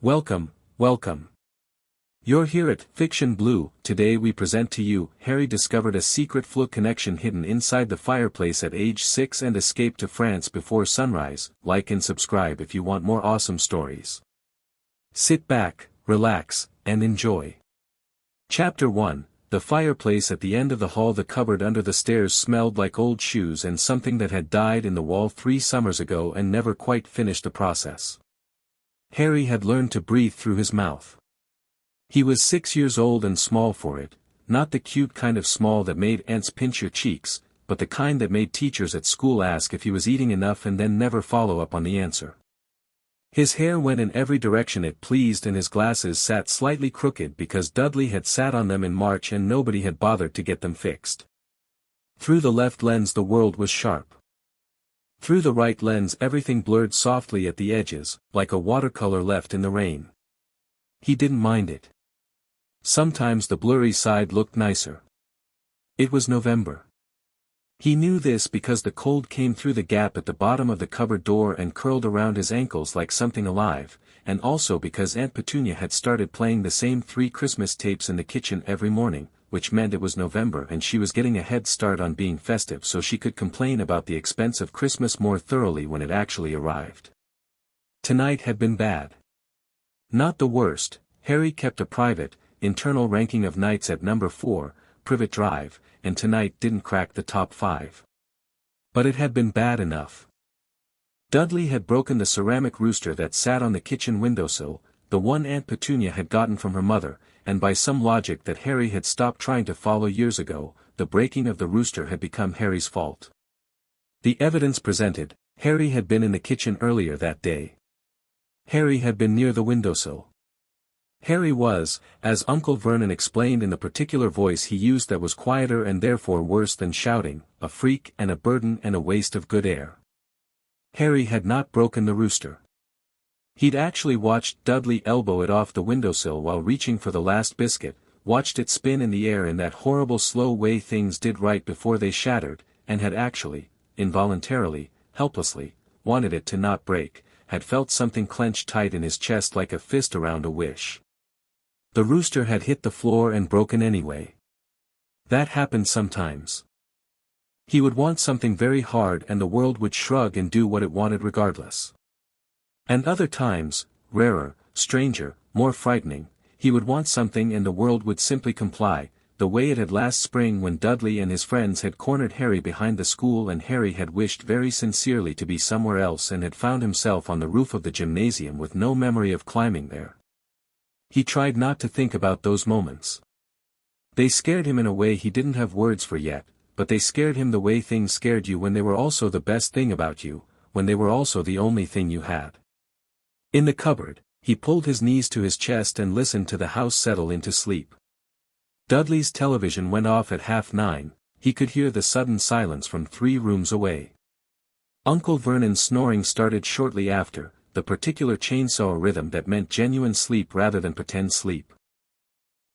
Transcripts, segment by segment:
Welcome, welcome. You're here at Fiction Blue. Today we present to you, Harry discovered a secret Floo connection hidden inside the fireplace at age 6 and escaped to France before sunrise. Like and subscribe if you want more awesome stories. Sit back, relax, and enjoy. Chapter 1, The fireplace at the end of the hall. The cupboard under the stairs smelled like old shoes and something that had died in the wall 3 summers ago and never quite finished the process. Harry had learned to breathe through his mouth. He was 6 years old and small for it, not the cute kind of small that made aunts pinch your cheeks, but the kind that made teachers at school ask if he was eating enough and then never follow up on the answer. His hair went in every direction it pleased and his glasses sat slightly crooked because Dudley had sat on them in March and nobody had bothered to get them fixed. Through the left lens the world was sharp. Through the right lens everything blurred softly at the edges, like a watercolor left in the rain. He didn't mind it. Sometimes the blurry side looked nicer. It was November. He knew this because the cold came through the gap at the bottom of the cupboard door and curled around his ankles like something alive, and also because Aunt Petunia had started playing the same 3 Christmas tapes in the kitchen every morning, which meant it was November and she was getting a head start on being festive so she could complain about the expense of Christmas more thoroughly when it actually arrived. Tonight had been bad. Not the worst. Harry kept a private, internal ranking of nights at number 4, Privet Drive, and tonight didn't crack the top 5. But it had been bad enough. Dudley had broken the ceramic rooster that sat on the kitchen windowsill, the one Aunt Petunia had gotten from her mother, and by some logic that Harry had stopped trying to follow years ago, the breaking of the rooster had become Harry's fault. The evidence presented, Harry had been in the kitchen earlier that day. Harry had been near the windowsill. Harry was, as Uncle Vernon explained in the particular voice he used that was quieter and therefore worse than shouting, a freak and a burden and a waste of good air. Harry had not broken the rooster. He'd actually watched Dudley elbow it off the windowsill while reaching for the last biscuit, watched it spin in the air in that horrible slow way things did right before they shattered, and had actually, involuntarily, helplessly, wanted it to not break, had felt something clenched tight in his chest like a fist around a wish. The rooster had hit the floor and broken anyway. That happened sometimes. He would want something very hard and the world would shrug and do what it wanted regardless. And other times, rarer, stranger, more frightening, he would want something and the world would simply comply, the way it had last spring when Dudley and his friends had cornered Harry behind the school and Harry had wished very sincerely to be somewhere else and had found himself on the roof of the gymnasium with no memory of climbing there. He tried not to think about those moments. They scared him in a way he didn't have words for yet, but they scared him the way things scared you when they were also the best thing about you, when they were also the only thing you had. In the cupboard, he pulled his knees to his chest and listened to the house settle into sleep. Dudley's television went off at 9:30, he could hear the sudden silence from 3 rooms away. Uncle Vernon's snoring started shortly after, the particular chainsaw rhythm that meant genuine sleep rather than pretend sleep.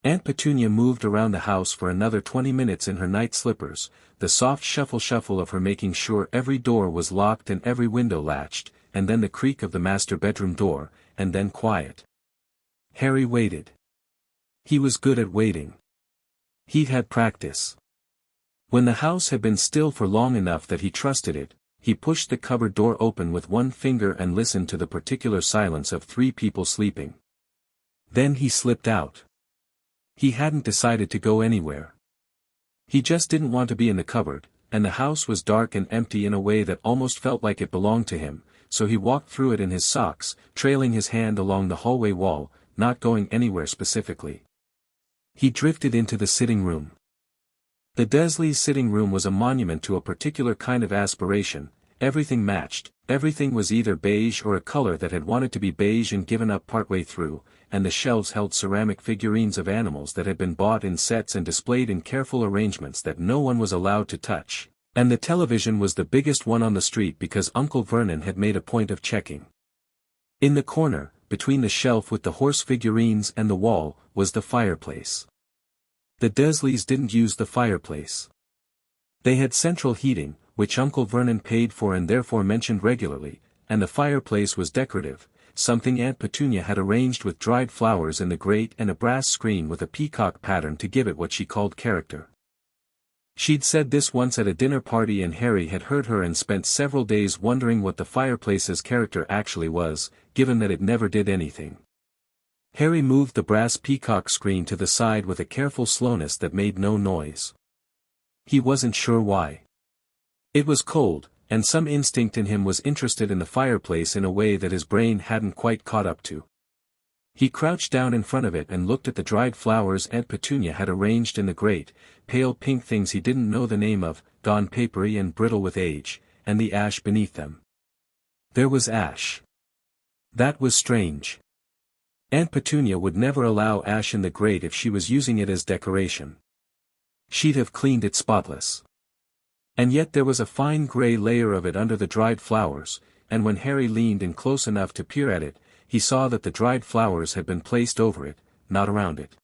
Aunt Petunia moved around the house for another 20 minutes in her night slippers, the soft shuffle of her making sure every door was locked and every window latched, and then the creak of the master bedroom door, and then quiet. Harry waited. He was good at waiting. He'd had practice. When the house had been still for long enough that he trusted it, he pushed the cupboard door open with one finger and listened to the particular silence of 3 people sleeping. Then he slipped out. He hadn't decided to go anywhere. He just didn't want to be in the cupboard, and the house was dark and empty in a way that almost felt like it belonged to him, so he walked through it in his socks, trailing his hand along the hallway wall, not going anywhere specifically. He drifted into the sitting room. The Dursleys' sitting room was a monument to a particular kind of aspiration. Everything matched, everything was either beige or a color that had wanted to be beige and given up partway through, and the shelves held ceramic figurines of animals that had been bought in sets and displayed in careful arrangements that no one was allowed to touch, and the television was the biggest one on the street because Uncle Vernon had made a point of checking. In the corner, between the shelf with the horse figurines and the wall, was the fireplace. The Dursleys didn't use the fireplace. They had central heating, which Uncle Vernon paid for and therefore mentioned regularly, and the fireplace was decorative, something Aunt Petunia had arranged with dried flowers in the grate and a brass screen with a peacock pattern to give it what she called character. She'd said this once at a dinner party and Harry had heard her and spent several days wondering what the fireplace's character actually was, given that it never did anything. Harry moved the brass peacock screen to the side with a careful slowness that made no noise. He wasn't sure why. It was cold, and some instinct in him was interested in the fireplace in a way that his brain hadn't quite caught up to. He crouched down in front of it and looked at the dried flowers Aunt Petunia had arranged in the grate, pale pink things he didn't know the name of, gone papery and brittle with age, and the ash beneath them. There was ash. That was strange. Aunt Petunia would never allow ash in the grate if she was using it as decoration. She'd have cleaned it spotless. And yet there was a fine gray layer of it under the dried flowers, and when Harry leaned in close enough to peer at it, he saw that the dried flowers had been placed over it, not around it.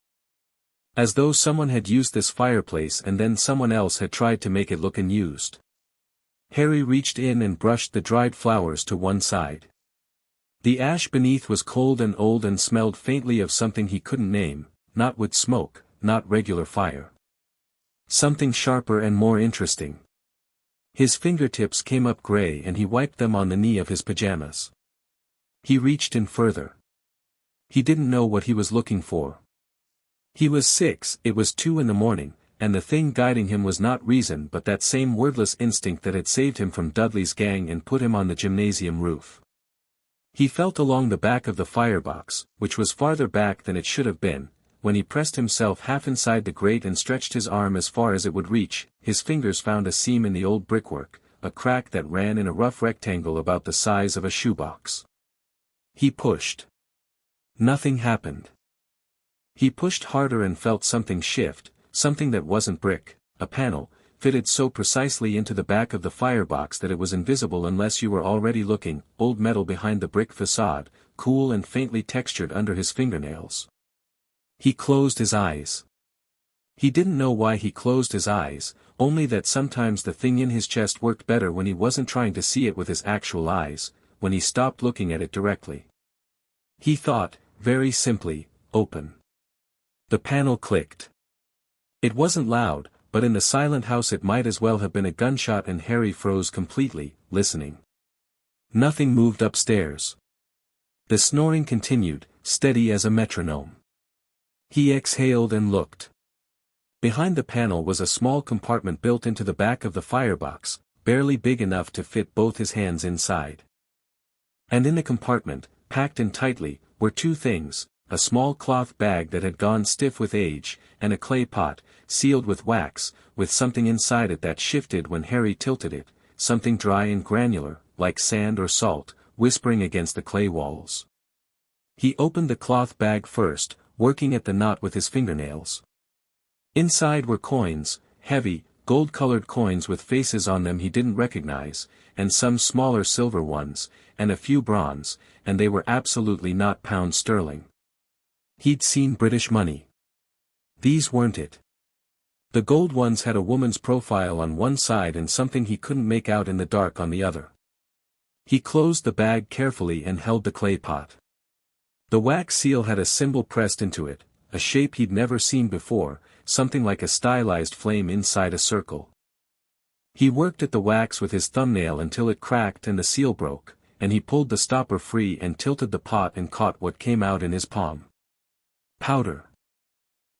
As though someone had used this fireplace and then someone else had tried to make it look unused. Harry reached in and brushed the dried flowers to one side. The ash beneath was cold and old and smelled faintly of something he couldn't name, not wood smoke, not regular fire. Something sharper and more interesting. His fingertips came up gray and he wiped them on the knee of his pajamas. He reached in further. He didn't know what he was looking for. He was 6, it was 2 in the morning, and the thing guiding him was not reason but that same wordless instinct that had saved him from Dudley's gang and put him on the gymnasium roof. He felt along the back of the firebox, which was farther back than it should have been. When he pressed himself half inside the grate and stretched his arm as far as it would reach, his fingers found a seam in the old brickwork, a crack that ran in a rough rectangle about the size of a shoebox. He pushed. Nothing happened. He pushed harder and felt something shift, something that wasn't brick, a panel, fitted so precisely into the back of the firebox that it was invisible unless you were already looking, old metal behind the brick facade, cool and faintly textured under his fingernails. He closed his eyes. He didn't know why he closed his eyes, only that sometimes the thing in his chest worked better when he wasn't trying to see it with his actual eyes, when he stopped looking at it directly. He thought, very simply, open. The panel clicked. It wasn't loud, but in the silent house it might as well have been a gunshot and Harry froze completely, listening. Nothing moved upstairs. The snoring continued, steady as a metronome. He exhaled and looked. Behind the panel was a small compartment built into the back of the firebox, barely big enough to fit both his hands inside. And in the compartment, packed in tightly, were two things, a small cloth bag that had gone stiff with age, and a clay pot, sealed with wax, with something inside it that shifted when Harry tilted it, something dry and granular, like sand or salt, whispering against the clay walls. He opened the cloth bag first, working at the knot with his fingernails. Inside were coins, heavy, gold-colored coins with faces on them he didn't recognize, and some smaller silver ones, and a few bronze, and they were absolutely not pound sterling. He'd seen British money. These weren't it. The gold ones had a woman's profile on one side and something he couldn't make out in the dark on the other. He closed the bag carefully and held the clay pot. The wax seal had a symbol pressed into it, a shape he'd never seen before, something like a stylized flame inside a circle. He worked at the wax with his thumbnail until it cracked and the seal broke, and he pulled the stopper free and tilted the pot and caught what came out in his palm. Powder.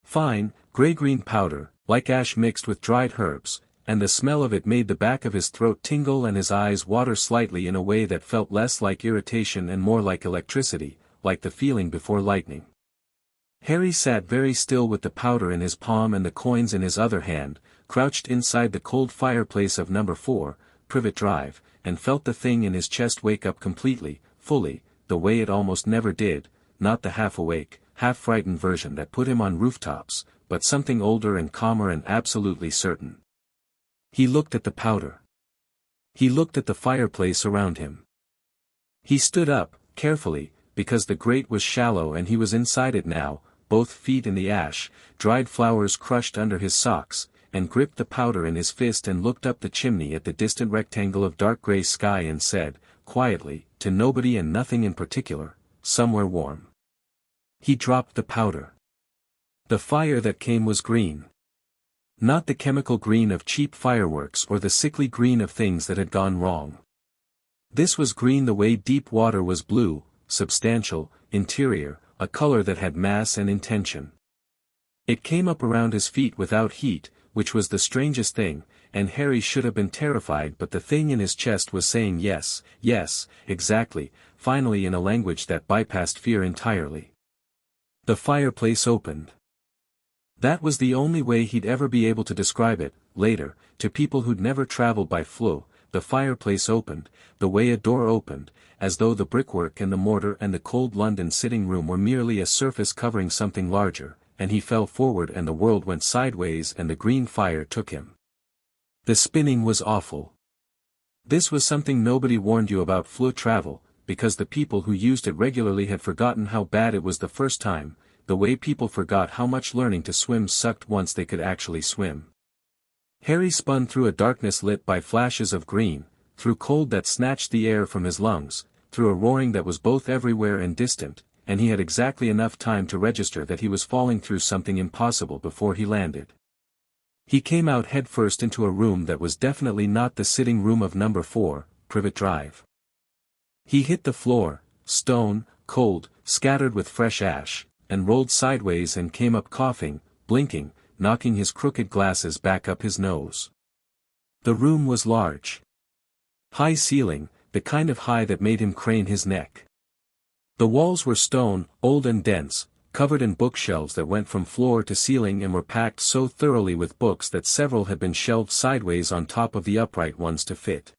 Fine, gray-green powder, like ash mixed with dried herbs, and the smell of it made the back of his throat tingle and his eyes water slightly in a way that felt less like irritation and more like electricity, like the feeling before lightning. Harry sat very still with the powder in his palm and the coins in his other hand, crouched inside the cold fireplace of number 4, Privet Drive, and felt the thing in his chest wake up completely, fully, the way it almost never did, not the half-awake, half-frightened version that put him on rooftops, but something older and calmer and absolutely certain. He looked at the powder. He looked at the fireplace around him. He stood up, carefully, because the grate was shallow and he was inside it now, both feet in the ash, dried flowers crushed under his socks, and gripped the powder in his fist and looked up the chimney at the distant rectangle of dark gray sky and said, quietly, to nobody and nothing in particular, somewhere warm. He dropped the powder. The fire that came was green. Not the chemical green of cheap fireworks or the sickly green of things that had gone wrong. This was green the way deep water was blue, substantial, interior, a color that had mass and intention. It came up around his feet without heat, which was the strangest thing, and Harry should have been terrified, but the thing in his chest was saying yes, yes, exactly, finally in a language that bypassed fear entirely. The fireplace opened. That was the only way he'd ever be able to describe it, later, to people who'd never traveled by Floo. The fireplace opened, the way a door opened, as though the brickwork and the mortar and the cold London sitting room were merely a surface covering something larger, and he fell forward and the world went sideways and the green fire took him. The spinning was awful. This was something nobody warned you about Floo travel, because the people who used it regularly had forgotten how bad it was the first time, the way people forgot how much learning to swim sucked once they could actually swim. Harry spun through a darkness lit by flashes of green, through cold that snatched the air from his lungs, through a roaring that was both everywhere and distant, and he had exactly enough time to register that he was falling through something impossible before he landed. He came out headfirst into a room that was definitely not the sitting room of number 4, Privet Drive. He hit the floor, stone, cold, scattered with fresh ash, and rolled sideways and came up coughing, blinking, knocking his crooked glasses back up his nose. The room was large. High ceiling, the kind of high that made him crane his neck. The walls were stone, old and dense, covered in bookshelves that went from floor to ceiling and were packed so thoroughly with books that several had been shelved sideways on top of the upright ones to fit.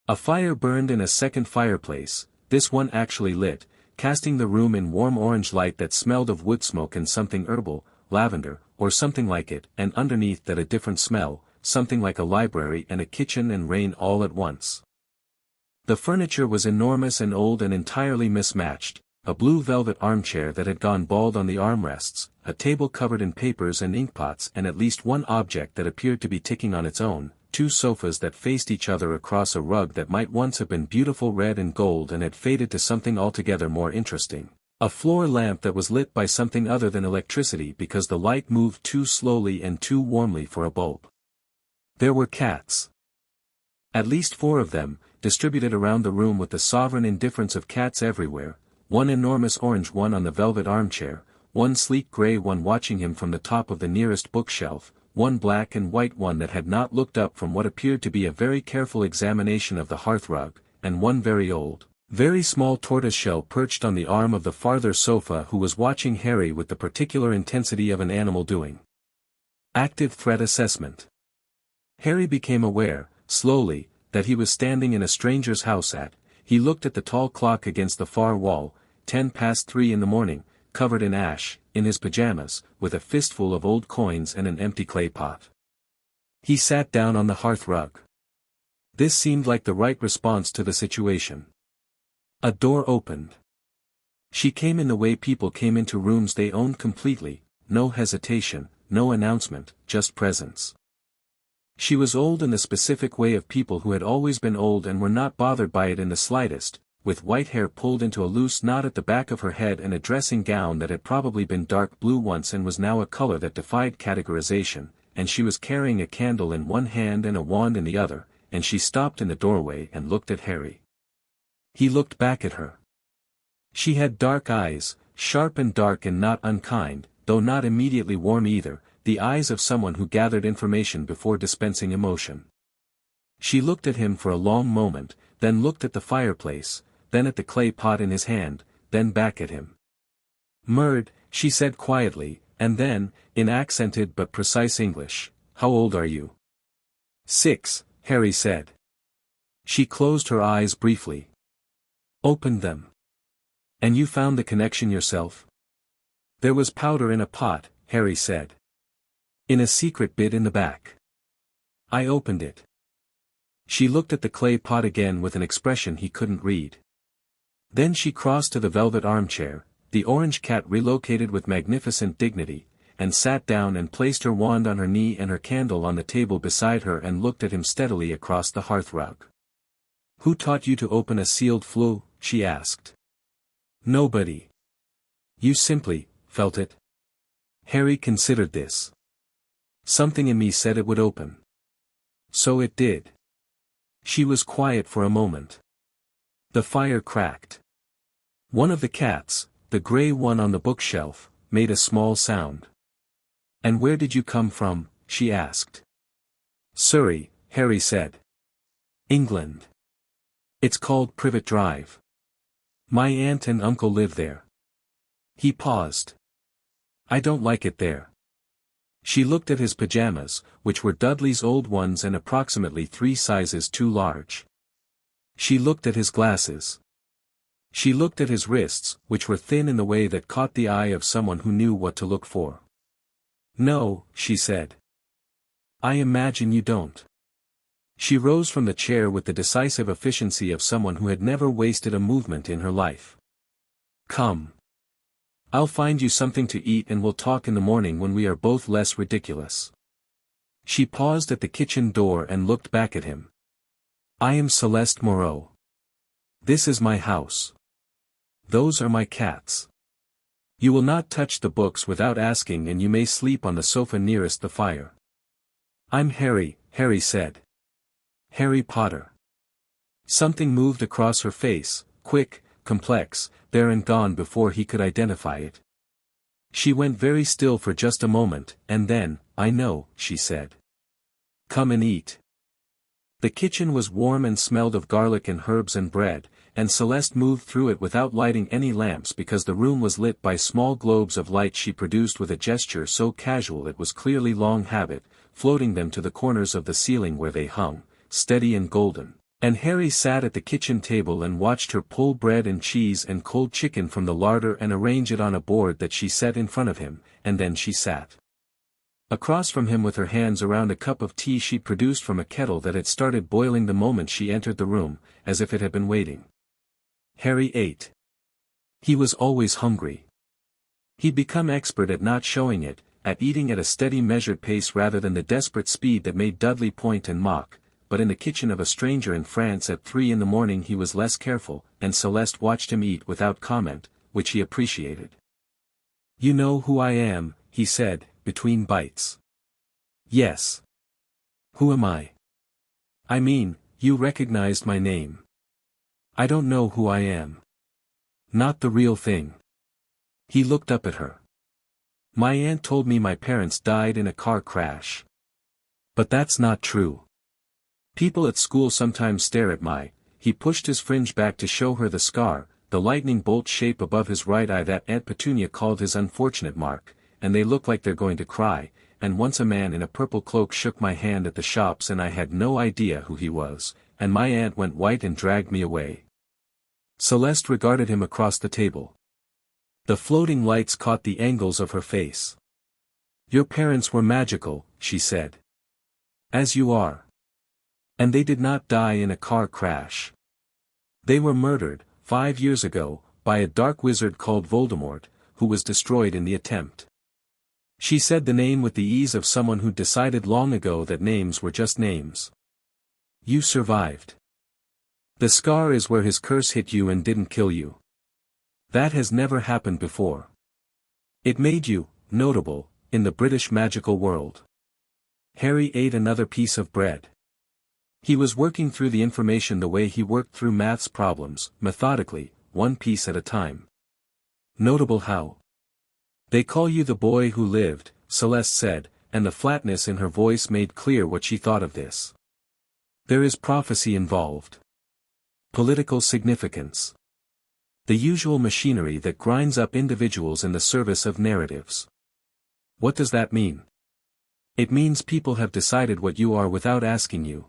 A fire burned in a second fireplace, this one actually lit, casting the room in warm orange light that smelled of wood smoke and something herbal, lavender, or something like it, and underneath that a different smell, something like a library and a kitchen and rain all at once. The furniture was enormous and old and entirely mismatched, a blue velvet armchair that had gone bald on the armrests, a table covered in papers and inkpots and at least one object that appeared to be ticking on its own, 2 sofas that faced each other across a rug that might once have been beautiful red and gold and had faded to something altogether more interesting. A floor lamp that was lit by something other than electricity because the light moved too slowly and too warmly for a bulb. There were cats. At least 4 of them, distributed around the room with the sovereign indifference of cats everywhere, one enormous orange one on the velvet armchair, one sleek gray one watching him from the top of the nearest bookshelf, one black and white one that had not looked up from what appeared to be a very careful examination of the hearthrug, and one very old, very small tortoiseshell perched on the arm of the farther sofa who was watching Harry with the particular intensity of an animal doing active threat assessment. Harry became aware, slowly, that he was standing in a stranger's house he looked at the tall clock against the far wall, 3:10 in the morning, covered in ash, in his pajamas, with a fistful of old coins and an empty clay pot. He sat down on the hearth rug. This seemed like the right response to the situation. A door opened. She came in the way people came into rooms they owned completely, no hesitation, no announcement, just presence. She was old in the specific way of people who had always been old and were not bothered by it in the slightest, with white hair pulled into a loose knot at the back of her head and a dressing gown that had probably been dark blue once and was now a color that defied categorization, and she was carrying a candle in one hand and a wand in the other, and she stopped in the doorway and looked at Harry. He looked back at her. She had dark eyes, sharp and dark and not unkind, though not immediately warm either, the eyes of someone who gathered information before dispensing emotion. She looked at him for a long moment, then looked at the fireplace, then at the clay pot in his hand, then back at him. "Murd," she said quietly, and then, in accented but precise English, "How old are you?" 6, Harry said. She closed her eyes briefly. Opened them. "And you found the connection yourself?" "There was powder in a pot," Harry said. "In a secret bit in the back. I opened it." She looked at the clay pot again with an expression he couldn't read. Then she crossed to the velvet armchair, the orange cat relocated with magnificent dignity, and sat down and placed her wand on her knee and her candle on the table beside her and looked at him steadily across the hearthrug. "Who taught you to open a sealed flue?" she asked. Nobody. You simply felt it. Harry considered this. Something in me said it would open. So it did. She was quiet for a moment. The fire cracked. One of the cats, the gray one on the bookshelf, made a small sound. And where did you come from? She asked. Surrey, Harry said. England. It's called Privet Drive. My aunt and uncle live there. He paused. I don't like it there. She looked at his pajamas, which were Dudley's old ones and approximately 3 sizes too large. She looked at his glasses. She looked at his wrists, which were thin in the way that caught the eye of someone who knew what to look for. No, she said. I imagine you don't. She rose from the chair with the decisive efficiency of someone who had never wasted a movement in her life. Come. I'll find you something to eat and we'll talk in the morning when we are both less ridiculous. She paused at the kitchen door and looked back at him. I am Céleste Moreau. This is my house. Those are my cats. You will not touch the books without asking and you may sleep on the sofa nearest the fire. I'm Harry, Harry said. Harry Potter. Something moved across her face, quick, complex, there and gone before he could identify it. She went very still for just a moment, and then, I know, she said. Come and eat. The kitchen was warm and smelled of garlic and herbs and bread, and Celeste moved through it without lighting any lamps because the room was lit by small globes of light she produced with a gesture so casual it was clearly long habit, floating them to the corners of the ceiling where they hung, steady and golden. And Harry sat at the kitchen table and watched her pull bread and cheese and cold chicken from the larder and arrange it on a board that she set in front of him, and then she sat across from him with her hands around a cup of tea she produced from a kettle that had started boiling the moment she entered the room, as if it had been waiting. Harry ate. He was always hungry. He'd become expert at not showing it, at eating at a steady measured pace rather than the desperate speed that made Dudley point and mock. But in the kitchen of a stranger in France at 3 in the morning he was less careful, and Celeste watched him eat without comment, which he appreciated. You know who I am, he said, between bites. Yes. Who am I? I mean, you recognized my name. I don't know who I am. Not the real thing. He looked up at her. My aunt told me my parents died in a car crash. But that's not true. People at school sometimes stare at he pushed his fringe back to show her the scar, the lightning bolt shape above his right eye that Aunt Petunia called his unfortunate mark, and they look like they're going to cry, and once a man in a purple cloak shook my hand at the shops and I had no idea who he was, and my aunt went white and dragged me away. Celeste regarded him across the table. The floating lights caught the angles of her face. Your parents were magical, she said. As you are. And they did not die in a car crash. They were murdered, 5 years ago, by a dark wizard called Voldemort, who was destroyed in the attempt. She said the name with the ease of someone who decided long ago that names were just names. You survived. The scar is where his curse hit you and didn't kill you. That has never happened before. It made you notable in the British magical world. Harry ate another piece of bread. He was working through the information the way he worked through maths problems, methodically, one piece at a time. Notable how? They call you the boy who lived, Celeste said, and the flatness in her voice made clear what she thought of this. There is prophecy involved. Political significance. The usual machinery that grinds up individuals in the service of narratives. What does that mean? It means people have decided what you are without asking you.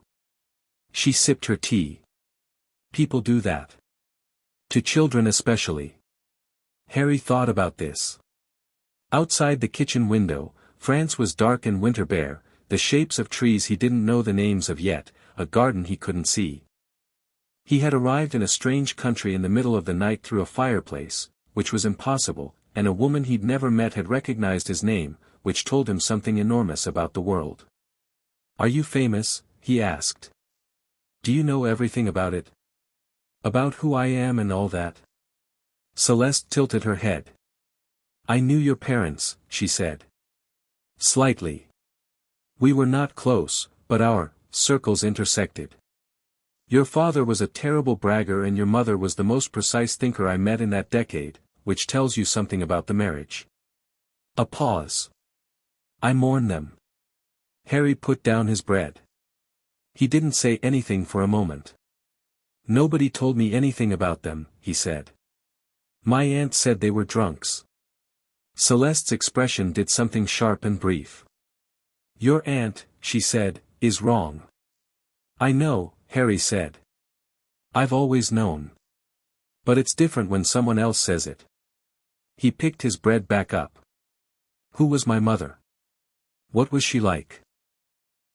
She sipped her tea. People do that. To children especially. Harry thought about this. Outside the kitchen window, France was dark and winter bare, the shapes of trees he didn't know the names of yet, a garden he couldn't see. He had arrived in a strange country in the middle of the night through a fireplace, which was impossible, and a woman he'd never met had recognized his name, which told him something enormous about the world. Are you famous? He asked. Do you know everything about it? About who I am and all that? Celeste tilted her head. I knew your parents, she said. Slightly. We were not close, but our circles intersected. Your father was a terrible bragger and your mother was the most precise thinker I met in that decade, which tells you something about the marriage. A pause. I mourn them. Harry put down his bread. He didn't say anything for a moment. Nobody told me anything about them, he said. My aunt said they were drunks. Celeste's expression did something sharp and brief. Your aunt, she said, is wrong. I know, Harry said. I've always known. But it's different when someone else says it. He picked his bread back up. Who was my mother? What was she like?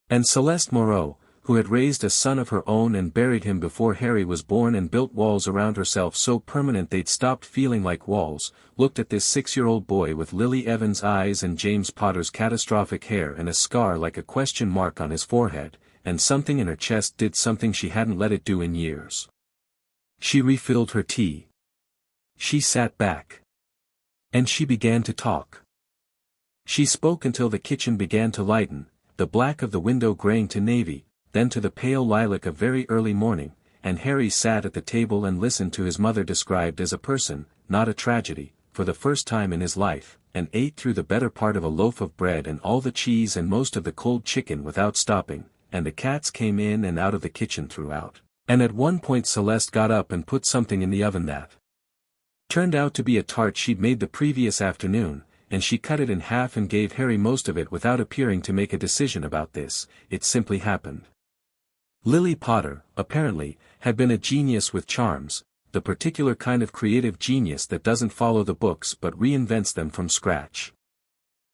And Céleste Moreau, who had raised a son of her own and buried him before Harry was born and built walls around herself so permanent they'd stopped feeling like walls, looked at this 6-year-old boy with Lily Evans' eyes and James Potter's catastrophic hair and a scar like a question mark on his forehead, and something in her chest did something she hadn't let it do in years. She refilled her tea. She sat back. And she began to talk. She spoke until the kitchen began to lighten, the black of the window graying to navy, then to the pale lilac of very early morning, and Harry sat at the table and listened to his mother described as a person, not a tragedy, for the first time in his life, and ate through the better part of a loaf of bread and all the cheese and most of the cold chicken without stopping, and the cats came in and out of the kitchen throughout. And at one point Celeste got up and put something in the oven that turned out to be a tart she'd made the previous afternoon, and she cut it in half and gave Harry most of it without appearing to make a decision about this. It simply happened. Lily Potter, apparently, had been a genius with charms, the particular kind of creative genius that doesn't follow the books but reinvents them from scratch.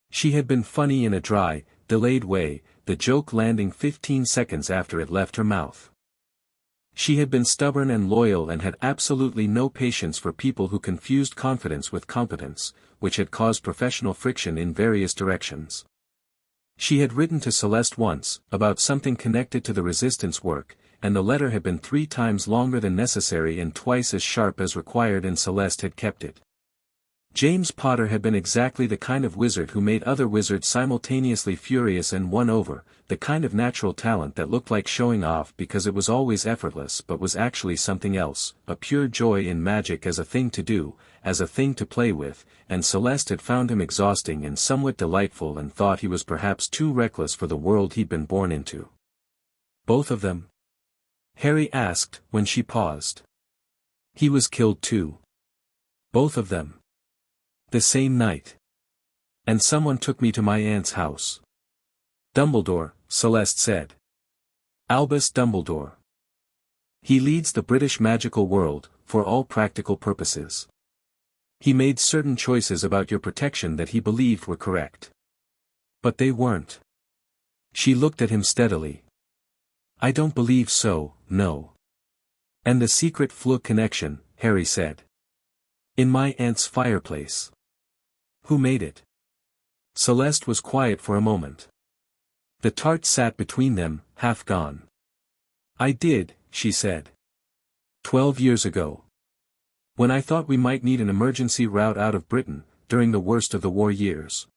She had been funny in a dry, delayed way, the joke landing 15 seconds after it left her mouth. She had been stubborn and loyal and had absolutely no patience for people who confused confidence with competence, which had caused professional friction in various directions. She had written to Celeste once, about something connected to the resistance work, and the letter had been 3 times longer than necessary and twice as sharp as required and Celeste had kept it. James Potter had been exactly the kind of wizard who made other wizards simultaneously furious and won over, the kind of natural talent that looked like showing off because it was always effortless but was actually something else, a pure joy in magic as a thing to do, as a thing to play with, and Celeste had found him exhausting and somewhat delightful and thought he was perhaps too reckless for the world he'd been born into. Both of them? Harry asked, when she paused. He was killed too. Both of them. The same night. And someone took me to my aunt's house. Dumbledore, Celeste said. Albus Dumbledore. He leads the British magical world, for all practical purposes. He made certain choices about your protection that he believed were correct. But they weren't. She looked at him steadily. I don't believe so, no. And the secret Floo connection, Harry said. In my aunt's fireplace. Who made it? Celeste was quiet for a moment. The tart sat between them, half gone. I did, she said. 12 years ago. When I thought we might need an emergency route out of Britain, during the worst of the war years.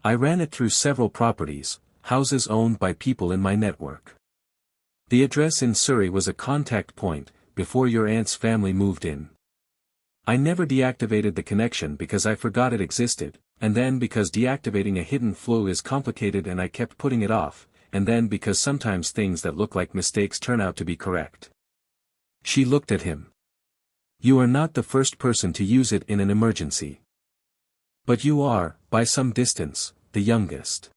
I ran it through several properties, houses owned by people in my network. The address in Surrey was a contact point, before your aunt's family moved in. I never deactivated the connection because I forgot it existed, and then because deactivating a hidden Floo is complicated and I kept putting it off, and then because sometimes things that look like mistakes turn out to be correct. She looked at him. You are not the first person to use it in an emergency. But you are, by some distance, the youngest.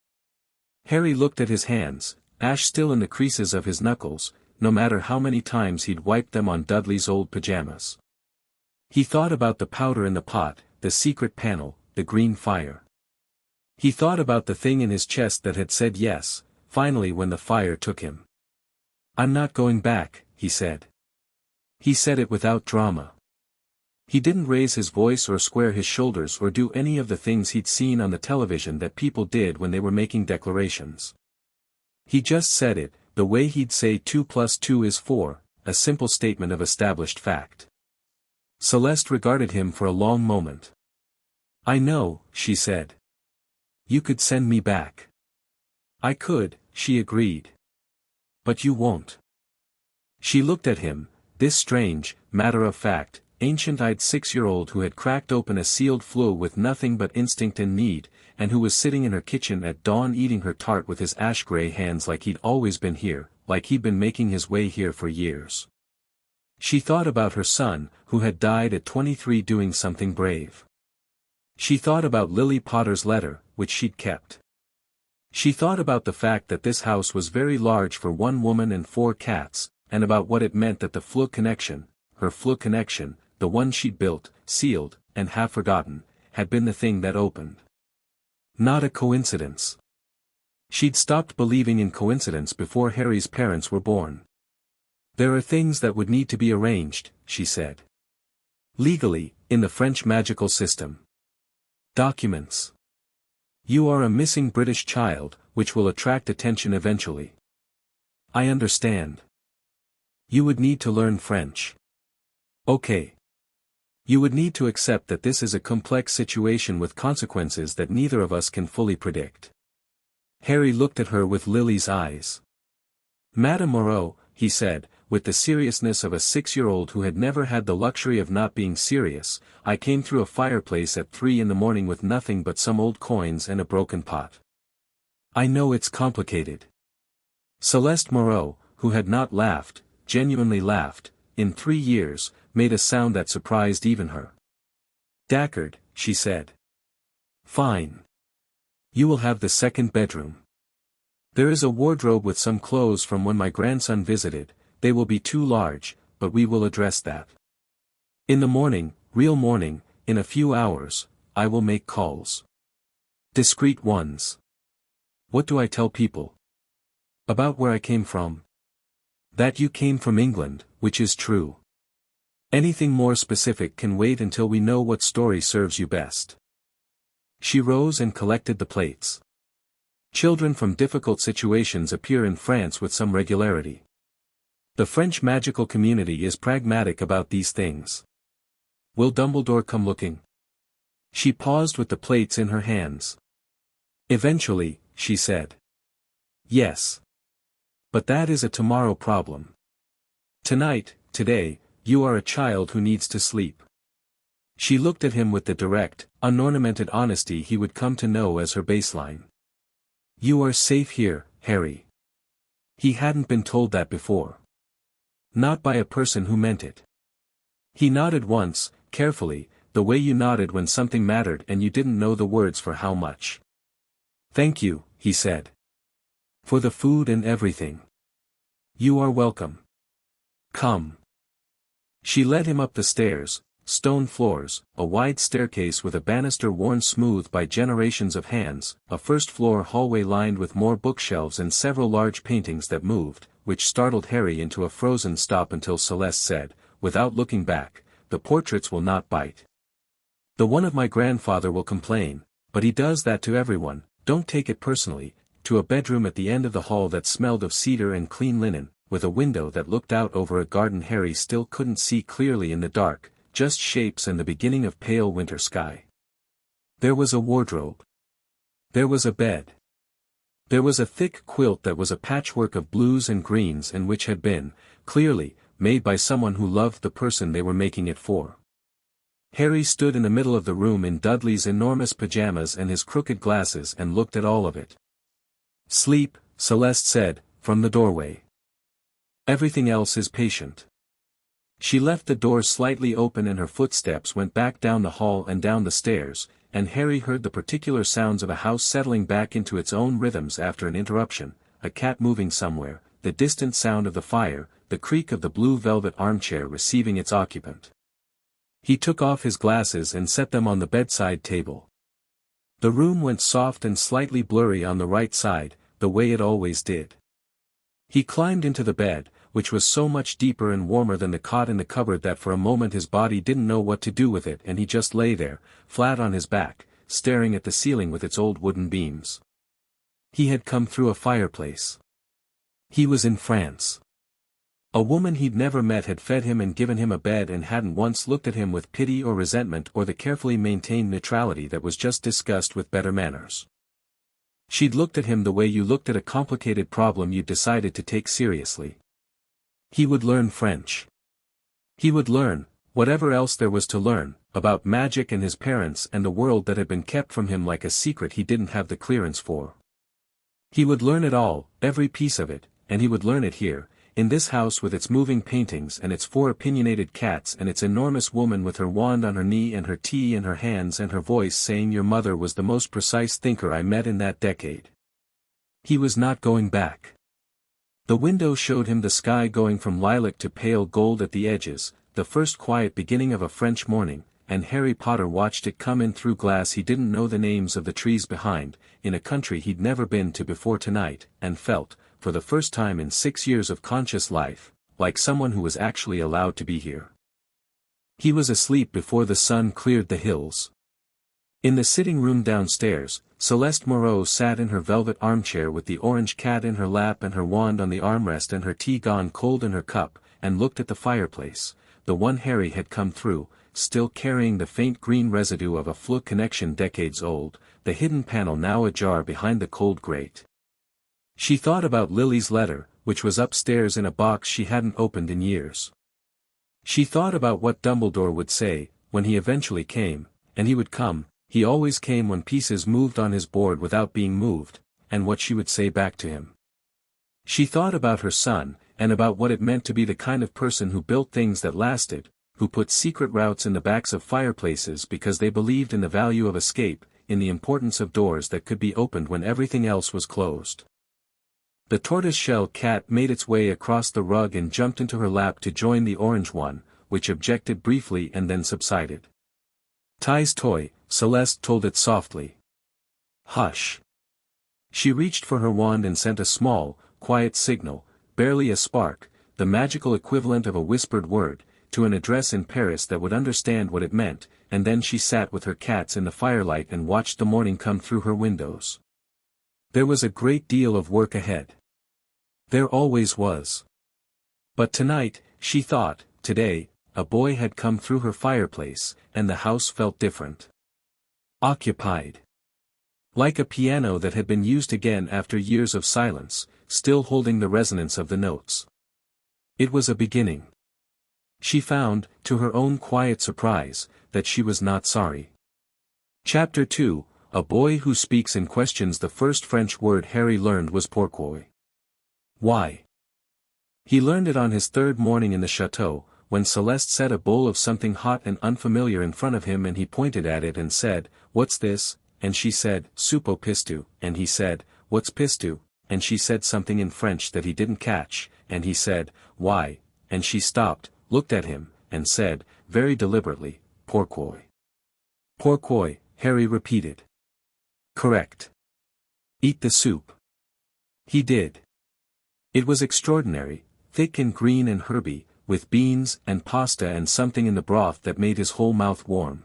Harry looked at his hands, ash still in the creases of his knuckles, no matter how many times he'd wiped them on Dudley's old pajamas. He thought about the powder in the pot, the secret panel, the green fire. He thought about the thing in his chest that had said yes, finally when the fire took him. I'm not going back, he said. He said it without drama. He didn't raise his voice or square his shoulders or do any of the things he'd seen on the television that people did when they were making declarations. He just said it, the way he'd say 2 + 2 is 4, a simple statement of established fact. Celeste regarded him for a long moment. "I know," she said. "You could send me back." "I could," she agreed. "But you won't." She looked at him, this strange, matter-of-fact, ancient-eyed 6-year-old who had cracked open a sealed Floo with nothing but instinct and need, and who was sitting in her kitchen at dawn eating her tart with his ash-gray hands like he'd always been here, like he'd been making his way here for years. She thought about her son, who had died at 23 doing something brave. She thought about Lily Potter's letter, which she'd kept. She thought about the fact that this house was very large for one woman and 4 cats, and about what it meant that the Floo connection, her Floo connection, the one she'd built, sealed, and half forgotten, had been the thing that opened. Not a coincidence. She'd stopped believing in coincidence before Harry's parents were born. "There are things that would need to be arranged," she said. "Legally, in the French magical system. Documents. You are a missing British child, which will attract attention eventually." "I understand. You would need to learn French." "Okay. You would need to accept that this is a complex situation with consequences that neither of us can fully predict." Harry looked at her with Lily's eyes. "Madame Moreau," he said, with the seriousness of a 6-year-old who had never had the luxury of not being serious, "I came through a fireplace at 3 in the morning with nothing but some old coins and a broken pot. I know it's complicated." Céleste Moreau, who had not laughed, genuinely laughed, in 3 years, made a sound that surprised even her. "D'accord," she said. "Fine. You will have the second bedroom. There is a wardrobe with some clothes from when my grandson visited. They will be too large, but we will address that. In the morning, real morning, in a few hours, I will make calls. Discreet ones." "What do I tell people?" "About where I came from." "That you came from England, which is true. Anything more specific can wait until we know what story serves you best." She rose and collected the plates. Children from difficult situations appear in France with some regularity. The French magical community is pragmatic about these things. "Will Dumbledore come looking?" She paused with the plates in her hands. "Eventually," she said. "Yes. But that is a tomorrow problem. Tonight, today, you are a child who needs to sleep." She looked at him with the direct, unornamented honesty he would come to know as her baseline. "You are safe here, Harry." He hadn't been told that before. Not by a person who meant it. He nodded once, carefully, the way you nodded when something mattered and you didn't know the words for how much. "Thank you," he said. "For the food and everything. You are welcome. Come." She led him up the stairs, stone floors, a wide staircase with a banister worn smooth by generations of hands, a first-floor hallway lined with more bookshelves and several large paintings that moved, which startled Harry into a frozen stop until Celeste said, without looking back, "The portraits will not bite. The one of my grandfather will complain, but he does that to everyone, don't take it personally," to a bedroom at the end of the hall that smelled of cedar and clean linen, with a window that looked out over a garden Harry still couldn't see clearly in the dark, just shapes and the beginning of pale winter sky. There was a wardrobe. There was a bed. There was a thick quilt that was a patchwork of blues and greens and which had been, clearly, made by someone who loved the person they were making it for. Harry stood in the middle of the room in Dudley's enormous pajamas and his crooked glasses and looked at all of it. "Sleep," Celeste said, from the doorway. "Everything else is patient." She left the door slightly open and her footsteps went back down the hall and down the stairs, and Harry heard the particular sounds of a house settling back into its own rhythms after an interruption, a cat moving somewhere, the distant sound of the fire, the creak of the blue velvet armchair receiving its occupant. He took off his glasses and set them on the bedside table. The room went soft and slightly blurry on the right side, the way it always did. He climbed into the bed, which was so much deeper and warmer than the cot in the cupboard that for a moment his body didn't know what to do with it and he just lay there, flat on his back, staring at the ceiling with its old wooden beams. He had come through a fireplace. He was in France. A woman he'd never met had fed him and given him a bed and hadn't once looked at him with pity or resentment or the carefully maintained neutrality that was just disgust with better manners. She'd looked at him the way you looked at a complicated problem you'd decided to take seriously. He would learn French. He would learn, whatever else there was to learn, about magic and his parents and the world that had been kept from him like a secret he didn't have the clearance for. He would learn it all, every piece of it, and he would learn it here, in this house with its moving paintings and its 4 opinionated cats and its enormous woman with her wand on her knee and her tea in her hands and her voice saying your mother was the most precise thinker I met in that decade. He was not going back. The window showed him the sky going from lilac to pale gold at the edges, the first quiet beginning of a French morning, and Harry Potter watched it come in through glass he didn't know the names of the trees behind, in a country he'd never been to before tonight, and felt, for the first time in 6 years of conscious life, like someone who was actually allowed to be here. He was asleep before the sun cleared the hills. In the sitting room downstairs, Céleste Moreau sat in her velvet armchair with the orange cat in her lap and her wand on the armrest and her tea gone cold in her cup, and looked at the fireplace, the one Harry had come through, still carrying the faint green residue of a Floo connection decades old, the hidden panel now ajar behind the cold grate. She thought about Lily's letter, which was upstairs in a box she hadn't opened in years. She thought about what Dumbledore would say, when he eventually came, and he would come, he always came when pieces moved on his board without being moved, and what she would say back to him. She thought about her son, and about what it meant to be the kind of person who built things that lasted, who put secret routes in the backs of fireplaces because they believed in the value of escape, in the importance of doors that could be opened when everything else was closed. The tortoise-shell cat made its way across the rug and jumped into her lap to join the orange one, which objected briefly and then subsided. Ty's toy, Céleste told it softly. Hush. She reached for her wand and sent a small, quiet signal, barely a spark, the magical equivalent of a whispered word, to an address in Paris that would understand what it meant, and then she sat with her cats in the firelight and watched the morning come through her windows. There was a great deal of work ahead. There always was. But tonight, she thought, today, a boy had come through her fireplace, and the house felt different. Occupied. Like a piano that had been used again after years of silence, still holding the resonance of the notes. It was a beginning. She found, to her own quiet surprise, that she was not sorry. Chapter 2, A Boy Who Speaks and Questions. The first French word Harry learned was pourquoi. Why? He learned it on his 3rd morning in the chateau, when Céleste set a bowl of something hot and unfamiliar in front of him and he pointed at it and said, "What's this?" and she said, "Soup au pistou," and he said, "What's pistou?" and she said something in French that he didn't catch, and he said, "Why?" and she stopped, looked at him, and said, very deliberately, "Pourquoi?" "Pourquoi," Harry repeated. "Correct. Eat the soup." He did. It was extraordinary, thick and green and herby, with beans and pasta and something in the broth that made his whole mouth warm.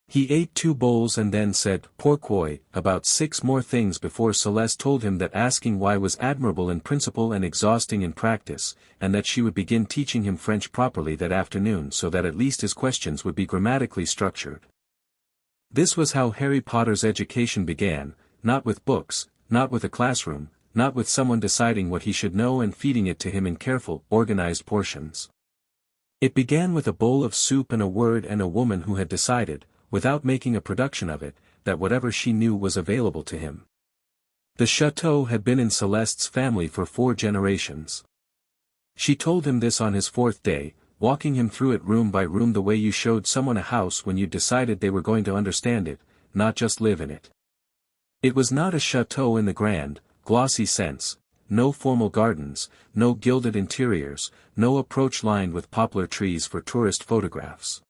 He ate 2 bowls and then said "pourquoi" about 6 more things before Céleste told him that asking why was admirable in principle and exhausting in practice, and that she would begin teaching him French properly that afternoon so that at least his questions would be grammatically structured. This was how Harry Potter's education began, not with books, not with a classroom, not with someone deciding what he should know and feeding it to him in careful, organized portions. It began with a bowl of soup and a word and a woman who had decided, without making a production of it, that whatever she knew was available to him. The chateau had been in Céleste's family for 4 generations. She told him this on his 4th day, walking him through it room by room the way you showed someone a house when you decided they were going to understand it, not just live in it. It was not a chateau in the grand, glossy sense, no formal gardens, no gilded interiors, no approach lined with poplar trees for tourist photographs.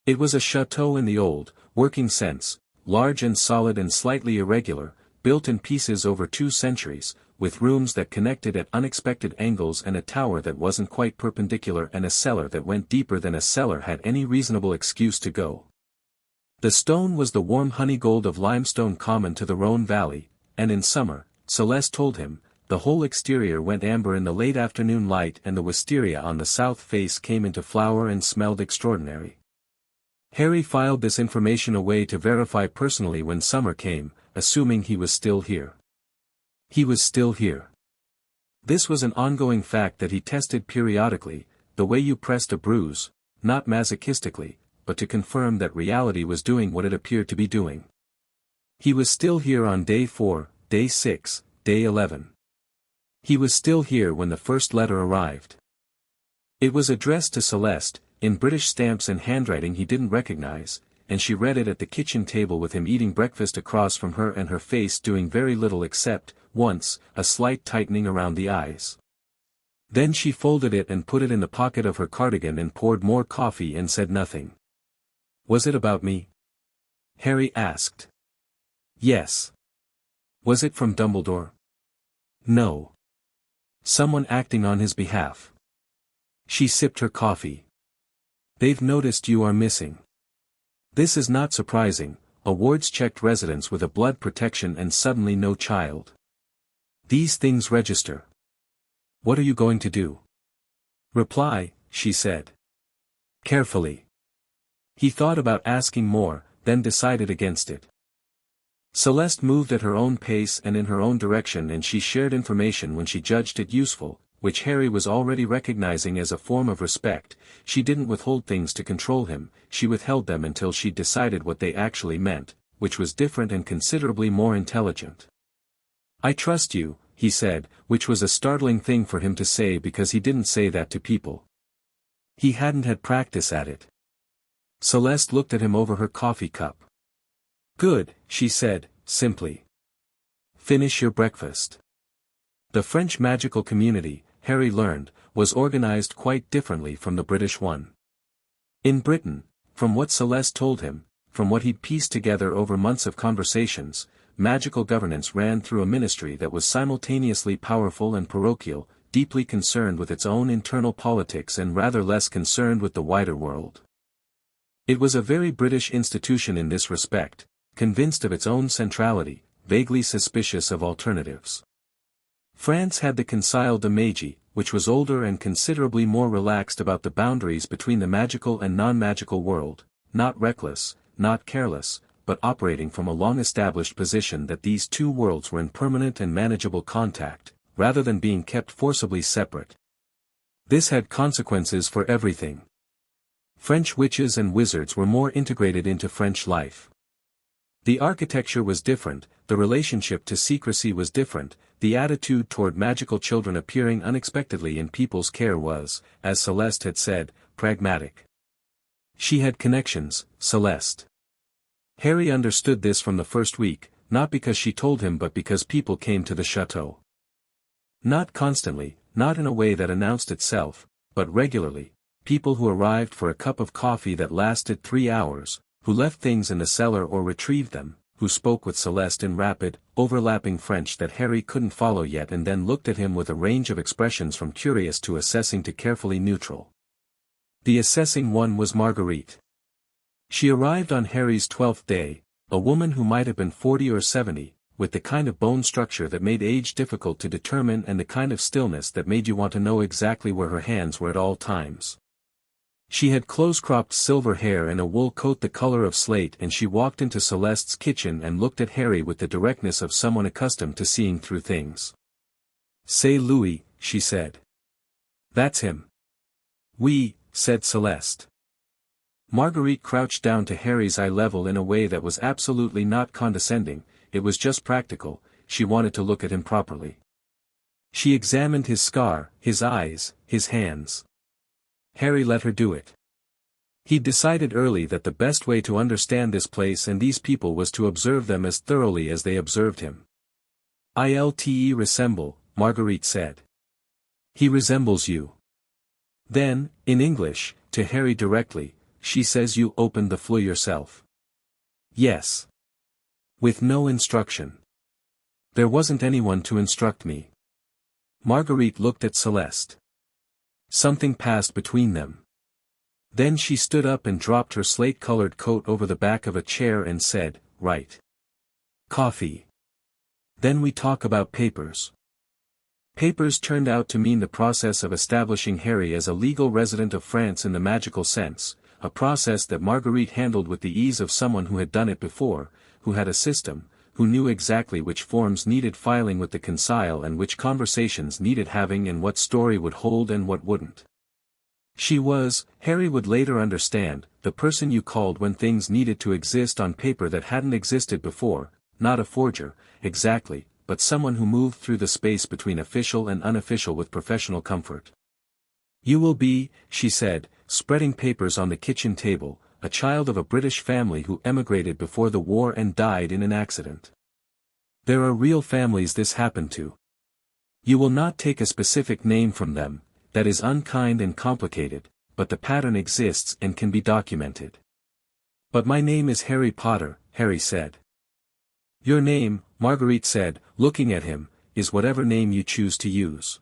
It was a chateau in the old, working sense, large and solid and slightly irregular, built in pieces over 2 centuries, with rooms that connected at unexpected angles and a tower that wasn't quite perpendicular and a cellar that went deeper than a cellar had any reasonable excuse to go. The stone was the warm honey gold of limestone common to the Rhone Valley, and in summer, Céleste told him, the whole exterior went amber in the late afternoon light and the wisteria on the south face came into flower and smelled extraordinary. Harry filed this information away to verify personally when summer came, assuming he was still here. He was still here. This was an ongoing fact that he tested periodically, the way you pressed a bruise, not masochistically, but to confirm that reality was doing what it appeared to be doing. He was still here on day 4, day 6, day 11. He was still here when the first letter arrived. It was addressed to Celeste, in British stamps and handwriting he didn't recognize, and she read it at the kitchen table with him eating breakfast across from her and her face doing very little except, once, a slight tightening around the eyes. Then she folded it and put it in the pocket of her cardigan and poured more coffee and said nothing. Was it about me? Harry asked. Yes. Was it from Dumbledore? No. Someone acting on his behalf. She sipped her coffee. They've noticed you are missing. This is not surprising, a wards-checked residence with a blood protection and suddenly no child. These things register. What are you going to do? Reply, she said. Carefully. He thought about asking more, then decided against it. Celeste moved at her own pace and in her own direction and she shared information when she judged it useful, which Harry was already recognizing as a form of respect. She didn't withhold things to control him, she withheld them until she decided what they actually meant, which was different and considerably more intelligent. I trust you, he said, which was a startling thing for him to say because he didn't say that to people. He hadn't had practice at it. Celeste looked at him over her coffee cup. Good, she said, simply. Finish your breakfast. The French magical community, Harry learned, was organized quite differently from the British one. In Britain, from what Celeste told him, from what he'd pieced together over months of conversations, magical governance ran through a ministry that was simultaneously powerful and parochial, deeply concerned with its own internal politics and rather less concerned with the wider world. It was a very British institution in this respect, convinced of its own centrality, vaguely suspicious of alternatives. France had the Conseil de Magie, which was older and considerably more relaxed about the boundaries between the magical and non-magical world, not reckless, not careless, but operating from a long-established position that these two worlds were in permanent and manageable contact, rather than being kept forcibly separate. This had consequences for everything. French witches and wizards were more integrated into French life. The architecture was different, the relationship to secrecy was different, the attitude toward magical children appearing unexpectedly in people's care was, as Celeste had said, pragmatic. She had connections, Celeste. Harry understood this from the first week, not because she told him but because people came to the chateau. Not constantly, not in a way that announced itself, but regularly, people who arrived for a cup of coffee that lasted 3 hours, who left things in the cellar or retrieved them, who spoke with Celeste in rapid, overlapping French that Harry couldn't follow yet and then looked at him with a range of expressions from curious to assessing to carefully neutral. The assessing one was Marguerite. She arrived on Harry's 12th day, a woman who might have been 40 or 70, with the kind of bone structure that made age difficult to determine and the kind of stillness that made you want to know exactly where her hands were at all times. She had close-cropped silver hair and a wool coat the color of slate and she walked into Celeste's kitchen and looked at Harry with the directness of someone accustomed to seeing through things. "C'est Louis," she said. "That's him." "Oui," said Celeste. Marguerite crouched down to Harry's eye level in a way that was absolutely not condescending, it was just practical, she wanted to look at him properly. She examined his scar, his eyes, his hands. Harry let her do it. He'd decided early that the best way to understand this place and these people was to observe them as thoroughly as they observed him. "Ilte resemble," Marguerite said. "He resembles you." Then, in English, to Harry directly, she says you opened the flue yourself. "Yes." "With no instruction." "There wasn't anyone to instruct me." Marguerite looked at Celeste. Something passed between them. Then she stood up and dropped her slate-colored coat over the back of a chair and said, "Right. Coffee. Then we talk about papers." Papers turned out to mean the process of establishing Harry as a legal resident of France in the magical sense, a process that Marguerite handled with the ease of someone who had done it before, who had a system, who knew exactly which forms needed filing with the Conseil and which conversations needed having and what story would hold and what wouldn't. She was, Harry would later understand, the person you called when things needed to exist on paper that hadn't existed before, not a forger, exactly, but someone who moved through the space between official and unofficial with professional comfort. You will be, she said, spreading papers on the kitchen table, a child of a British family who emigrated before the war and died in an accident. There are real families this happened to. You will not take a specific name from them, that is unkind and complicated, but the pattern exists and can be documented. But my name is Harry Potter, Harry said. Your name, Marguerite said, looking at him, is whatever name you choose to use.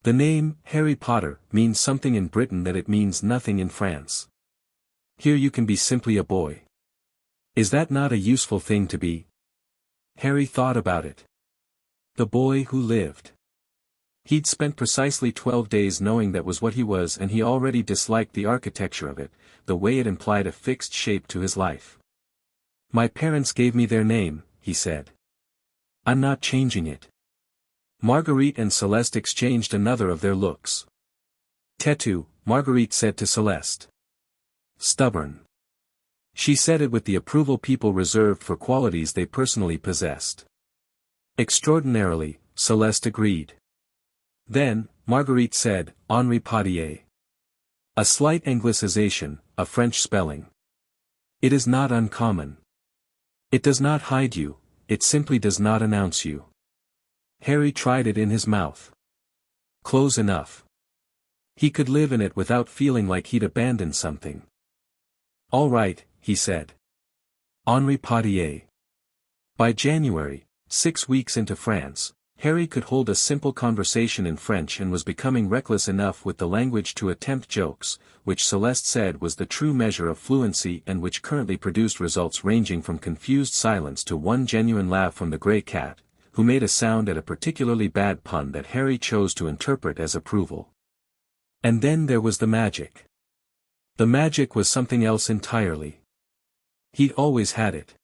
The name, Harry Potter, means something in Britain that it means nothing in France. Here you can be simply a boy. Is that not a useful thing to be? Harry thought about it. The boy who lived. He'd spent precisely 12 days knowing that was what he was, and he already disliked the architecture of it, the way it implied a fixed shape to his life. My parents gave me their name, he said. I'm not changing it. Marguerite and Celeste exchanged another of their looks. Têtu, Marguerite said to Celeste. Stubborn. She said it with the approval people reserved for qualities they personally possessed. Extraordinarily, Celeste agreed. Then, Marguerite said, Henri Potier. A slight anglicization, a French spelling. It is not uncommon. It does not hide you, it simply does not announce you. Harry tried it in his mouth. Close enough. He could live in it without feeling like he'd abandoned something. All right, he said. Henri Potier. By January, 6 weeks into France, Harry could hold a simple conversation in French and was becoming reckless enough with the language to attempt jokes, which Celeste said was the true measure of fluency and which currently produced results ranging from confused silence to one genuine laugh from the grey cat, who made a sound at a particularly bad pun that Harry chose to interpret as approval. And then there was the magic. The magic was something else entirely. He'd always had it.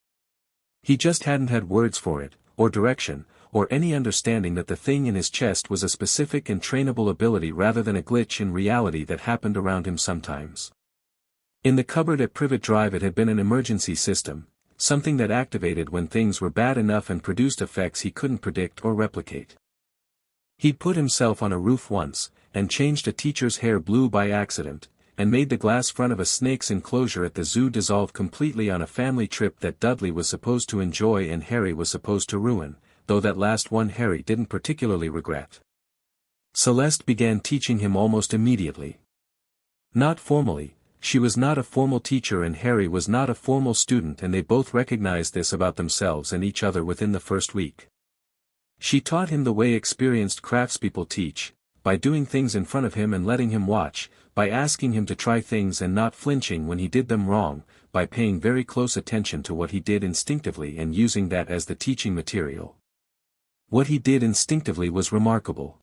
He just hadn't had words for it, or direction, or any understanding that the thing in his chest was a specific and trainable ability rather than a glitch in reality that happened around him sometimes. In the cupboard at Privet Drive it had been an emergency system, something that activated when things were bad enough and produced effects he couldn't predict or replicate. He'd put himself on a roof once, and changed a teacher's hair blue by accident, and made the glass front of a snake's enclosure at the zoo dissolve completely on a family trip that Dudley was supposed to enjoy and Harry was supposed to ruin, though that last one Harry didn't particularly regret. Celeste began teaching him almost immediately. Not formally, she was not a formal teacher and Harry was not a formal student, and they both recognized this about themselves and each other within the first week. She taught him the way experienced craftspeople teach, by doing things in front of him and letting him watch, by asking him to try things and not flinching when he did them wrong, by paying very close attention to what he did instinctively and using that as the teaching material. What he did instinctively was remarkable.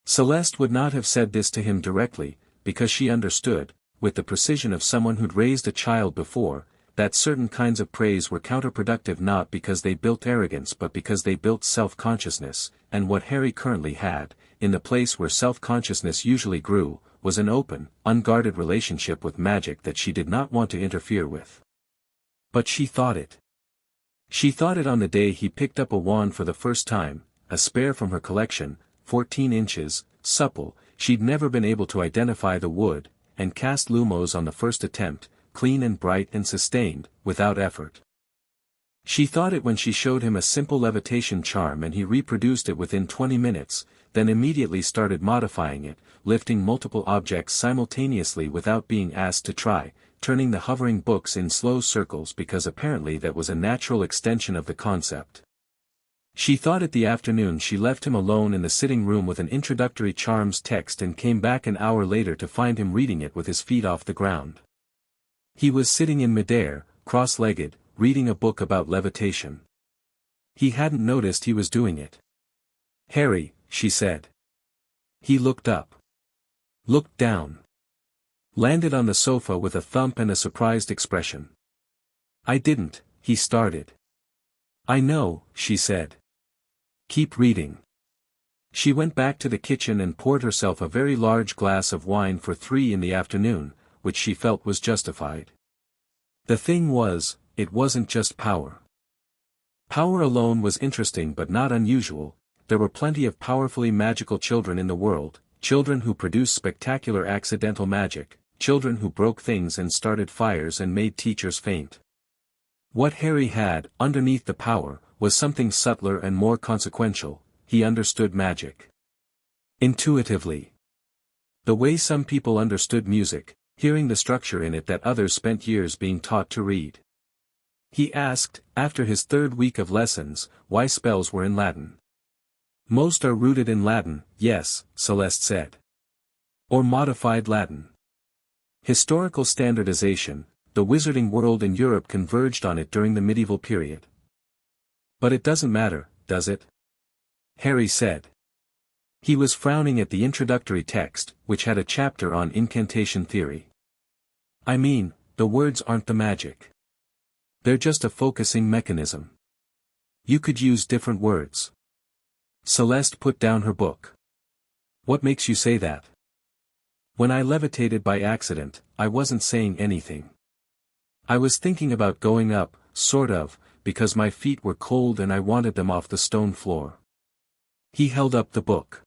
Celeste would not have said this to him directly, because she understood, with the precision of someone who'd raised a child before, that certain kinds of praise were counterproductive not because they built arrogance but because they built self-consciousness, and what Harry currently had, in the place where self-consciousness usually grew, was an open, unguarded relationship with magic that she did not want to interfere with. But she thought it. She thought it on the day he picked up a wand for the first time, a spare from her collection, 14 inches, supple, she'd never been able to identify the wood, and cast lumos on the first attempt, clean and bright and sustained, without effort. She thought it when she showed him a simple levitation charm and he reproduced it within 20 minutes, then immediately started modifying it, lifting multiple objects simultaneously without being asked to try, turning the hovering books in slow circles because apparently that was a natural extension of the concept. She thought it the afternoon she left him alone in the sitting room with an introductory charms text and came back an hour later to find him reading it with his feet off the ground. He was sitting in midair, cross-legged, reading a book about levitation. He hadn't noticed he was doing it. Harry, she said. He looked up. Looked down. Landed on the sofa with a thump and a surprised expression. I didn't, he started. I know, she said. Keep reading. She went back to the kitchen and poured herself a very large glass of wine for 3 in the afternoon, which she felt was justified. The thing was, it wasn't just power. Power alone was interesting but not unusual. There were plenty of powerfully magical children in the world, children who produced spectacular accidental magic, children who broke things and started fires and made teachers faint. What Harry had, underneath the power, was something subtler and more consequential. He understood magic. Intuitively. The way some people understood music, hearing the structure in it that others spent years being taught to read. He asked, after his 3rd week of lessons, why spells were in Latin. Most are rooted in Latin, yes, Céleste said. Or modified Latin. Historical standardization, the wizarding world in Europe converged on it during the medieval period. But it doesn't matter, does it? Harry said. He was frowning at the introductory text, which had a chapter on incantation theory. I mean, the words aren't the magic. They're just a focusing mechanism. You could use different words. Céleste put down her book. What makes you say that? When I levitated by accident, I wasn't saying anything. I was thinking about going up, sort of, because my feet were cold and I wanted them off the stone floor. He held up the book.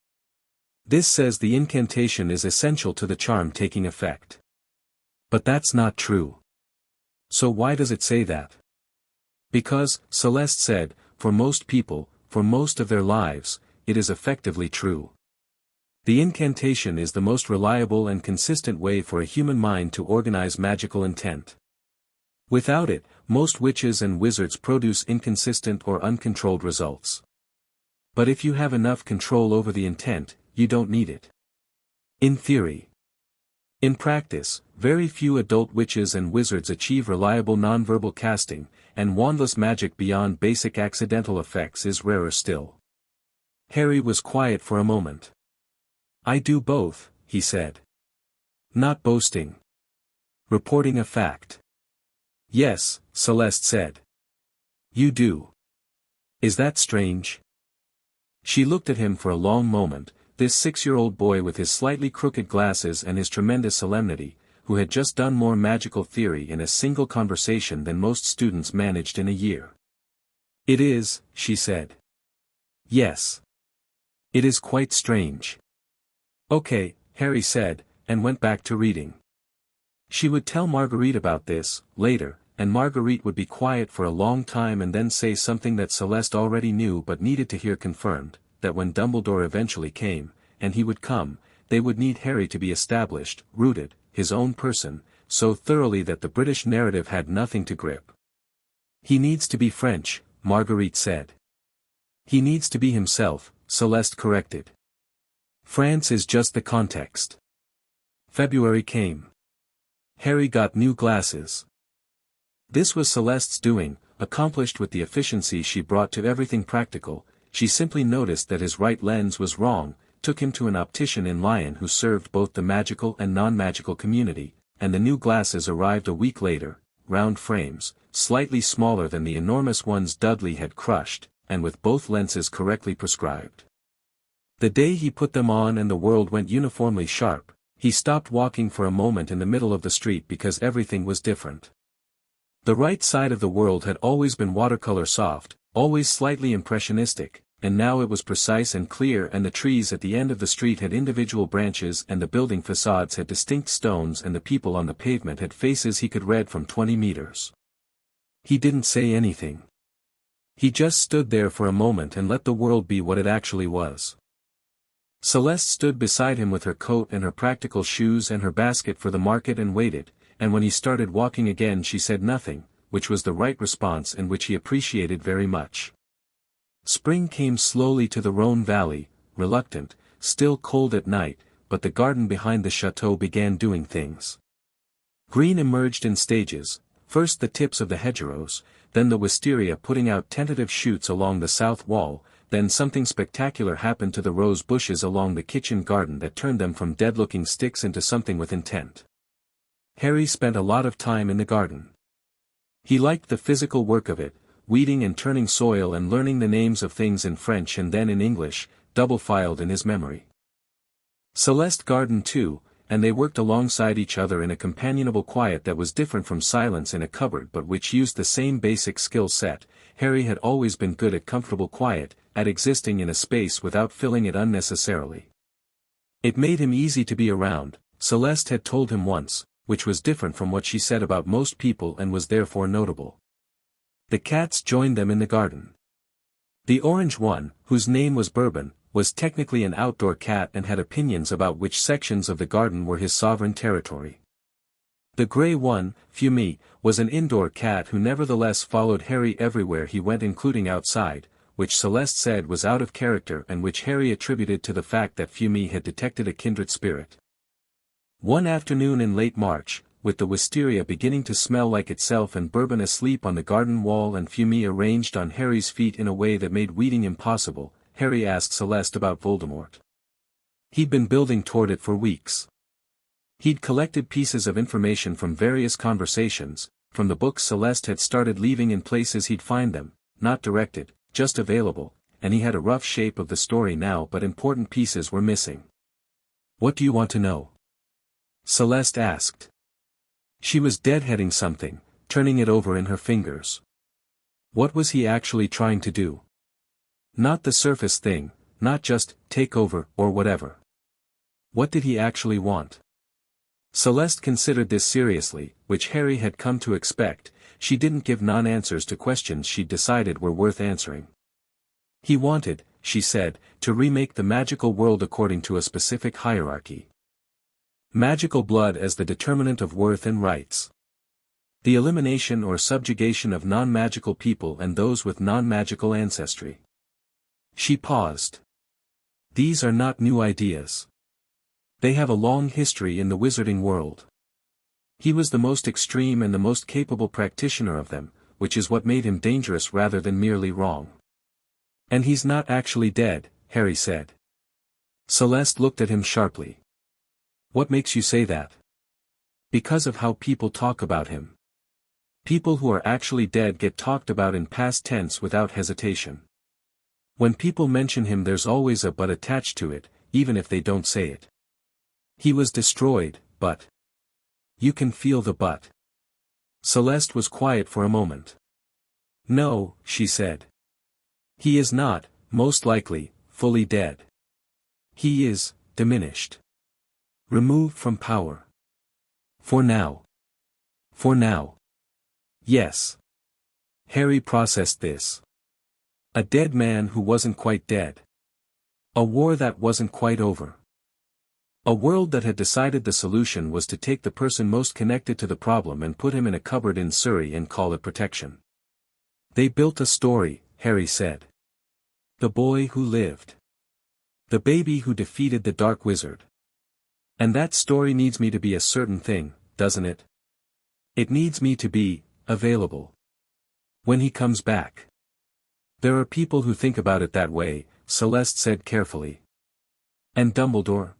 This says the incantation is essential to the charm taking effect. But that's not true. So why does it say that? Because, Céleste said, for most people, for most of their lives, it is effectively true. The incantation is the most reliable and consistent way for a human mind to organize magical intent. Without it, most witches and wizards produce inconsistent or uncontrolled results. But if you have enough control over the intent, you don't need it. In theory. In practice, very few adult witches and wizards achieve reliable nonverbal casting, and wandless magic beyond basic accidental effects is rarer still. Harry was quiet for a moment. I do both, he said. Not boasting. Reporting a fact. Yes, Céleste said. You do. Is that strange? She looked at him for a long moment, this 6-year-old boy with his slightly crooked glasses and his tremendous solemnity, who had just done more magical theory in a single conversation than most students managed in a year. It is, she said. Yes. It is quite strange. Okay, Harry said, and went back to reading. She would tell Marguerite about this, later, and Marguerite would be quiet for a long time and then say something that Céleste already knew but needed to hear confirmed, that when Dumbledore eventually came, and he would come, they would need Harry to be established, rooted, his own person, so thoroughly that the British narrative had nothing to grip. He needs to be French, Marguerite said. He needs to be himself, Céleste corrected. France is just the context. February came. Harry got new glasses. This was Céleste's doing, accomplished with the efficiency she brought to everything practical. She simply noticed that his right lens was wrong, took him to an optician in Lyon who served both the magical and non-magical community, and the new glasses arrived a week later, round frames, slightly smaller than the enormous ones Dudley had crushed, and with both lenses correctly prescribed. The day he put them on and the world went uniformly sharp, he stopped walking for a moment in the middle of the street because everything was different. The right side of the world had always been watercolor soft, always slightly impressionistic, and now it was precise and clear, and the trees at the end of the street had individual branches and the building facades had distinct stones and the people on the pavement had faces he could read from 20 meters. He didn't say anything. He just stood there for a moment and let the world be what it actually was. Céleste stood beside him with her coat and her practical shoes and her basket for the market and waited, and when he started walking again she said nothing, which was the right response and which he appreciated very much. Spring came slowly to the Rhône valley, reluctant, still cold at night, but the garden behind the chateau began doing things. Green emerged in stages, first the tips of the hedgerows, then the wisteria putting out tentative shoots along the south wall, then something spectacular happened to the rose bushes along the kitchen garden that turned them from dead-looking sticks into something with intent. Harry spent a lot of time in the garden. He liked the physical work of it, weeding and turning soil and learning the names of things in French and then in English, double-filed in his memory. Celeste gardened too, and they worked alongside each other in a companionable quiet that was different from silence in a cupboard but which used the same basic skill set. Harry had always been good at comfortable quiet, at existing in a space without filling it unnecessarily. It made him easy to be around, Celeste had told him once, which was different from what she said about most people and was therefore notable. The cats joined them in the garden. The orange one, whose name was Bourbon, was technically an outdoor cat and had opinions about which sections of the garden were his sovereign territory. The grey one, Floo, was an indoor cat who nevertheless followed Harry everywhere he went including outside, which Celeste said was out of character and which Harry attributed to the fact that Floo had detected a kindred spirit. One afternoon in late March, with the wisteria beginning to smell like itself and Bourbon asleep on the garden wall and Floo arranged on Harry's feet in a way that made weeding impossible, Harry asked Celeste about Voldemort. He'd been building toward it for weeks. He'd collected pieces of information from various conversations, from the books Celeste had started leaving in places he'd find them, not directed, just available, and he had a rough shape of the story now but important pieces were missing. "What do you want to know?" Celeste asked. She was deadheading something, turning it over in her fingers. What was he actually trying to do? Not the surface thing, not just, take over, or whatever. What did he actually want? Celeste considered this seriously, which Harry had come to expect. She didn't give non-answers to questions she'd decided were worth answering. He wanted, she said, to remake the magical world according to a specific hierarchy. Magical blood as the determinant of worth and rights. The elimination or subjugation of non-magical people and those with non-magical ancestry. She paused. These are not new ideas. They have a long history in the wizarding world. He was the most extreme and the most capable practitioner of them, which is what made him dangerous rather than merely wrong. And he's not actually dead, Harry said. Celeste looked at him sharply. What makes you say that? Because of how people talk about him. People who are actually dead get talked about in past tense without hesitation. When people mention him there's always a but attached to it, even if they don't say it. He was destroyed, but. You can feel the but. Celeste was quiet for a moment. No, she said. He is not, most likely, fully dead. He is, diminished. Removed from power. For now. For now. Yes. Harry processed this. A dead man who wasn't quite dead. A war that wasn't quite over. A world that had decided the solution was to take the person most connected to the problem and put him in a cupboard in Surrey and call it protection. They built a story, Harry said. The boy who lived. The baby who defeated the dark wizard. And that story needs me to be a certain thing, doesn't it? It needs me to be, available. When he comes back. There are people who think about it that way, Celeste said carefully. And Dumbledore?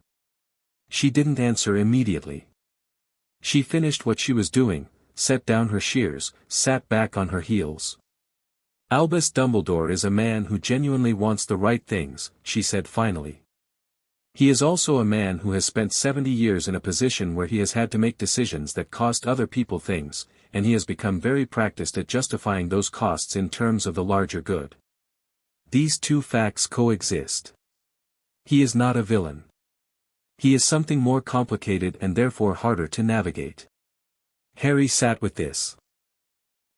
She didn't answer immediately. She finished what she was doing, set down her shears, sat back on her heels. Albus Dumbledore is a man who genuinely wants the right things, she said finally. He is also a man who has spent 70 years in a position where he has had to make decisions that cost other people things, and he has become very practiced at justifying those costs in terms of the larger good. These two facts coexist. He is not a villain. He is something more complicated and therefore harder to navigate. Harry sat with this.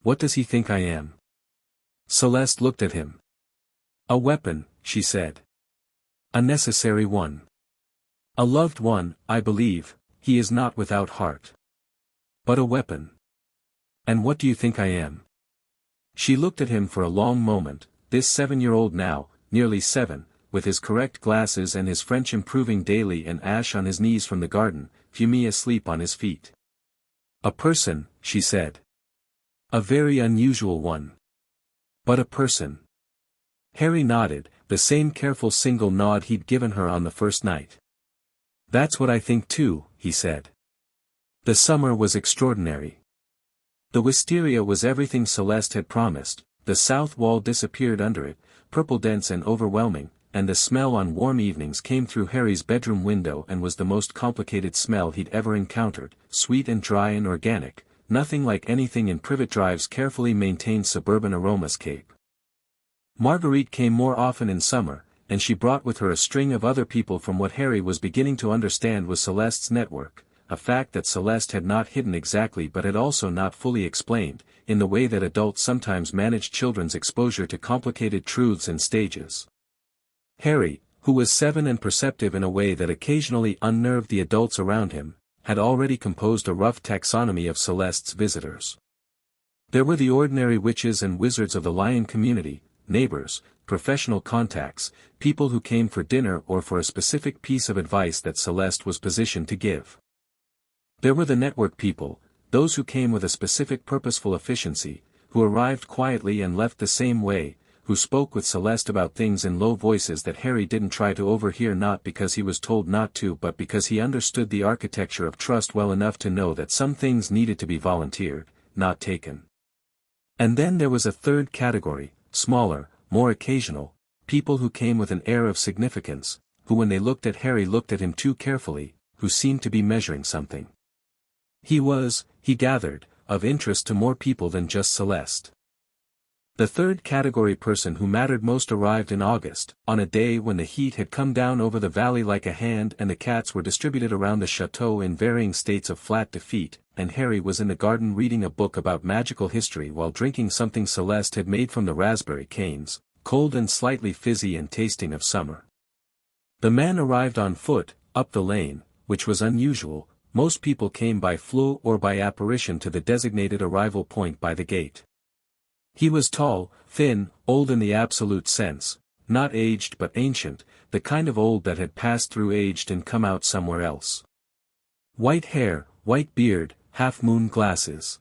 What does he think I am? Celeste looked at him. A weapon, she said. A necessary one. A loved one, I believe. He is not without heart. But a weapon. And what do you think I am? She looked at him for a long moment, this 7-year-old now, nearly 7, with his correct glasses and his French improving daily and Ash on his knees from the garden, Floo asleep on his feet. A person, she said. A very unusual one. But a person. Harry nodded, the same careful single nod he'd given her on the first night. "That's what I think too," he said. The summer was extraordinary. The wisteria was everything Celeste had promised, the south wall disappeared under it, purple dense and overwhelming, and the smell on warm evenings came through Harry's bedroom window and was the most complicated smell he'd ever encountered, sweet and dry and organic, nothing like anything in Privet Drive's carefully maintained suburban aromascape. Marguerite came more often in summer, and she brought with her a string of other people from what Harry was beginning to understand was Celeste's network, a fact that Celeste had not hidden exactly but had also not fully explained, in the way that adults sometimes manage children's exposure to complicated truths and stages. Harry, who was 7 and perceptive in a way that occasionally unnerved the adults around him, had already composed a rough taxonomy of Celeste's visitors. There were the ordinary witches and wizards of the lion community, neighbors, professional contacts, people who came for dinner or for a specific piece of advice that Celeste was positioned to give. There were the network people, those who came with a specific purposeful efficiency, who arrived quietly and left the same way, who spoke with Celeste about things in low voices that Harry didn't try to overhear not because he was told not to but because he understood the architecture of trust well enough to know that some things needed to be volunteered, not taken. And then there was a third category, smaller, more occasional, people who came with an air of significance, who when they looked at Harry looked at him too carefully, who seemed to be measuring something. He was, he gathered, of interest to more people than just Celeste. The third category person who mattered most arrived in August, on a day when the heat had come down over the valley like a hand and the cats were distributed around the chateau in varying states of flat defeat, and Harry was in the garden reading a book about magical history while drinking something Celeste had made from the raspberry canes, cold and slightly fizzy and tasting of summer. The man arrived on foot, up the lane, which was unusual. Most people came by Floo or by apparition to the designated arrival point by the gate. He was tall, thin, old in the absolute sense, not aged but ancient, the kind of old that had passed through aged and come out somewhere else. White hair, white beard, half-moon glasses.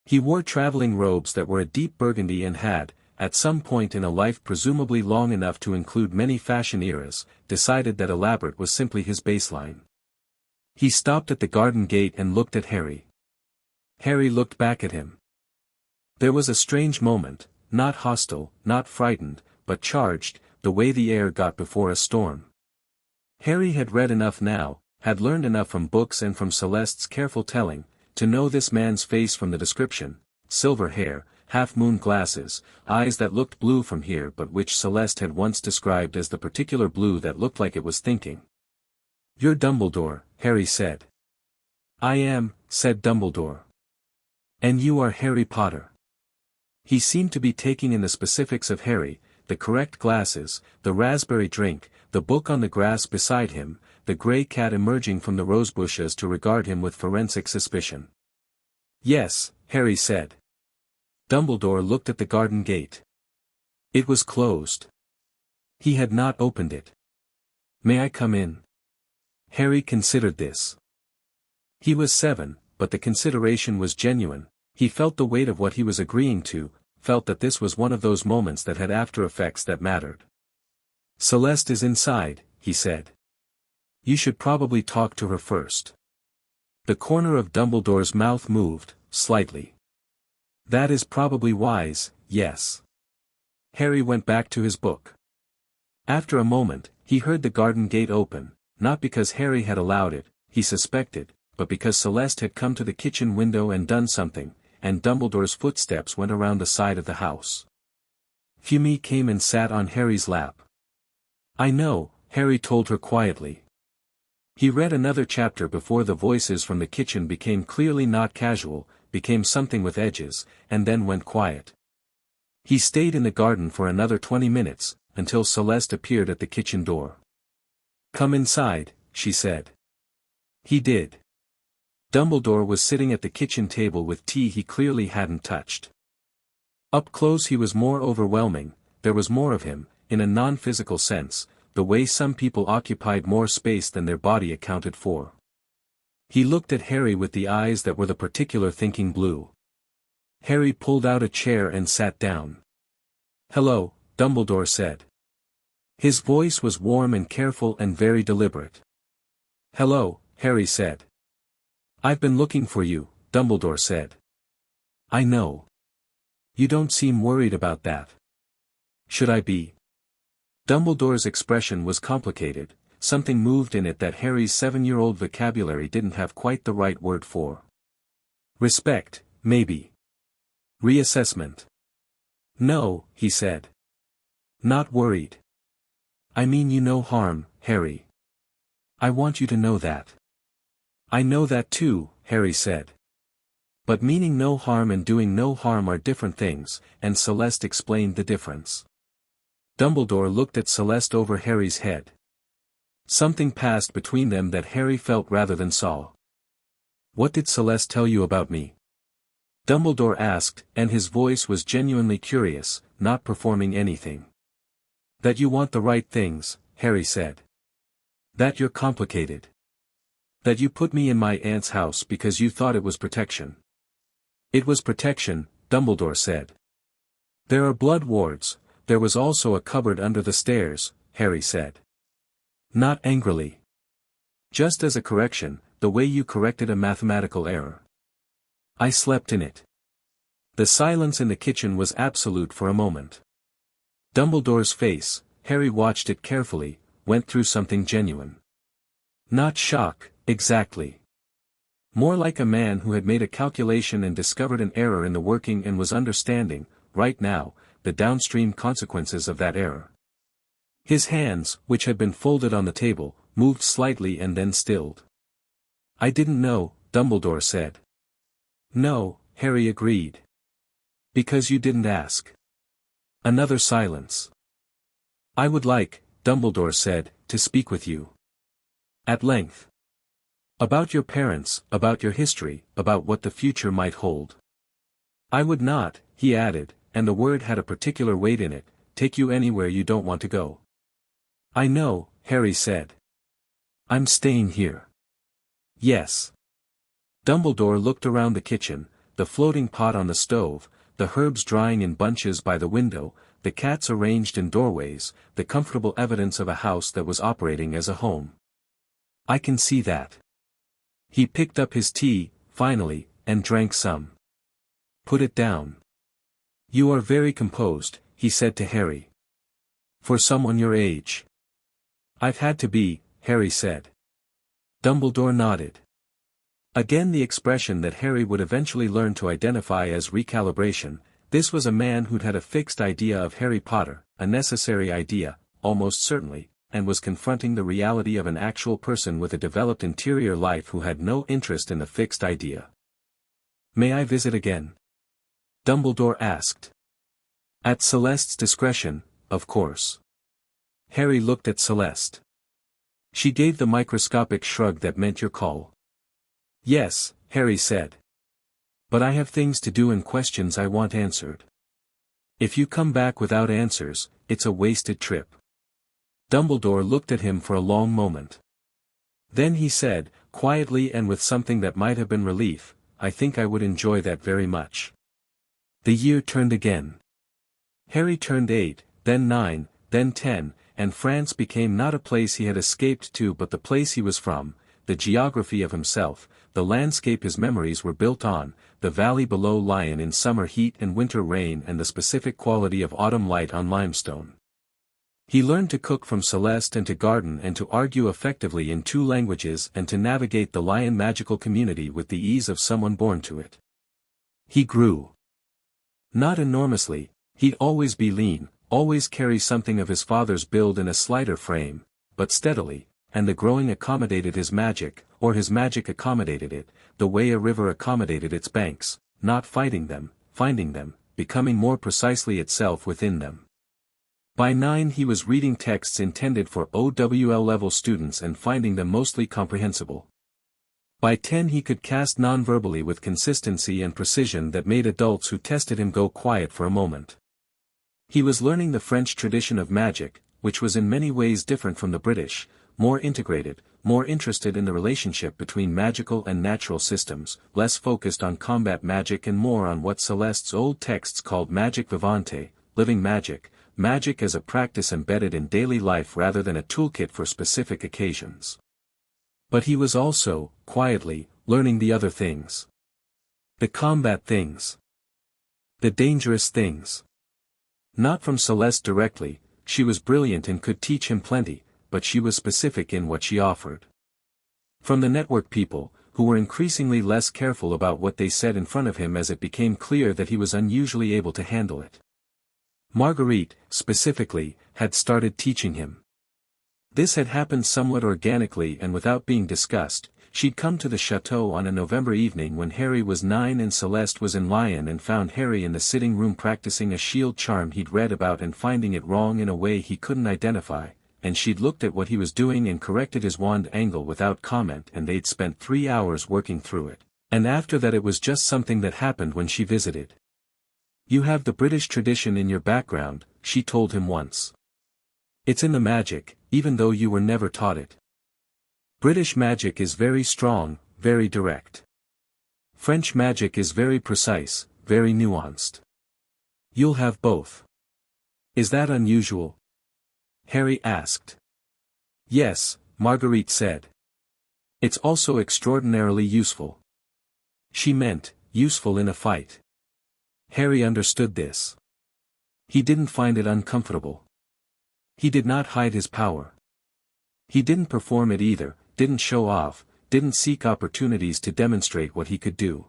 He wore traveling robes that were a deep burgundy and had, at some point in a life presumably long enough to include many fashion eras, decided that elaborate was simply his baseline. He stopped at the garden gate and looked at Harry. Harry looked back at him. There was a strange moment, not hostile, not frightened, but charged, the way the air got before a storm. Harry had read enough now, had learned enough from books and from Celeste's careful telling, to know this man's face from the description: silver hair, half-moon glasses, eyes that looked blue from here but which Celeste had once described as the particular blue that looked like it was thinking. "You're Dumbledore," Harry said. "I am," said Dumbledore. "And you are Harry Potter." He seemed to be taking in the specifics of Harry, the correct glasses, the raspberry drink, the book on the grass beside him, the grey cat emerging from the rosebushes to regard him with forensic suspicion. "Yes," Harry said. Dumbledore looked at the garden gate. It was closed. He had not opened it. "May I come in?" Harry considered this. He was 7, but the consideration was genuine. He felt the weight of what he was agreeing to, felt that this was one of those moments that had after effects that mattered. "Celeste is inside," he said. "You should probably talk to her first." The corner of Dumbledore's mouth moved, slightly. "That is probably wise, yes." Harry went back to his book. After a moment, he heard the garden gate open, not because Harry had allowed it, he suspected, but because Celeste had come to the kitchen window and done something, and Dumbledore's footsteps went around the side of the house. Fumi came and sat on Harry's lap. "I know," Harry told her quietly. He read another chapter before the voices from the kitchen became clearly not casual, became something with edges, and then went quiet. He stayed in the garden for another 20 minutes, until Celeste appeared at the kitchen door. "Come inside," she said. He did. Dumbledore was sitting at the kitchen table with tea he clearly hadn't touched. Up close he was more overwhelming, there was more of him, in a non-physical sense, the way some people occupied more space than their body accounted for. He looked at Harry with the eyes that were the particular thinking blue. Harry pulled out a chair and sat down. "Hello," Dumbledore said. His voice was warm and careful and very deliberate. "Hello," Harry said. "I've been looking for you," Dumbledore said. "I know. You don't seem worried about that." "Should I be?" Dumbledore's expression was complicated, something moved in it that Harry's 7-year-old vocabulary didn't have quite the right word for. Respect, maybe. Reassessment. "No," he said. "Not worried. I mean you no harm, Harry. I want you to know that." "I know that too," Harry said. "But meaning no harm and doing no harm are different things," and Celeste explained the difference. Dumbledore looked at Celeste over Harry's head. Something passed between them that Harry felt rather than saw. "What did Celeste tell you about me?" Dumbledore asked, and his voice was genuinely curious, not performing anything. "That you want the right things," Harry said. "That you're complicated. That you put me in my aunt's house because you thought it was protection." "It was protection," Dumbledore said. "There are blood wards, there was also a cupboard under the stairs," Harry said. Not angrily. "Just as a correction, the way you corrected a mathematical error. I slept in it." The silence in the kitchen was absolute for a moment. Dumbledore's face, Harry watched it carefully, went through something genuine. Not shock, exactly. More like a man who had made a calculation and discovered an error in the working and was understanding, right now, the downstream consequences of that error. His hands, which had been folded on the table, moved slightly and then stilled. "I didn't know," Dumbledore said. "No," Harry agreed. "Because you didn't ask." Another silence. "I would like," Dumbledore said, "to speak with you. At length. About your parents, about your history, about what the future might hold. I would not," he added, and the word had a particular weight in it, "take you anywhere you don't want to go." "I know," Harry said. "I'm staying here." "Yes." Dumbledore looked around the kitchen, the floating pot on the stove, the herbs drying in bunches by the window, the cats arranged in doorways, the comfortable evidence of a house that was operating as a home. "I can see that." He picked up his tea, finally, and drank some. "Put it down. You are very composed," he said to Harry. "For someone your age." "I've had to be," Harry said. Dumbledore nodded. Again the expression that Harry would eventually learn to identify as recalibration. This was a man who'd had a fixed idea of Harry Potter, a necessary idea, almost certainly, and was confronting the reality of an actual person with a developed interior life who had no interest in the fixed idea. "May I visit again?" Dumbledore asked. "At Celeste's discretion, of course." Harry looked at Celeste. She gave the microscopic shrug that meant your call. "Yes," Harry said. "But I have things to do and questions I want answered. If you come back without answers, it's a wasted trip." Dumbledore looked at him for a long moment. Then he said, quietly and with something that might have been relief, "I think I would enjoy that very much." The year turned again. Harry turned 8, then 9, then 10, and France became not a place he had escaped to but the place he was from, the geography of himself, the landscape his memories were built on, the valley below Lion in summer heat and winter rain and the specific quality of autumn light on limestone. He learned to cook from Celeste and to garden and to argue effectively in 2 languages and to navigate the Lion magical community with the ease of someone born to it. He grew. Not enormously, he'd always be lean, always carry something of his father's build in a slighter frame, but steadily, and the growing accommodated his magic, or his magic accommodated it, the way a river accommodated its banks, not fighting them, finding them, becoming more precisely itself within them. By 9 he was reading texts intended for OWL level students and finding them mostly comprehensible. By 10 he could cast non-verbally with consistency and precision that made adults who tested him go quiet for a moment. He was learning the French tradition of magic, which was in many ways different from the British, more integrated, more interested in the relationship between magical and natural systems, less focused on combat magic and more on what Celeste's old texts called magic vivante, living magic, magic as a practice embedded in daily life rather than a toolkit for specific occasions. But he was also, quietly, learning the other things. The combat things. The dangerous things. Not from Céleste directly, she was brilliant and could teach him plenty, but she was specific in what she offered. From the network people, who were increasingly less careful about what they said in front of him as it became clear that he was unusually able to handle it. Marguerite, specifically, had started teaching him. This had happened somewhat organically and without being discussed. She'd come to the chateau on a November evening when Harry was 9 and Céleste was in Lyon and found Harry in the sitting room practicing a shield charm he'd read about and finding it wrong in a way he couldn't identify, and she'd looked at what he was doing and corrected his wand angle without comment, and they'd spent 3 hours working through it, and after that it was just something that happened when she visited. "You have the British tradition in your background," she told him once. "It's in the magic, even though you were never taught it. British magic is very strong, very direct. French magic is very precise, very nuanced. You'll have both. Is that unusual?" Harry asked. "Yes," Marguerite said. "It's also extraordinarily useful." She meant, useful in a fight. Harry understood this. He didn't find it uncomfortable. He did not hide his power. He didn't perform it either, didn't show off, didn't seek opportunities to demonstrate what he could do.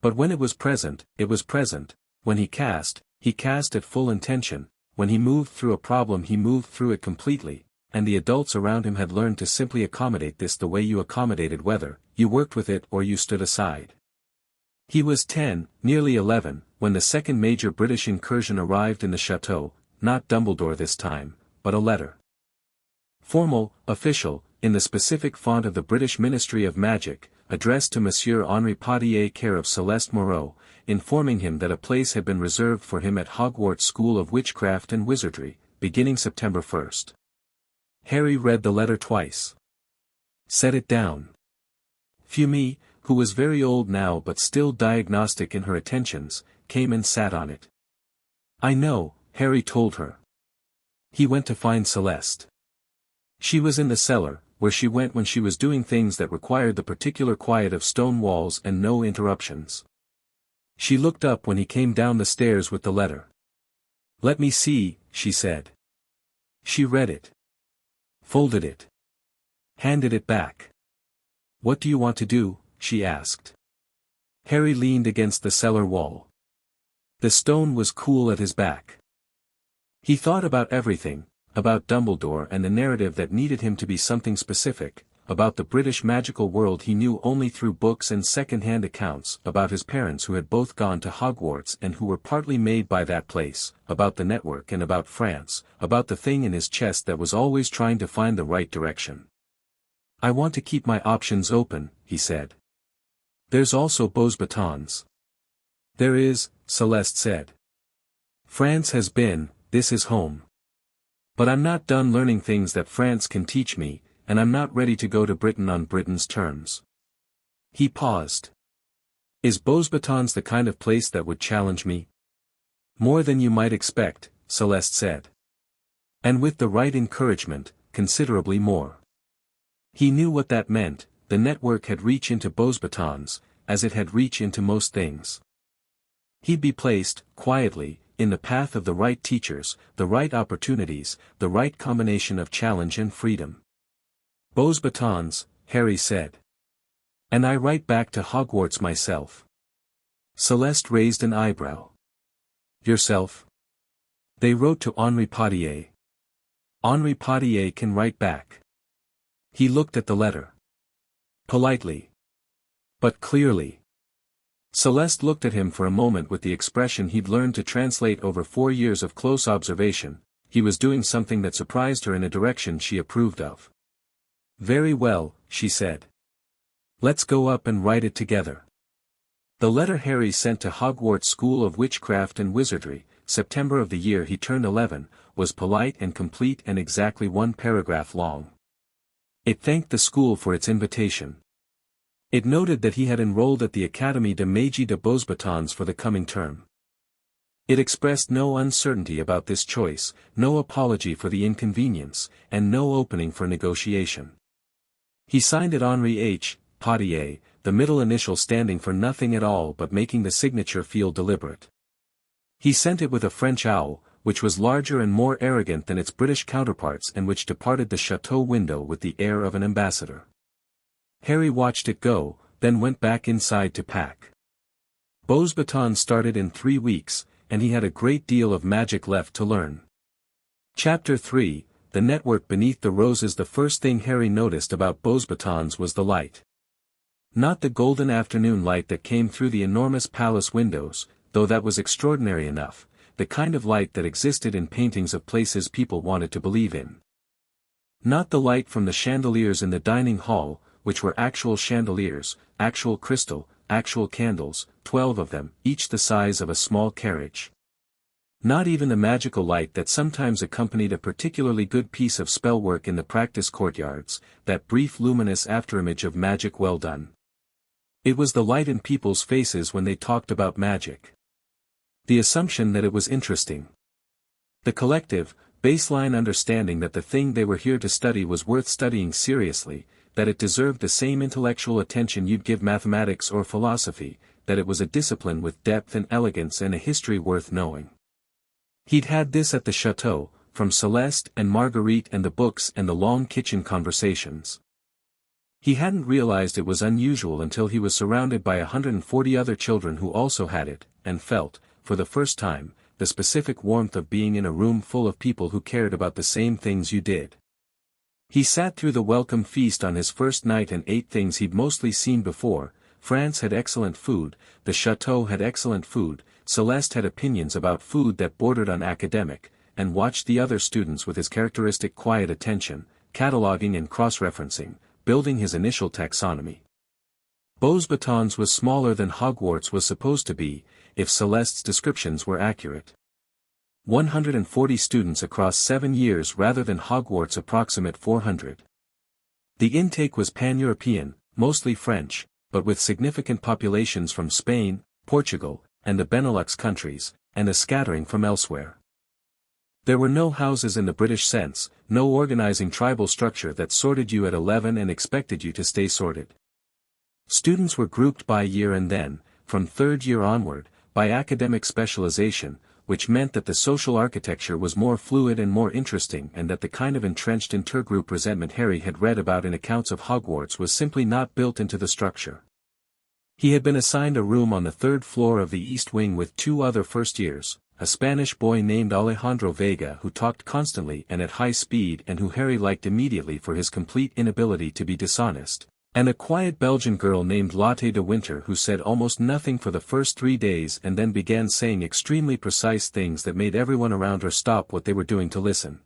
But when it was present, it was present. When he cast at full intention. When he moved through a problem, he moved through it completely, and the adults around him had learned to simply accommodate this the way you accommodated weather, you worked with it or you stood aside. He was 10, nearly 11, when the second major British incursion arrived in the chateau, not Dumbledore this time, but a letter. Formal, official, in the specific font of the British Ministry of Magic, addressed to Monsieur Henri Potier care of Céleste Moreau, informing him that a place had been reserved for him at Hogwarts School of Witchcraft and Wizardry, beginning September 1st. Harry read the letter twice. Set it down. Fumi, who was very old now but still diagnostic in her attentions, came and sat on it. "I know," Harry told her. He went to find Céleste. She was in the cellar, where she went when she was doing things that required the particular quiet of stone walls and no interruptions. She looked up when he came down the stairs with the letter. "Let me see," she said. She read it. Folded it. Handed it back. "What do you want to do?" she asked. Harry leaned against the cellar wall. The stone was cool at his back. He thought about everything, about Dumbledore and the narrative that needed him to be something specific, about the British magical world he knew only through books and second-hand accounts, about his parents who had both gone to Hogwarts and who were partly made by that place, about the network and about France, about the thing in his chest that was always trying to find the right direction. "I want to keep my options open," he said. "There's also Beaux Batons." "There is," Céleste said. "France has been, this is home. But I'm not done learning things that France can teach me, and I'm not ready to go to Britain on Britain's terms." He paused. "Is Beaux Batons the kind of place that would challenge me?" "More than you might expect," Céleste said. "And with the right encouragement, considerably more." He knew what that meant. The network had reach into Beaux Batons, as it had reach into most things. He'd be placed, quietly, in the path of the right teachers, the right opportunities, the right combination of challenge and freedom. "Beaux Batons," Harry said. "And I write back to Hogwarts myself." Céleste raised an eyebrow. "Yourself?" "They wrote to Henri Potier." "Henri Potier can write back." He looked at the letter. Politely. But clearly. Céleste looked at him for a moment with the expression he'd learned to translate over 4 years of close observation. He was doing something that surprised her in a direction she approved of. "Very well," she said. "Let's go up and write it together." The letter Harry sent to Hogwarts School of Witchcraft and Wizardry, September of the year he turned 11, was polite and complete and exactly 1 paragraph long. It thanked the school for its invitation. It noted that he had enrolled at the Académie de Magie de Beaux Batons for the coming term. It expressed no uncertainty about this choice, no apology for the inconvenience, and no opening for negotiation. He signed it Henri H. Potier, the middle initial standing for nothing at all but making the signature feel deliberate. He sent it with a French owl, which was larger and more arrogant than its British counterparts and which departed the chateau window with the air of an ambassador. Harry watched it go, then went back inside to pack. Beauxbatons started in 3 weeks, and he had a great deal of magic left to learn. Chapter 3, The Network Beneath the Roses. The first thing Harry noticed about Beauxbatons was the light. Not the golden afternoon light that came through the enormous palace windows, though that was extraordinary enough, the kind of light that existed in paintings of places people wanted to believe in. Not the light from the chandeliers in the dining hall, which were actual chandeliers, actual crystal, actual candles, 12 of them, each the size of a small carriage. Not even the magical light that sometimes accompanied a particularly good piece of spellwork in the practice courtyards, that brief luminous afterimage of magic well done. It was the light in people's faces when they talked about magic. The assumption that it was interesting. The collective, baseline understanding that the thing they were here to study was worth studying seriously, that it deserved the same intellectual attention you'd give mathematics or philosophy, that it was a discipline with depth and elegance and a history worth knowing. He'd had this at the chateau, from Céleste and Marguerite and the books and the long kitchen conversations. He hadn't realized it was unusual until he was surrounded by 140 other children who also had it, and felt, for the first time, the specific warmth of being in a room full of people who cared about the same things you did. He sat through the welcome feast on his first night and ate things he'd mostly seen before. France had excellent food, the chateau had excellent food, Céleste had opinions about food that bordered on academic, and watched the other students with his characteristic quiet attention, cataloging and cross-referencing, building his initial taxonomy. Beauxbatons was smaller than Hogwarts was supposed to be, if Céleste's descriptions were accurate. 140 students across 7 years rather than Hogwarts' approximate 400. The intake was pan-European, mostly French, but with significant populations from Spain, Portugal, and the Benelux countries, and a scattering from elsewhere. There were no houses in the British sense, no organizing tribal structure that sorted you at 11 and expected you to stay sorted. Students were grouped by year and then, from third year onward, by academic specialization, which meant that the social architecture was more fluid and more interesting and that the kind of entrenched intergroup resentment Harry had read about in accounts of Hogwarts was simply not built into the structure. He had been assigned a room on the 3rd floor of the East Wing with 2 other first years, a Spanish boy named Alejandro Vega who talked constantly and at high speed and who Harry liked immediately for his complete inability to be dishonest, and a quiet Belgian girl named Lotte de Winter who said almost nothing for the first 3 days and then began saying extremely precise things that made everyone around her stop what they were doing to listen.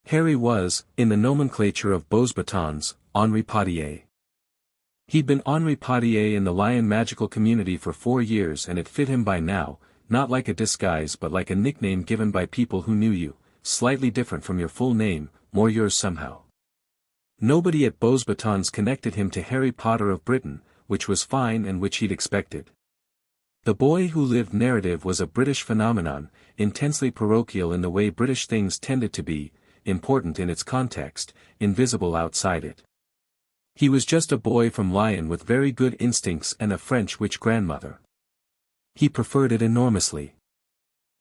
Harry was, in the nomenclature of Beauxbatons, Henri Potier. He'd been Henri Potier in the Lion magical community for 4 years and it fit him by now, not like a disguise but like a nickname given by people who knew you, slightly different from your full name, more yours somehow. Nobody at Beauxbatons connected him to Harry Potter of Britain, which was fine and which he'd expected. The boy who lived narrative was a British phenomenon, intensely parochial in the way British things tended to be, important in its context, invisible outside it. He was just a boy from Lyon with very good instincts and a French witch grandmother. He preferred it enormously.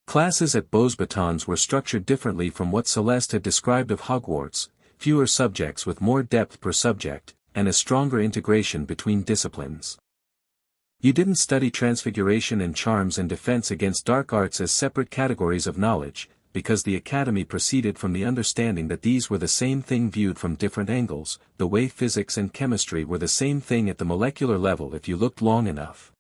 Classes at Beauxbatons were structured differently from what Céleste had described of Hogwarts, fewer subjects with more depth per subject, and a stronger integration between disciplines. You didn't study transfiguration and charms and defense against dark arts as separate categories of knowledge, because the academy proceeded from the understanding that these were the same thing viewed from different angles, the way physics and chemistry were the same thing at the molecular level if you looked long enough.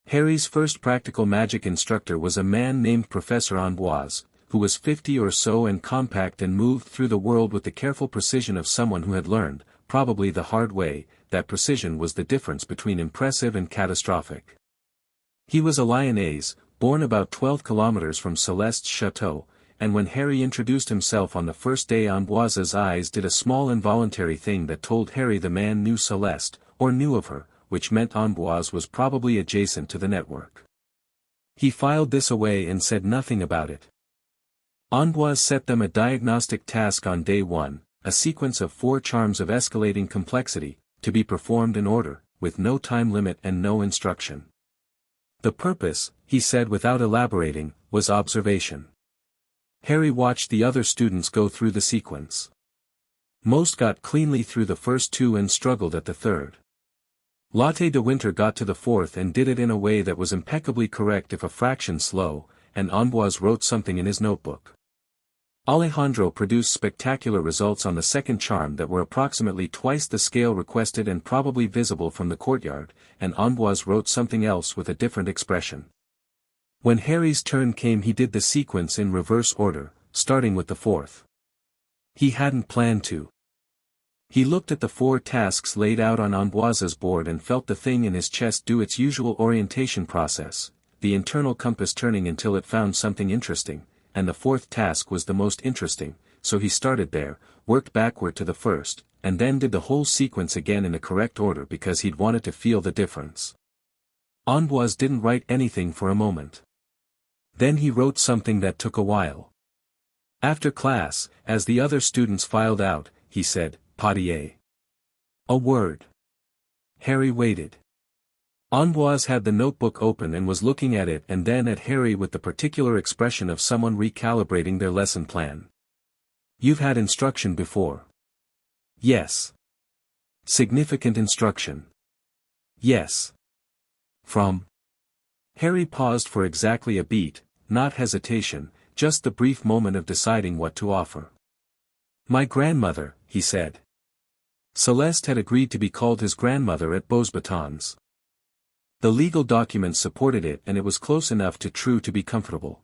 Harry's first practical magic instructor was a man named Professor Amboise, who was 50 or so and compact and moved through the world with the careful precision of someone who had learned, probably the hard way, that precision was the difference between impressive and catastrophic. He was a Lyonnais, born about 12 kilometers from Céleste's chateau, and when Harry introduced himself on the first day Amboise's eyes did a small involuntary thing that told Harry the man knew Céleste, or knew of her, which meant Amboise was probably adjacent to the network. He filed this away and said nothing about it. Amboise set them a diagnostic task on day 1, a sequence of 4 charms of escalating complexity, to be performed in order, with no time limit and no instruction. The purpose, he said without elaborating, was observation. Harry watched the other students go through the sequence. Most got cleanly through the first 2 and struggled at the third. Lotte de Winter got to the 4th and did it in a way that was impeccably correct if a fraction slow, and Amboise wrote something in his notebook. Alejandro produced spectacular results on the 2nd charm that were approximately twice the scale requested and probably visible from the courtyard, and Amboise wrote something else with a different expression. When Harry's turn came he did the sequence in reverse order, starting with the 4th. He hadn't planned to. He looked at the 4 tasks laid out on Amboise's board and felt the thing in his chest do its usual orientation process, the internal compass turning until it found something interesting, and the 4th task was the most interesting, so he started there, worked backward to the 1st, and then did the whole sequence again in the correct order because he'd wanted to feel the difference. Amboise didn't write anything for a moment. Then he wrote something that took a while. After class, as the other students filed out, he said, "Potier." A word. Harry waited. Amboise had the notebook open and was looking at it and then at Harry with the particular expression of someone recalibrating their lesson plan. "You've had instruction before." "Yes." "Significant instruction." "Yes." "From?" Harry paused for exactly a beat, not hesitation, just the brief moment of deciding what to offer. "My grandmother," he said. Céleste had agreed to be called his grandmother at Beauxbatons. The legal documents supported it and it was close enough to true to be comfortable.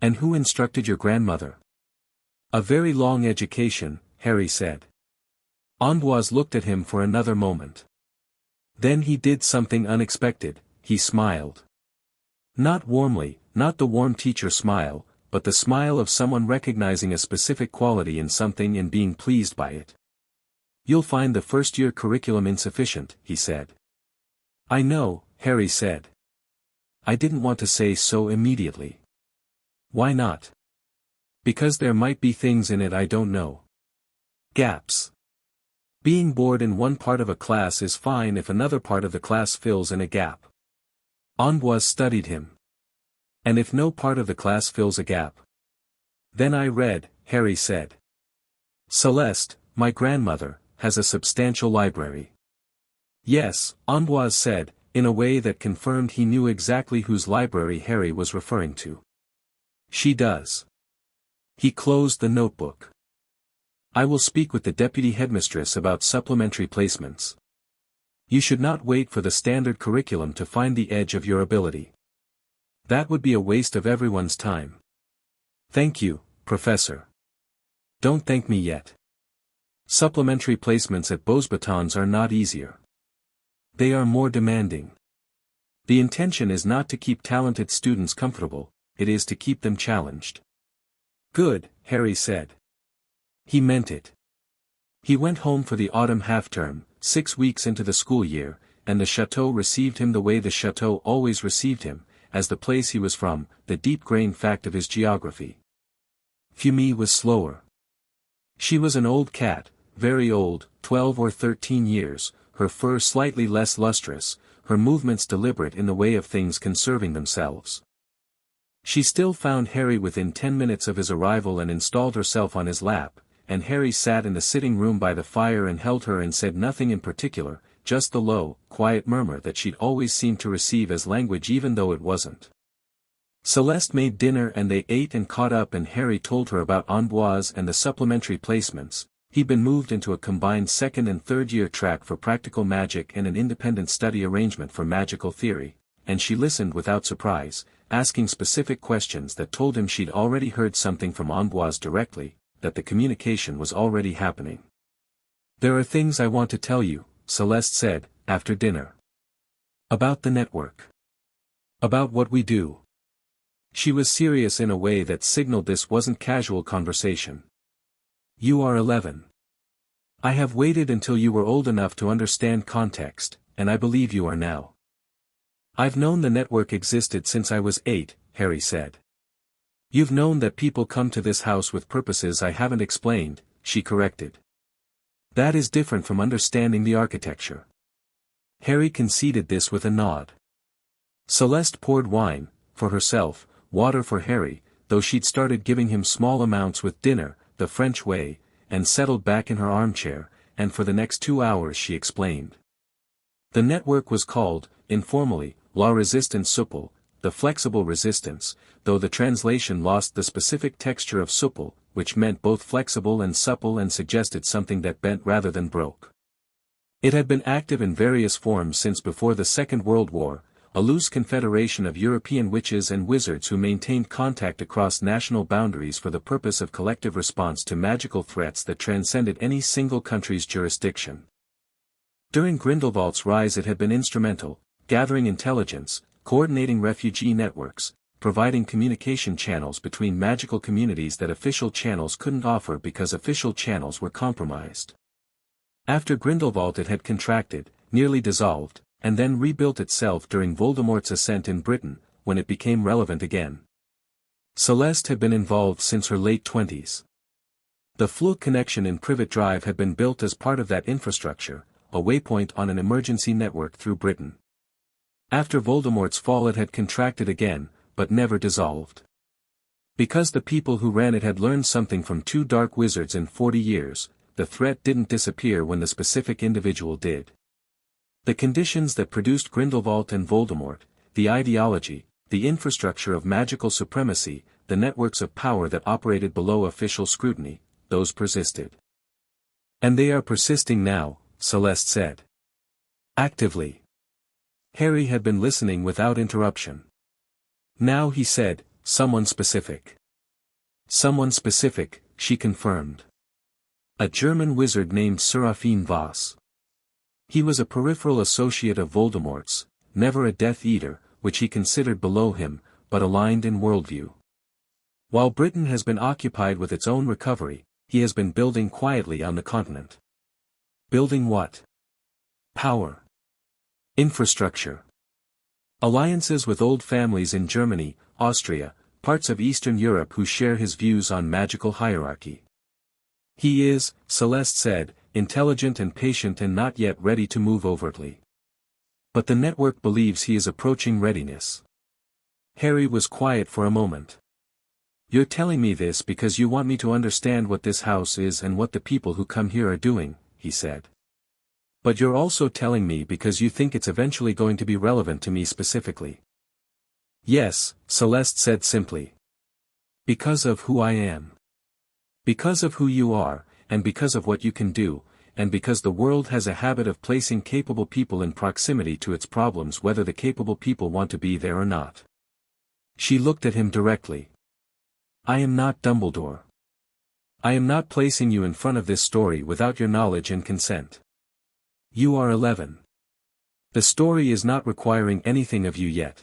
"And who instructed your grandmother?" "A very long education," Harry said. Amboise looked at him for another moment. Then he did something unexpected, he smiled. Not warmly, not the warm teacher smile, but the smile of someone recognizing a specific quality in something and being pleased by it. "You'll find the first-year curriculum insufficient," he said. "I know," Harry said. "I didn't want to say so immediately." "Why not?" "Because there might be things in it I don't know." "Gaps. Being bored in one part of a class is fine if another part of the class fills in a gap." Amboise studied him. "And if no part of the class fills a gap?" "Then I read," Harry said. "Céleste, my grandmother, has a substantial library." "Yes," Amboise said, in a way that confirmed he knew exactly whose library Harry was referring to. "She does." He closed the notebook. "I will speak with the deputy headmistress about supplementary placements. You should not wait for the standard curriculum to find the edge of your ability. That would be a waste of everyone's time." "Thank you, Professor." "Don't thank me yet. Supplementary placements at Beauxbatons are not easier. They are more demanding. The intention is not to keep talented students comfortable, it is to keep them challenged." "Good," Harry said. He meant it. He went home for the autumn half-term, 6 weeks into the school year, and the chateau received him the way the chateau always received him, as the place he was from, the deep-grained fact of his geography. Fumie was slower. She was an old cat, very old, 12 or 13 years, her fur slightly less lustrous, her movements deliberate in the way of things conserving themselves. She still found Harry within 10 minutes of his arrival and installed herself on his lap, and Harry sat in the sitting room by the fire and held her and said nothing in particular, just the low, quiet murmur that she'd always seemed to receive as language even though it wasn't. Céleste made dinner and they ate and caught up and Harry told her about Amboise and the supplementary placements. He'd been moved into a combined second and third-year track for practical magic and an independent study arrangement for magical theory, and she listened without surprise, asking specific questions that told him she'd already heard something from Amboise directly, that the communication was already happening. "There are things I want to tell you," Céleste said, after dinner. "About the network. About what we do." She was serious in a way that signaled this wasn't casual conversation. "You are 11. I have waited until you were old enough to understand context, and I believe you are now. I've known the network existed since I was 8, Harry said. You've known that people come to this house with purposes I haven't explained, she corrected. That is different from understanding the architecture. Harry conceded this with a nod. Celeste poured wine, for herself, water for Harry, though she'd started giving him small amounts with dinner, the French way, and settled back in her armchair, and for the next 2 hours she explained. The network was called, informally, La Resistance Supple, the flexible resistance, though the translation lost the specific texture of supple, which meant both flexible and supple and suggested something that bent rather than broke. It had been active in various forms since before the Second World War, a loose confederation of European witches and wizards who maintained contact across national boundaries for the purpose of collective response to magical threats that transcended any single country's jurisdiction. During Grindelwald's rise it had been instrumental, gathering intelligence, coordinating refugee networks, providing communication channels between magical communities that official channels couldn't offer because official channels were compromised. After Grindelwald it had contracted, nearly dissolved, and then rebuilt itself during Voldemort's ascent in Britain, when it became relevant again. Celeste had been involved since her late 20s. The Floo connection in Privet Drive had been built as part of that infrastructure, a waypoint on an emergency network through Britain. After Voldemort's fall it had contracted again, but never dissolved. Because the people who ran it had learned something from 2 dark wizards in 40 years, the threat didn't disappear when the specific individual did. The conditions that produced Grindelwald and Voldemort, the ideology, the infrastructure of magical supremacy, the networks of power that operated below official scrutiny, those persisted. And they are persisting now, Celeste said. Actively. Harry had been listening without interruption. Now he said, someone specific. Someone specific, she confirmed. A German wizard named Serafin Voss. He was a peripheral associate of Voldemort's, never a Death Eater, which he considered below him, but aligned in worldview. While Britain has been occupied with its own recovery, he has been building quietly on the continent. Building what? Power. Infrastructure. Alliances with old families in Germany, Austria, parts of Eastern Europe who share his views on magical hierarchy. He is, Celeste said, intelligent and patient and not yet ready to move overtly. But the network believes he is approaching readiness. Harry was quiet for a moment. You're telling me this because you want me to understand what this house is and what the people who come here are doing, he said. But you're also telling me because you think it's eventually going to be relevant to me specifically. Yes, Celeste said simply. Because of who I am. Because of who you are, and because of what you can do, and because the world has a habit of placing capable people in proximity to its problems whether the capable people want to be there or not. She looked at him directly. I am not Dumbledore. I am not placing you in front of this story without your knowledge and consent. You are 11. The story is not requiring anything of you yet.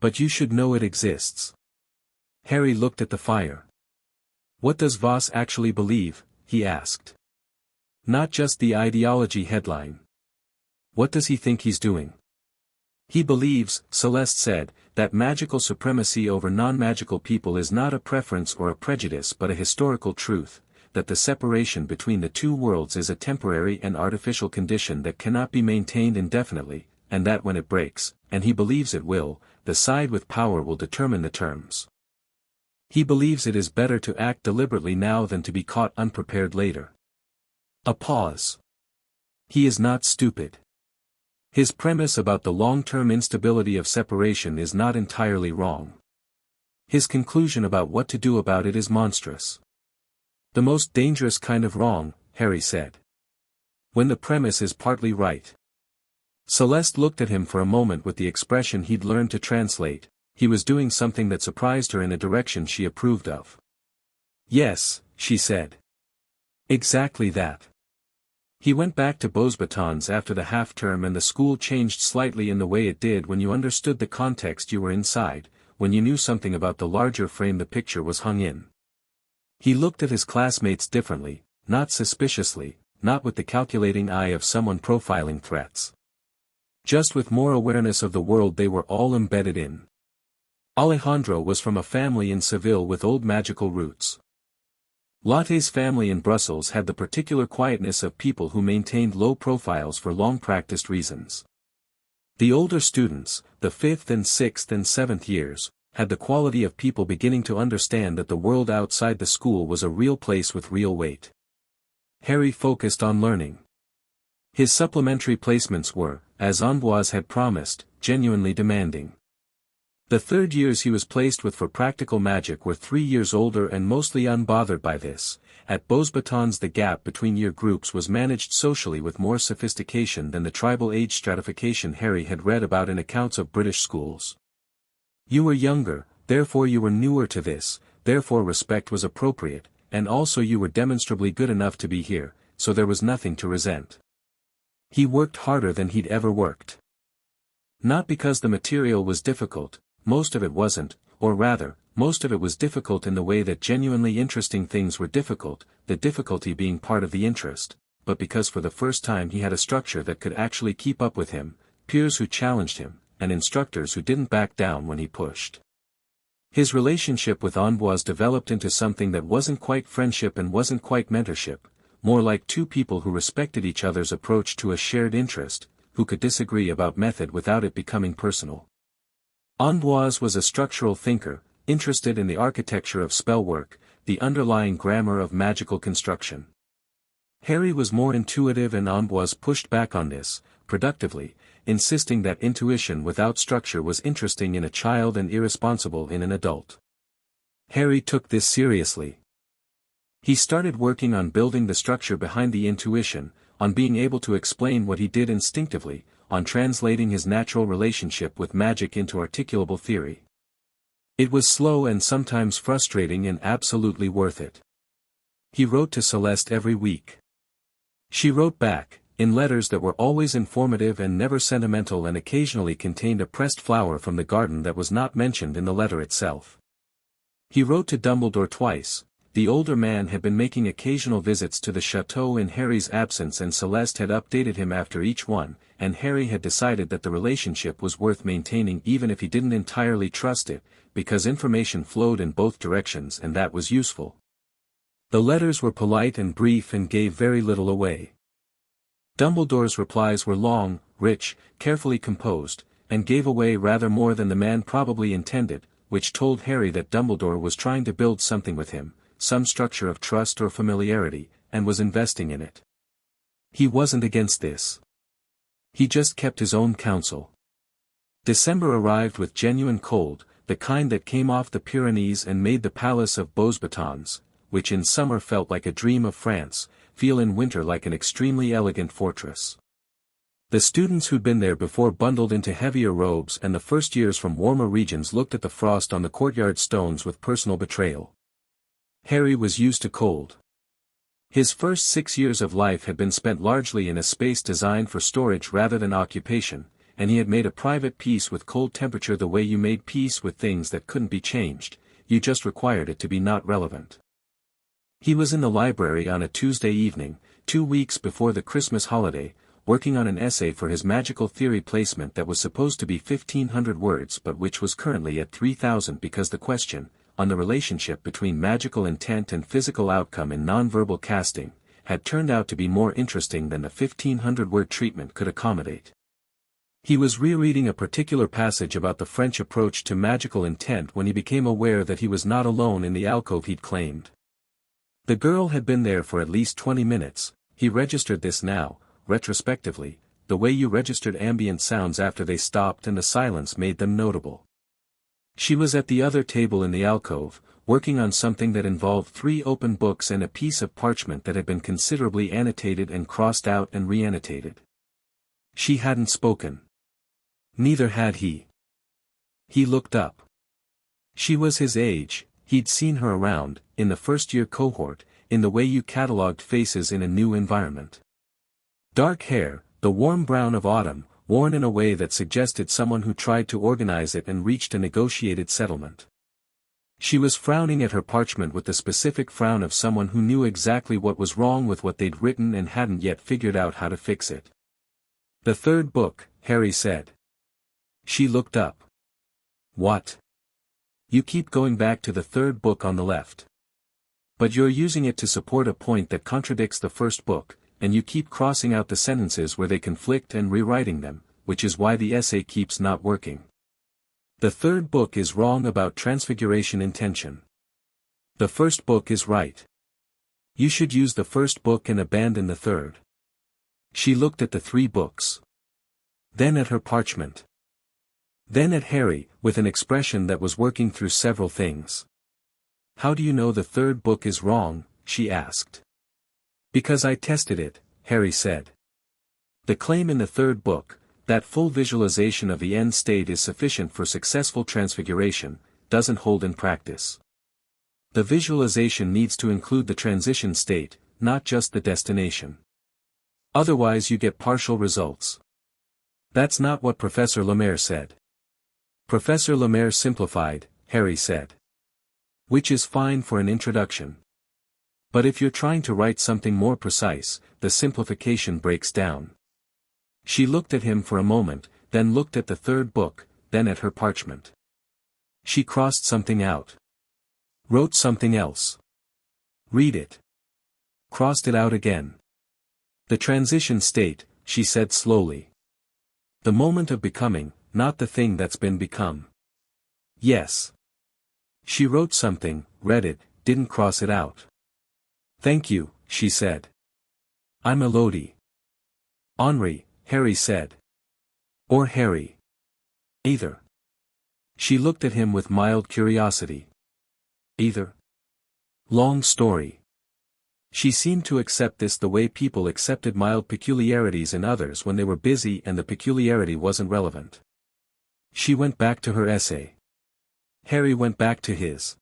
But you should know it exists. Harry looked at the fire. What does Voss actually believe? He asked. Not just the ideology headline. What does he think he's doing? He believes, Celeste said, that magical supremacy over non-magical people is not a preference or a prejudice but a historical truth, that the separation between the two worlds is a temporary and artificial condition that cannot be maintained indefinitely, and that when it breaks, and he believes it will, the side with power will determine the terms. He believes it is better to act deliberately now than to be caught unprepared later. A pause. He is not stupid. His premise about the long-term instability of separation is not entirely wrong. His conclusion about what to do about it is monstrous. The most dangerous kind of wrong, Harry said. When the premise is partly right. Celeste looked at him for a moment with the expression he'd learned to translate. He was doing something that surprised her in a direction she approved of. Yes, she said. Exactly that. He went back to Beauxbatons after the half-term and the school changed slightly in the way it did when you understood the context you were inside, when you knew something about the larger frame the picture was hung in. He looked at his classmates differently, not suspiciously, not with the calculating eye of someone profiling threats. just with more awareness of the world they were all embedded in. Alejandro was from a family in Seville with old magical roots. Lotte's family in Brussels had the particular quietness of people who maintained low profiles for long-practiced reasons. The older students, the 5th and 6th and 7th years, had the quality of people beginning to understand that the world outside the school was a real place with real weight. Harry focused on learning. His supplementary placements were, as Amboise had promised, genuinely demanding. The 3rd years he was placed with for practical magic were 3 years older and mostly unbothered by this. At Beauxbatons the gap between year groups was managed socially with more sophistication than the tribal age stratification Harry had read about in accounts of British schools. You were younger, therefore you were newer to this, therefore respect was appropriate, and also you were demonstrably good enough to be here, so there was nothing to resent. He worked harder than he'd ever worked. Not because the material was difficult, most of it wasn't, or rather, most of it was difficult in the way that genuinely interesting things were difficult, the difficulty being part of the interest, but because for the first time he had a structure that could actually keep up with him, peers who challenged him, and instructors who didn't back down when he pushed. His relationship with Amboise developed into something that wasn't quite friendship and wasn't quite mentorship, more like two people who respected each other's approach to a shared interest, who could disagree about method without it becoming personal. Amboise was a structural thinker, interested in the architecture of spellwork, the underlying grammar of magical construction. Harry was more intuitive and Amboise pushed back on this, productively, insisting that intuition without structure was interesting in a child and irresponsible in an adult. Harry took this seriously. He started working on building the structure behind the intuition, on being able to explain what he did instinctively, on translating his natural relationship with magic into articulable theory. It was slow and sometimes frustrating and absolutely worth it. He wrote to Céleste every week. She wrote back, in letters that were always informative and never sentimental and occasionally contained a pressed flower from the garden that was not mentioned in the letter itself. He wrote to Dumbledore twice. The older man had been making occasional visits to the chateau in Harry's absence and Céleste had updated him after each one, and Harry had decided that the relationship was worth maintaining even if he didn't entirely trust it, because information flowed in both directions and that was useful. The letters were polite and brief and gave very little away. Dumbledore's replies were long, rich, carefully composed, and gave away rather more than the man probably intended, which told Harry that Dumbledore was trying to build something with him, some structure of trust or familiarity, and was investing in it. He wasn't against this. He just kept his own counsel. December arrived with genuine cold, the kind that came off the Pyrenees and made the palace of Beauxbatons, which in summer felt like a dream of France, feel in winter like an extremely elegant fortress. The students who'd been there before bundled into heavier robes and the first years from warmer regions looked at the frost on the courtyard stones with personal betrayal. Harry was used to cold. His first 6 years of life had been spent largely in a space designed for storage rather than occupation, and he had made a private peace with cold temperature the way you made peace with things that couldn't be changed, you just required it to be not relevant. He was in the library on a Tuesday evening, 2 weeks before the Christmas holiday, working on an essay for his magical theory placement that was supposed to be 1,500 words but which was currently at 3,000 because the question, on the relationship between magical intent and physical outcome in nonverbal casting, had turned out to be more interesting than the 1,500-word treatment could accommodate. He was rereading a particular passage about the French approach to magical intent when he became aware that he was not alone in the alcove he'd claimed. The girl had been there for at least 20 minutes, he registered this now, retrospectively, the way you registered ambient sounds after they stopped and the silence made them notable. She was at the other table in the alcove, working on something that involved 3 open books and a piece of parchment that had been considerably annotated and crossed out and re-annotated. She hadn't spoken. Neither had he. He looked up. She was his age, he'd seen her around, in the first-year cohort, in the way you catalogued faces in a new environment. Dark hair, the warm brown of autumn, worn in a way that suggested someone who tried to organize it and reached a negotiated settlement. She was frowning at her parchment with the specific frown of someone who knew exactly what was wrong with what they'd written and hadn't yet figured out how to fix it. The third book, Harry said. She looked up. What? You keep going back to the third book on the left. But you're using it to support a point that contradicts the first book, and you keep crossing out the sentences where they conflict and rewriting them, which is why the essay keeps not working. The third book is wrong about transfiguration intention. The first book is right. You should use the first book and abandon the third. She looked at the 3 books. Then at her parchment. Then at Harry, with an expression that was working through several things. How do you know the third book is wrong? She asked. Because I tested it, Harry said. The claim in the third book, that full visualization of the end state is sufficient for successful transfiguration, doesn't hold in practice. The visualization needs to include the transition state, not just the destination. Otherwise you get partial results. That's not what Professor Lemaire said. Professor Lemaire simplified, Harry said. Which is fine for an introduction. But if you're trying to write something more precise, the simplification breaks down. She looked at him for a moment, then looked at the third book, then at her parchment. She crossed something out. Wrote something else. Read it. Crossed it out again. The transition state, she said slowly. The moment of becoming, not the thing that's been become. Yes. She wrote something, read it, didn't cross it out. Thank you, she said. I'm Elodie. Henri, Harry said. Or Harry. Either. She looked at him with mild curiosity. Either. Long story. She seemed to accept this the way people accepted mild peculiarities in others when they were busy and the peculiarity wasn't relevant. She went back to her essay. Harry went back to his.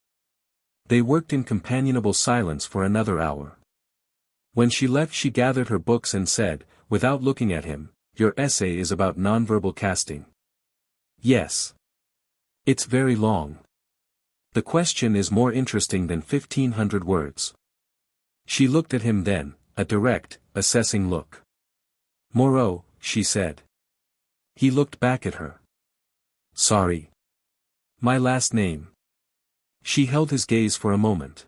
They worked in companionable silence for another hour. When she left she gathered her books and said, without looking at him, your essay is about nonverbal casting. Yes. It's very long. The question is more interesting than 1,500 words. She looked at him then, a direct, assessing look. Moreau, she said. He looked back at her. Sorry. My last name. She held his gaze for a moment.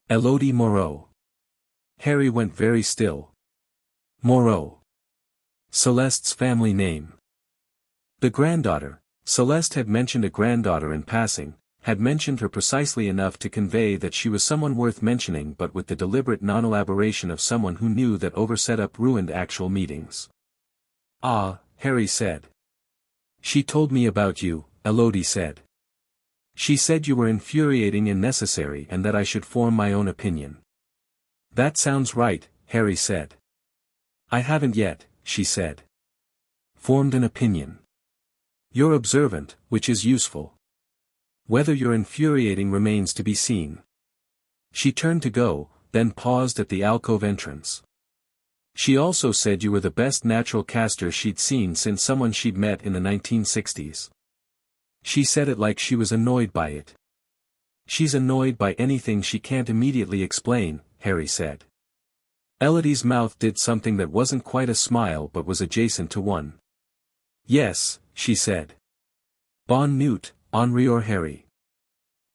Elodie Moreau. Harry went very still. Moreau. Celeste's family name. The granddaughter, Celeste had mentioned a granddaughter in passing, had mentioned her precisely enough to convey that she was someone worth mentioning but with the deliberate non-elaboration of someone who knew that over-set-up ruined actual meetings. Ah, Harry said. She told me about you, Elodie said. She said you were infuriating and necessary and that I should form my own opinion. That sounds right, Harry said. I haven't yet, she said. Formed an opinion. You're observant, which is useful. Whether you're infuriating remains to be seen. She turned to go, then paused at the alcove entrance. She also said you were the best natural caster she'd seen since someone she'd met in the 1960s. She said it like she was annoyed by it. She's annoyed by anything she can't immediately explain, Harry said. Elodie's mouth did something that wasn't quite a smile but was adjacent to one. Yes, she said. Bonne nuit, Henri or Harry.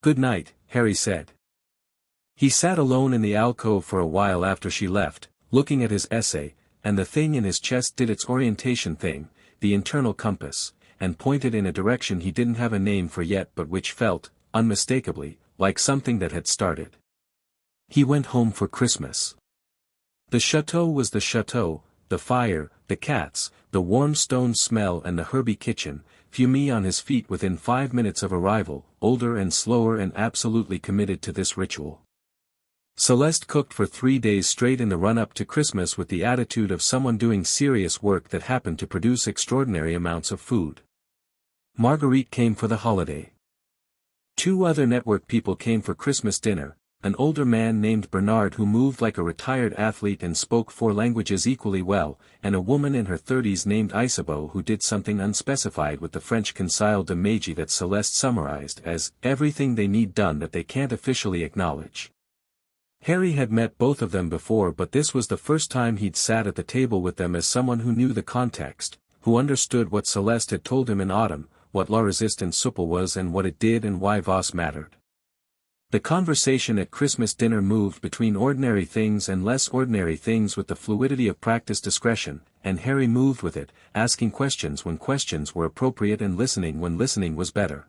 Good night, Harry said. He sat alone in the alcove for a while after she left, looking at his essay, and the thing in his chest did its orientation thing, the internal compass, and pointed in a direction he didn't have a name for yet but which felt, unmistakably, like something that had started. He went home for Christmas. The chateau was the chateau, the fire, the cats, the warm stone smell and the herby kitchen, Fiumi on his feet within 5 minutes of arrival, older and slower and absolutely committed to this ritual. Celeste cooked for 3 days straight in the run-up to Christmas with the attitude of someone doing serious work that happened to produce extraordinary amounts of food. Marguerite came for the holiday. 2 other network people came for Christmas dinner, an older man named Bernard who moved like a retired athlete and spoke 4 languages equally well, and a woman in her 30s named Isabeau who did something unspecified with the French Conseil de Magie that Celeste summarized as, everything they need done that they can't officially acknowledge. Harry had met both of them before, but this was the first time he'd sat at the table with them as someone who knew the context, who understood what Céleste had told him in autumn, what la resistance supple was and what it did and why Voss mattered. The conversation at Christmas dinner moved between ordinary things and less ordinary things with the fluidity of practiced discretion, and Harry moved with it, asking questions when questions were appropriate and listening when listening was better.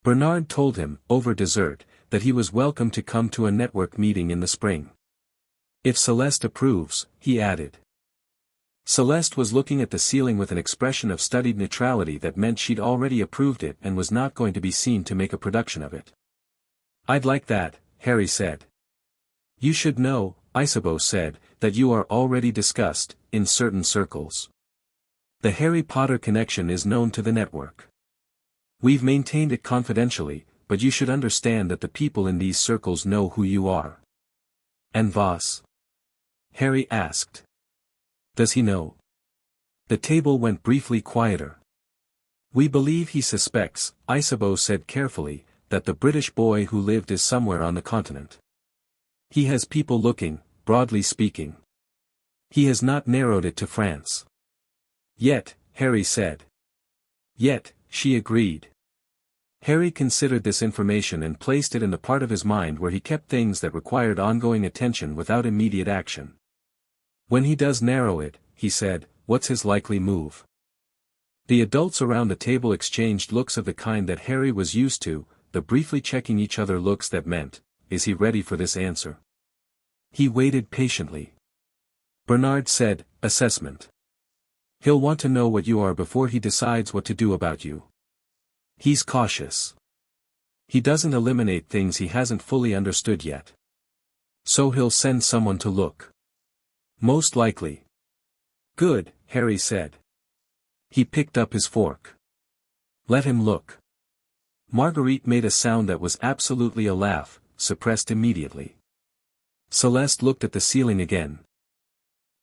Bernard told him, over dessert, that he was welcome to come to a network meeting in the spring. If Céleste approves, he added. Céleste was looking at the ceiling with an expression of studied neutrality that meant she'd already approved it and was not going to be seen to make a production of it. I'd like that, Harry said. You should know, Isabeau said, that you are already discussed, in certain circles. The Harry Potter connection is known to the network. We've maintained it confidentially, but you should understand that the people in these circles know who you are. And Voss? Harry asked. Does he know? The table went briefly quieter. We believe he suspects, Isabeau said carefully, that the British boy who lived is somewhere on the continent. He has people looking, broadly speaking. He has not narrowed it to France. Yet, Harry said. Yet, she agreed. Harry considered this information and placed it in the part of his mind where he kept things that required ongoing attention without immediate action. When he does narrow it, he said, what's his likely move? The adults around the table exchanged looks of the kind that Harry was used to, the briefly checking each other looks that meant, is he ready for this answer? He waited patiently. Bernard said, assessment. He'll want to know what you are before he decides what to do about you. He's cautious. He doesn't eliminate things he hasn't fully understood yet. So he'll send someone to look. Most likely. Good, Harry said. He picked up his fork. Let him look. Marguerite made a sound that was absolutely a laugh, suppressed immediately. Céleste looked at the ceiling again.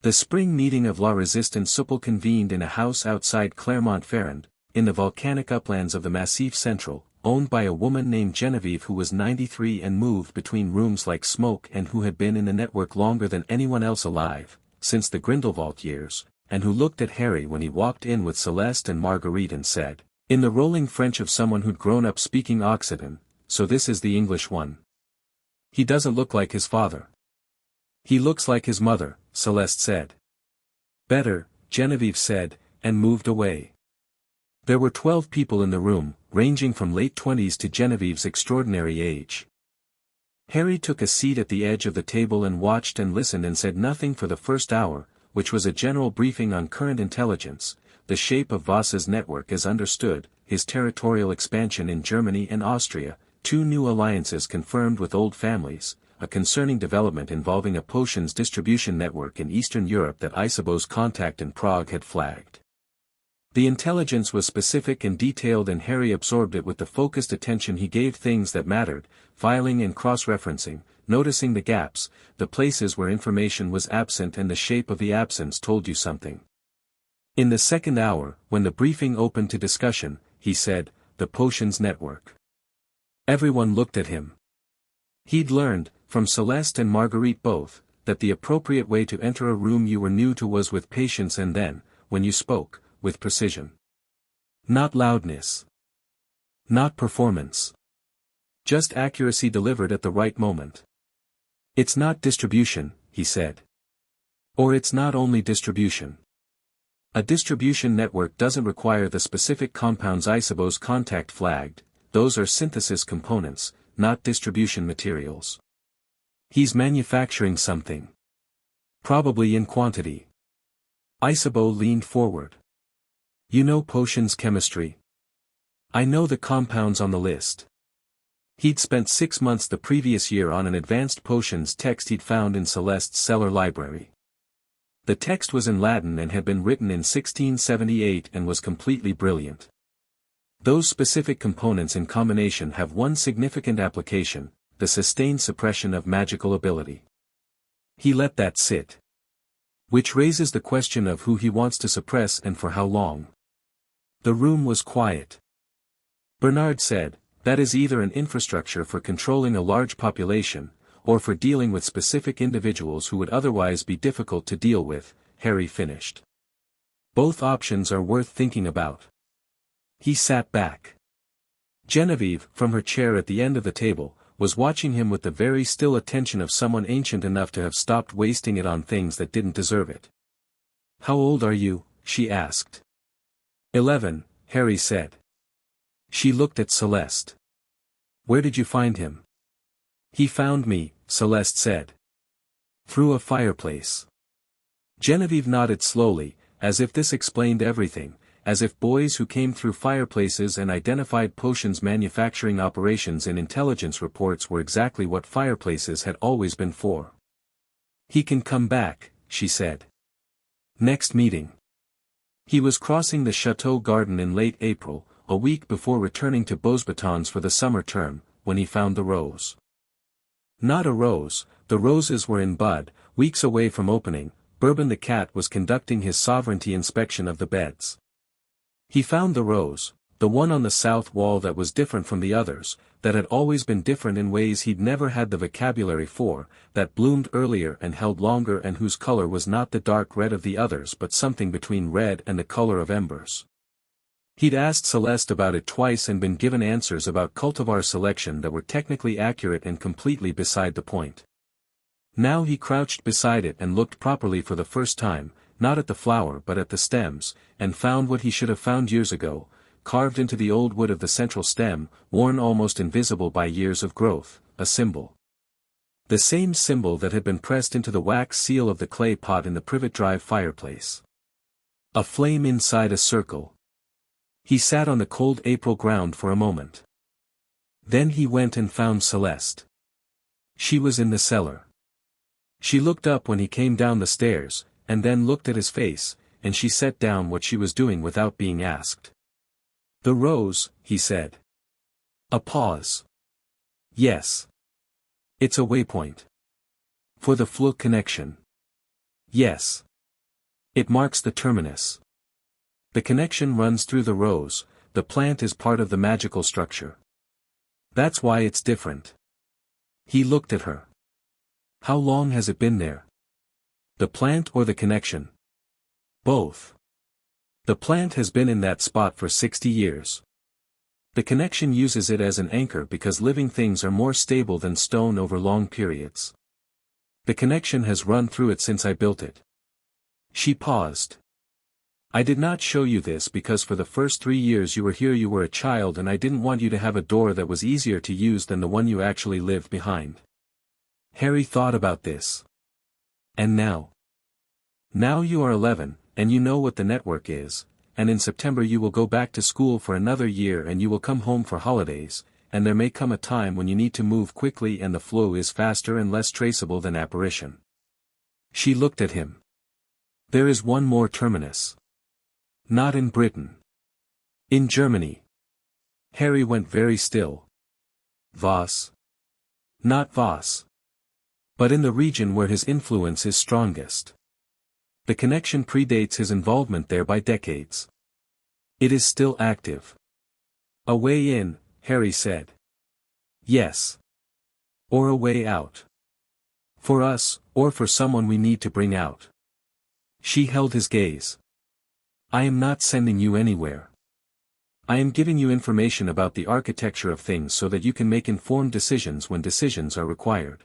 The spring meeting of La Resistance Supple convened in a house outside Clermont-Ferrand, in the volcanic uplands of the Massif Central, owned by a woman named Genevieve who was 93 and moved between rooms like smoke and who had been in the network longer than anyone else alive, since the Grindelwald years, and who looked at Harry when he walked in with Céleste and Marguerite and said, in the rolling French of someone who'd grown up speaking Occitan, so this is the English one. He doesn't look like his father. He looks like his mother, Céleste said. Better, Genevieve said, and moved away. There were 12 people in the room, ranging from late 20s to Genevieve's extraordinary age. Harry took a seat at the edge of the table and watched and listened and said nothing for the first hour, which was a general briefing on current intelligence, the shape of Voss's network as understood, his territorial expansion in Germany and Austria, 2 new alliances confirmed with old families, a concerning development involving a potions distribution network in Eastern Europe that Isabeau's contact in Prague had flagged. The intelligence was specific and detailed and Harry absorbed it with the focused attention he gave things that mattered, filing and cross-referencing, noticing the gaps, the places where information was absent and the shape of the absence told you something. In the second hour, when the briefing opened to discussion, he said, the potions network. Everyone looked at him. He'd learned, from Céleste and Marguerite both, that the appropriate way to enter a room you were new to was with patience and then, when you spoke, with precision. Not loudness. Not performance. Just accuracy delivered at the right moment. It's not distribution, he said. Or it's not only distribution. A distribution network doesn't require the specific compounds Isabeau's contact flagged, those are synthesis components, not distribution materials. He's manufacturing something. Probably in quantity. Isabeau leaned forward. You know potions chemistry? I know the compounds on the list. He'd spent 6 months the previous year on an advanced potions text he'd found in Céleste's cellar library. The text was in Latin and had been written in 1678 and was completely brilliant. Those specific components in combination have one significant application, the sustained suppression of magical ability. He let that sit. Which raises the question of who he wants to suppress and for how long. The room was quiet. Bernard said, that is either an infrastructure for controlling a large population, or for dealing with specific individuals who would otherwise be difficult to deal with, Harry finished. Both options are worth thinking about. He sat back. Genevieve, from her chair at the end of the table, was watching him with the very still attention of someone ancient enough to have stopped wasting it on things that didn't deserve it. "How old are you?" she asked. 11, Harry said. She looked at Celeste. "Where did you find him?" "He found me," Celeste said. "Through a fireplace." Genevieve nodded slowly, as if this explained everything, as if boys who came through fireplaces and identified potions manufacturing operations in intelligence reports were exactly what fireplaces had always been for. "He can come back," she said. "Next meeting." He was crossing the chateau garden in late April, a week before returning to Beauxbatons for the summer term, when he found the rose. Not a rose, the roses were in bud, weeks away from opening. Bourbon the cat was conducting his sovereignty inspection of the beds. He found the rose, the one on the south wall that was different from the others, that had always been different in ways he'd never had the vocabulary for, that bloomed earlier and held longer and whose color was not the dark red of the others but something between red and the color of embers. He'd asked Celeste about it twice and been given answers about cultivar selection that were technically accurate and completely beside the point. Now he crouched beside it and looked properly for the first time, not at the flower but at the stems, and found what he should have found years ago, carved into the old wood of the central stem, worn almost invisible by years of growth, a symbol. The same symbol that had been pressed into the wax seal of the clay pot in the privet drive fireplace. A flame inside a circle. He sat on the cold April ground for a moment. Then he went and found Celeste. She was in the cellar. She looked up when he came down the stairs, and then looked at his face, and she set down what she was doing without being asked. "The rose," he said. A pause. "Yes. It's a waypoint. For the Floo connection." "Yes. It marks the terminus. The connection runs through the rose, the plant is part of the magical structure. That's why it's different." He looked at her. "How long has it been there? The plant or the connection?" "Both. The plant has been in that spot for 60 years. The connection uses it as an anchor because living things are more stable than stone over long periods. The connection has run through it since I built it." She paused. "I did not show you this because for the first 3 years you were here you were a child and I didn't want you to have a door that was easier to use than the one you actually lived behind." Harry thought about this. "And now? Now you are 11, and you know what the network is, and in September you will go back to school for another year and you will come home for holidays, and there may come a time when you need to move quickly and the flow is faster and less traceable than apparition." She looked at him. "There is one more terminus." "Not in Britain. In Germany." Harry went very still. "Voss?" "Not Voss. But in the region where his influence is strongest. The connection predates his involvement there by decades. It is still active." "A way in," Harry said. "Yes. Or a way out. For us, or for someone we need to bring out." She held his gaze. "I am not sending you anywhere. I am giving you information about the architecture of things so that you can make informed decisions when decisions are required."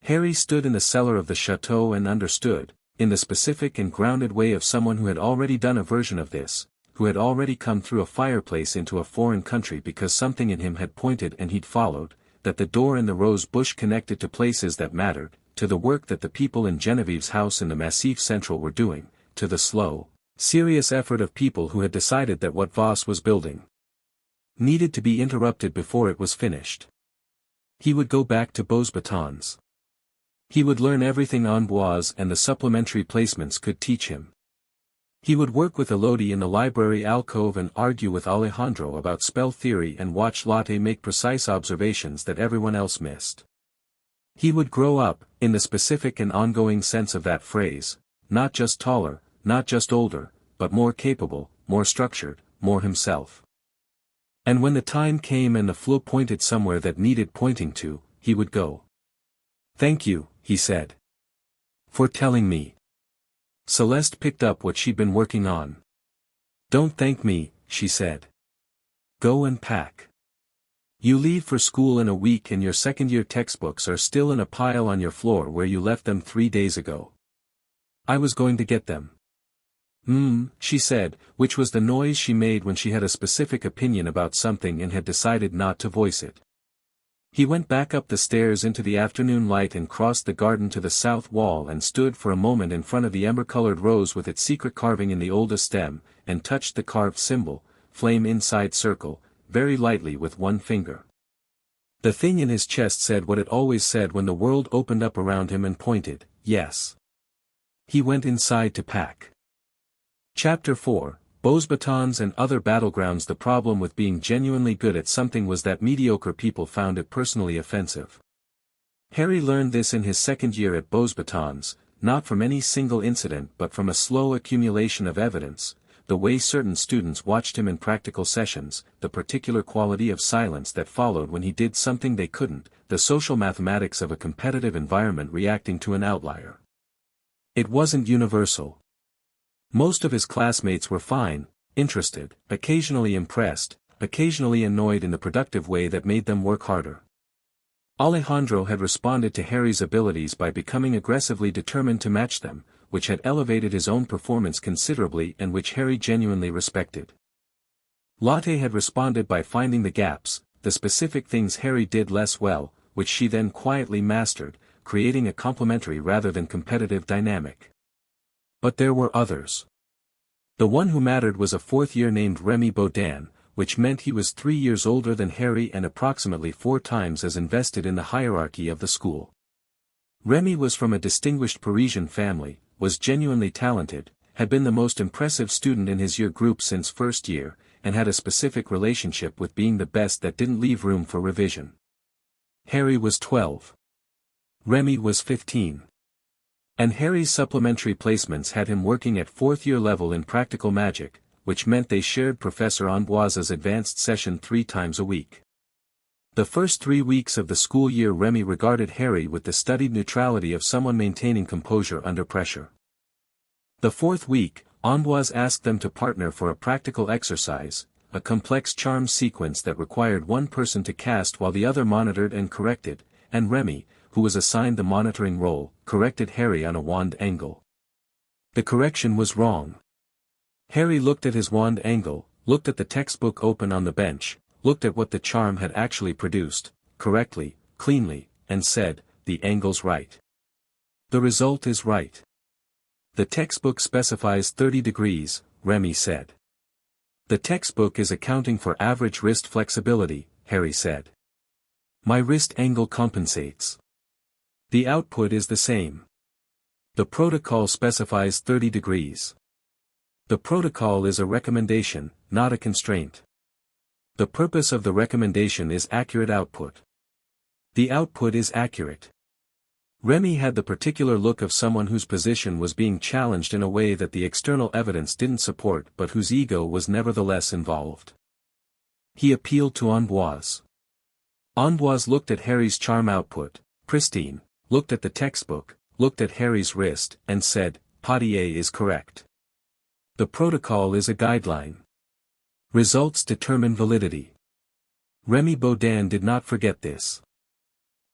Harry stood in the cellar of the chateau and understood, in the specific and grounded way of someone who had already done a version of this, who had already come through a fireplace into a foreign country because something in him had pointed and he'd followed, that the door in the rose bush connected to places that mattered, to the work that the people in Genevieve's house in the Massif Central were doing, to the slow, serious effort of people who had decided that what Voss was building needed to be interrupted before it was finished. He would go back to Beauxbatons. He would learn everything Amboise and the supplementary placements could teach him. He would work with Elodie in the library alcove and argue with Alejandro about spell theory and watch Lotte make precise observations that everyone else missed. He would grow up, in the specific and ongoing sense of that phrase, not just taller, not just older, but more capable, more structured, more himself. And when the time came and the Floo pointed somewhere that needed pointing to, he would go. "Thank you," he said. "For telling me." Celeste picked up what she'd been working on. "Don't thank me," she said. "Go and pack. You leave for school in a week and your second-year textbooks are still in a pile on your floor where you left them 3 days ago. I was going to get them." She said, which was the noise she made when she had a specific opinion about something and had decided not to voice it. He went back up the stairs into the afternoon light and crossed the garden to the south wall and stood for a moment in front of the ember-colored rose with its secret carving in the oldest stem, and touched the carved symbol, flame inside circle, very lightly with one finger. The thing in his chest said what it always said when the world opened up around him and pointed, yes. He went inside to pack. Chapter 4, Bows Batons and Other Battlegrounds. The problem with being genuinely good at something was that mediocre people found it personally offensive. Harry learned this in his second year at Bows Batons, not from any single incident but from a slow accumulation of evidence, the way certain students watched him in practical sessions, the particular quality of silence that followed when he did something they couldn't, the social mathematics of a competitive environment reacting to an outlier. It wasn't universal. Most of his classmates were fine, interested, occasionally impressed, occasionally annoyed in the productive way that made them work harder. Alejandro had responded to Harry's abilities by becoming aggressively determined to match them, which had elevated his own performance considerably and which Harry genuinely respected. Lotte had responded by finding the gaps, the specific things Harry did less well, which she then quietly mastered, creating a complementary rather than competitive dynamic. But there were others. The one who mattered was a fourth-year named Remy Baudin, which meant he was 3 years older than Harry and approximately 4 times as invested in the hierarchy of the school. Remy was from a distinguished Parisian family, was genuinely talented, had been the most impressive student in his year group since first year, and had a specific relationship with being the best that didn't leave room for revision. Harry was 12. Remy was 15. And Harry's supplementary placements had him working at 4th-year level in practical magic, which meant they shared Professor Amboise's advanced session 3 times a week. The first 3 weeks of the school year Remy regarded Harry with the studied neutrality of someone maintaining composure under pressure. The 4th week, Amboise asked them to partner for a practical exercise, a complex charm sequence that required one person to cast while the other monitored and corrected, and Remy, who was assigned the monitoring role, corrected Harry on a wand angle. The correction was wrong. Harry looked at his wand angle, looked at the textbook open on the bench, looked at what the charm had actually produced, correctly, cleanly, and said, "The angle's right. The result is right. The textbook specifies 30 degrees, Remy said. The textbook is accounting for average wrist flexibility, Harry said. My wrist angle compensates. The output is the same. The protocol specifies 30 degrees. The protocol is a recommendation, not a constraint. The purpose of the recommendation is accurate output. The output is accurate." Remy had the particular look of someone whose position was being challenged in a way that the external evidence didn't support but whose ego was nevertheless involved. He appealed to Amboise. Amboise looked at Harry's charm output, pristine, looked at the textbook, looked at Harry's wrist, and said, "Potier is correct. The protocol is a guideline. Results determine validity." Remy Baudin did not forget this.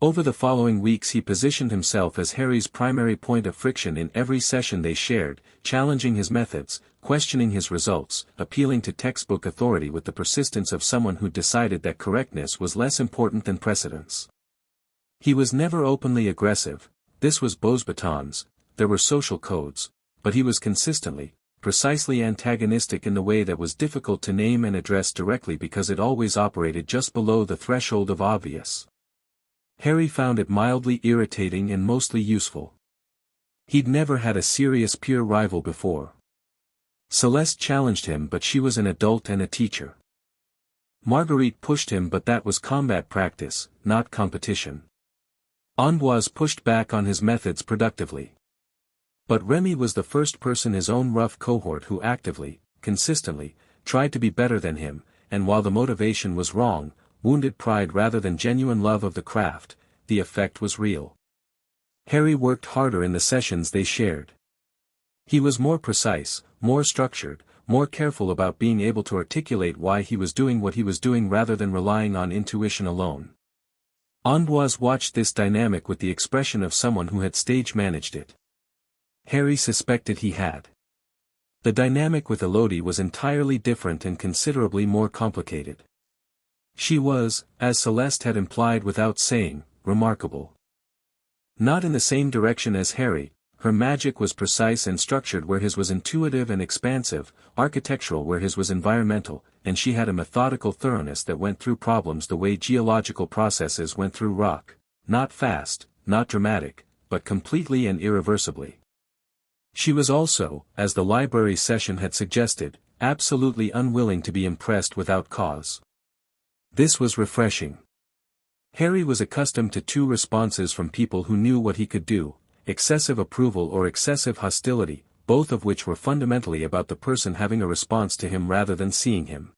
Over the following weeks he positioned himself as Harry's primary point of friction in every session they shared, challenging his methods, questioning his results, appealing to textbook authority with the persistence of someone who decided that correctness was less important than precedence. He was never openly aggressive, this was Bows Batons, there were social codes, but he was consistently, precisely antagonistic in the way that was difficult to name and address directly because it always operated just below the threshold of obvious. Harry found it mildly irritating and mostly useful. He'd never had a serious peer rival before. Celeste challenged him but she was an adult and a teacher. Marguerite pushed him but that was combat practice, not competition. Amboise pushed back on his methods productively. But Remy was the first person his own rough cohort who actively, consistently, tried to be better than him, and while the motivation was wrong, wounded pride rather than genuine love of the craft, the effect was real. Harry worked harder in the sessions they shared. He was more precise, more structured, more careful about being able to articulate why he was doing what he was doing rather than relying on intuition alone. Amboise watched this dynamic with the expression of someone who had stage managed it. Harry suspected he had. The dynamic with Elodie was entirely different and considerably more complicated. She was, as Céleste had implied without saying, remarkable. Not in the same direction as Harry, her magic was precise and structured where his was intuitive and expansive, architectural where his was environmental, and she had a methodical thoroughness that went through problems the way geological processes went through rock, not fast, not dramatic, but completely and irreversibly. She was also, as the library session had suggested, absolutely unwilling to be impressed without cause. This was refreshing. Harry was accustomed to two responses from people who knew what he could do, excessive approval or excessive hostility, both of which were fundamentally about the person having a response to him rather than seeing him.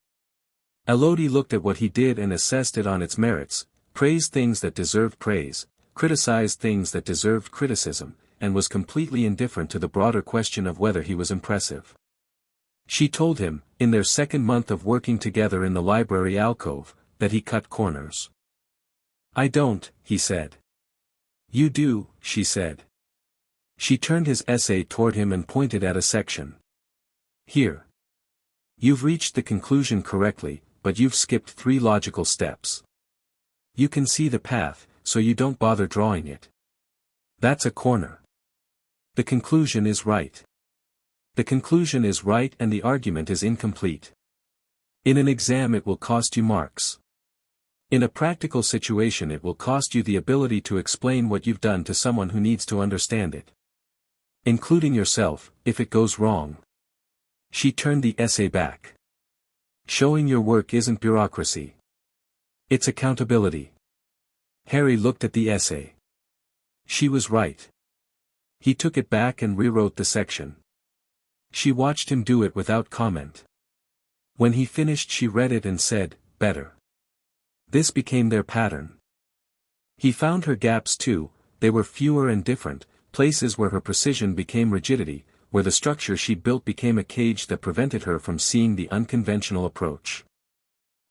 Elodie looked at what he did and assessed it on its merits, praised things that deserved praise, criticized things that deserved criticism, and was completely indifferent to the broader question of whether he was impressive. She told him, in their second month of working together in the library alcove, that he cut corners. "I don't," he said. "You do," she said. She turned his essay toward him and pointed at a section. "Here. You've reached the conclusion correctly, but you've skipped 3 logical steps. You can see the path, so you don't bother drawing it. That's a corner. The conclusion is right. The conclusion is right and the argument is incomplete. In an exam it will cost you marks. In a practical situation it will cost you the ability to explain what you've done to someone who needs to understand it. Including yourself, if it goes wrong." She turned the essay back. "Showing your work isn't bureaucracy. It's accountability." Harry looked at the essay. She was right. He took it back and rewrote the section. She watched him do it without comment. When he finished she read it and said, "Better." This became their pattern. He found her gaps too, they were fewer and different, places where her precision became rigidity, where the structure she built became a cage that prevented her from seeing the unconventional approach.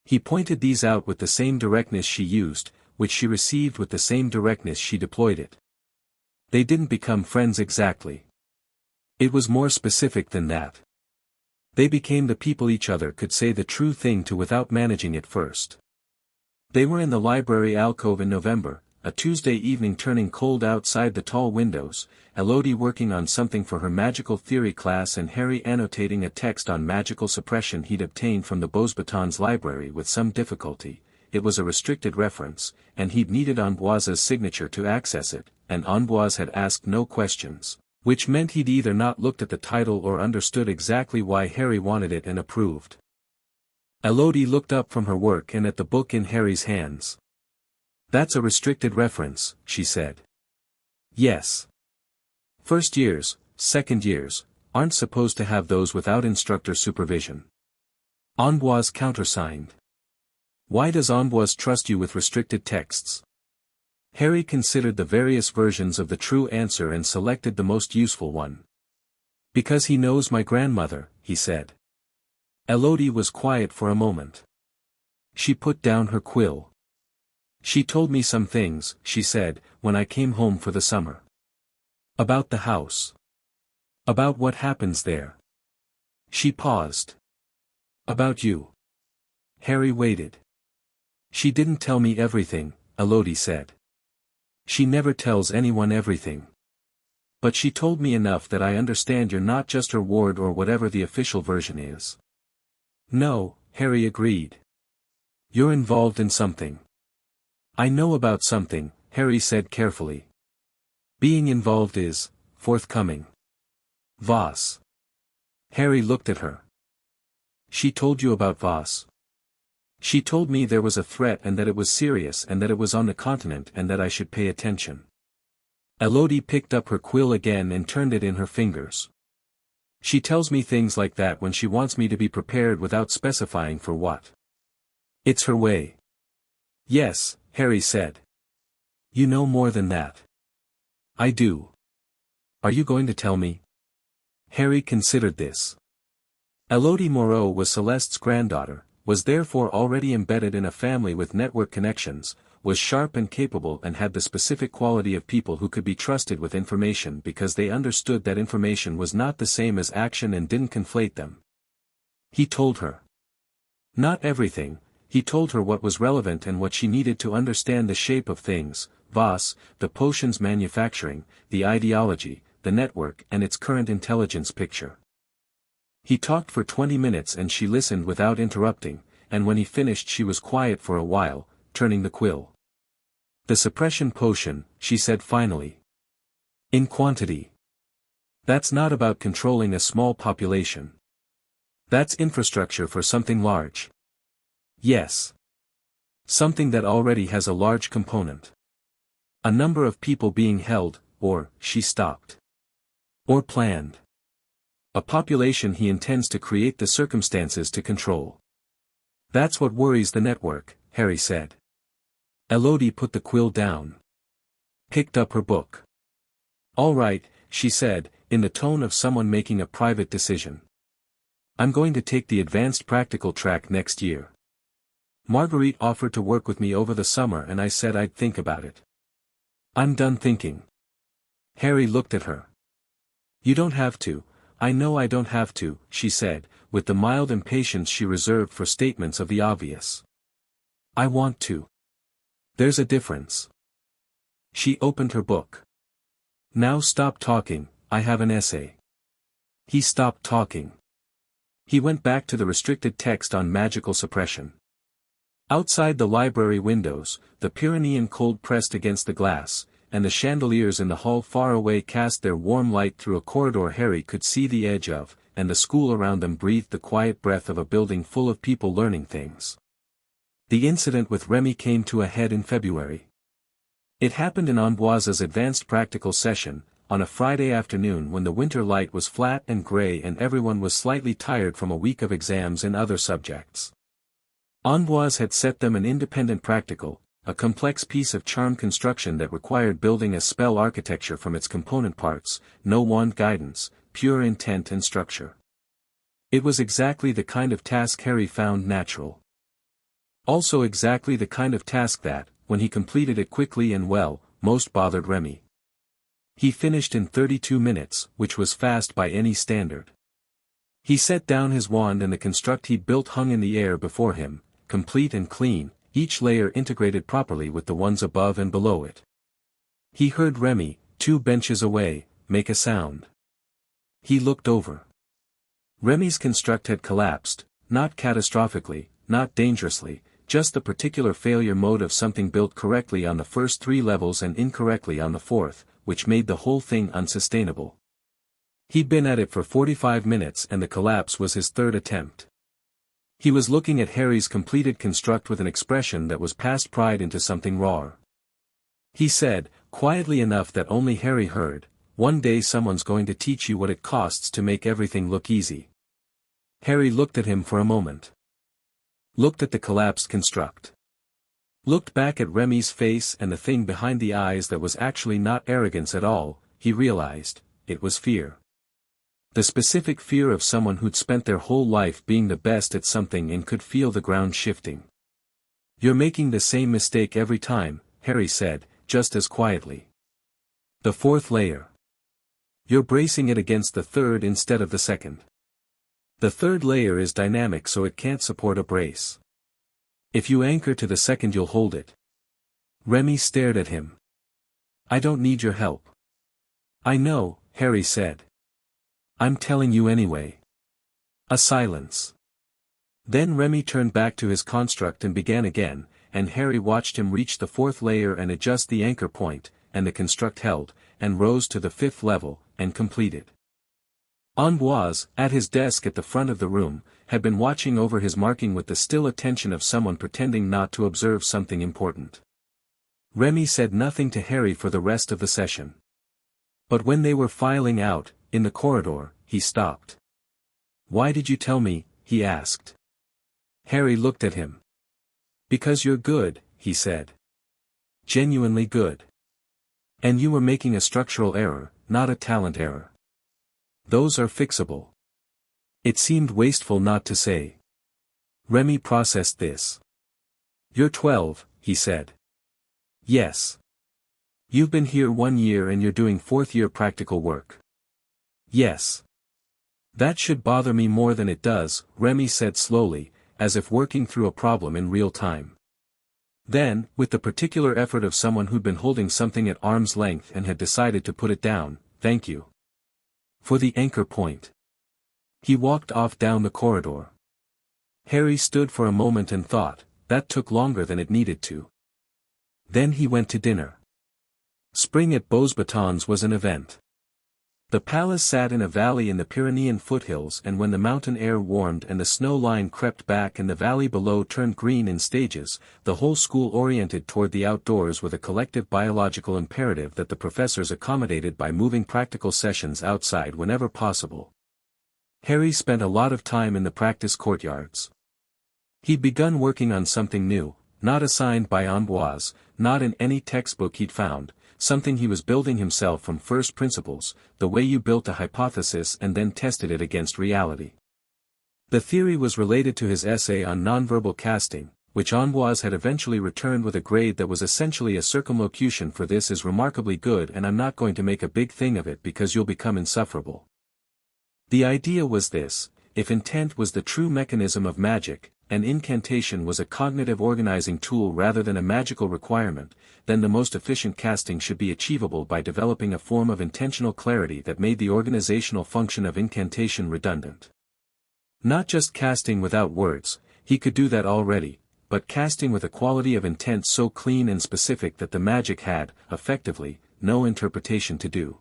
He pointed these out with the same directness she used, which she received with the same directness she deployed it. They didn't become friends exactly. It was more specific than that. They became the people each other could say the true thing to without managing it first. They were in the library alcove in November, a Tuesday evening turning cold outside the tall windows, Elodie working on something for her magical theory class and Harry annotating a text on magical suppression he'd obtained from the Beauxbatons library with some difficulty. It was a restricted reference, and he'd needed Amboise's signature to access it, and Amboise had asked no questions, which meant he'd either not looked at the title or understood exactly why Harry wanted it and approved. Elodie looked up from her work and at the book in Harry's hands. "That's a restricted reference," she said. "Yes. First years, second years, aren't supposed to have those without instructor supervision." Amboise countersigned. "Why does Amboise trust you with restricted texts?" Harry considered the various versions of the true answer and selected the most useful one. "Because he knows my grandmother," he said. Elodie was quiet for a moment. She put down her quill. "She told me some things," she said, "when I came home for the summer. About the house. About what happens there." She paused. "About you." Harry waited. "She didn't tell me everything," Elodie said. "She never tells anyone everything. But she told me enough that I understand you're not just her ward or whatever the official version is." "No," Harry agreed. "You're involved in something." "I know about something," Harry said carefully. "Being involved is forthcoming." "Voss." Harry looked at her. "She told you about Voss?" "She told me there was a threat and that it was serious and that it was on the continent and that I should pay attention." Elodie picked up her quill again and turned it in her fingers. "She tells me things like that when she wants me to be prepared without specifying for what. It's her way." "Yes," Harry said. "You know more than that." I do. Are you going to tell me? Harry considered this. Céleste Moreau was Celeste's granddaughter, was therefore already embedded in a family with network connections, was sharp and capable and had the specific quality of people who could be trusted with information because they understood that information was not the same as action and didn't conflate them. He told her. Not everything, he told her what was relevant and what she needed to understand the shape of things, Voss, the potions manufacturing, the ideology, the network and its current intelligence picture. He talked for 20 minutes and she listened without interrupting, and when he finished she was quiet for a while, turning the quill. The suppression potion, she said finally. In quantity. That's not about controlling a small population. That's infrastructure for something large. Yes. Something that already has a large component. A number of people being held, or, she stopped. Or planned. A population he intends to create the circumstances to control. That's what worries the network, Harry said. Elodie put the quill down. Picked up her book. All right, she said, in the tone of someone making a private decision. I'm going to take the advanced practical track next year. Marguerite offered to work with me over the summer and I said I'd think about it. I'm done thinking. Harry looked at her. You don't have to, I know I don't have to, she said, with the mild impatience she reserved for statements of the obvious. I want to. There's a difference. She opened her book. Now stop talking, I have an essay. He stopped talking. He went back to the restricted text on magical suppression. Outside the library windows, the Pyrenean cold pressed against the glass, and the chandeliers in the hall far away cast their warm light through a corridor Harry could see the edge of, and the school around them breathed the quiet breath of a building full of people learning things. The incident with Remy came to a head in February. It happened in Ambroise's advanced practical session, on a Friday afternoon when the winter light was flat and grey and everyone was slightly tired from a week of exams in other subjects. Ambroise had set them an independent practical, a complex piece of charm construction that required building a spell architecture from its component parts, no wand guidance, pure intent and structure. It was exactly the kind of task Harry found natural. Also exactly the kind of task that, when he completed it quickly and well, most bothered Remy. He finished in 32 minutes, which was fast by any standard. He set down his wand and the construct he'd built hung in the air before him, complete and clean, each layer integrated properly with the ones above and below it. He heard Remy, 2 benches away, make a sound. He looked over. Remy's construct had collapsed, not catastrophically, not dangerously, just the particular failure mode of something built correctly on the first 3 levels and incorrectly on the 4th, which made the whole thing unsustainable. He'd been at it for 45 minutes and the collapse was his 3rd attempt. He was looking at Harry's completed construct with an expression that was past pride into something raw. He said, quietly enough that only Harry heard, one day someone's going to teach you what it costs to make everything look easy. Harry looked at him for a moment. Looked at the collapsed construct. Looked back at Remy's face and the thing behind the eyes that was actually not arrogance at all, he realized, it was fear. The specific fear of someone who'd spent their whole life being the best at something and could feel the ground shifting. You're making the same mistake every time, Harry said, just as quietly. The 4th layer. You're bracing it against the 3rd instead of the 2nd. The 3rd layer is dynamic so it can't support a brace. If you anchor to the 2nd you'll hold it. Remy stared at him. I don't need your help. I know, Harry said. I'm telling you anyway. A silence. Then Remy turned back to his construct and began again, and Harry watched him reach the 4th layer and adjust the anchor point, and the construct held, and rose to the 5th level, and completed. Ambroise, at his desk at the front of the room, had been watching over his marking with the still attention of someone pretending not to observe something important. Remy said nothing to Harry for the rest of the session. But when they were filing out, in the corridor, he stopped. Why did you tell me? He asked. Harry looked at him. Because you're good, he said. Genuinely good. And you were making a structural error, not a talent error. Those are fixable. It seemed wasteful not to say. Remy processed this. You're 12, he said. Yes. You've been here 1 year and you're doing 4th-year practical work. Yes. That should bother me more than it does, Remy said slowly, as if working through a problem in real time. Then, with the particular effort of someone who'd been holding something at arm's length and had decided to put it down, thank you. For the anchor point. He walked off down the corridor. Harry stood for a moment and thought, that took longer than it needed to. Then he went to dinner. Spring at Beauxbatons was an event. The palace sat in a valley in the Pyrenean foothills, and when the mountain air warmed and the snow line crept back and the valley below turned green in stages, the whole school oriented toward the outdoors with a collective biological imperative that the professors accommodated by moving practical sessions outside whenever possible. Harry spent a lot of time in the practice courtyards. He'd begun working on something new, not assigned by Ambroise, not in any textbook he'd found, something he was building himself from first principles, the way you built a hypothesis and then tested it against reality. The theory was related to his essay on nonverbal casting, which Ambroise had eventually returned with a grade that was essentially a circumlocution for "this is remarkably good and I'm not going to make a big thing of it because you'll become insufferable." The idea was this: if intent was the true mechanism of magic, and incantation was a cognitive organizing tool rather than a magical requirement, then the most efficient casting should be achievable by developing a form of intentional clarity that made the organizational function of incantation redundant. Not just casting without words, he could do that already, but casting with a quality of intent so clean and specific that the magic had, effectively, no interpretation to do.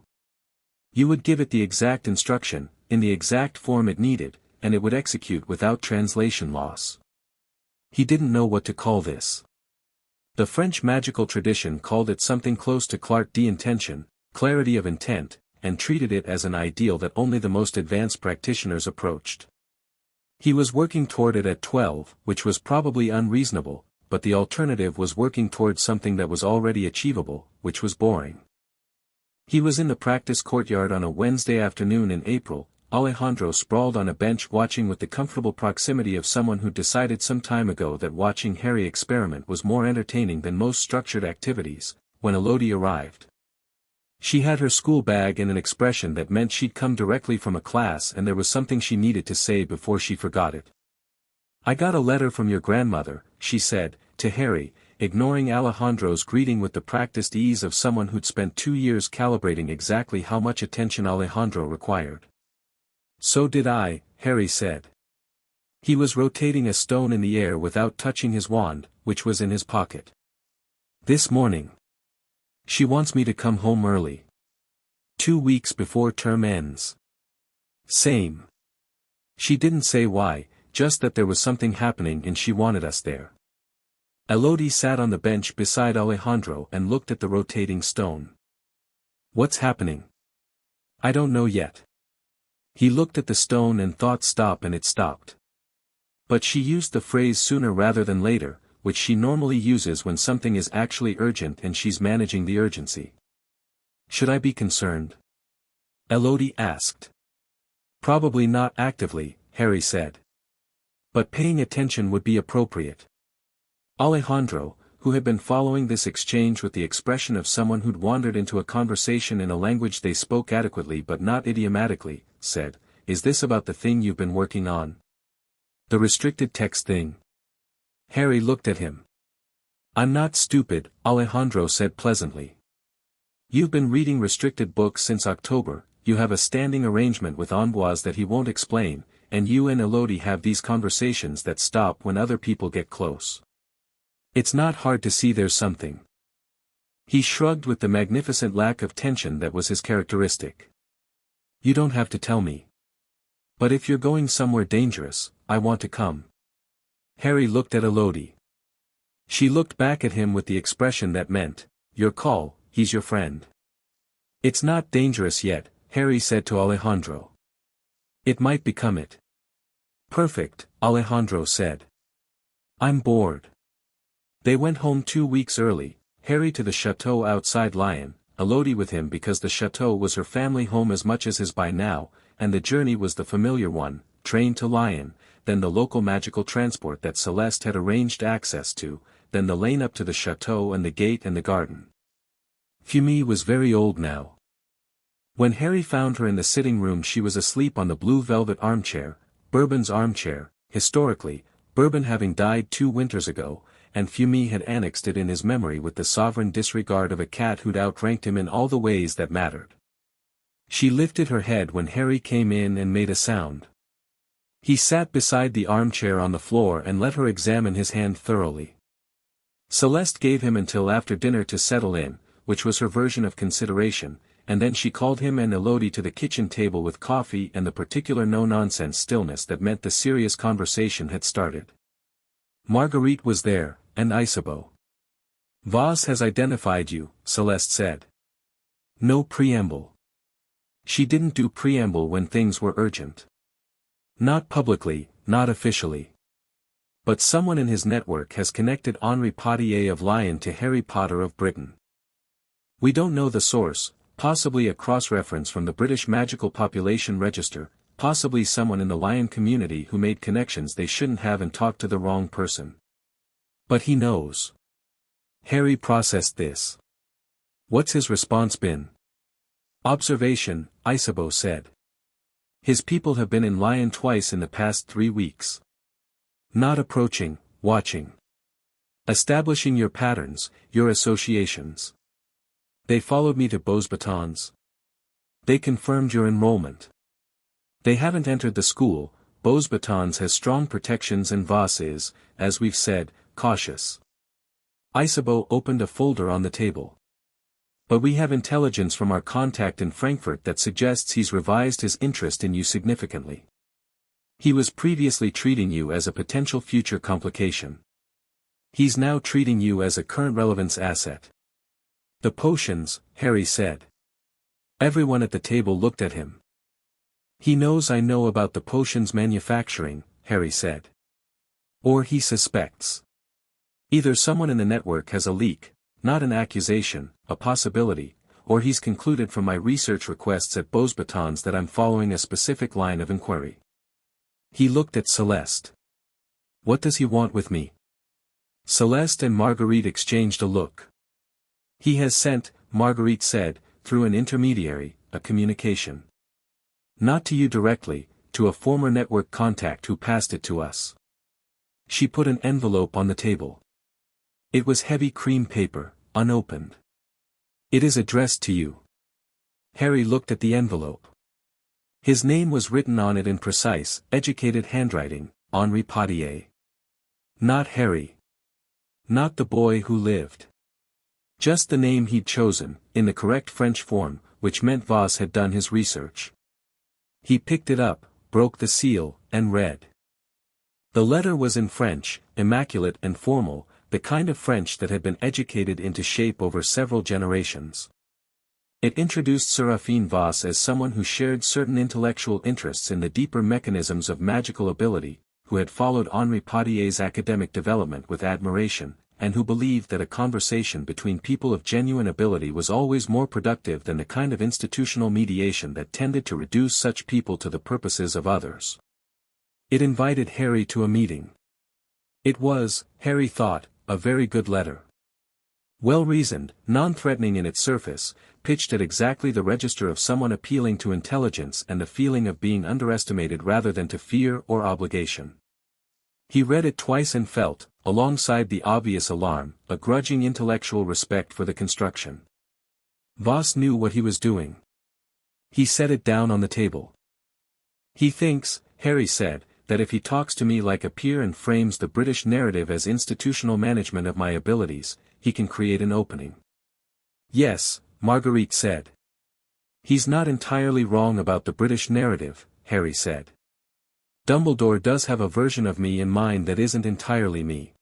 You would give it the exact instruction, in the exact form it needed, and it would execute without translation loss. He didn't know what to call this. The French magical tradition called it something close to clarté d'intention, clarity of intent, and treated it as an ideal that only the most advanced practitioners approached. He was working toward it at 12, which was probably unreasonable, but the alternative was working towards something that was already achievable, which was boring. He was in the practice courtyard on a Wednesday afternoon in April. Alejandro sprawled on a bench watching with the comfortable proximity of someone who decided some time ago that watching Harry experiment was more entertaining than most structured activities, when Elodie arrived. She had her school bag and an expression that meant she'd come directly from a class and there was something she needed to say before she forgot it. "I got a letter from your grandmother," she said, to Harry, ignoring Alejandro's greeting with the practiced ease of someone who'd spent 2 years calibrating exactly how much attention Alejandro required. "So did I," Harry said. He was rotating a stone in the air without touching his wand, which was in his pocket. "This morning. She wants me to come home early. 2 weeks before term ends." "Same. She didn't say why, just that there was something happening and she wanted us there." Elodie sat on the bench beside Alejandro and looked at the rotating stone. "What's happening?" "I don't know yet." He looked at the stone and thought stop, and it stopped. But she used the phrase sooner rather than later, which she normally uses when something is actually urgent and she's managing the urgency. "Should I be concerned?" Elodie asked. "Probably not actively," Harry said. "But paying attention would be appropriate." Alejandro, who had been following this exchange with the expression of someone who'd wandered into a conversation in a language they spoke adequately but not idiomatically, said, "Is this about the thing you've been working on? The restricted text thing?" Harry looked at him. "I'm not stupid," Alejandro said pleasantly. "You've been reading restricted books since October, you have a standing arrangement with Ambroise that he won't explain, and you and Elodie have these conversations that stop when other people get close. It's not hard to see there's something." He shrugged with the magnificent lack of tension that was his characteristic. "You don't have to tell me. But if you're going somewhere dangerous, I want to come." Harry looked at Elodie. She looked back at him with the expression that meant, "Your call, he's your friend." "It's not dangerous yet," Harry said to Alejandro. "It might become it." "Perfect," Alejandro said. "I'm bored." They went home 2 weeks early, Harry to the chateau outside Lyon, Elodie with him because the chateau was her family home as much as his by now, and the journey was the familiar one, train to Lion, then the local magical transport that Céleste had arranged access to, then the lane up to the chateau and the gate and the garden. Fiume was very old now. When Harry found her in the sitting room she was asleep on the blue velvet armchair, Bourbon's armchair, historically, Bourbon having died 2 winters ago, and Fiume had annexed it in his memory with the sovereign disregard of a cat who'd outranked him in all the ways that mattered. She lifted her head when Harry came in and made a sound. He sat beside the armchair on the floor and let her examine his hand thoroughly. Céleste gave him until after dinner to settle in, which was her version of consideration, and then she called him and Elodie to the kitchen table with coffee and the particular no-nonsense stillness that meant the serious conversation had started. Marguerite was there, and Isabeau. "Voss has identified you," Céleste said. No preamble. She didn't do preamble when things were urgent. Not publicly, not officially. But someone in his network has connected Henri Potier of Lyon to Harry Potter of Britain. We don't know the source, possibly a cross-reference from the British Magical Population Register, possibly someone in the Lyon community who made connections they shouldn't have and talked to the wrong person. But he knows. Harry processed this. What's his response been? Observation, Isabeau said. His people have been in Lyon twice in the past 3 weeks. Not approaching, watching. Establishing your patterns, your associations. They followed me to Beauxbatons. They confirmed your enrollment. They haven't entered the school. Beauxbatons has strong protections and Voss is, as we've said, cautious. Isabeau opened a folder on the table. But we have intelligence from our contact in Frankfurt that suggests he's revised his interest in you significantly. He was previously treating you as a potential future complication. He's now treating you as a current relevance asset. The potions, Harry said. Everyone at the table looked at him. He knows I know about the potions manufacturing, Harry said. Or he suspects. Either someone in the network has a leak, not an accusation, a possibility, or he's concluded from my research requests at Beauxbatons that I'm following a specific line of inquiry. He looked at Céleste. What does he want with me? Céleste and Marguerite exchanged a look. He has sent, Marguerite said, through an intermediary, a communication. Not to you directly, to a former network contact who passed it to us. She put an envelope on the table. It was heavy cream paper, unopened. It is addressed to you. Harry looked at the envelope. His name was written on it in precise, educated handwriting, Henri Potier. Not Harry. Not the boy who lived. Just the name he'd chosen, in the correct French form, which meant Voss had done his research. He picked it up, broke the seal, and read. The letter was in French, immaculate and formal, the kind of French that had been educated into shape over several generations. It introduced Séraphine Voss as someone who shared certain intellectual interests in the deeper mechanisms of magical ability, who had followed Henri Potier's academic development with admiration, and who believed that a conversation between people of genuine ability was always more productive than the kind of institutional mediation that tended to reduce such people to the purposes of others. It invited Harry to a meeting. It was, Harry thought, a very good letter. Well-reasoned, non-threatening in its surface, pitched at exactly the register of someone appealing to intelligence and the feeling of being underestimated rather than to fear or obligation. He read it twice and felt, alongside the obvious alarm, a grudging intellectual respect for the construction. Voss knew what he was doing. He set it down on the table. He thinks, Harry said, that if he talks to me like a peer and frames the British narrative as institutional management of my abilities, he can create an opening. Yes, Marguerite said. He's not entirely wrong about the British narrative, Harry said. Dumbledore does have a version of me in mind that isn't entirely me.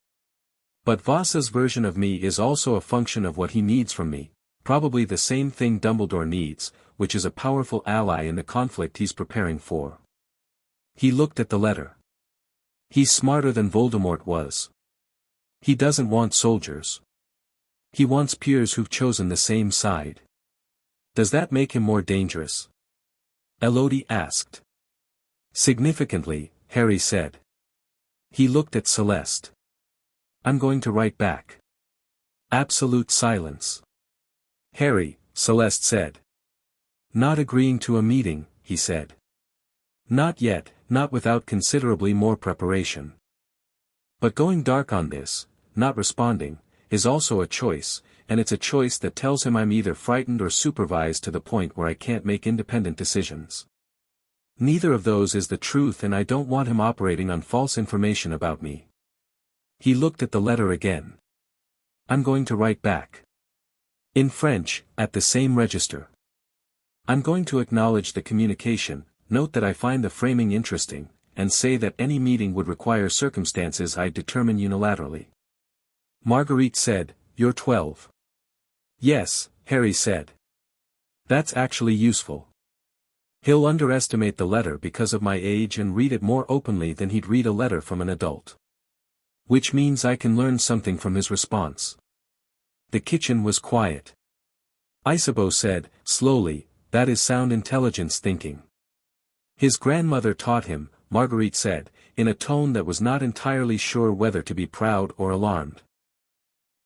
But Voss's version of me is also a function of what he needs from me, probably the same thing Dumbledore needs, which is a powerful ally in the conflict he's preparing for. He looked at the letter. He's smarter than Voldemort was. He doesn't want soldiers. He wants peers who've chosen the same side. Does that make him more dangerous? Elodie asked. Significantly, Harry said. He looked at Celeste. I'm going to write back. Absolute silence. Harry, Celeste said. Not agreeing to a meeting, he said. Not yet, not without considerably more preparation. But going dark on this, not responding, is also a choice, and it's a choice that tells him I'm either frightened or supervised to the point where I can't make independent decisions. Neither of those is the truth, and I don't want him operating on false information about me. He looked at the letter again. I'm going to write back. In French, at the same register. I'm going to acknowledge the communication, note that I find the framing interesting, and say that any meeting would require circumstances I determine unilaterally. Marguerite said, You're 12. Yes, Harry said. That's actually useful. He'll underestimate the letter because of my age and read it more openly than he'd read a letter from an adult. Which means I can learn something from his response. The kitchen was quiet. Isabeau said, slowly, That is sound intelligence thinking. His grandmother taught him, Marguerite said, in a tone that was not entirely sure whether to be proud or alarmed.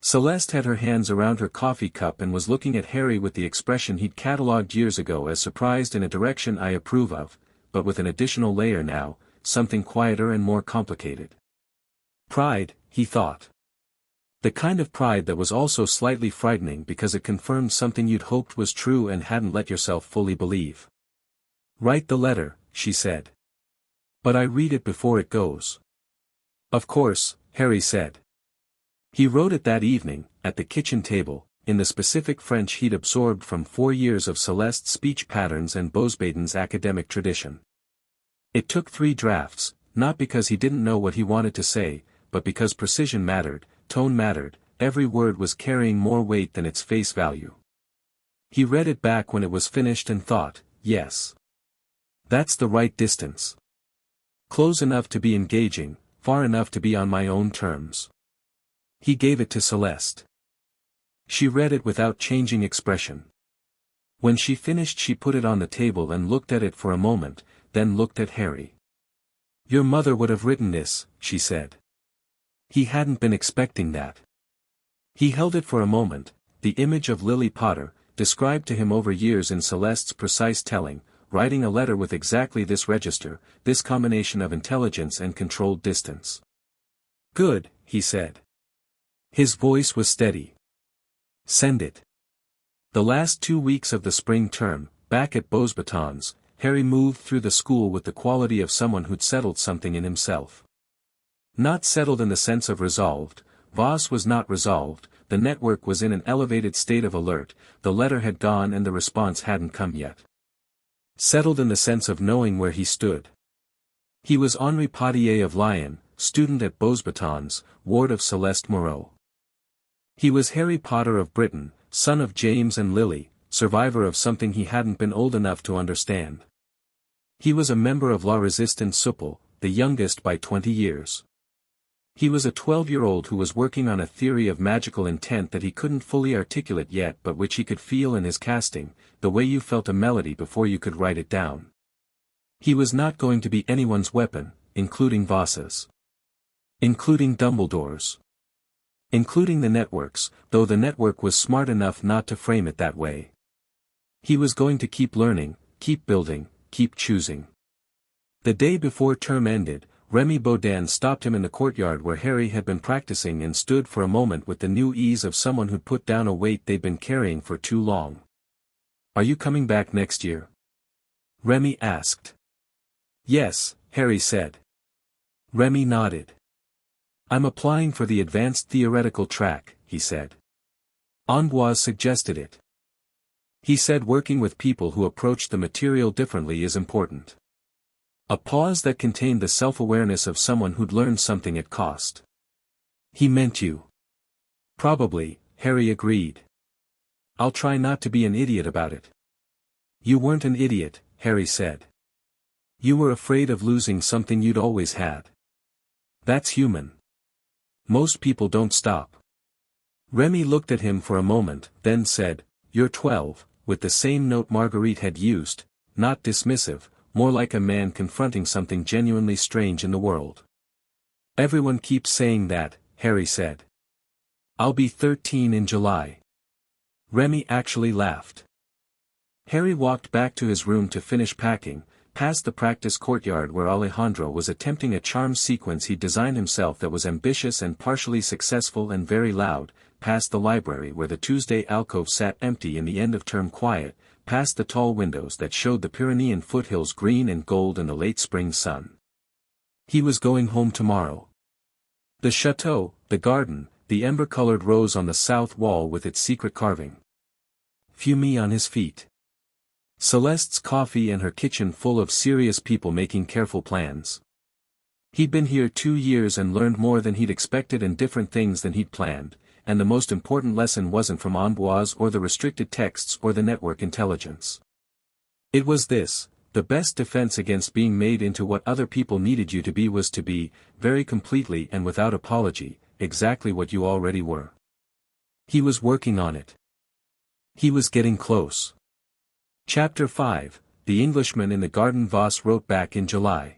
Celeste had her hands around her coffee cup and was looking at Harry with the expression he'd catalogued years ago as surprised in a direction I approve of, but with an additional layer now, something quieter and more complicated. Pride, he thought. The kind of pride that was also slightly frightening because it confirmed something you'd hoped was true and hadn't let yourself fully believe. Write the letter, she said. But I read it before it goes. Of course, Harry said. He wrote it that evening, at the kitchen table, in the specific French he'd absorbed from 4 years of Celeste's speech patterns and Bosbaden's academic tradition. It took 3 drafts, not because he didn't know what he wanted to say, but because precision mattered, tone mattered, every word was carrying more weight than its face value. He read it back when it was finished and thought, yes. That's the right distance. Close enough to be engaging, far enough to be on my own terms. He gave it to Celeste. She read it without changing expression. When she finished she put it on the table and looked at it for a moment, then looked at Harry. Your mother would have written this, she said. He hadn't been expecting that. He held it for a moment, the image of Lily Potter, described to him over years in Celeste's precise telling, writing a letter with exactly this register, this combination of intelligence and controlled distance. Good, he said. His voice was steady. Send it. The last 2 weeks of the spring term, back at Beauxbatons, Harry moved through the school with the quality of someone who'd settled something in himself. Not settled in the sense of resolved, Voss was not resolved, the network was in an elevated state of alert, the letter had gone and the response hadn't come yet. Settled in the sense of knowing where he stood. He was Henri Potier of Lyon, student at Beauxbatons, ward of Céleste Moreau. He was Harry Potter of Britain, son of James and Lily, survivor of something he hadn't been old enough to understand. He was a member of La Resistance Supple, the youngest by 20 years. He was a 12-year-old who was working on a theory of magical intent that he couldn't fully articulate yet but which he could feel in his casting, the way you felt a melody before you could write it down. He was not going to be anyone's weapon, including Voss's. Including Dumbledore's. Including the network's, though the network was smart enough not to frame it that way. He was going to keep learning, keep building, keep choosing. The day before term ended, Remy Baudin stopped him in the courtyard where Harry had been practicing and stood for a moment with the new ease of someone who'd put down a weight they'd been carrying for too long. Are you coming back next year? Remy asked. Yes, Harry said. Remy nodded. I'm applying for the advanced theoretical track, he said. Amboise suggested it. He said working with people who approach the material differently is important. A pause that contained the self-awareness of someone who'd learned something at cost. He meant you. Probably, Harry agreed. I'll try not to be an idiot about it. You weren't an idiot, Harry said. You were afraid of losing something you'd always had. That's human. Most people don't stop. Remy looked at him for a moment, then said, You're 12, with the same note Marguerite had used, not dismissive, more like a man confronting something genuinely strange in the world. "Everyone keeps saying that," Harry said. "I'll be 13 in July." Remy actually laughed. Harry walked back to his room to finish packing, past the practice courtyard where Alejandro was attempting a charm sequence he'd designed himself that was ambitious and partially successful and very loud, past the library where the Tuesday alcove sat empty in the end-of-term quiet, past the tall windows that showed the Pyrenean foothills green and gold in the late spring sun. He was going home tomorrow. The chateau, the garden, the ember-colored rose on the south wall with its secret carving. Fumée on his feet. Celeste's coffee and her kitchen full of serious people making careful plans. He'd been here 2 years and learned more than he'd expected and different things than he'd planned, and the most important lesson wasn't from Amboise or the restricted texts or the network intelligence. It was this: the best defense against being made into what other people needed you to be was to be, very completely and without apology, exactly what you already were. He was working on it. He was getting close. Chapter 5, The Englishman in the Garden. Voss wrote back in July.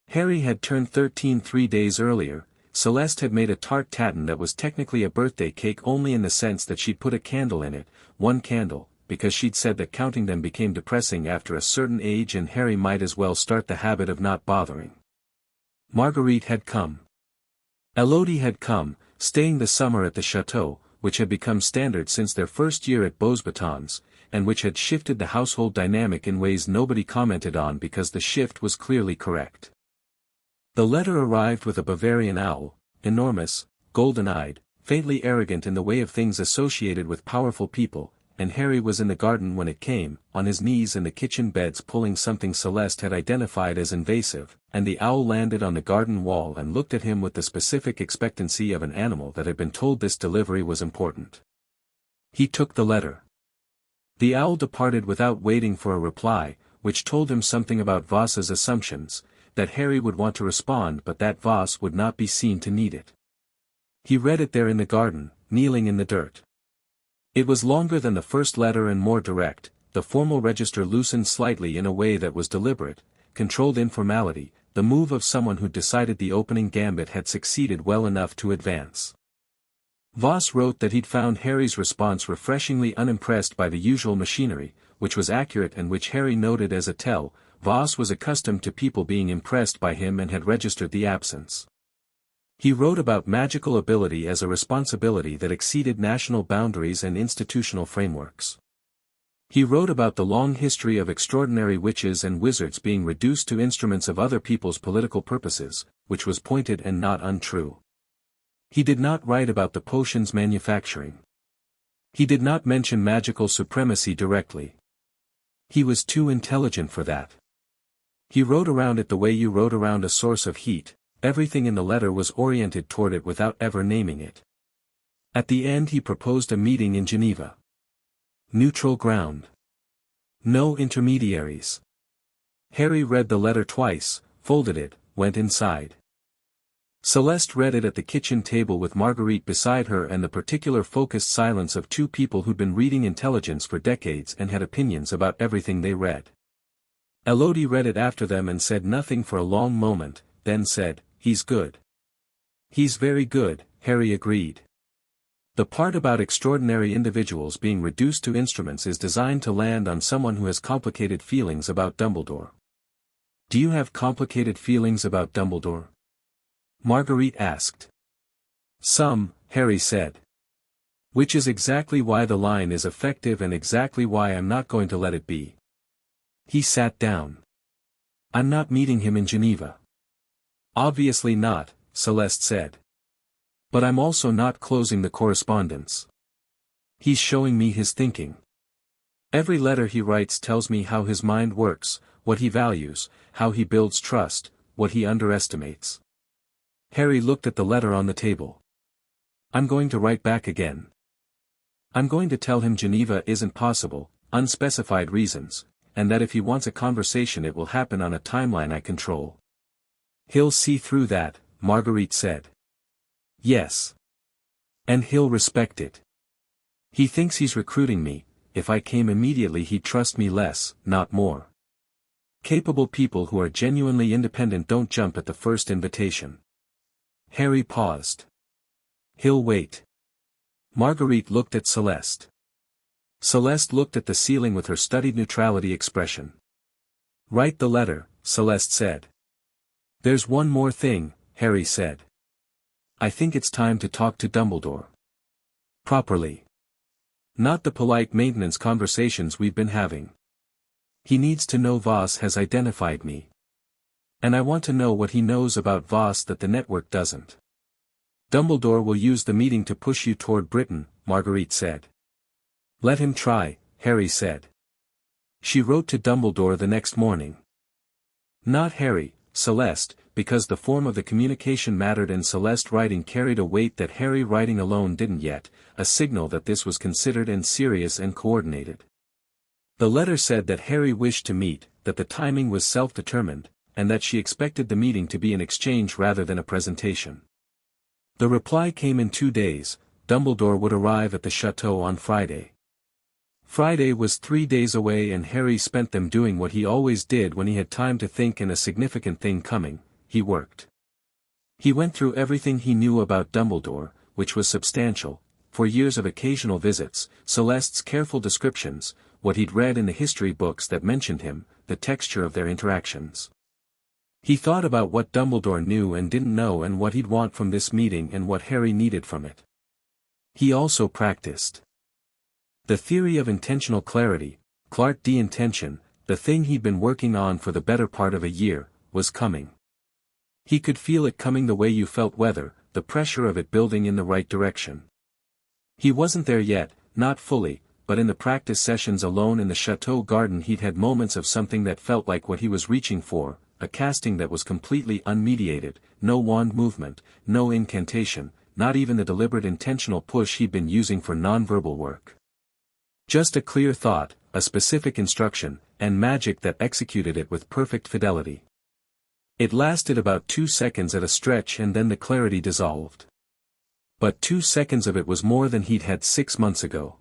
Harry had turned 13 3 days earlier. Celeste had made a tart tatin that was technically a birthday cake only in the sense that she'd put a candle in it, one candle, because she'd said that counting them became depressing after a certain age and Harry might as well start the habit of not bothering. Marguerite had come. Elodie had come, staying the summer at the chateau, which had become standard since their first year at Beauxbatons, and which had shifted the household dynamic in ways nobody commented on because the shift was clearly correct. The letter arrived with a Bavarian owl, enormous, golden-eyed, faintly arrogant in the way of things associated with powerful people, and Harry was in the garden when it came, on his knees in the kitchen beds pulling something Celeste had identified as invasive, and the owl landed on the garden wall and looked at him with the specific expectancy of an animal that had been told this delivery was important. He took the letter. The owl departed without waiting for a reply, which told him something about Voss's assumptions, that Harry would want to respond but that Voss would not be seen to need it. He read it there in the garden, kneeling in the dirt. It was longer than the first letter and more direct, the formal register loosened slightly in a way that was deliberate, controlled informality, the move of someone who decided the opening gambit had succeeded well enough to advance. Voss wrote that he'd found Harry's response refreshingly unimpressed by the usual machinery, which was accurate and which Harry noted as a tell. Voss was accustomed to people being impressed by him and had registered the absence. He wrote about magical ability as a responsibility that exceeded national boundaries and institutional frameworks. He wrote about the long history of extraordinary witches and wizards being reduced to instruments of other people's political purposes, which was pointed and not untrue. He did not write about the potions manufacturing. He did not mention magical supremacy directly. He was too intelligent for that. He wrote around it the way you wrote around a source of heat. Everything in the letter was oriented toward it without ever naming it. At the end he proposed a meeting in Geneva. Neutral ground. No intermediaries. Harry read the letter twice, folded it, went inside. Celeste read it at the kitchen table with Marguerite beside her and the particular focused silence of two people who'd been reading intelligence for decades and had opinions about everything they read. Elodie read it after them and said nothing for a long moment, then said, "He's good." "He's very good," Harry agreed. The part about extraordinary individuals being reduced to instruments is designed to land on someone who has complicated feelings about Dumbledore. Do you have complicated feelings about Dumbledore? Marguerite asked. Some, Harry said. Which is exactly why the line is effective and exactly why I'm not going to let it be. He sat down. I'm not meeting him in Geneva. Obviously not, Celeste said. But I'm also not closing the correspondence. He's showing me his thinking. Every letter he writes tells me how his mind works, what he values, how he builds trust, what he underestimates. Harry looked at the letter on the table. I'm going to write back again. I'm going to tell him Geneva isn't possible, unspecified reasons, and that if he wants a conversation it will happen on a timeline I control. He'll see through that, Marguerite said. Yes. And he'll respect it. He thinks he's recruiting me, if I came immediately he'd trust me less, not more. Capable people who are genuinely independent don't jump at the first invitation. Harry paused. He'll wait. Marguerite looked at Celeste. Celeste looked at the ceiling with her studied neutrality expression. Write the letter, Celeste said. There's one more thing, Harry said. I think it's time to talk to Dumbledore. Properly. Not the polite maintenance conversations we've been having. He needs to know Voss has identified me. And I want to know what he knows about Voss that the network doesn't. Dumbledore will use the meeting to push you toward Britain, Marguerite said. Let him try, Harry said. She wrote to Dumbledore the next morning. Not Harry, Celeste, because the form of the communication mattered and Celeste writing carried a weight that Harry writing alone didn't yet, a signal that this was considered and serious and coordinated. The letter said that Harry wished to meet, that the timing was self-determined, and that she expected the meeting to be an exchange rather than a presentation. The reply came in 2 days. Dumbledore would arrive at the chateau on Friday. Friday was 3 days away and Harry spent them doing what he always did when he had time to think and a significant thing coming. He worked. He went through everything he knew about Dumbledore, which was substantial, for years of occasional visits, Celeste's careful descriptions, what he'd read in the history books that mentioned him, the texture of their interactions. He thought about what Dumbledore knew and didn't know and what he'd want from this meeting and what Harry needed from it. He also practiced. The theory of intentional clarity, clarté d'intention, the thing he'd been working on for the better part of a year, was coming. He could feel it coming the way you felt weather, the pressure of it building in the right direction. He wasn't there yet, not fully, but in the practice sessions alone in the chateau garden he'd had moments of something that felt like what he was reaching for, a casting that was completely unmediated, no wand movement, no incantation, not even the deliberate intentional push he'd been using for nonverbal work. Just a clear thought, a specific instruction, and magic that executed it with perfect fidelity. It lasted about 2 seconds at a stretch and then the clarity dissolved. But 2 seconds of it was more than he'd had 6 months ago.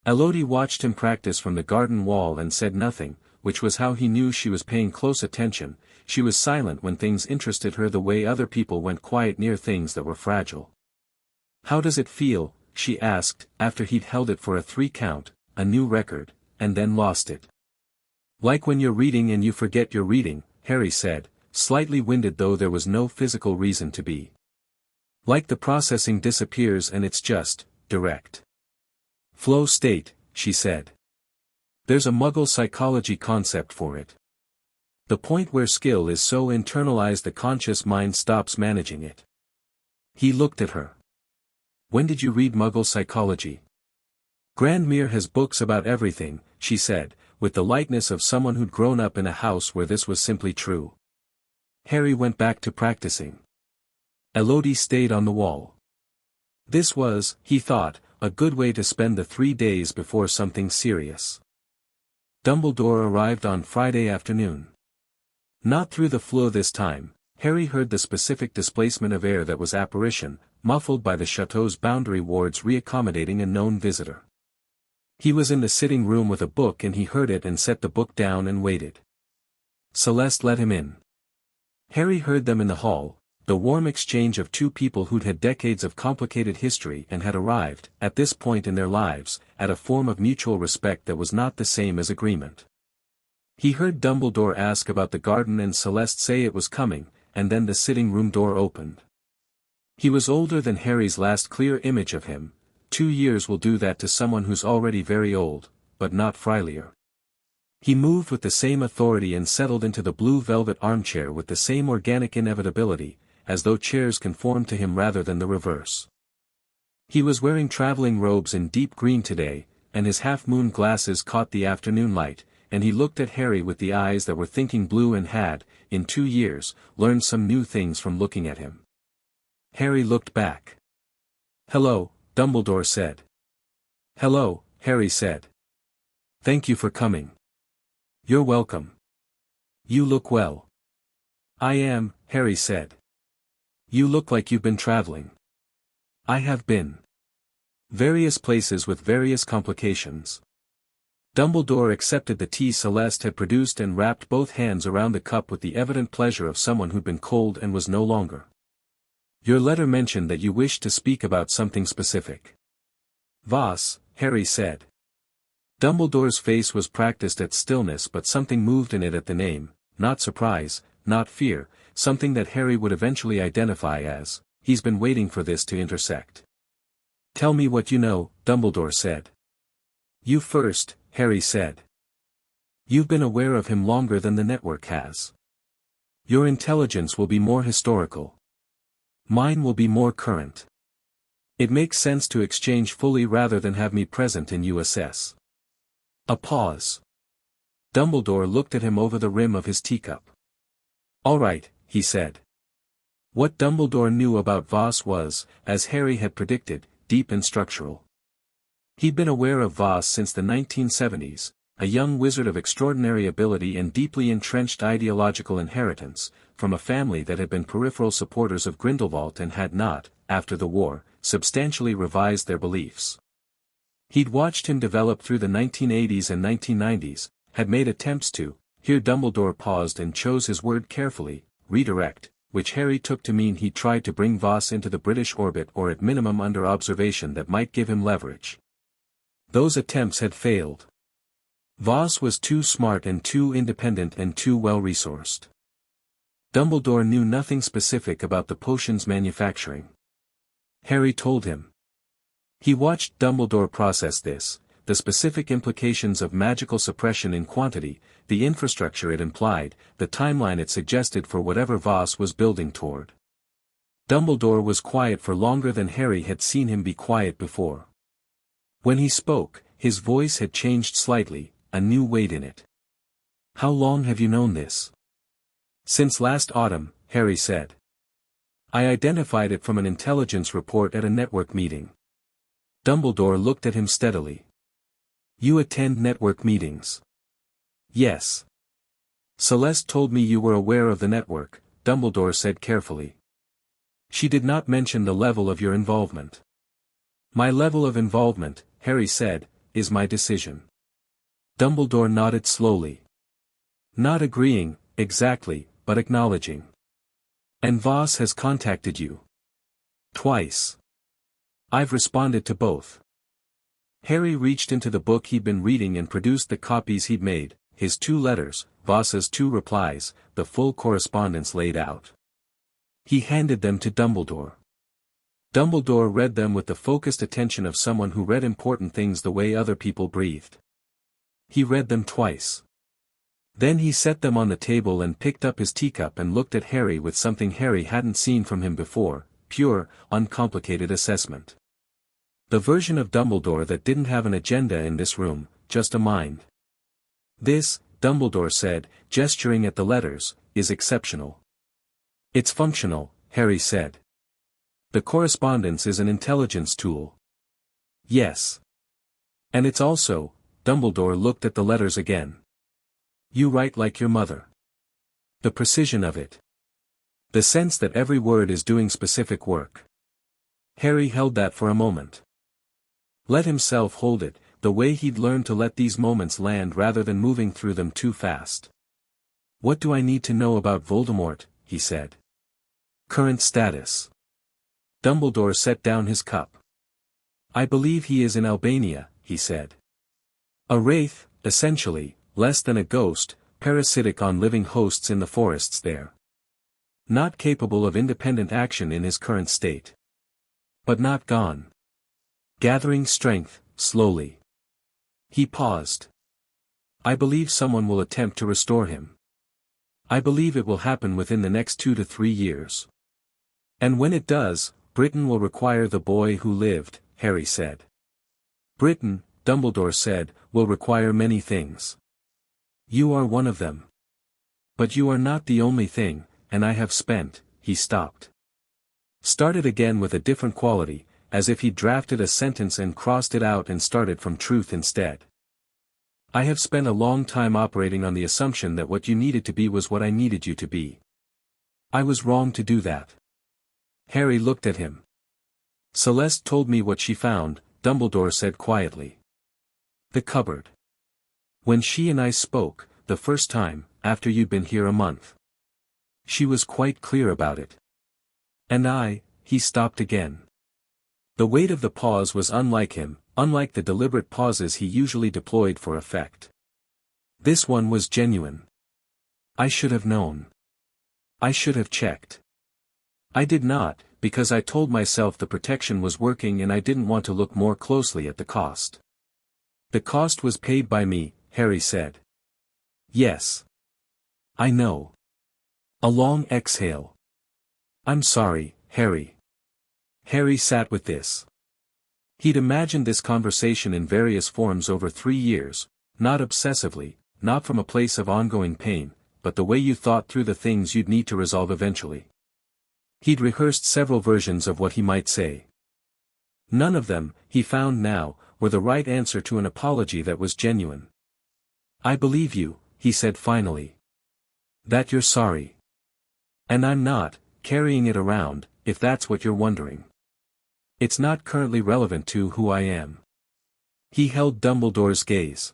Elodie watched him practice from the garden wall and said nothing, which was how he knew she was paying close attention. She was silent when things interested her the way other people went quiet near things that were fragile. How does it feel, she asked, after he'd held it for a 3 count, a new record, and then lost it. Like when you're reading and you forget you're reading, Harry said, slightly winded though there was no physical reason to be. Like the processing disappears and it's just, direct. Flow state, she said. There's a Muggle psychology concept for it. The point where skill is so internalized the conscious mind stops managing it. He looked at her. When did you read Muggle psychology? Grandmere has books about everything, she said, with the lightness of someone who'd grown up in a house where this was simply true. Harry went back to practicing. Elodie stayed on the wall. This was, he thought, a good way to spend the 3 days before something serious. Dumbledore arrived on Friday afternoon. Not through the Floo this time. Harry heard the specific displacement of air that was apparition, muffled by the chateau's boundary wards reaccommodating a known visitor. He was in the sitting room with a book and he heard it and set the book down and waited. Celeste let him in. Harry heard them in the hall, the warm exchange of 2 people who'd had decades of complicated history and had arrived, at this point in their lives, at a form of mutual respect that was not the same as agreement. He heard Dumbledore ask about the garden and Celeste say it was coming, and then the sitting room door opened. He was older than Harry's last clear image of him. 2 years will do that to someone who's already very old, but not Frilier. He moved with the same authority and settled into the blue velvet armchair with the same organic inevitability, as though chairs conformed to him rather than the reverse. He was wearing traveling robes in deep green today, and his half-moon glasses caught the afternoon light, and he looked at Harry with the eyes that were thinking blue and had, in 2 years, learned some new things from looking at him. Harry looked back. "Hello," Dumbledore said. "Hello," Harry said. "Thank you for coming." "You're welcome. You look well." "I am," Harry said. "You look like you've been traveling." "I have been. Various places with various complications. Dumbledore accepted the tea Celeste had produced and wrapped both hands around the cup with the evident pleasure of someone who'd been cold and was no longer. Your letter mentioned that you wished to speak about something specific. Voss, Harry said. Dumbledore's face was practiced at stillness, but something moved in it at the name, not surprise, not fear, something that Harry would eventually identify as, he's been waiting for this to intersect. Tell me what you know, Dumbledore said. You first, Harry said. You've been aware of him longer than the network has. Your intelligence will be more historical. Mine will be more current. It makes sense to exchange fully rather than have me present in USS. A pause. Dumbledore looked at him over the rim of his teacup. All right, he said. What Dumbledore knew about Voss was, as Harry had predicted, deep and structural. He'd been aware of Voss since the 1970s, a young wizard of extraordinary ability and deeply entrenched ideological inheritance, from a family that had been peripheral supporters of Grindelwald and had not, after the war, substantially revised their beliefs. He'd watched him develop through the 1980s and 1990s, had made attempts to, here Dumbledore paused and chose his word carefully, redirect, which Harry took to mean he tried to bring Voss into the British orbit or at minimum under observation that might give him leverage. Those attempts had failed. Voss was too smart and too independent and too well-resourced. Dumbledore knew nothing specific about the potion's manufacturing. Harry told him. He watched Dumbledore process this, the specific implications of magical suppression in quantity, the infrastructure it implied, the timeline it suggested for whatever Voss was building toward. Dumbledore was quiet for longer than Harry had seen him be quiet before. When he spoke, his voice had changed slightly, a new weight in it. How long have you known this? Since last autumn, Harry said. I identified it from an intelligence report at a network meeting. Dumbledore looked at him steadily. You attend network meetings? Yes. Celeste told me you were aware of the network, Dumbledore said carefully. She did not mention the level of your involvement. My level of involvement, Harry said, is my decision. Dumbledore nodded slowly. Not agreeing, exactly, but acknowledging. And Voss has contacted you. Twice. I've responded to both. Harry reached into the book he'd been reading and produced the copies he'd made, his 2 letters, Voss's 2 replies, the full correspondence laid out. He handed them to Dumbledore. Dumbledore read them with the focused attention of someone who read important things the way other people breathed. He read them twice. Then he set them on the table and picked up his teacup and looked at Harry with something Harry hadn't seen from him before, pure, uncomplicated assessment. The version of Dumbledore that didn't have an agenda in this room, just a mind. This, Dumbledore said, gesturing at the letters, is exceptional. It's functional, Harry said. The correspondence is an intelligence tool. Yes. And it's also, Dumbledore looked at the letters again. You write like your mother. The precision of it. The sense that every word is doing specific work. Harry held that for a moment. Let himself hold it, the way he'd learned to let these moments land rather than moving through them too fast. What do I need to know about Voldemort, he said. Current status. Dumbledore set down his cup. I believe he is in Albania, he said. A wraith, essentially, less than a ghost, parasitic on living hosts in the forests there. Not capable of independent action in his current state. But not gone. Gathering strength, slowly. He paused. I believe someone will attempt to restore him. I believe it will happen within the next 2 to 3 years. And when it does, Britain will require the boy who lived, Harry said. Britain, Dumbledore said, will require many things. You are one of them. But you are not the only thing, and I have spent, he stopped. Started again with a different quality, as if he'd drafted a sentence and crossed it out and started from truth instead. I have spent a long time operating on the assumption that what you needed to be was what I needed you to be. I was wrong to do that. Harry looked at him. Celeste told me what she found, Dumbledore said quietly. The cupboard. When she and I spoke, the first time, after you'd been here a month. She was quite clear about it. And he stopped again. The weight of the pause was unlike him, unlike the deliberate pauses he usually deployed for effect. This one was genuine. I should have known. I should have checked. I did not, because I told myself the protection was working and I didn't want to look more closely at the cost. The cost was paid by me, Harry said. Yes. I know. A long exhale. I'm sorry, Harry. Harry sat with this. He'd imagined this conversation in various forms over 3 years, not obsessively, not from a place of ongoing pain, but the way you thought through the things you'd need to resolve eventually. He'd rehearsed several versions of what he might say. None of them, he found now, were the right answer to an apology that was genuine. I believe you, he said finally. That you're sorry. And I'm not, carrying it around, if that's what you're wondering. It's not currently relevant to who I am. He held Dumbledore's gaze.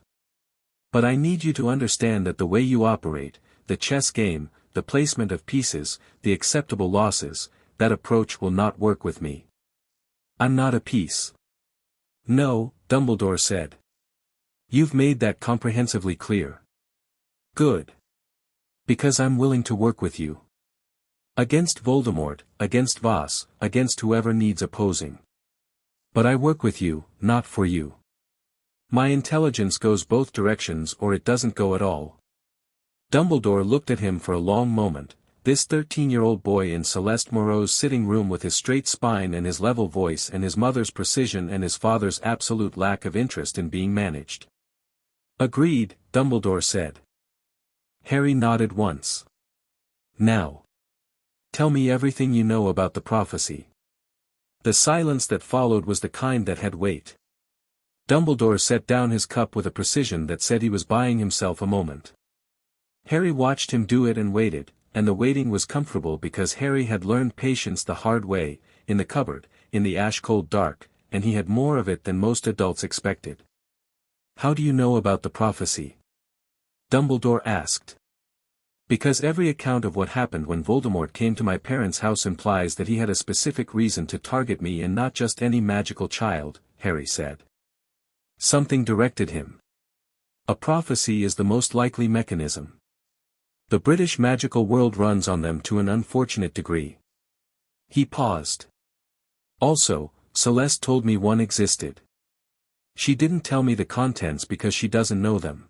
But I need you to understand that the way you operate, the chess game, the placement of pieces, the acceptable losses, that approach will not work with me. I'm not a piece. No, Dumbledore said. You've made that comprehensively clear. Good. Because I'm willing to work with you. Against Voldemort, against Voss, against whoever needs opposing. But I work with you, not for you. My intelligence goes both directions or it doesn't go at all. Dumbledore looked at him for a long moment, this 13-year-old boy in Céleste Moreau's sitting room with his straight spine and his level voice and his mother's precision and his father's absolute lack of interest in being managed. Agreed, Dumbledore said. Harry nodded once. Now. Tell me everything you know about the prophecy. The silence that followed was the kind that had weight. Dumbledore set down his cup with a precision that said he was buying himself a moment. Harry watched him do it and waited, and the waiting was comfortable because Harry had learned patience the hard way, in the cupboard, in the ash-cold dark, and he had more of it than most adults expected. How do you know about the prophecy? Dumbledore asked. Because every account of what happened when Voldemort came to my parents' house implies that he had a specific reason to target me and not just any magical child, Harry said. Something directed him. A prophecy is the most likely mechanism. The British magical world runs on them to an unfortunate degree. He paused. Also, Celeste told me one existed. She didn't tell me the contents because she doesn't know them.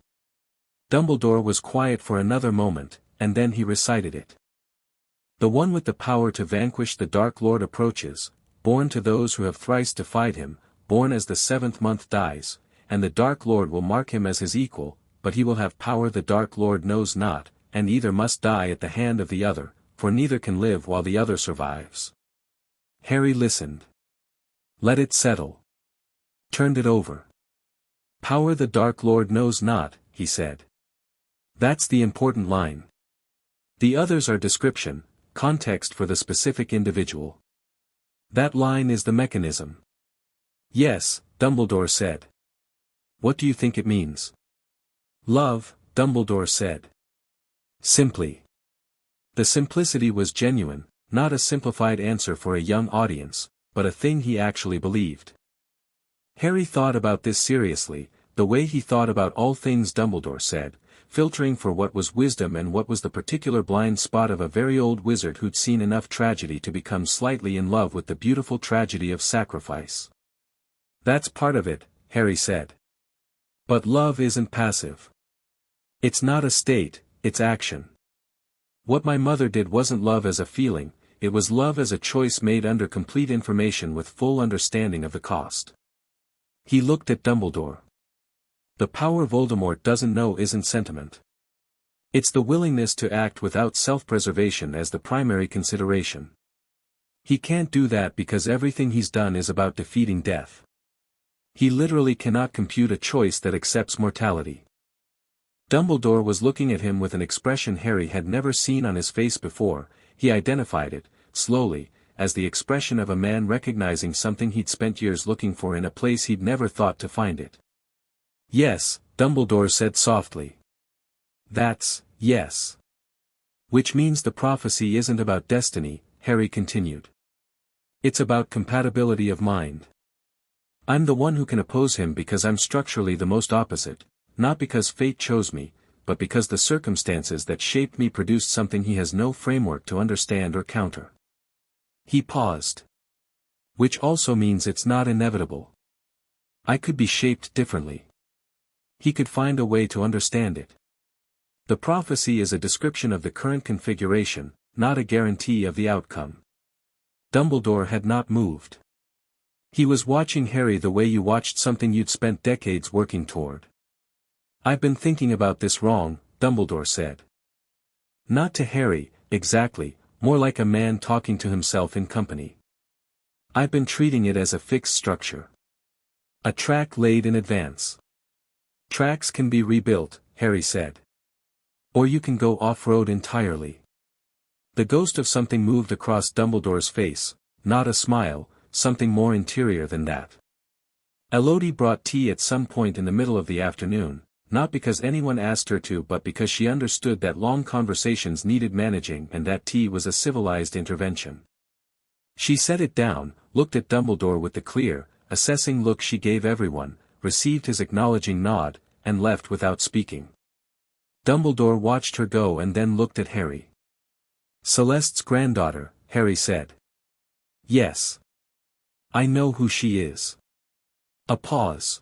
Dumbledore was quiet for another moment, and then he recited it. The one with the power to vanquish the Dark Lord approaches, born to those who have thrice defied him, born as the 7th month dies, and the Dark Lord will mark him as his equal, but he will have power the Dark Lord knows not, and either must die at the hand of the other, for neither can live while the other survives. Harry listened. Let it settle. Turned it over. Power the Dark Lord knows not, he said. That's the important line. The others are description, context for the specific individual. That line is the mechanism. Yes, Dumbledore said. What do you think it means? Love, Dumbledore said. Simply. The simplicity was genuine, not a simplified answer for a young audience, but a thing he actually believed. Harry thought about this seriously, the way he thought about all things Dumbledore said, filtering for what was wisdom and what was the particular blind spot of a very old wizard who'd seen enough tragedy to become slightly in love with the beautiful tragedy of sacrifice. That's part of it, Harry said. But love isn't passive. It's not a state, it's action. What my mother did wasn't love as a feeling, it was love as a choice made under complete information with full understanding of the cost. He looked at Dumbledore. The power Voldemort doesn't know isn't sentiment. It's the willingness to act without self-preservation as the primary consideration. He can't do that because everything he's done is about defeating death. He literally cannot compute a choice that accepts mortality. Dumbledore was looking at him with an expression Harry had never seen on his face before. He identified it, slowly, as the expression of a man recognizing something he'd spent years looking for in a place he'd never thought to find it. "Yes," Dumbledore said softly. "That's, yes. Which means the prophecy isn't about destiny," Harry continued. "It's about compatibility of mind. I'm the one who can oppose him because I'm structurally the most opposite, not because fate chose me, but because the circumstances that shaped me produced something he has no framework to understand or counter." He paused. "Which also means it's not inevitable. I could be shaped differently. He could find a way to understand it. The prophecy is a description of the current configuration, not a guarantee of the outcome." Dumbledore had not moved. He was watching Harry the way you watched something you'd spent decades working toward. "I've been thinking about this wrong," Dumbledore said. Not to Harry, exactly, more like a man talking to himself in company. "I've been treating it as a fixed structure. A track laid in advance. Tracks can be rebuilt," Harry said. "Or you can go off-road entirely." The ghost of something moved across Dumbledore's face, not a smile, something more interior than that. Elodie brought tea at some point in the middle of the afternoon, not because anyone asked her to but because she understood that long conversations needed managing and that tea was a civilized intervention. She set it down, looked at Dumbledore with the clear, assessing look she gave everyone, received his acknowledging nod, and left without speaking. Dumbledore watched her go and then looked at Harry. "Celeste's granddaughter," Harry said. "Yes. I know who she is." A pause.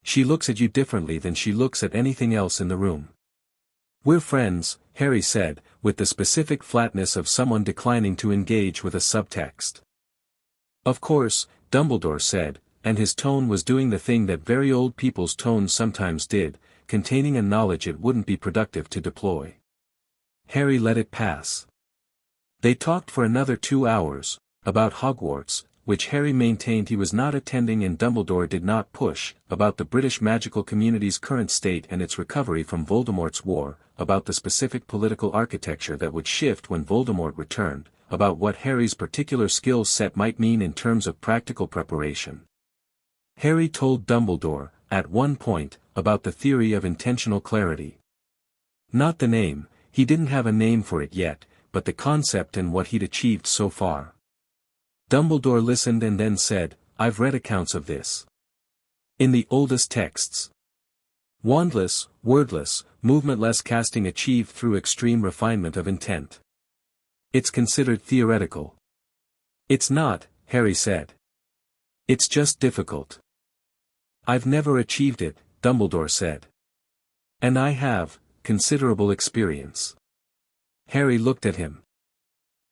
"She looks at you differently than she looks at anything else in the room." "We're friends," Harry said, with the specific flatness of someone declining to engage with a subtext. "Of course," Dumbledore said, and his tone was doing the thing that very old people's tones sometimes did, containing a knowledge it wouldn't be productive to deploy. Harry let it pass. They talked for another 2 hours, about Hogwarts, which Harry maintained he was not attending and Dumbledore did not push, about the British magical community's current state and its recovery from Voldemort's war, about the specific political architecture that would shift when Voldemort returned, about what Harry's particular skill set might mean in terms of practical preparation. Harry told Dumbledore, at one point, about the theory of intentional clarity. Not the name, he didn't have a name for it yet, but the concept and what he'd achieved so far. Dumbledore listened and then said, "I've read accounts of this. In the oldest texts. Wandless, wordless, movementless casting achieved through extreme refinement of intent. It's considered theoretical." "It's not," Harry said. "It's just difficult." "I've never achieved it," Dumbledore said. "And I have, considerable experience." Harry looked at him.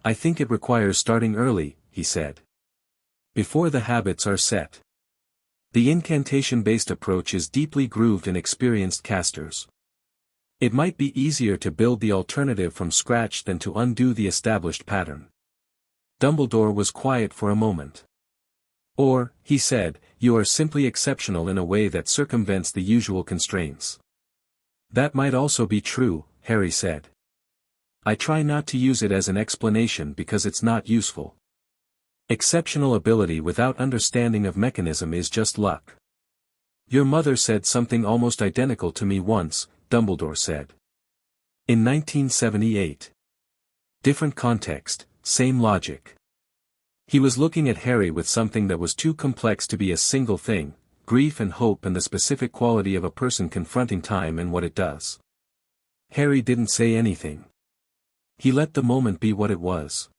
"I think it requires starting early," he said. "Before the habits are set. The incantation-based approach is deeply grooved in experienced casters. It might be easier to build the alternative from scratch than to undo the established pattern." Dumbledore was quiet for a moment. "Or," he said, "you are simply exceptional in a way that circumvents the usual constraints." "That might also be true," Harry said. "I try not to use it as an explanation because it's not useful. Exceptional ability without understanding of mechanism is just luck." "Your mother said something almost identical to me once," Dumbledore said. "In 1978. Different context, same logic." He was looking at Harry with something that was too complex to be a single thing, grief and hope and the specific quality of a person confronting time and what it does. Harry didn't say anything. He let the moment be what it was.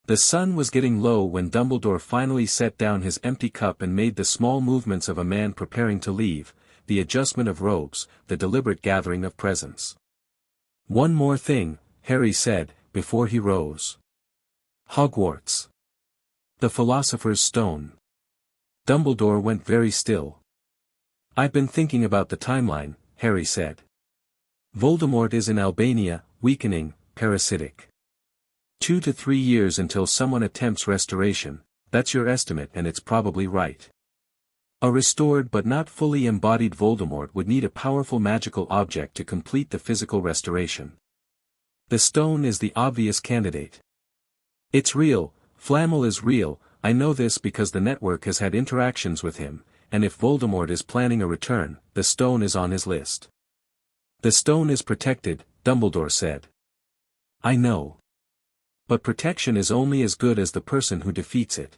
The sun was getting low when Dumbledore finally set down his empty cup and made the small movements of a man preparing to leave, the adjustment of robes, the deliberate gathering of presents. "One more thing," Harry said, before he rose. "Hogwarts. The Philosopher's Stone." Dumbledore went very still. "I've been thinking about the timeline," Harry said. "Voldemort is in Albania, weakening, parasitic. 2 to 3 years until someone attempts restoration, that's your estimate and it's probably right. A restored but not fully embodied Voldemort would need a powerful magical object to complete the physical restoration. The stone is the obvious candidate. It's real, Flamel is real, I know this because the network has had interactions with him, and if Voldemort is planning a return, the stone is on his list. The stone is protected, Dumbledore said. I know. But protection is only as good as the person who defeats it.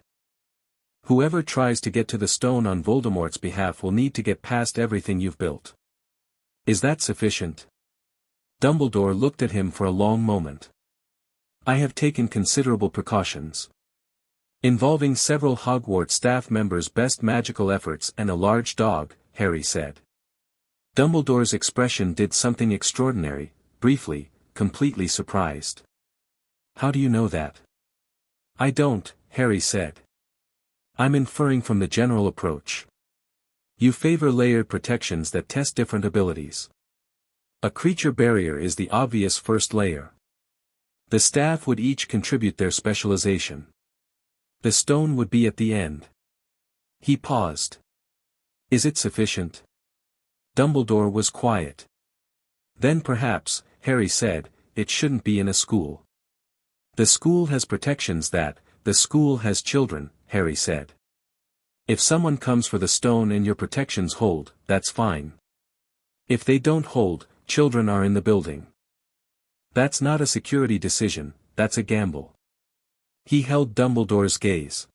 Whoever tries to get to the stone on Voldemort's behalf will need to get past everything you've built. Is that sufficient? Dumbledore looked at him for a long moment. I have taken considerable precautions. Involving several Hogwarts staff members' best magical efforts and a large dog, Harry said. Dumbledore's expression did something extraordinary, briefly, completely surprised. How do you know that? I don't, Harry said. I'm inferring from the general approach. You favor layered protections that test different abilities. A creature barrier is the obvious first layer. The staff would each contribute their specialization. The stone would be at the end. He paused. Is it sufficient? Dumbledore was quiet. Then perhaps, Harry said, it shouldn't be in a school. The school has protections that, the school has children, Harry said. If someone comes for the stone and your protections hold, that's fine. If they don't hold, children are in the building. That's not a security decision, that's a gamble. He held Dumbledore's gaze.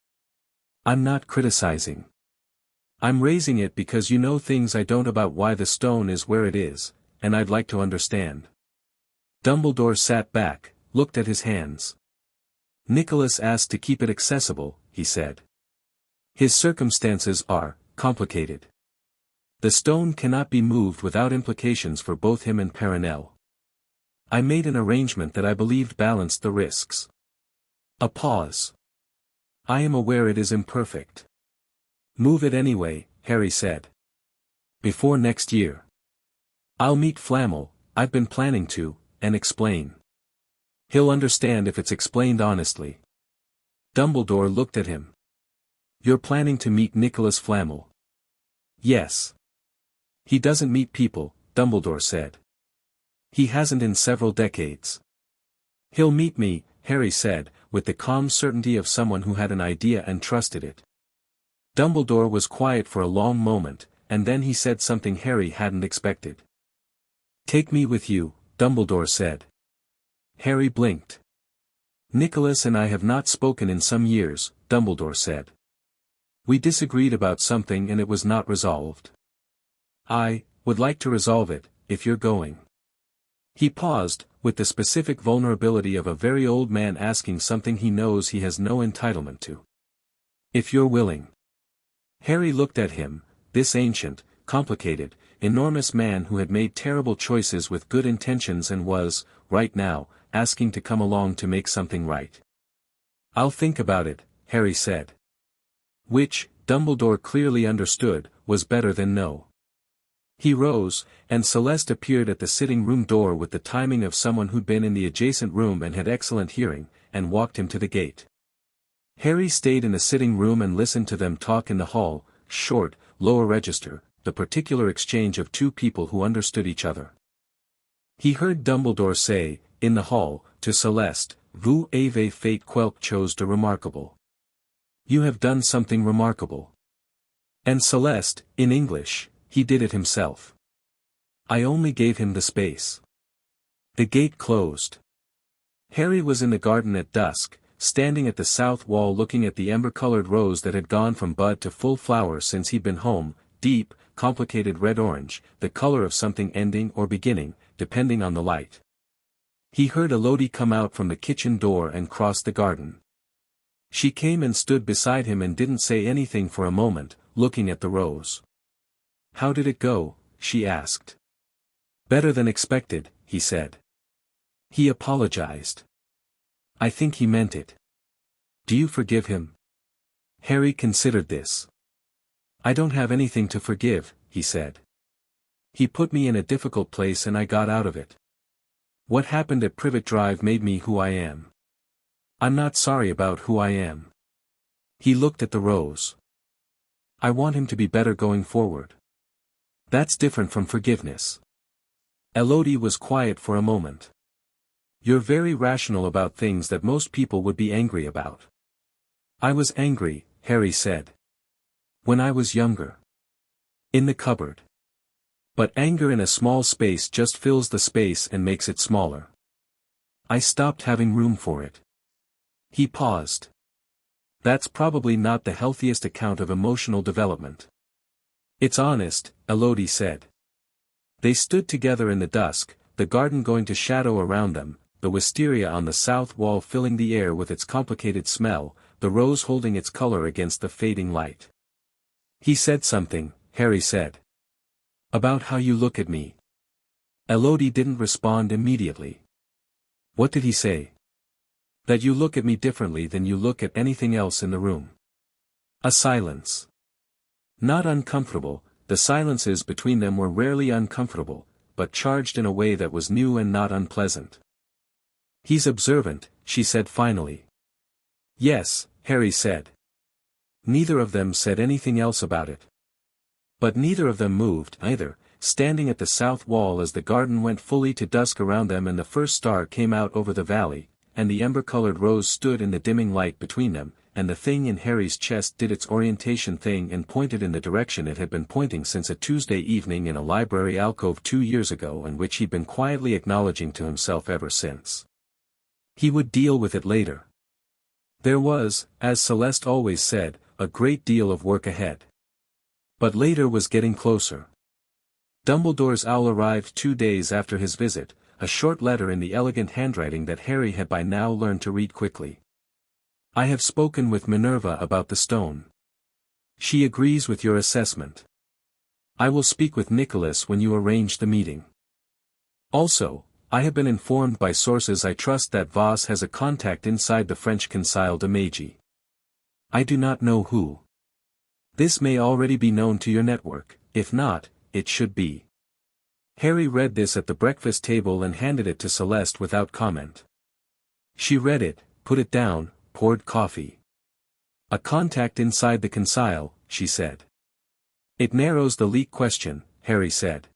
I'm not criticizing. I'm raising it because you know things I don't about why the stone is where it is, and I'd like to understand. Dumbledore sat back, looked at his hands. Nicholas asked to keep it accessible, he said. His circumstances are complicated. The stone cannot be moved without implications for both him and Perenelle. I made an arrangement that I believed balanced the risks. A pause. I am aware it is imperfect. Move it anyway, Harry said. Before next year. I'll meet Flamel, I've been planning to, and explain. He'll understand if it's explained honestly. Dumbledore looked at him. You're planning to meet Nicholas Flamel? Yes. He doesn't meet people, Dumbledore said. He hasn't in several decades. He'll meet me, Harry said, with the calm certainty of someone who had an idea and trusted it. Dumbledore was quiet for a long moment, and then he said something Harry hadn't expected. Take me with you, Dumbledore said. Harry blinked. Nicholas and I have not spoken in some years, Dumbledore said. We disagreed about something and it was not resolved. I would like to resolve it, if you're going. He paused, with the specific vulnerability of a very old man asking something he knows he has no entitlement to. If you're willing. Harry looked at him, this ancient, complicated, enormous man who had made terrible choices with good intentions and was, right now, asking to come along to make something right. I'll think about it, Harry said. Which, Dumbledore clearly understood, was better than no. He rose, and Celeste appeared at the sitting room door with the timing of someone who'd been in the adjacent room and had excellent hearing, and walked him to the gate. Harry stayed in the sitting room and listened to them talk in the hall, short, lower register, the particular exchange of two people who understood each other. He heard Dumbledore say, in the hall, to Celeste, Vous avez fait quelque chose de remarquable. You have done something remarkable. And Celeste, in English, he did it himself. I only gave him the space. The gate closed. Harry was in the garden at dusk, standing at the south wall looking at the ember-colored rose that had gone from bud to full flower since he'd been home, deep, complicated red-orange, the color of something ending or beginning, depending on the light. He heard Elodie come out from the kitchen door and cross the garden. She came and stood beside him and didn't say anything for a moment, looking at the rose. How did it go? She asked. Better than expected, he said. He apologized. I think he meant it. Do you forgive him? Harry considered this. I don't have anything to forgive, he said. He put me in a difficult place and I got out of it. What happened at Privet Drive made me who I am. I'm not sorry about who I am. He looked at the rose. I want him to be better going forward. That's different from forgiveness. Elodie was quiet for a moment. You're very rational about things that most people would be angry about. I was angry, Harry said. When I was younger. In the cupboard. But anger in a small space just fills the space and makes it smaller. I stopped having room for it. He paused. That's probably not the healthiest account of emotional development. It's honest, Elodie said. They stood together in the dusk, the garden going to shadow around them, the wisteria on the south wall filling the air with its complicated smell, the rose holding its color against the fading light. He said something, Harry said. About how you look at me. Elodie didn't respond immediately. What did he say? That you look at me differently than you look at anything else in the room. A silence. Not uncomfortable, the silences between them were rarely uncomfortable, but charged in a way that was new and not unpleasant. He's observant, she said finally. Yes, Harry said. Neither of them said anything else about it. But neither of them moved either, standing at the south wall as the garden went fully to dusk around them and the first star came out over the valley, and the ember-colored rose stood in the dimming light between them, and the thing in Harry's chest did its orientation thing and pointed in the direction it had been pointing since a Tuesday evening in a library alcove 2 years ago and which he'd been quietly acknowledging to himself ever since. He would deal with it later. There was, as Celeste always said, a great deal of work ahead. But later was getting closer. Dumbledore's owl arrived 2 days after his visit, a short letter in the elegant handwriting that Harry had by now learned to read quickly. I have spoken with Minerva about the stone. She agrees with your assessment. I will speak with Nicholas when you arrange the meeting. Also, I have been informed by sources I trust that Voss has a contact inside the French Conseil de Magie. I do not know who. This may already be known to your network, if not, it should be. Harry read this at the breakfast table and handed it to Celeste without comment. She read it, put it down, poured coffee. A contact inside the Conseil, she said. It narrows the leak question, Harry said.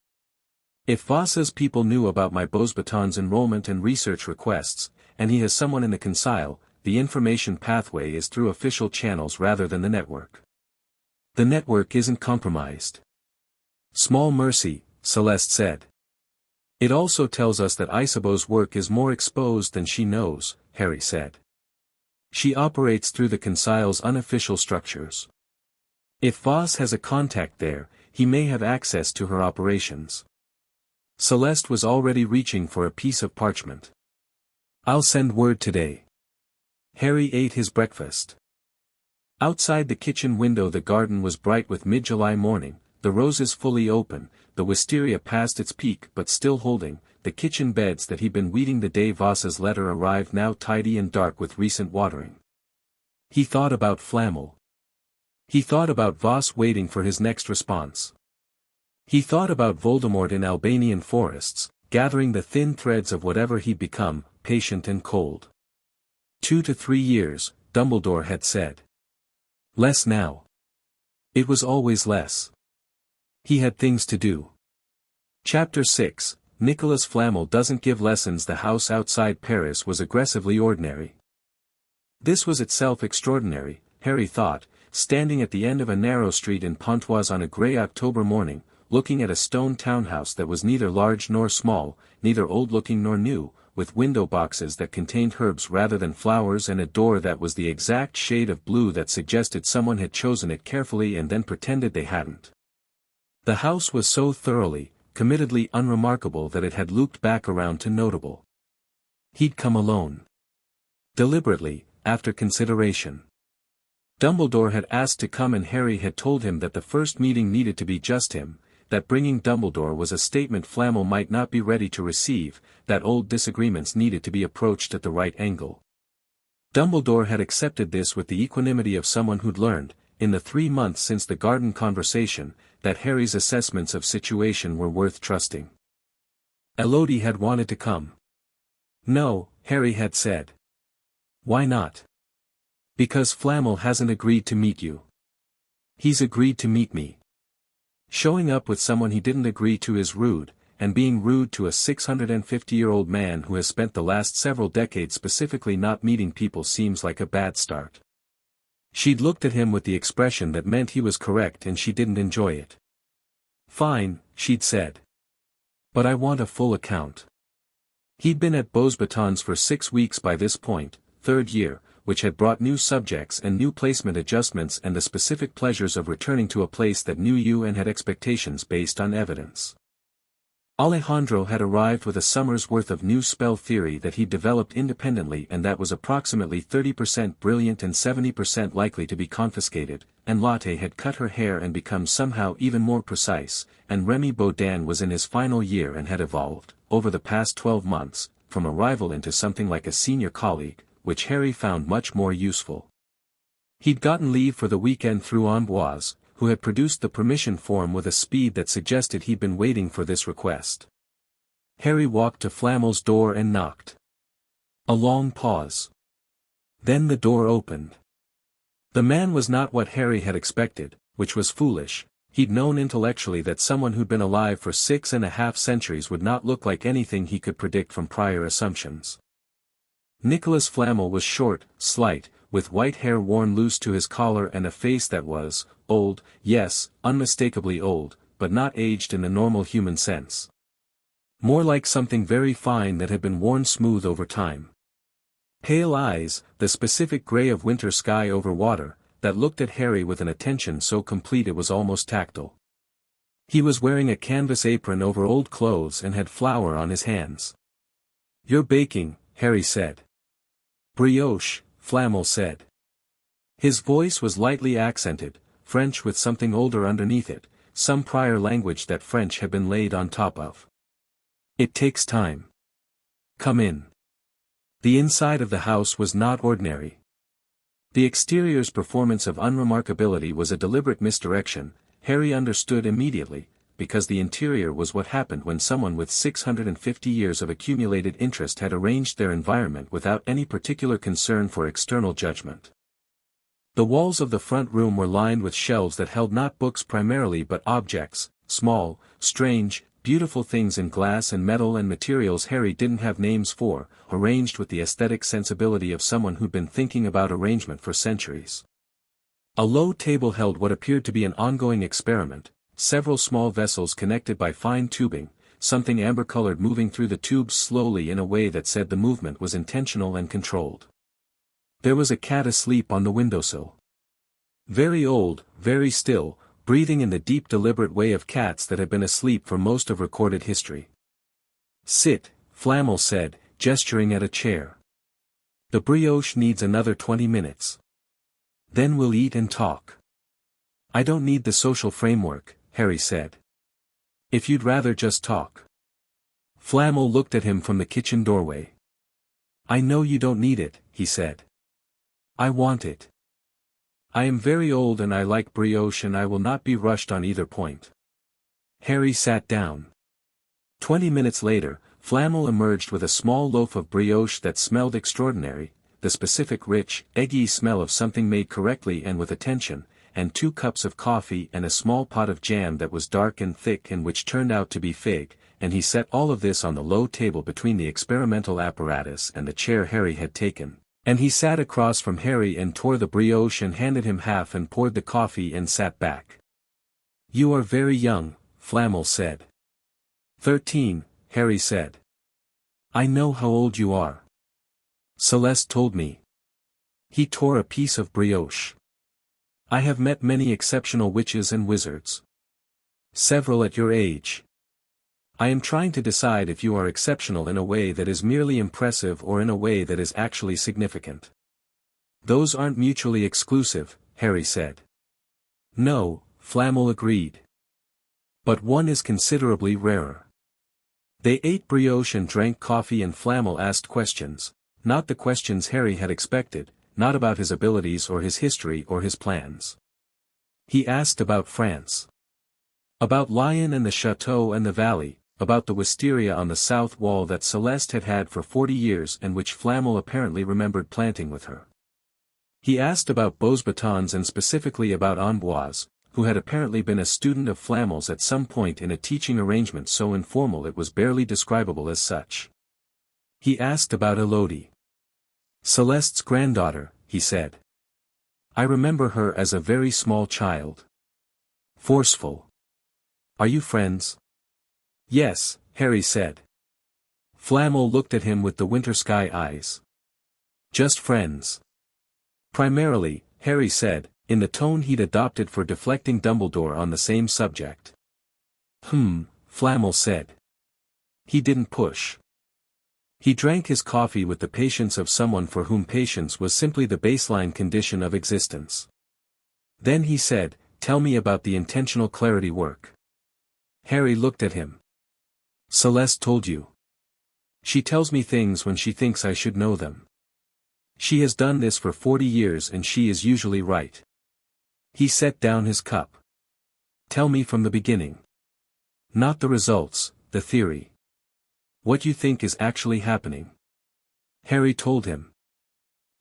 If Voss's people knew about my Beauxbatons enrollment and research requests, and he has someone in the Conseil, the information pathway is through official channels rather than the network. The network isn't compromised. Small mercy, Celeste said. It also tells us that Isabeau's work is more exposed than she knows, Harry said. She operates through the Conseil's unofficial structures. If Voss has a contact there, he may have access to her operations. Celeste was already reaching for a piece of parchment. I'll send word today. Harry ate his breakfast. Outside the kitchen window the garden was bright with mid-July morning, the roses fully open, the wisteria past its peak but still holding, the kitchen beds that he'd been weeding the day Voss's letter arrived now tidy and dark with recent watering. He thought about Flamel. He thought about Voss waiting for his next response. He thought about Voldemort in Albanian forests, gathering the thin threads of whatever he'd become, patient and cold. 2 to 3 years, Dumbledore had said. Less now. It was always less. He had things to do. Chapter 6, Nicholas Flamel doesn't give lessons. The house outside Paris was aggressively ordinary. This was itself extraordinary, Harry thought, standing at the end of a narrow street in Pontoise on a grey October morning, looking at a stone townhouse that was neither large nor small, neither old-looking nor new, with window boxes that contained herbs rather than flowers and a door that was the exact shade of blue that suggested someone had chosen it carefully and then pretended they hadn't. The house was so thoroughly, committedly unremarkable that it had looped back around to notable. He'd come alone. Deliberately, after consideration. Dumbledore had asked to come and Harry had told him that the first meeting needed to be just him, that bringing Dumbledore was a statement Flamel might not be ready to receive, that old disagreements needed to be approached at the right angle. Dumbledore had accepted this with the equanimity of someone who'd learned, in the 3 months since the garden conversation, that Harry's assessments of situation were worth trusting. Elodie had wanted to come. No, Harry had said. Why not? Because Flamel hasn't agreed to meet you. He's agreed to meet me. Showing up with someone he didn't agree to is rude, and being rude to a 650-year-old man who has spent the last several decades specifically not meeting people seems like a bad start. She'd looked at him with the expression that meant he was correct and she didn't enjoy it. Fine, she'd said. But I want a full account. He'd been at Beauxbatons for 6 weeks by this point, 3rd year, which had brought new subjects and new placement adjustments and the specific pleasures of returning to a place that knew you and had expectations based on evidence. Alejandro had arrived with a summer's worth of new spell theory that he'd developed independently and that was approximately 30% brilliant and 70% likely to be confiscated, and Lotte had cut her hair and become somehow even more precise, and Remy Baudin was in his final year and had evolved, over the past 12 months, from a rival into something like a senior colleague, which Harry found much more useful. He'd gotten leave for the weekend through Amboise, who had produced the permission form with a speed that suggested he'd been waiting for this request. Harry walked to Flamel's door and knocked. A long pause. Then the door opened. The man was not what Harry had expected, which was foolish. He'd known intellectually that someone who'd been alive for 6.5 centuries would not look like anything he could predict from prior assumptions. Nicholas Flamel was short, slight, with white hair worn loose to his collar and a face that was, old, yes, unmistakably old, but not aged in the normal human sense. More like something very fine that had been worn smooth over time. Pale eyes, the specific grey of winter sky over water, that looked at Harry with an attention so complete it was almost tactile. He was wearing a canvas apron over old clothes and had flour on his hands. "You're baking," Harry said. "Brioche," Flamel said. His voice was lightly accented, French with something older underneath it, some prior language that French had been laid on top of. "It takes time. Come in." The inside of the house was not ordinary. The exterior's performance of unremarkability was a deliberate misdirection, Harry understood immediately, because the interior was what happened when someone with 650 years of accumulated interest had arranged their environment without any particular concern for external judgment. The walls of the front room were lined with shelves that held not books primarily but objects, small, strange, beautiful things in glass and metal and materials Harry didn't have names for, arranged with the aesthetic sensibility of someone who'd been thinking about arrangement for centuries. A low table held what appeared to be an ongoing experiment, several small vessels connected by fine tubing, something amber-colored moving through the tubes slowly in a way that said the movement was intentional and controlled. There was a cat asleep on the windowsill. Very old, very still, breathing in the deep deliberate way of cats that had been asleep for most of recorded history. "Sit," Flamel said, gesturing at a chair. "The brioche needs another 20 minutes. Then we'll eat and talk." "I don't need the social framework," Harry said. "If you'd rather just talk." Flamel looked at him from the kitchen doorway. "I know you don't need it," he said. "I want it. I am very old and I like brioche and I will not be rushed on either point." Harry sat down. 20 minutes later, Flamel emerged with a small loaf of brioche that smelled extraordinary, the specific rich, eggy smell of something made correctly and with attention, and 2 cups of coffee and a small pot of jam that was dark and thick and which turned out to be fig, and he set all of this on the low table between the experimental apparatus and the chair Harry had taken, and he sat across from Harry and tore the brioche and handed him half and poured the coffee and sat back. "You are very young," Flamel said. 13, Harry said. "I know how old you are. Celeste told me." He tore a piece of brioche. "I have met many exceptional witches and wizards. Several at your age. I am trying to decide if you are exceptional in a way that is merely impressive or in a way that is actually significant." "Those aren't mutually exclusive," Harry said. "No," Flamel agreed. "But one is considerably rarer." They ate brioche and drank coffee and Flamel asked questions, not the questions Harry had expected, not about his abilities or his history or his plans. He asked about France. About Lyon and the chateau and the valley, about the wisteria on the south wall that Celeste had had for 40 years and which Flamel apparently remembered planting with her. He asked about Beauxbatons and specifically about Amboise, who had apparently been a student of Flamel's at some point in a teaching arrangement so informal it was barely describable as such. He asked about Elodie. "Celeste's granddaughter," he said. I remember her as a very small child. Forceful. Are you friends? Yes, Harry said. Flamel looked at him with the winter sky eyes. Just friends. Primarily, Harry said, in the tone he'd adopted for deflecting Dumbledore on the same subject. Flamel said. He didn't push. He drank his coffee with the patience of someone for whom patience was simply the baseline condition of existence. Then he said, "Tell me about the intentional clarity work." Harry looked at him. Celeste told you. She tells me things when she thinks I should know them. She has done this for 40 years and she is usually right. He set down his cup. Tell me from the beginning. Not the results, the theory. What you think is actually happening. Harry told him.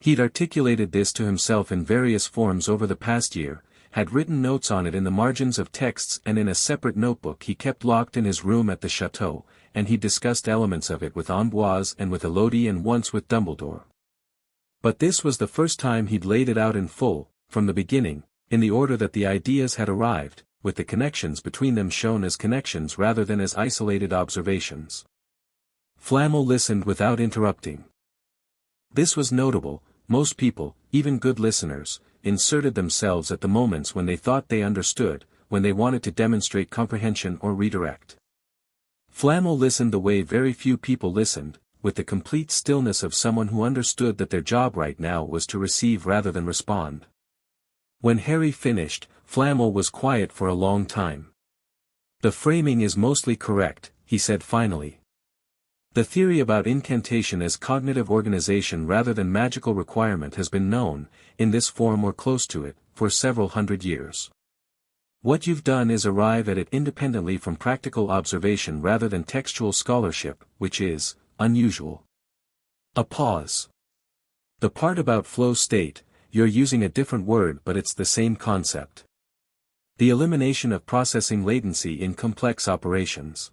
He'd articulated this to himself in various forms over the past year, had written notes on it in the margins of texts and in a separate notebook he kept locked in his room at the chateau, and he discussed elements of it with Amboise and with Elodie and once with Dumbledore. But this was the first time he'd laid it out in full, from the beginning, in the order that the ideas had arrived, with the connections between them shown as connections rather than as isolated observations. Flamel listened without interrupting. This was notable. Most people, even good listeners, inserted themselves at the moments when they thought they understood, when they wanted to demonstrate comprehension or redirect. Flamel listened the way very few people listened, with the complete stillness of someone who understood that their job right now was to receive rather than respond. When Harry finished, Flamel was quiet for a long time. The framing is mostly correct, he said finally. The theory about incantation as cognitive organization rather than magical requirement has been known, in this form or close to it, for several hundred years. What you've done is arrive at it independently from practical observation rather than textual scholarship, which is unusual. A pause. The part about flow state, you're using a different word but it's the same concept. The elimination of processing latency in complex operations.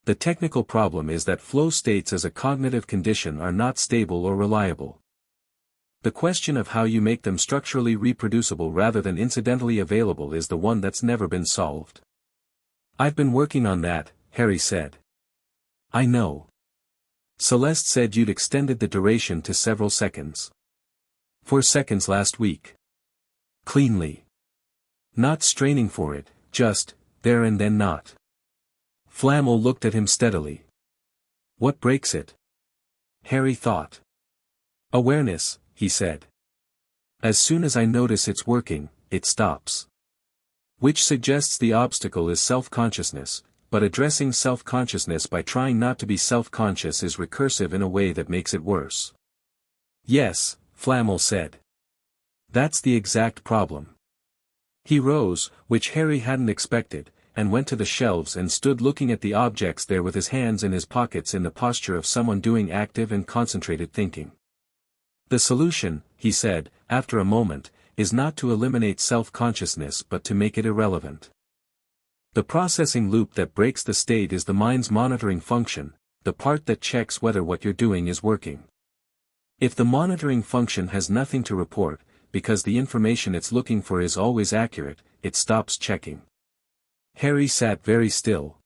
The technical problem is that flow states as a cognitive condition are not stable or reliable. The question of how you make them structurally reproducible rather than incidentally available is the one that's never been solved. I've been working on that, Harry said. I know. Celeste said you'd extended the duration to several seconds. 4 seconds last week. Cleanly. Not straining for it, just, there and then not. Flamel looked at him steadily. What breaks it? Harry thought. Awareness, he said. As soon as I notice it's working, it stops. Which suggests the obstacle is self-consciousness, but addressing self-consciousness by trying not to be self-conscious is recursive in a way that makes it worse. Yes, Flamel said. That's the exact problem. He rose, which Harry hadn't expected, and went to the shelves and stood looking at the objects there with his hands in his pockets in the posture of someone doing active and concentrated thinking. The solution, he said, after a moment, is not to eliminate self-consciousness but to make it irrelevant. The processing loop that breaks the state is the mind's monitoring function, the part that checks whether what you're doing is working. If the monitoring function has nothing to report, because the information it's looking for is always accurate, it stops checking. Harry sat very still.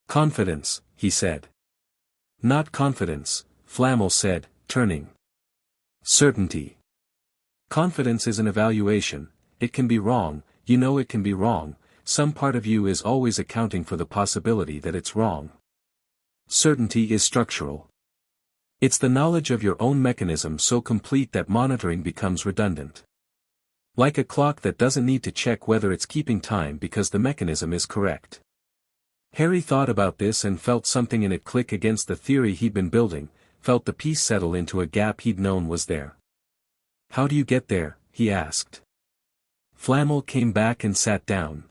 Confidence, he said. Not confidence, Flamel said, turning. Certainty. Confidence is an evaluation, it can be wrong, you know it can be wrong, some part of you is always accounting for the possibility that it's wrong. Certainty is structural. It's the knowledge of your own mechanism so complete that monitoring becomes redundant. Like a clock that doesn't need to check whether it's keeping time because the mechanism is correct. Harry thought about this and felt something in it click against the theory he'd been building, felt the piece settle into a gap he'd known was there. How do you get there? He asked. Flamel came back and sat down.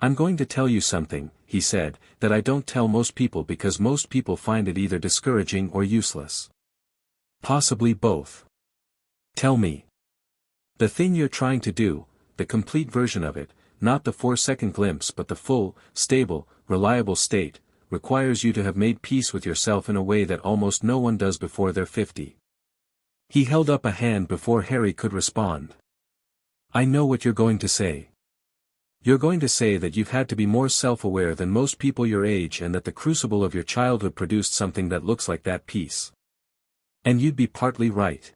I'm going to tell you something, he said, that I don't tell most people because most people find it either discouraging or useless. Possibly both. Tell me. The thing you're trying to do, the complete version of it, not the 4-second glimpse but the full, stable, reliable state, requires you to have made peace with yourself in a way that almost no one does before they're 50. He held up a hand before Harry could respond. I know what you're going to say. You're going to say that you've had to be more self-aware than most people your age and that the crucible of your childhood produced something that looks like that peace. And you'd be partly right.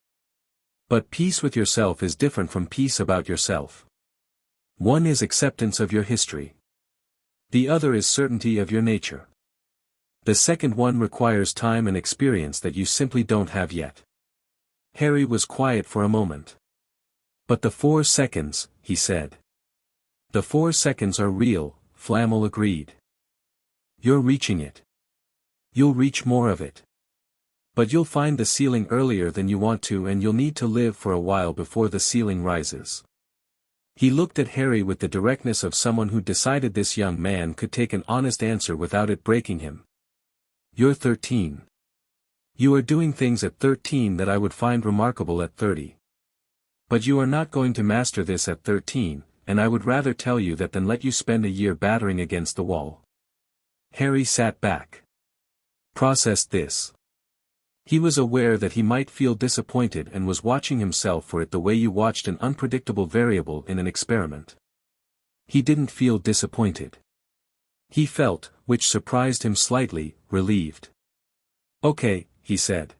But peace with yourself is different from peace about yourself. One is acceptance of your history. The other is certainty of your nature. The second one requires time and experience that you simply don't have yet. Harry was quiet for a moment. But the 4 seconds, he said. The 4 seconds are real, Flamel agreed. You're reaching it. You'll reach more of it. But you'll find the ceiling earlier than you want to, and you'll need to live for a while before the ceiling rises. He looked at Harry with the directness of someone who decided this young man could take an honest answer without it breaking him. You're 13. You are doing things at 13 that I would find remarkable at 30. But you are not going to master this at 13, and I would rather tell you that than let you spend a year battering against the wall. Harry sat back. Processed this. He was aware that he might feel disappointed and was watching himself for it the way you watched an unpredictable variable in an experiment. He didn't feel disappointed. He felt, which surprised him slightly, relieved. Okay, he said.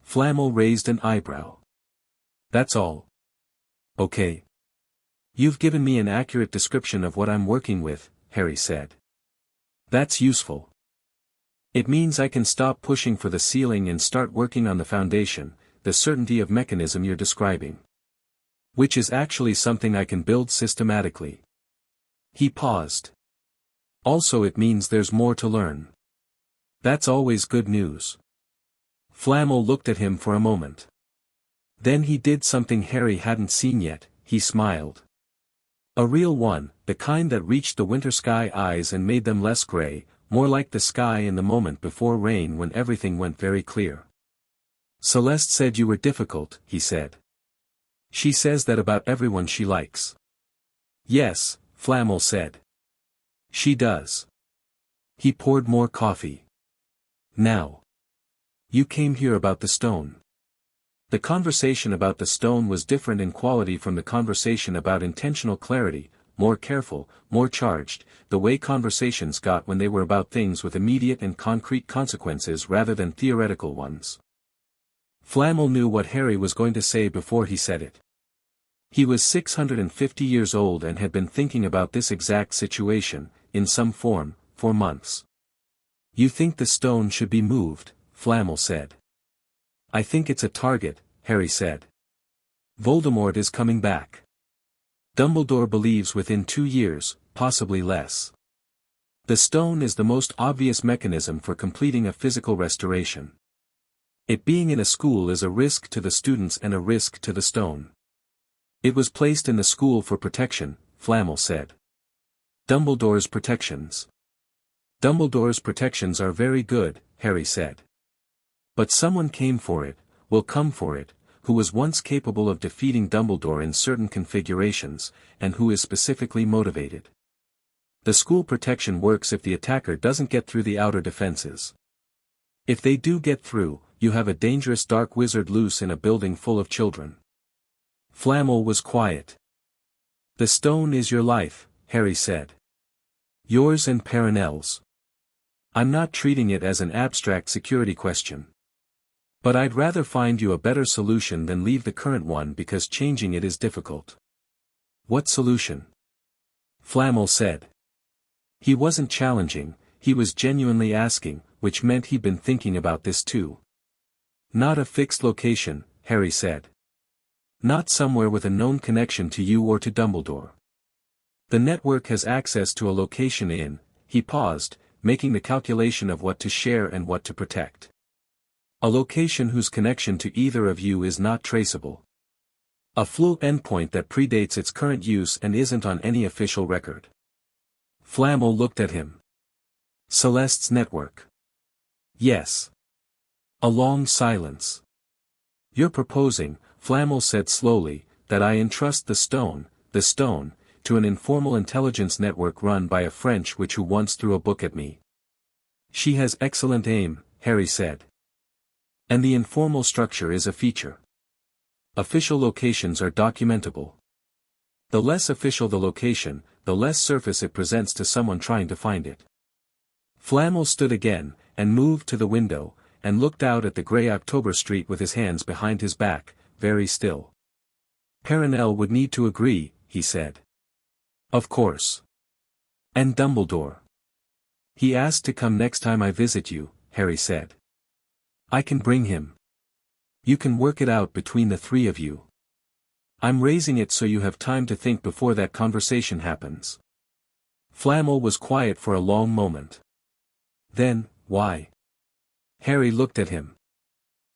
Flamel raised an eyebrow. That's all. Okay. You've given me an accurate description of what I'm working with, Harry said. That's useful. It means I can stop pushing for the ceiling and start working on the foundation, the certainty of mechanism you're describing. Which is actually something I can build systematically. He paused. Also, it means there's more to learn. That's always good news. Flamel looked at him for a moment. Then he did something Harry hadn't seen yet, he smiled. A real one, the kind that reached the winter sky eyes and made them less gray, more like the sky in the moment before rain when everything went very clear. Celeste said you were difficult, he said. She says that about everyone she likes. Yes, Flamel said. She does. He poured more coffee. Now. You came here about the stone. The conversation about the stone was different in quality from the conversation about intentional clarity, more careful, more charged, the way conversations got when they were about things with immediate and concrete consequences rather than theoretical ones. Flamel knew what Harry was going to say before he said it. He was 650 years old and had been thinking about this exact situation, in some form, for months. You think the stone should be moved, Flamel said. I think it's a target, Harry said. Voldemort is coming back. Dumbledore believes within 2 years, possibly less. The stone is the most obvious mechanism for completing a physical restoration. It being in a school is a risk to the students and a risk to the stone. It was placed in the school for protection, Flamel said. Dumbledore's protections. Dumbledore's protections are very good, Harry said. But someone came for it, will come for it, who was once capable of defeating Dumbledore in certain configurations, and who is specifically motivated. The school protection works if the attacker doesn't get through the outer defenses. If they do get through, you have a dangerous dark wizard loose in a building full of children. Flamel was quiet. The stone is your life, Harry said. Yours and Perenelle's. I'm not treating it as an abstract security question. But I'd rather find you a better solution than leave the current one because changing it is difficult. What solution? Flamel said. He wasn't challenging, he was genuinely asking, which meant he'd been thinking about this too. Not a fixed location, Harry said. Not somewhere with a known connection to you or to Dumbledore. The network has access to a location in, he paused, making the calculation of what to share and what to protect. A location whose connection to either of you is not traceable. A Floo endpoint that predates its current use and isn't on any official record. Flamel looked at him. Celeste's network. Yes. A long silence. You're proposing, Flamel said slowly, that I entrust the stone, to an informal intelligence network run by a French witch who once threw a book at me. She has excellent aim, Harry said. And the informal structure is a feature. Official locations are documentable. The less official the location, the less surface it presents to someone trying to find it. Flamel stood again, and moved to the window, and looked out at the grey October street with his hands behind his back, very still. Perenelle would need to agree, he said. Of course. And Dumbledore. He asked to come next time I visit you, Harry said. I can bring him. You can work it out between the three of you. I'm raising it so you have time to think before that conversation happens. Flamel was quiet for a long moment. Then, why? Harry looked at him.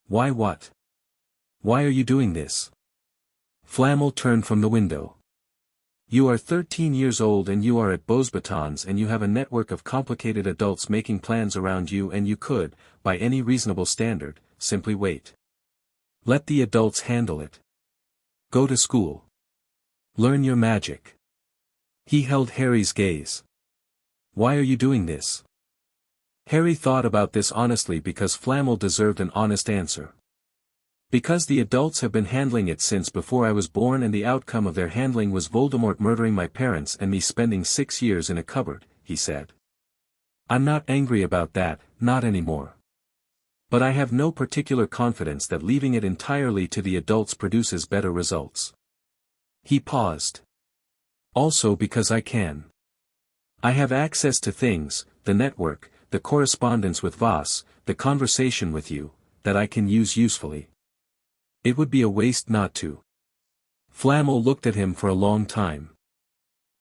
Why what? Why are you doing this? Flamel turned from the window. You are 13 years old and you are at Beauxbatons and you have a network of complicated adults making plans around you and you could, by any reasonable standard, simply wait. Let the adults handle it. Go to school. Learn your magic. He held Harry's gaze. Why are you doing this? Harry thought about this honestly because Flamel deserved an honest answer. Because the adults have been handling it since before I was born and the outcome of their handling was Voldemort murdering my parents and me spending 6 years in a cupboard, he said. I'm not angry about that, not anymore. But I have no particular confidence that leaving it entirely to the adults produces better results. He paused. Also because I can. I have access to things, the network, the correspondence with Voss, the conversation with you, that I can use usefully. It would be a waste not to. Flamel looked at him for a long time.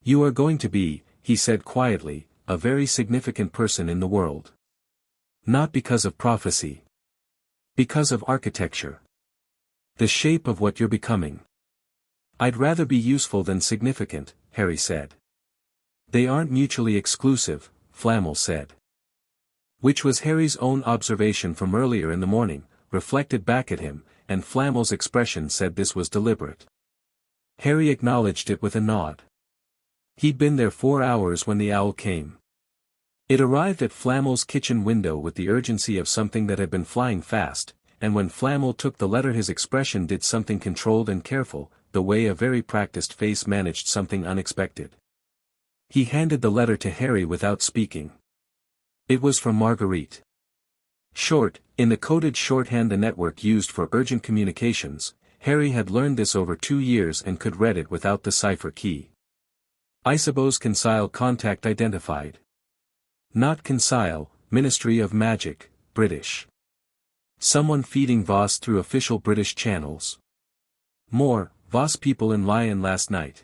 You are going to be, he said quietly, a very significant person in the world. Not because of prophecy. Because of architecture. The shape of what you're becoming. I'd rather be useful than significant, Harry said. They aren't mutually exclusive, Flamel said. Which was Harry's own observation from earlier in the morning, reflected back at him, and Flamel's expression said this was deliberate. Harry acknowledged it with a nod. He'd been there 4 hours when the owl came. It arrived at Flamel's kitchen window with the urgency of something that had been flying fast, and when Flamel took the letter his expression did something controlled and careful, the way a very practiced face managed something unexpected. He handed the letter to Harry without speaking. It was from Marguerite. Short, in the coded shorthand the network used for urgent communications, Harry had learned this over 2 years and could read it without the cipher key. Isabos Consile contact identified. Not Consile, Ministry of Magic, British. Someone feeding Voss through official British channels. More, Voss people in Lyon last night.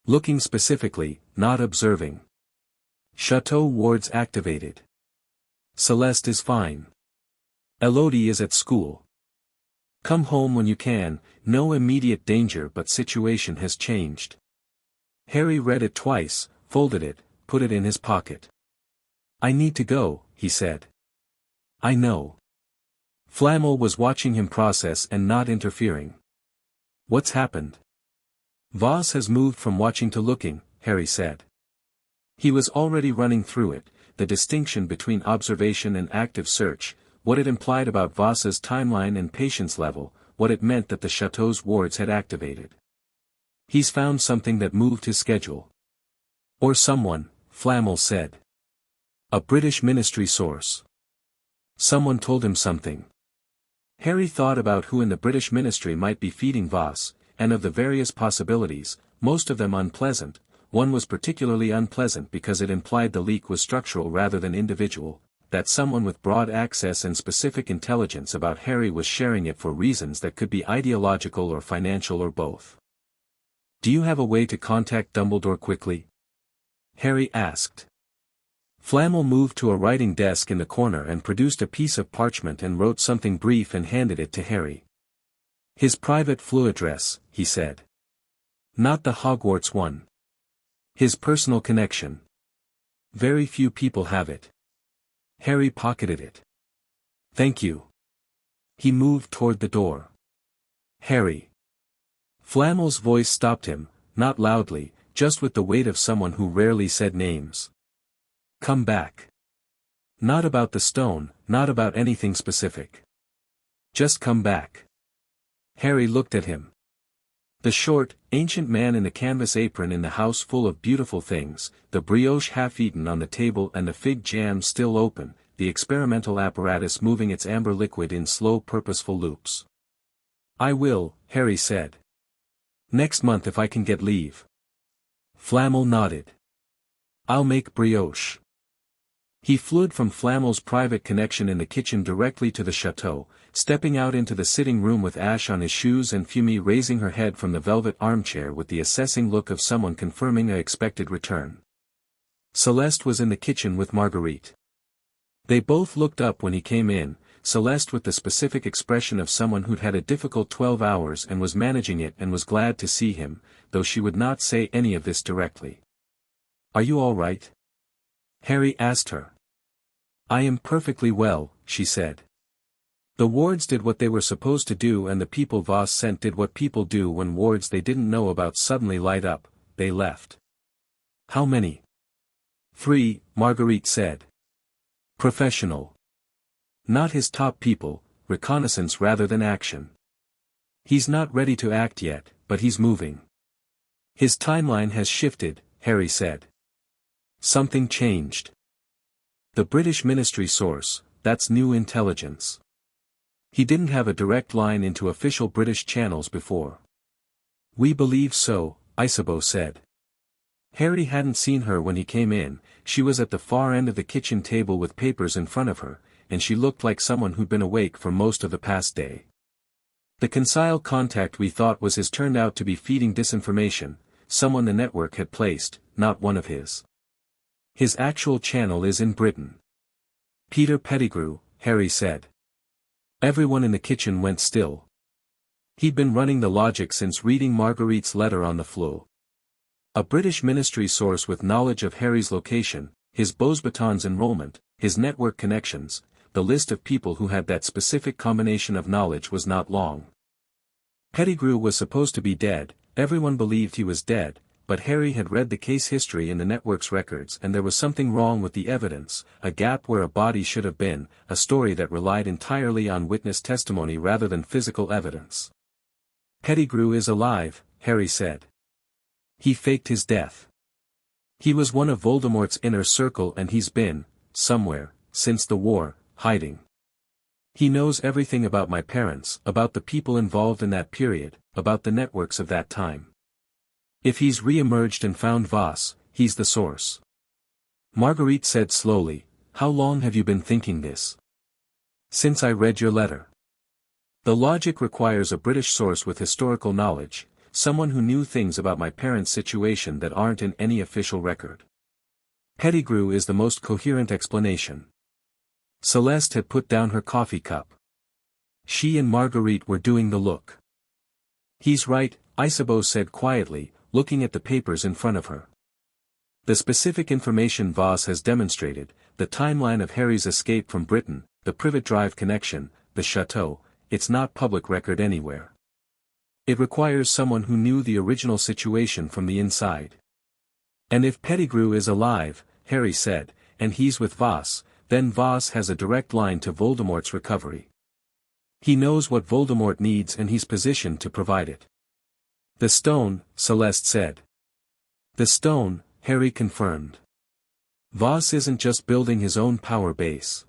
Looking specifically, not observing. Chateau wards activated. Celeste is fine. Elodie is at school. Come home when you can, no immediate danger but situation has changed. Harry read it twice, folded it, put it in his pocket. I need to go, he said. I know. Flamel was watching him process and not interfering. What's happened? Voss has moved from watching to looking, Harry said. He was already running through it, the distinction between observation and active search, what it implied about Voss's timeline and patience level, what it meant that the chateau's wards had activated. He's found something that moved his schedule. Or someone, Flamel said. A British ministry source. Someone told him something. Harry thought about who in the British ministry might be feeding Voss, and of the various possibilities, most of them unpleasant. One was particularly unpleasant because it implied the leak was structural rather than individual, that someone with broad access and specific intelligence about Harry was sharing it for reasons that could be ideological or financial or both. Do you have a way to contact Dumbledore quickly? Harry asked. Flamel moved to a writing desk in the corner and produced a piece of parchment and wrote something brief and handed it to Harry. His private Floo address, he said. Not the Hogwarts one. His personal connection. Very few people have it. Harry pocketed it. Thank you. He moved toward the door. Harry. Flamel's voice stopped him, not loudly, just with the weight of someone who rarely said names. Come back. Not about the stone, not about anything specific. Just come back. Harry looked at him. The short, ancient man in the canvas apron in the house full of beautiful things, the brioche half-eaten on the table and the fig jam still open, the experimental apparatus moving its amber liquid in slow purposeful loops. I will, Harry said. Next month if I can get leave. Flamel nodded. I'll make brioche. He flew from Flamel's private connection in the kitchen directly to the chateau, stepping out into the sitting room with Ash on his shoes and Fumi raising her head from the velvet armchair with the assessing look of someone confirming a expected return. Celeste was in the kitchen with Marguerite. They both looked up when he came in, Celeste with the specific expression of someone who'd had a difficult 12 hours and was managing it and was glad to see him, though she would not say any of this directly. Are you all right? Harry asked her. I am perfectly well, she said. The wards did what they were supposed to do and the people Voss sent did what people do when wards they didn't know about suddenly light up, they left. How many? 3, Marguerite said. Professional. Not his top people, reconnaissance rather than action. He's not ready to act yet, but he's moving. His timeline has shifted, Harry said. Something changed. The British ministry source, that's new intelligence. He didn't have a direct line into official British channels before. We believe so, Isabeau said. Harry hadn't seen her when he came in, she was at the far end of the kitchen table with papers in front of her, and she looked like someone who'd been awake for most of the past day. The consile contact we thought was his turned out to be feeding disinformation, someone the network had placed, not one of his. His actual channel is in Britain. Peter Pettigrew, Harry said. Everyone in the kitchen went still. He'd been running the logic since reading Marguerite's letter on the Floo. A British ministry source with knowledge of Harry's location, his Beauxbatons enrollment, his network connections, the list of people who had that specific combination of knowledge was not long. Pettigrew was supposed to be dead, everyone believed he was dead, but Harry had read the case history in the network's records and there was something wrong with the evidence, a gap where a body should have been, a story that relied entirely on witness testimony rather than physical evidence. Pettigrew is alive, Harry said. He faked his death. He was one of Voldemort's inner circle and he's been, somewhere, since the war, hiding. He knows everything about my parents, about the people involved in that period, about the networks of that time. If he's re-emerged and found Voss, he's the source. Marguerite said slowly, how long have you been thinking this? Since I read your letter. The logic requires a British source with historical knowledge, someone who knew things about my parents' situation that aren't in any official record. Pettigrew is the most coherent explanation. Celeste had put down her coffee cup. She and Marguerite were doing the look. He's right, Isabeau said quietly, looking at the papers in front of her. The specific information Voss has demonstrated, the timeline of Harry's escape from Britain, the Privet Drive connection, the chateau, it's not public record anywhere. It requires someone who knew the original situation from the inside. And if Pettigrew is alive, Harry said, and he's with Voss, then Voss has a direct line to Voldemort's recovery. He knows what Voldemort needs and he's positioned to provide it. The stone, Celeste said. The stone, Harry confirmed. Voss isn't just building his own power base.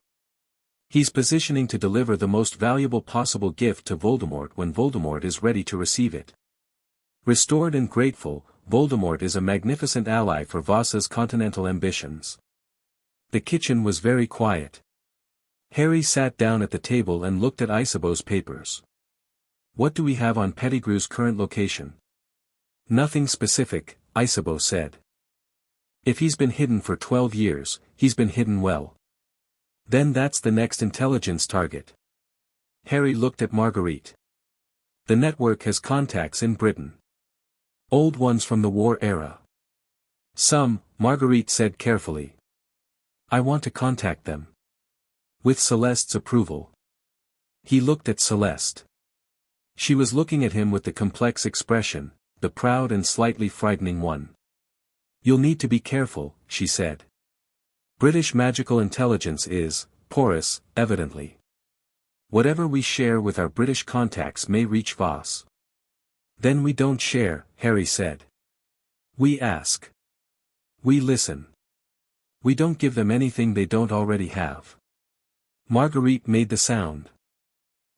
He's positioning to deliver the most valuable possible gift to Voldemort when Voldemort is ready to receive it. Restored and grateful, Voldemort is a magnificent ally for Voss's continental ambitions. The kitchen was very quiet. Harry sat down at the table and looked at Isabeau's papers. What do we have on Pettigrew's current location? Nothing specific, Isabeau said. If he's been hidden for 12 years, he's been hidden well. Then that's the next intelligence target. Harry looked at Marguerite. The network has contacts in Britain. Old ones from the war era. Some, Marguerite said carefully. I want to contact them. With Celeste's approval. He looked at Celeste. She was looking at him with the complex expression, the proud and slightly frightening one. You'll need to be careful, she said. British magical intelligence is, porous, evidently. Whatever we share with our British contacts may reach Voss. Then we don't share, Harry said. We ask. We listen. We don't give them anything they don't already have. Marguerite made the sound.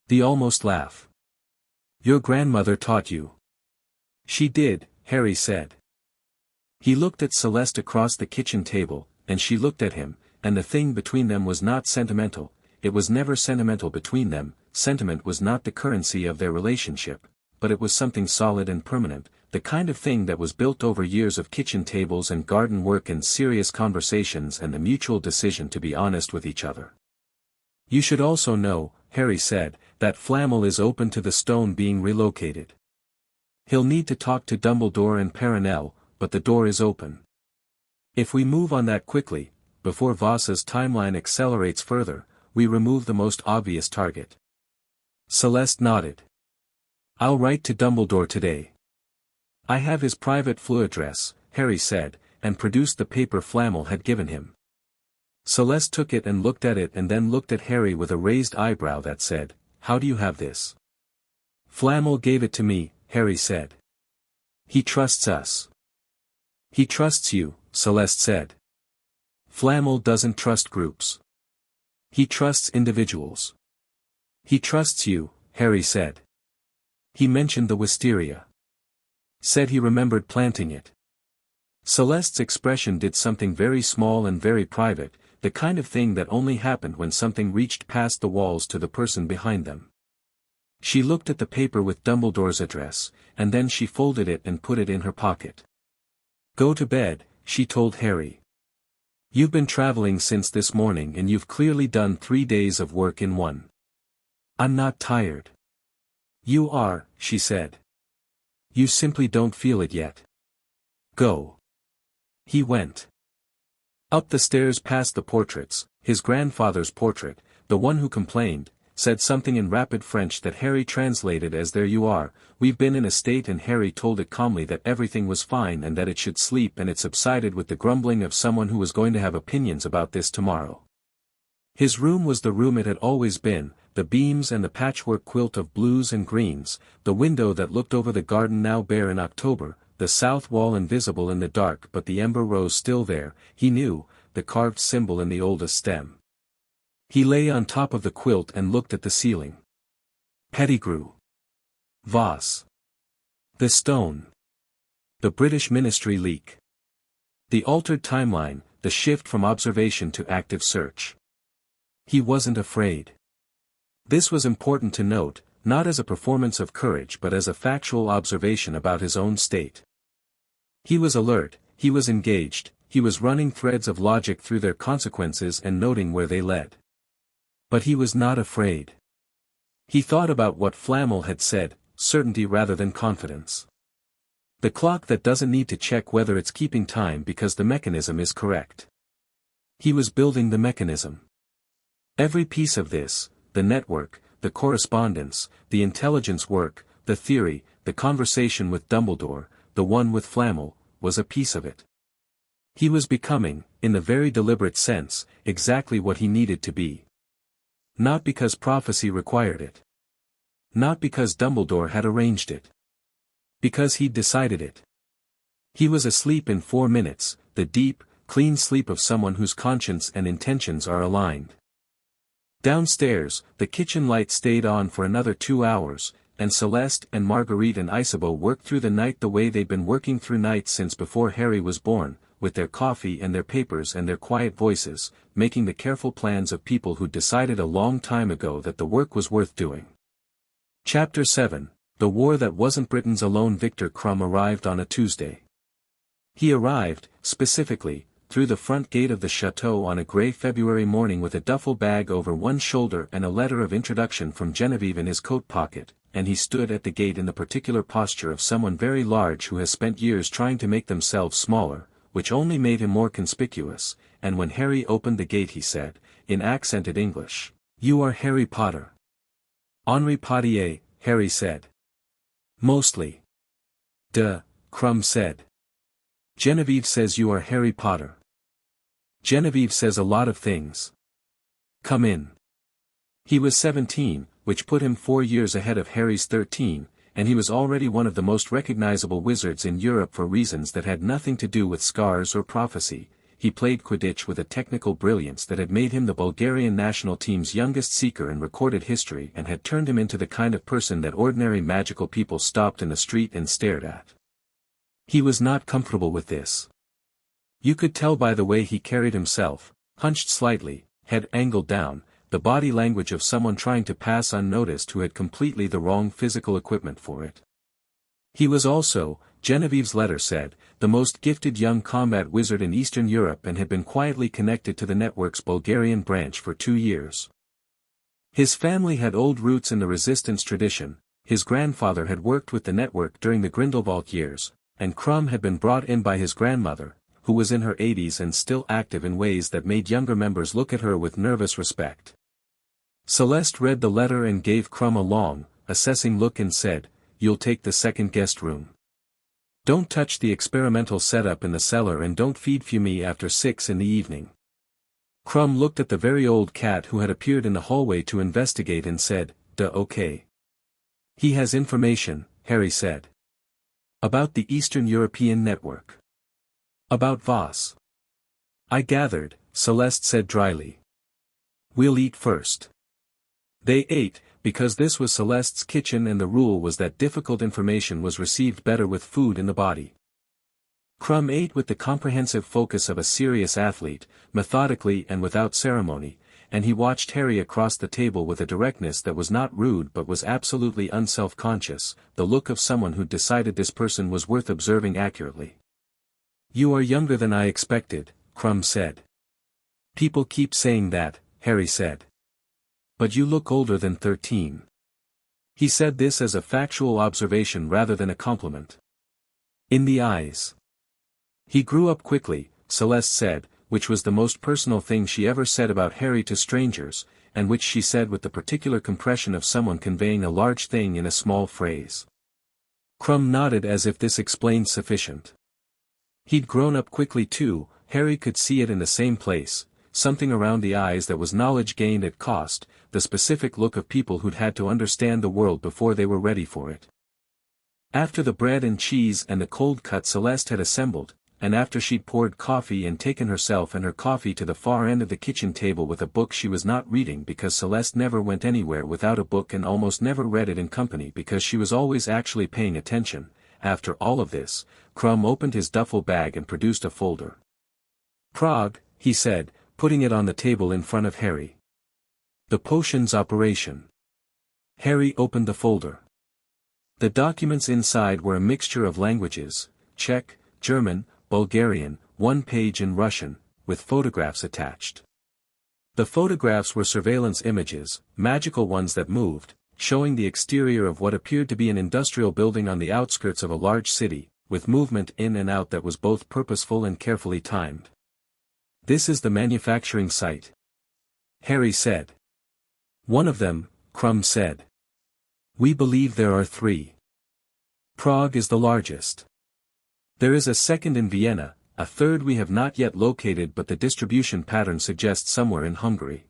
The almost laugh. Your grandmother taught you. She did, Harry said. He looked at Celeste across the kitchen table, and she looked at him, and the thing between them was not sentimental. It was never sentimental between them. Sentiment was not the currency of their relationship, but it was something solid and permanent, the kind of thing that was built over years of kitchen tables and garden work and serious conversations and the mutual decision to be honest with each other. You should also know, Harry said, that Flamel is open to the stone being relocated. He'll need to talk to Dumbledore and Perenelle, but the door is open. If we move on that quickly, before Voss's timeline accelerates further, we remove the most obvious target. Celeste nodded. I'll write to Dumbledore today. I have his private Floo address, Harry said, and produced the paper Flamel had given him. Celeste took it and looked at it and then looked at Harry with a raised eyebrow that said, How do you have this? Flamel gave it to me, Harry said. He trusts us. He trusts you, Celeste said. Flamel doesn't trust groups. He trusts individuals. He trusts you, Harry said. He mentioned the wisteria. Said he remembered planting it. Celeste's expression did something very small and very private, the kind of thing that only happened when something reached past the walls to the person behind them. She looked at the paper with Dumbledore's address, and then she folded it and put it in her pocket. Go to bed, she told Harry. You've been traveling since this morning and you've clearly done 3 days of work in one. I'm not tired. You are, she said. You simply don't feel it yet. Go. He went. Up the stairs past the portraits. His grandfather's portrait, the one who complained, said something in rapid French that Harry translated as there you are, we've been in a state, and Harry told it calmly that everything was fine and that it should sleep, and it subsided with the grumbling of someone who was going to have opinions about this tomorrow. His room was the room it had always been, the beams and the patchwork quilt of blues and greens, the window that looked over the garden now bare in October, the south wall invisible in the dark but the ember rose still there, he knew, the carved symbol in the oldest stem. He lay on top of the quilt and looked at the ceiling. Pettigrew. Voss. The stone. The British ministry leak. The altered timeline, the shift from observation to active search. He wasn't afraid. This was important to note, not as a performance of courage but as a factual observation about his own state. He was alert, he was engaged, he was running threads of logic through their consequences and noting where they led. But he was not afraid. He thought about what Flamel had said, certainty rather than confidence. The clock that doesn't need to check whether it's keeping time because the mechanism is correct. He was building the mechanism. Every piece of this, the network, the correspondence, the intelligence work, the theory, the conversation with Dumbledore, the one with Flamel, was a piece of it. He was becoming, in the very deliberate sense, exactly what he needed to be. Not because prophecy required it. Not because Dumbledore had arranged it. Because he'd decided it. He was asleep in 4 minutes, the deep, clean sleep of someone whose conscience and intentions are aligned. Downstairs, the kitchen light stayed on for another 2 hours, and Celeste and Marguerite and Isabeau worked through the night the way they'd been working through nights since before Harry was born, with their coffee and their papers and their quiet voices, making the careful plans of people who'd decided a long time ago that the work was worth doing. Chapter 7, The War That Wasn't Britain's Alone. Victor Crumb arrived on a Tuesday. He arrived, specifically, through the front gate of the chateau on a grey February morning with a duffel bag over one shoulder and a letter of introduction from Genevieve in his coat pocket, and he stood at the gate in the particular posture of someone very large who has spent years trying to make themselves smaller, which only made him more conspicuous, and when Harry opened the gate he said, in accented English, "You are Harry Potter." "Henri Potier," Harry said. "Mostly." "Duh," Crumb said. "Genevieve says you are Harry Potter." "Genevieve says a lot of things." "Come in." He was 17, which put him 4 years ahead of Harry's 13, and he was already one of the most recognizable wizards in Europe for reasons that had nothing to do with scars or prophecy. He played Quidditch with a technical brilliance that had made him the Bulgarian national team's youngest seeker in recorded history and had turned him into the kind of person that ordinary magical people stopped in the street and stared at. He was not comfortable with this. You could tell by the way he carried himself, hunched slightly, head angled down, the body language of someone trying to pass unnoticed who had completely the wrong physical equipment for it. He was also, Genevieve's letter said, the most gifted young combat wizard in Eastern Europe and had been quietly connected to the network's Bulgarian branch for 2 years. His family had old roots in the resistance tradition, his grandfather had worked with the network during the Grindelwald years, and Krum had been brought in by his grandmother, who was in her 80s and still active in ways that made younger members look at her with nervous respect. Celeste read the letter and gave Krum a long, assessing look and said, "You'll take the second guest room. Don't touch the experimental setup in the cellar and don't feed Fumi after 6 in the evening." Krum looked at the very old cat who had appeared in the hallway to investigate and said, "Duh, okay." "He has information," Harry said. "About the Eastern European network. About Voss." "I gathered," Celeste said dryly. "We'll eat first." They ate, because this was Celeste's kitchen and the rule was that difficult information was received better with food in the body. Krum ate with the comprehensive focus of a serious athlete, methodically and without ceremony, and he watched Harry across the table with a directness that was not rude but was absolutely unself-conscious, the look of someone who'd decided this person was worth observing accurately. "You are younger than I expected," Krum said. "People keep saying that," Harry said. "But you look older than 13. He said this as a factual observation rather than a compliment. "In the eyes." "He grew up quickly," Celeste said, which was the most personal thing she ever said about Harry to strangers, and which she said with the particular compression of someone conveying a large thing in a small phrase. Krum nodded as if this explained sufficient. He'd grown up quickly too, Harry could see it in the same place, something around the eyes that was knowledge gained at cost, the specific look of people who'd had to understand the world before they were ready for it. After the bread and cheese and the cold cut Celeste had assembled, and after she'd poured coffee and taken herself and her coffee to the far end of the kitchen table with a book she was not reading because Celeste never went anywhere without a book and almost never read it in company because she was always actually paying attention, after all of this, Krum opened his duffel bag and produced a folder. "Prague," he said, putting it on the table in front of Harry. "The potions operation." Harry opened the folder. The documents inside were a mixture of languages, Czech, German, Bulgarian, one page in Russian, with photographs attached. The photographs were surveillance images, magical ones that moved, showing the exterior of what appeared to be an industrial building on the outskirts of a large city, with movement in and out that was both purposeful and carefully timed. "This is the manufacturing site," Harry said. "One of them," Krum said. "We believe there are 3. Prague is the largest. There is a second in Vienna, a third we have not yet located but the distribution pattern suggests somewhere in Hungary."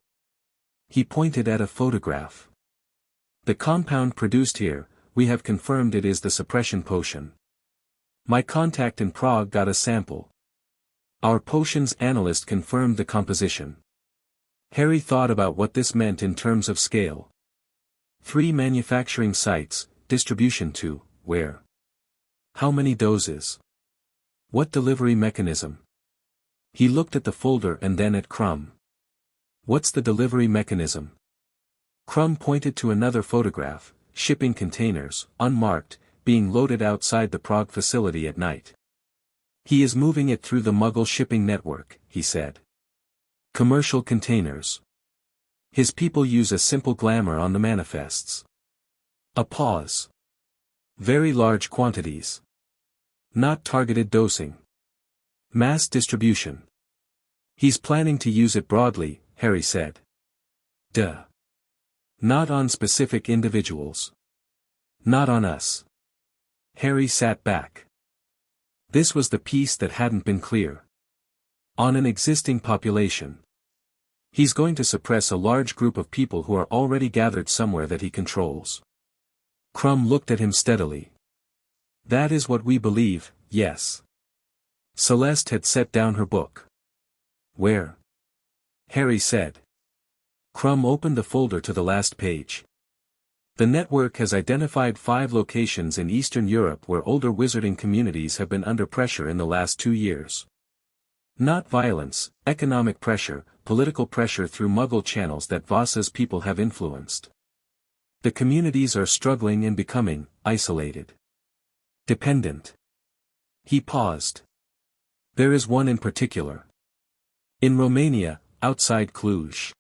He pointed at a photograph. "The compound produced here, we have confirmed it is the suppression potion. My contact in Prague got a sample. Our potions analyst confirmed the composition." Harry thought about what this meant in terms of scale. 3 manufacturing sites, distribution to, where? How many doses? What delivery mechanism? He looked at the folder and then at Krum. "What's the delivery mechanism?" Krum pointed to another photograph, shipping containers, unmarked, being loaded outside the Prague facility at night. "He is moving it through the Muggle shipping network," he said. "Commercial containers. His people use a simple glamour on the manifests." A pause. "Very large quantities. Not targeted dosing. Mass distribution. He's planning to use it broadly," Harry said. "Duh. Not on specific individuals. Not on us." Harry sat back. This was the piece that hadn't been clear. On an existing population. He's going to suppress a large group of people who are already gathered somewhere that he controls. Crumb looked at him steadily. That is what we believe, yes. Céleste had set down her book. Where? Harry said. Crumb opened the folder to the last page. The network has identified 5 locations in Eastern Europe where older wizarding communities have been under pressure in the last 2 years. Not violence, economic pressure, political pressure through Muggle channels that Voss's people have influenced. The communities are struggling and becoming isolated. Dependent. He paused. There is one in particular. In Romania, outside Cluj.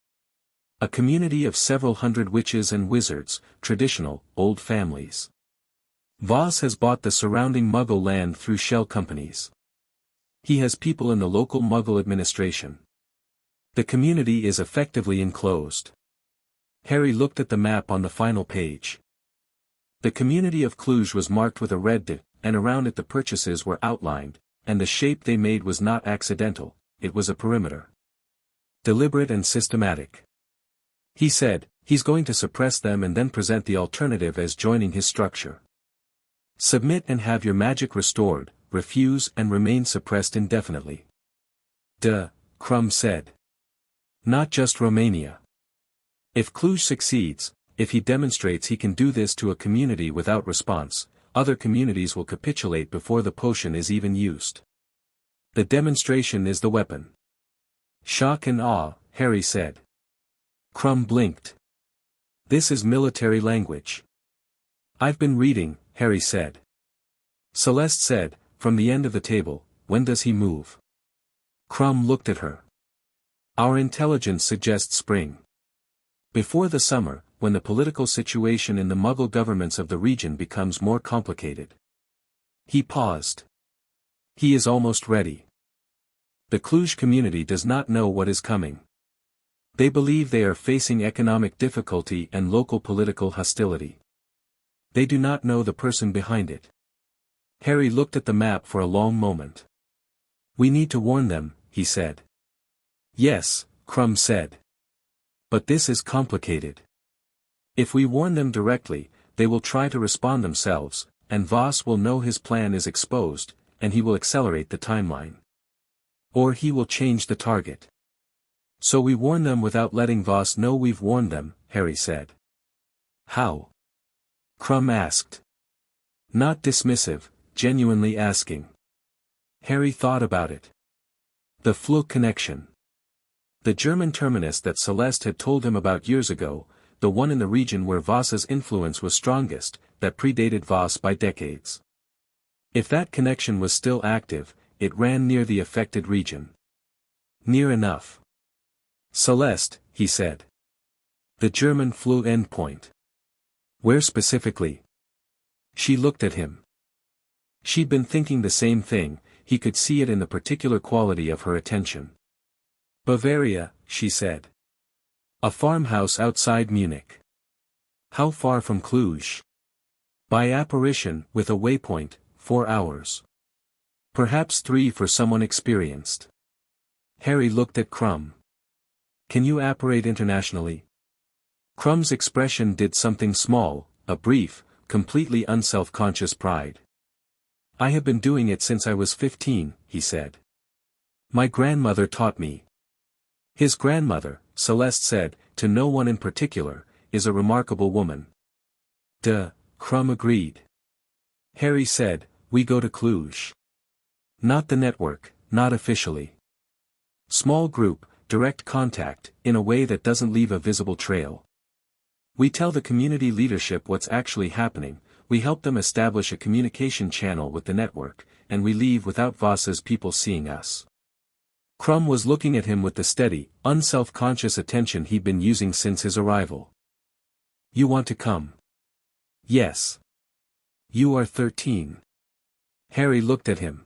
A community of several hundred witches and wizards, traditional, old families. Voss has bought the surrounding Muggle land through shell companies. He has people in the local Muggle administration. The community is effectively enclosed. Harry looked at the map on the final page. The community of Cluj was marked with a red dot, and around it the purchases were outlined, and the shape they made was not accidental, it was a perimeter. Deliberate and systematic. He said, he's going to suppress them and then present the alternative as joining his structure. Submit and have your magic restored, refuse and remain suppressed indefinitely. Duh, Crumb said. Not just Romania. If Cluj succeeds, if he demonstrates he can do this to a community without response, other communities will capitulate before the potion is even used. The demonstration is the weapon. Shock and awe, Harry said. Crumb blinked. This is military language. I've been reading, Harry said. Céleste said, from the end of the table, when does he move? Crumb looked at her. Our intelligence suggests spring. Before the summer, when the political situation in the Muggle governments of the region becomes more complicated. He paused. He is almost ready. The Cluj community does not know what is coming. They believe they are facing economic difficulty and local political hostility. They do not know the person behind it. Harry looked at the map for a long moment. We need to warn them, he said. Yes, Crumb said. But this is complicated. If we warn them directly, they will try to respond themselves, and Voss will know his plan is exposed, and he will accelerate the timeline. Or he will change the target. So we warn them without letting Voss know we've warned them, Harry said. How? Crumb asked. Not dismissive, genuinely asking. Harry thought about it. The Floo connection. The German terminus that Céleste had told him about years ago, the one in the region where Voss's influence was strongest, that predated Voss by decades. If that connection was still active, it ran near the affected region. Near enough. Céleste, he said. The German Floo endpoint. Where specifically? She looked at him. She'd been thinking the same thing, he could see it in the particular quality of her attention. Bavaria, she said. A farmhouse outside Munich. How far from Cluj? By apparition, with a waypoint, 4 hours. Perhaps 3 for someone experienced. Harry looked at Crumb. Can you apparate internationally? Crumb's expression did something small, a brief, completely unself-conscious pride. I have been doing it since I was 15, he said. My grandmother taught me. His grandmother, Céleste said, to no one in particular, is a remarkable woman. Duh, Crumb agreed. Harry said, we go to Cluj. Not the network, not officially. Small group, direct contact, in a way that doesn't leave a visible trail. We tell the community leadership what's actually happening, we help them establish a communication channel with the network, and we leave without Voss's people seeing us. Crumb was looking at him with the steady, unself-conscious attention he'd been using since his arrival. You want to come? Yes. You are 13. Harry looked at him.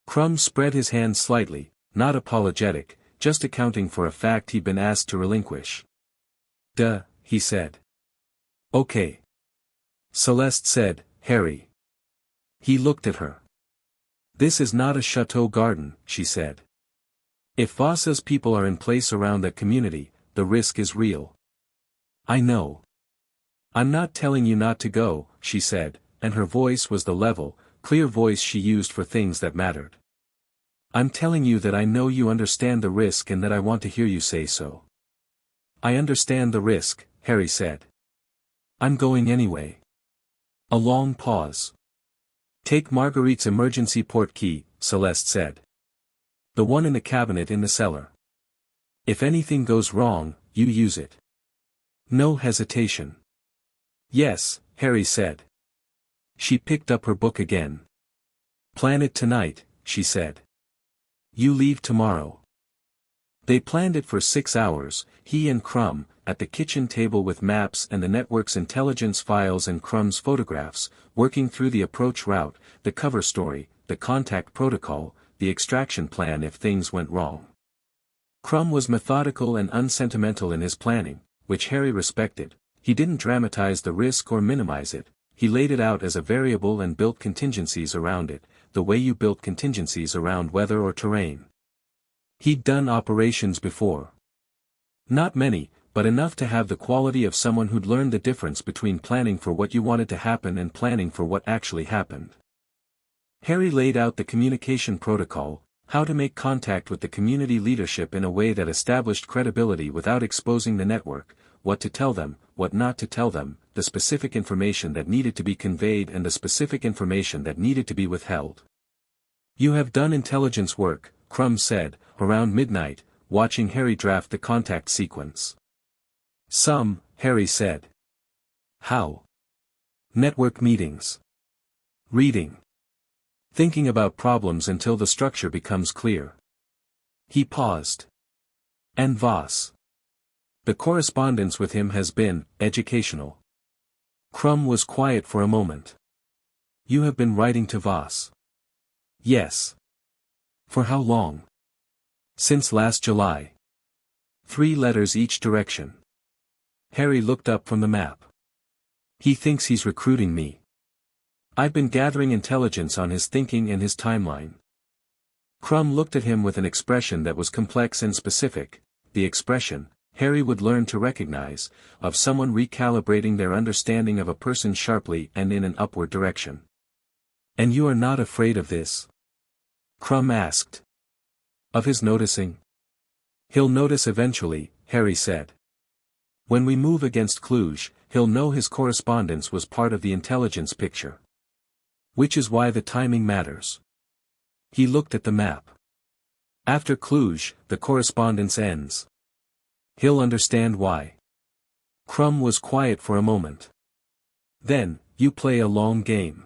Crumb spread his hand slightly, not apologetic, just accounting for a fact he'd been asked to relinquish. Duh, he said. Okay. Céleste said, Harry. He looked at her. This is not a chateau garden, she said. If Voss's people are in place around that community, the risk is real. I know. I'm not telling you not to go, she said, and her voice was the level, clear voice she used for things that mattered. I'm telling you that I know you understand the risk and that I want to hear you say so. I understand the risk, Harry said. I'm going anyway. A long pause. Take Marguerite's emergency port key, Celeste said. The one in the cabinet in the cellar. If anything goes wrong, you use it. No hesitation. Yes, Harry said. She picked up her book again. Plan it tonight, she said. You leave tomorrow. They planned it for 6 hours, he and Crumb, at the kitchen table with maps and the network's intelligence files and Crumb's photographs, working through the approach route, the cover story, the contact protocol, the extraction plan if things went wrong. Crumb was methodical and unsentimental in his planning, which Harry respected. He didn't dramatize the risk or minimize it, he laid it out as a variable and built contingencies around it, the way you built contingencies around weather or terrain. He'd done operations before. Not many, but enough to have the quality of someone who'd learned the difference between planning for what you wanted to happen and planning for what actually happened. Harry laid out the communication protocol, how to make contact with the community leadership in a way that established credibility without exposing the network, what to tell them, what not to tell them, the specific information that needed to be conveyed and the specific information that needed to be withheld. You have done intelligence work, Crumb said, around midnight, watching Harry draft the contact sequence. Some, Harry said. How? Network meetings. Reading. Thinking about problems until the structure becomes clear. He paused. And Voss. The correspondence with him has been educational. Crumb was quiet for a moment. You have been writing to Voss. Yes. For how long? Since last July. 3 letters each direction. Harry looked up from the map. He thinks he's recruiting me. I've been gathering intelligence on his thinking and his timeline. Crumb looked at him with an expression that was complex and specific, the expression, Harry would learn to recognize, of someone recalibrating their understanding of a person sharply and in an upward direction. And you are not afraid of this? Crumb asked. Of his noticing? He'll notice eventually, Harry said. When we move against Cluj, he'll know his correspondence was part of the intelligence picture. Which is why the timing matters. He looked at the map. After Cluj, the correspondence ends. He'll understand why. Crumb was quiet for a moment. Then, you play a long game.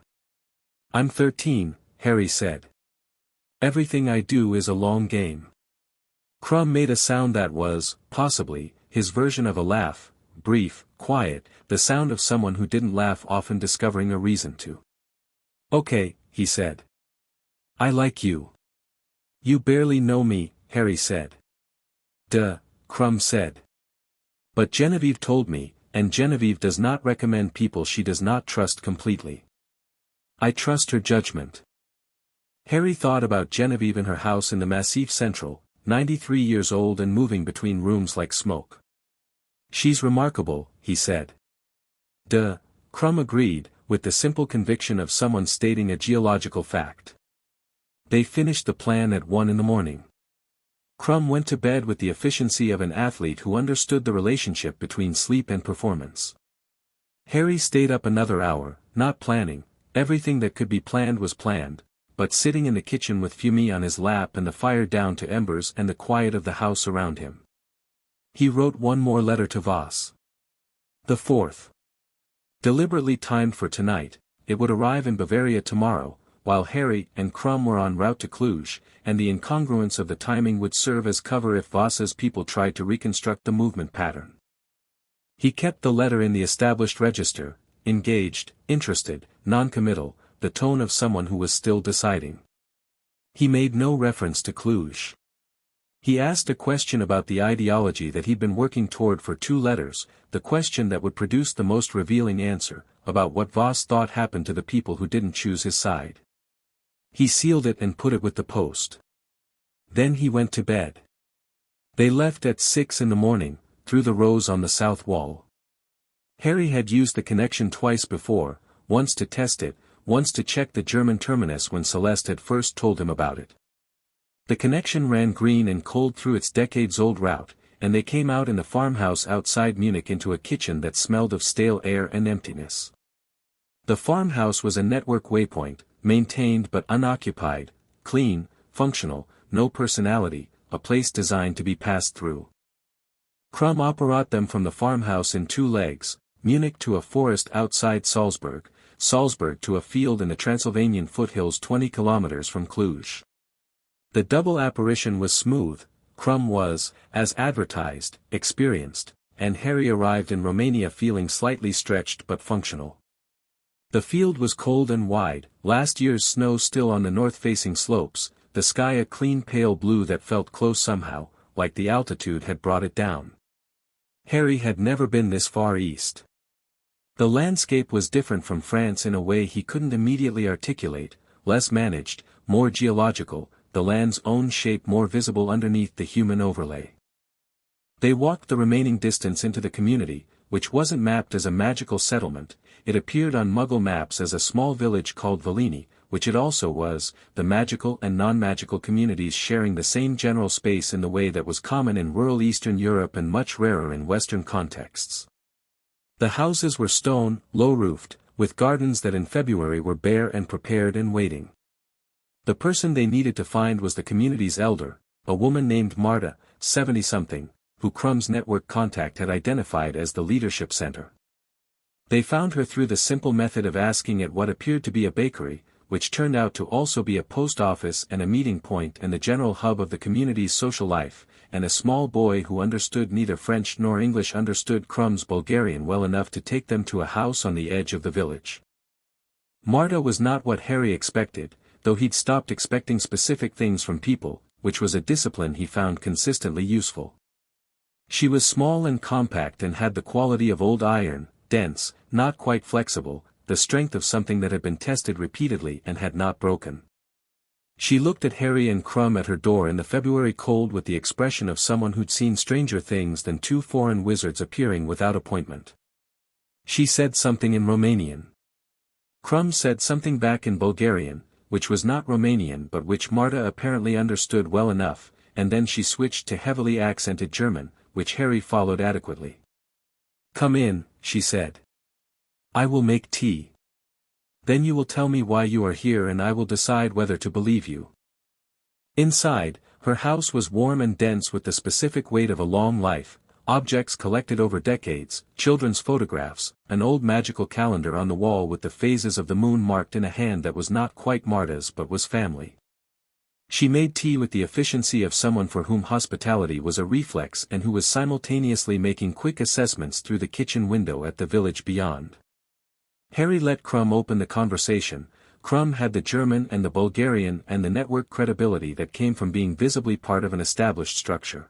I'm 13, Harry said. Everything I do is a long game. Crumb made a sound that was, possibly, his version of a laugh, brief, quiet, the sound of someone who didn't laugh often discovering a reason to. Okay, he said. I like you. You barely know me, Harry said. Duh, Crumb said. But Genevieve told me, and Genevieve does not recommend people she does not trust completely. I trust her judgment. Harry thought about Genevieve in her house in the Massif Central, 93 years old and moving between rooms like smoke. She's remarkable, he said. Duh, Crumb agreed, with the simple conviction of someone stating a geological fact. They finished the plan at 1 a.m. Crumb went to bed with the efficiency of an athlete who understood the relationship between sleep and performance. Harry stayed up another hour, not planning, everything that could be planned was planned, but sitting in the kitchen with Fumi on his lap and the fire down to embers and the quiet of the house around him. He wrote one more letter to Voss. The 4th. Deliberately timed for tonight, it would arrive in Bavaria tomorrow, while Harry and Crumb were en route to Cluj, and the incongruence of the timing would serve as cover if Voss's people tried to reconstruct the movement pattern. He kept the letter in the established register, engaged, interested, non-committal, the tone of someone who was still deciding. He made no reference to Cluj. He asked a question about the ideology that he'd been working toward for 2 letters, the question that would produce the most revealing answer, about what Voss thought happened to the people who didn't choose his side. He sealed it and put it with the post. Then he went to bed. They left at 6 in the morning, through the rose on the south wall. Harry had used the connection twice before, once to test it, once to check the German terminus when Celeste had first told him about it. The connection ran green and cold through its decades-old route, and they came out in the farmhouse outside Munich into a kitchen that smelled of stale air and emptiness. The farmhouse was a network waypoint, maintained but unoccupied, clean, functional, no personality, a place designed to be passed through. Krumm brought them from the farmhouse in 2 legs, Munich to a forest outside Salzburg, Salzburg to a field in the Transylvanian foothills 20 kilometers from Cluj. The double apparition was smooth, Krumm was, as advertised, experienced, and Harry arrived in Romania feeling slightly stretched but functional. The field was cold and wide, last year's snow still on the north-facing slopes, the sky a clean pale blue that felt close somehow, like the altitude had brought it down. Harry had never been this far east. The landscape was different from France in a way he couldn't immediately articulate, less managed, more geological, the land's own shape more visible underneath the human overlay. They walked the remaining distance into the community, which wasn't mapped as a magical settlement, it appeared on Muggle maps as a small village called Valini, which it also was, the magical and non-magical communities sharing the same general space in the way that was common in rural Eastern Europe and much rarer in Western contexts. The houses were stone, low-roofed, with gardens that in February were bare and prepared and waiting. The person they needed to find was the community's elder, a woman named Marta, 70-something, who Krumm's network contact had identified as the leadership center. They found her through the simple method of asking at what appeared to be a bakery, which turned out to also be a post office and a meeting point and the general hub of the community's social life, and a small boy who understood neither French nor English understood Krumm's Bulgarian well enough to take them to a house on the edge of the village. Marta was not what Harry expected, though he'd stopped expecting specific things from people, which was a discipline he found consistently useful. She was small and compact and had the quality of old iron, dense, not quite flexible, the strength of something that had been tested repeatedly and had not broken. She looked at Harry and Krumm at her door in the February cold with the expression of someone who'd seen stranger things than 2 foreign wizards appearing without appointment. She said something in Romanian. Krumm said something back in Bulgarian, which was not Romanian but which Marta apparently understood well enough, and then she switched to heavily accented German, which Harry followed adequately. "Come in," she said. "I will make tea. Then you will tell me why you are here and I will decide whether to believe you." Inside, her house was warm and dense with the specific weight of a long life, objects collected over decades, children's photographs, an old magical calendar on the wall with the phases of the moon marked in a hand that was not quite Marta's but was family. She made tea with the efficiency of someone for whom hospitality was a reflex and who was simultaneously making quick assessments through the kitchen window at the village beyond. Harry let Krumm open the conversation. Krumm had the German and the Bulgarian and the network credibility that came from being visibly part of an established structure.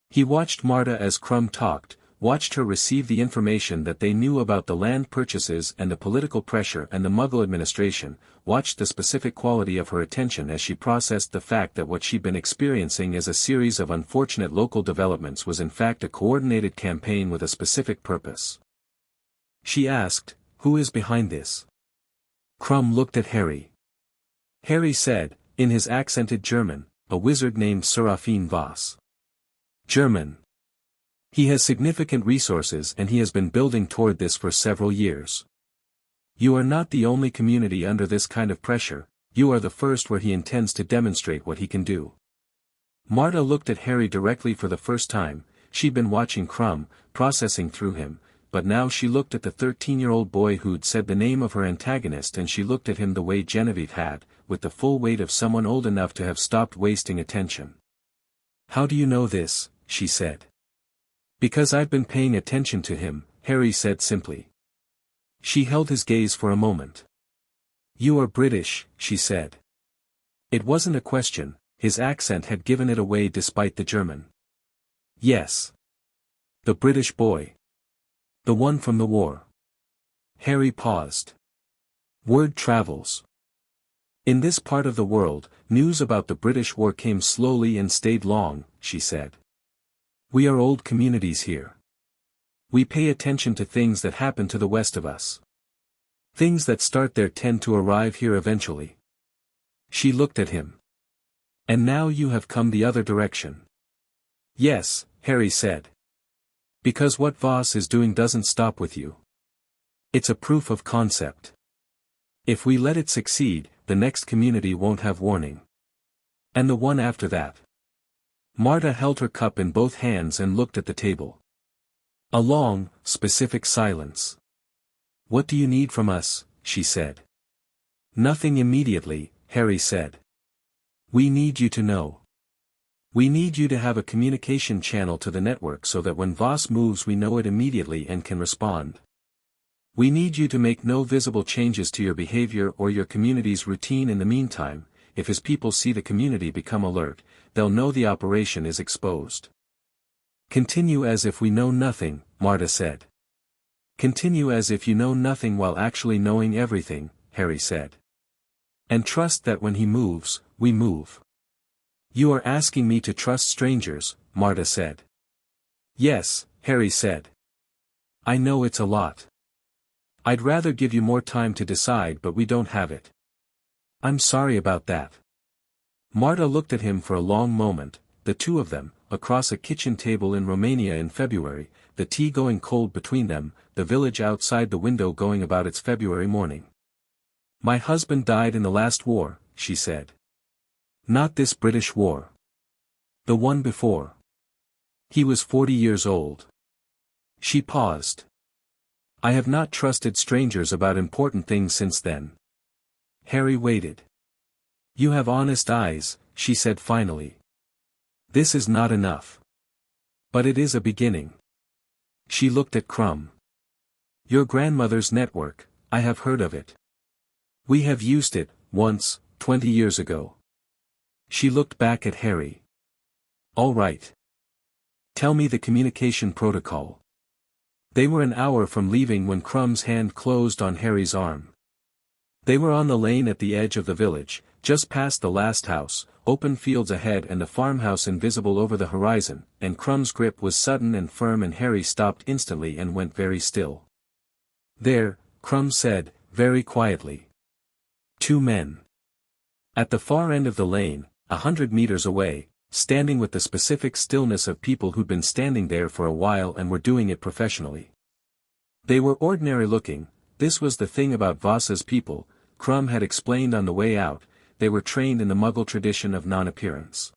He watched Marta as Krumm talked, watched her receive the information that they knew about the land purchases and the political pressure and the Muggle administration, watched the specific quality of her attention as she processed the fact that what she'd been experiencing as a series of unfortunate local developments was in fact a coordinated campaign with a specific purpose. She asked, "Who is behind this?" Krumm looked at Harry. Harry said, in his accented German, "A wizard named Serafin Voss." German. "He has significant resources and he has been building toward this for several years. You are not the only community under this kind of pressure, you are the first where he intends to demonstrate what he can do." Marta looked at Harry directly for the first time. She'd been watching Krumm, processing through him, but now she looked at the 13-year-old boy who'd said the name of her antagonist and she looked at him the way Genevieve had, with the full weight of someone old enough to have stopped wasting attention. "How do you know this?" she said. "Because I've been paying attention to him," Harry said simply. She held his gaze for a moment. "You are British," she said. It wasn't a question, his accent had given it away despite the German. "Yes. The British boy. The one from the war." Harry paused. "Word travels. In this part of the world, news about the British war came slowly and stayed long, she said. We are old communities here. We pay attention to things that happen to the west of us. Things that start there tend to arrive here eventually. She looked at him. And now you have come the other direction. Yes, Harry said. Because what Voss is doing doesn't stop with you. It's a proof of concept. If we let it succeed, the next community won't have warning. And the one after that. Marta held her cup in both hands and looked at the table. A long, specific silence. What do you need from us? She said. Nothing immediately, Harry said. We need you to know. We need you to have a communication channel to the network so that when Voss moves we know it immediately and can respond. We need you to make no visible changes to your behavior or your community's routine in the meantime. If his people see the community become alert, they'll know the operation is exposed. Continue as if we know nothing, Marta said. Continue as if you know nothing while actually knowing everything, Harry said. And trust that when he moves, we move. You are asking me to trust strangers, Marta said. Yes, Harry said. I know it's a lot. I'd rather give you more time to decide but we don't have it. I'm sorry about that. Marta looked at him for a long moment, the two of them, across a kitchen table in Romania in February, the tea going cold between them, the village outside the window going about its February morning. My husband died in the last war, she said. Not this British war. The one before. He was 40 years old. She paused. I have not trusted strangers about important things since then. Harry waited. You have honest eyes, she said finally. This is not enough. But it is a beginning. She looked at Crumb. Your grandmother's network, I have heard of it. We have used it, once, 20 years ago. She looked back at Harry. All right. Tell me the communication protocol. They were an hour from leaving when Crumb's hand closed on Harry's arm. They were on the lane at the edge of the village, just past the last house, open fields ahead and the farmhouse invisible over the horizon, and Crumb's grip was sudden and firm and Harry stopped instantly and went very still. There, Crumb said, very quietly. 2 men. At the far end of the lane, 100 meters away, standing with the specific stillness of people who'd been standing there for a while and were doing it professionally. They were ordinary looking. This was the thing about Voss's people, Crumb had explained on the way out, they were trained in the Muggle tradition of non-appearance.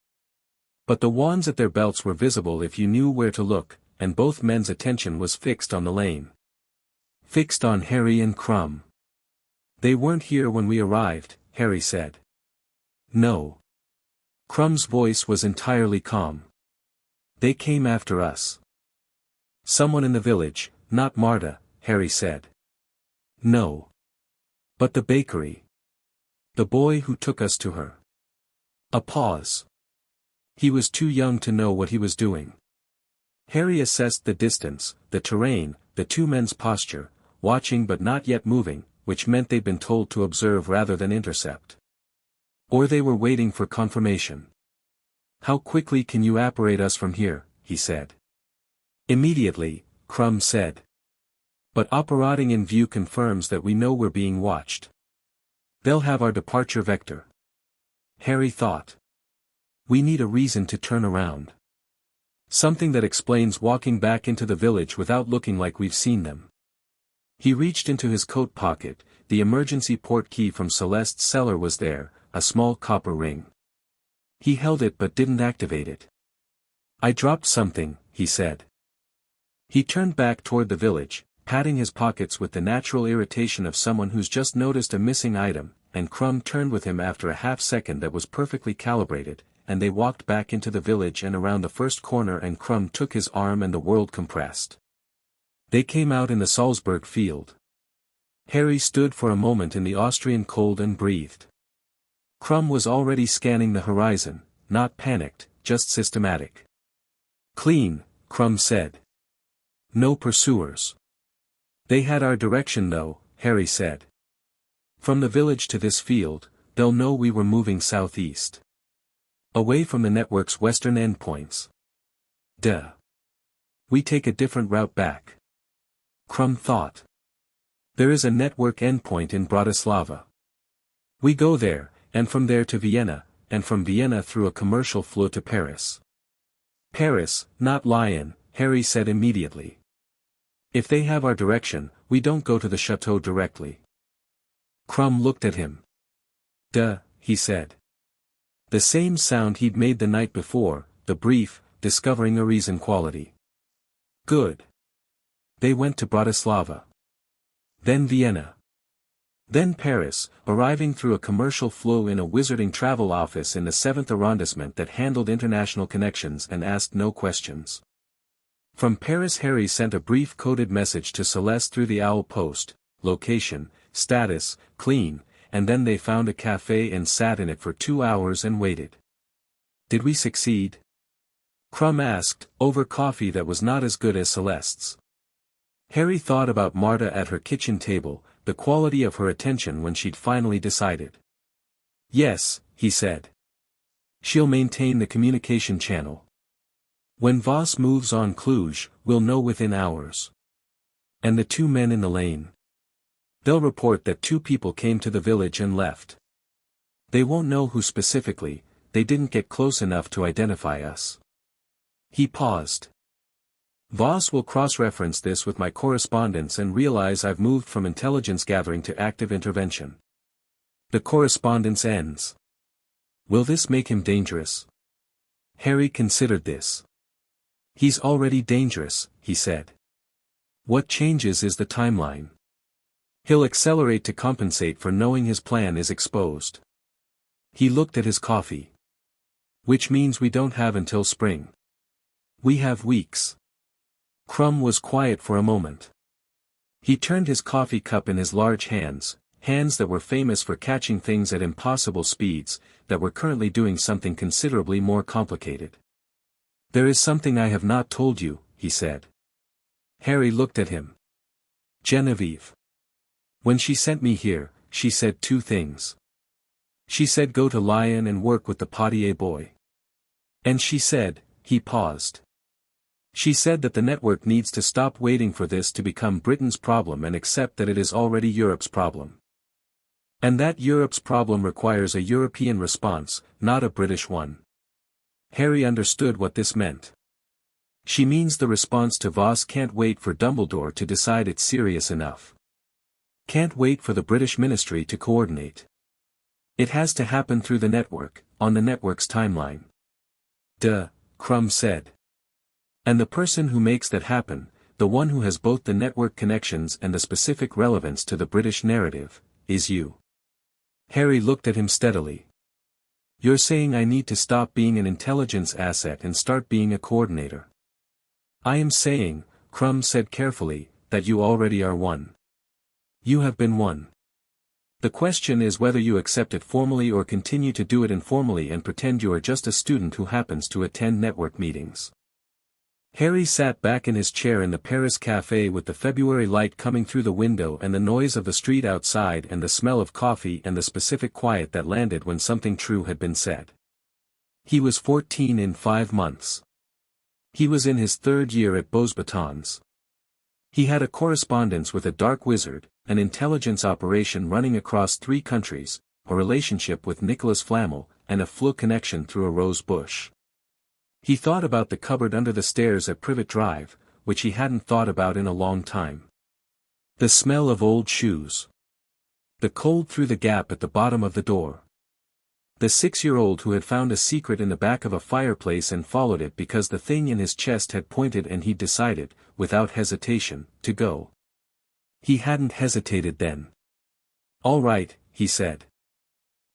But the wands at their belts were visible if you knew where to look, and both men's attention was fixed on the lane. Fixed on Harry and Crumb. They weren't here when we arrived, Harry said. No. Crumb's voice was entirely calm. They came after us. Someone in the village, not Marta, Harry said. No. But the bakery. The boy who took us to her. A pause. He was too young to know what he was doing. Harry assessed the distance, the terrain, the 2 men's posture, watching but not yet moving, which meant they'd been told to observe rather than intercept. Or they were waiting for confirmation. How quickly can you apparate us from here, he said. Immediately, Crumb said. But apparating in view confirms that we know we're being watched. They'll have our departure vector. Harry thought. We need a reason to turn around. Something that explains walking back into the village without looking like we've seen them. He reached into his coat pocket, the emergency port key from Celeste's cellar was there, a small copper ring. He held it but didn't activate it. I dropped something, he said. He turned back toward the village, patting his pockets with the natural irritation of someone who's just noticed a missing item, and Crumb turned with him after a half-second that was perfectly calibrated, and they walked back into the village and around the first corner and Crumb took his arm and the world compressed. They came out in the Salzburg field. Harry stood for a moment in the Austrian cold and breathed. Crumb was already scanning the horizon, not panicked, just systematic. Clean, Crumb said. No pursuers. They had our direction though, Harry said. From the village to this field, they'll know we were moving southeast. Away from the network's western endpoints. Duh. We take a different route back. Crumb thought. There is a network endpoint in Bratislava. We go there, and from there to Vienna, and from Vienna through a commercial flow to Paris. Paris, not Lyon, Harry said immediately. If they have our direction, we don't go to the chateau directly. Crumb looked at him. Duh, he said. The same sound he'd made the night before, the brief, discovering a reason quality. Good. They went to Bratislava. Then Vienna. Then Paris, arriving through a commercial flow in a wizarding travel office in the 7th arrondissement that handled international connections and asked no questions. From Paris Harry sent a brief coded message to Celeste through the owl post, location, status, clean, and then they found a cafe and sat in it for 2 hours and waited. Did we succeed? Crumb asked, over coffee that was not as good as Celeste's. Harry thought about Marta at her kitchen table, the quality of her attention when she'd finally decided. Yes, he said. She'll maintain the communication channel. When Voss moves on Cluj, we'll know within hours. And the 2 men in the lane. They'll report that 2 people came to the village and left. They won't know who specifically, they didn't get close enough to identify us. He paused. Voss will cross-reference this with my correspondence and realize I've moved from intelligence gathering to active intervention. The correspondence ends. Will this make him dangerous? Harry considered this. He's already dangerous, he said. What changes is the timeline. He'll accelerate to compensate for knowing his plan is exposed. He looked at his coffee. Which means we don't have until spring. We have weeks. Crumb was quiet for a moment. He turned his coffee cup in his large hands, hands that were famous for catching things at impossible speeds, that were currently doing something considerably more complicated. There is something I have not told you, he said. Harry looked at him. Genevieve. When she sent me here, she said 2 things. She said go to Lyon and work with the Potier boy. And she said, he paused. She said that the network needs to stop waiting for this to become Britain's problem and accept that it is already Europe's problem. And that Europe's problem requires a European response, not a British one. Harry understood what this meant. She means the response to Voss can't wait for Dumbledore to decide it's serious enough. Can't wait for the British ministry to coordinate. It has to happen through the network, on the network's timeline. Duh, Crumb said. And the person who makes that happen, the one who has both the network connections and the specific relevance to the British narrative, is you. Harry looked at him steadily. You're saying I need to stop being an intelligence asset and start being a coordinator. I am saying, Crumb said carefully, that you already are one. You have been one. The question is whether you accept it formally or continue to do it informally and pretend you are just a student who happens to attend network meetings. Harry sat back in his chair in the Paris café with the February light coming through the window and the noise of the street outside and the smell of coffee and the specific quiet that landed when something true had been said. He was 14 in 5 months. He was in his 3rd year at Beauxbatons. He had a correspondence with a dark wizard, an intelligence operation running across 3 countries, a relationship with Nicholas Flamel, and a Floo connection through a rose bush. He thought about the cupboard under the stairs at Privet Drive, which he hadn't thought about in a long time. The smell of old shoes. The cold through the gap at the bottom of the door. The 6-year-old who had found a secret in the back of a fireplace and followed it because the thing in his chest had pointed and he'd decided, without hesitation, to go. He hadn't hesitated then. All right, he said.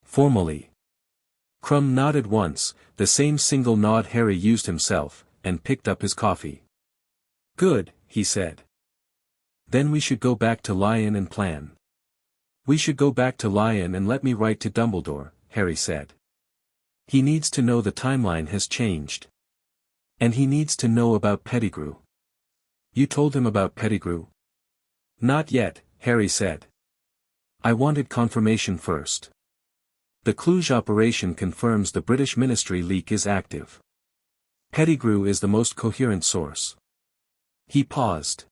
Formally. Crumb nodded once, the same single nod Harry used himself, and picked up his coffee. Good, he said. Then we should go back to Lyon and plan. We should go back to Lyon and let me write to Dumbledore, Harry said. He needs to know the timeline has changed. And he needs to know about Pettigrew. You told him about Pettigrew? Not yet, Harry said. I wanted confirmation first. The Cluj operation confirms the British ministry leak is active. Pettigrew is the most coherent source. He paused.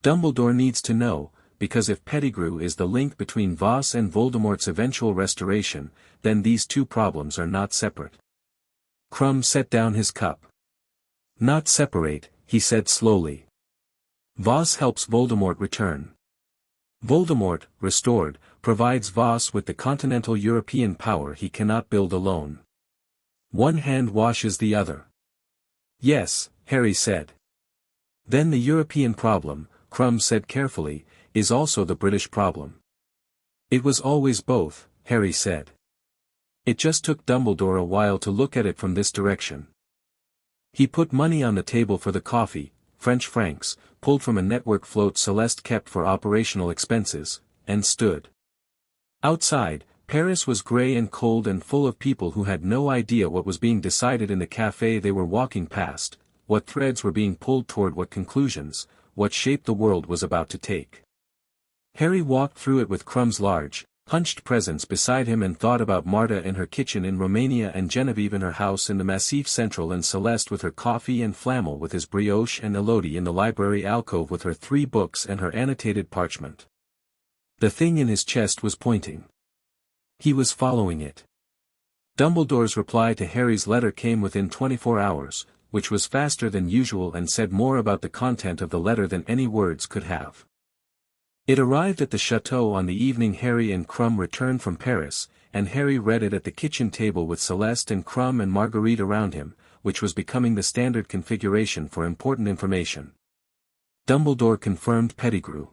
Dumbledore needs to know, because if Pettigrew is the link between Voss and Voldemort's eventual restoration, then these two problems are not separate. Krum set down his cup. Not separate, he said slowly. Voss helps Voldemort return. Voldemort, restored, provides Voss with the continental European power he cannot build alone. One hand washes the other. Yes, Harry said. Then the European problem, Krum said carefully, is also the British problem. It was always both, Harry said. It just took Dumbledore a while to look at it from this direction. He put money on the table for the coffee, French francs, pulled from a network float Céleste kept for operational expenses, and stood. Outside, Paris was grey and cold and full of people who had no idea what was being decided in the café they were walking past, what threads were being pulled toward what conclusions, what shape the world was about to take. Harry walked through it with Krum's large, hunched presence beside him and thought about Marta in her kitchen in Romania and Genevieve in her house in the Massif Central and Céleste with her coffee and Flamel with his brioche and Elodie in the library alcove with her 3 books and her annotated parchment. The thing in his chest was pointing. He was following it. Dumbledore's reply to Harry's letter came within 24 hours, which was faster than usual and said more about the content of the letter than any words could have. It arrived at the chateau on the evening Harry and Krum returned from Paris, and Harry read it at the kitchen table with Céleste and Krum and Marguerite around him, which was becoming the standard configuration for important information. Dumbledore confirmed Pettigrew.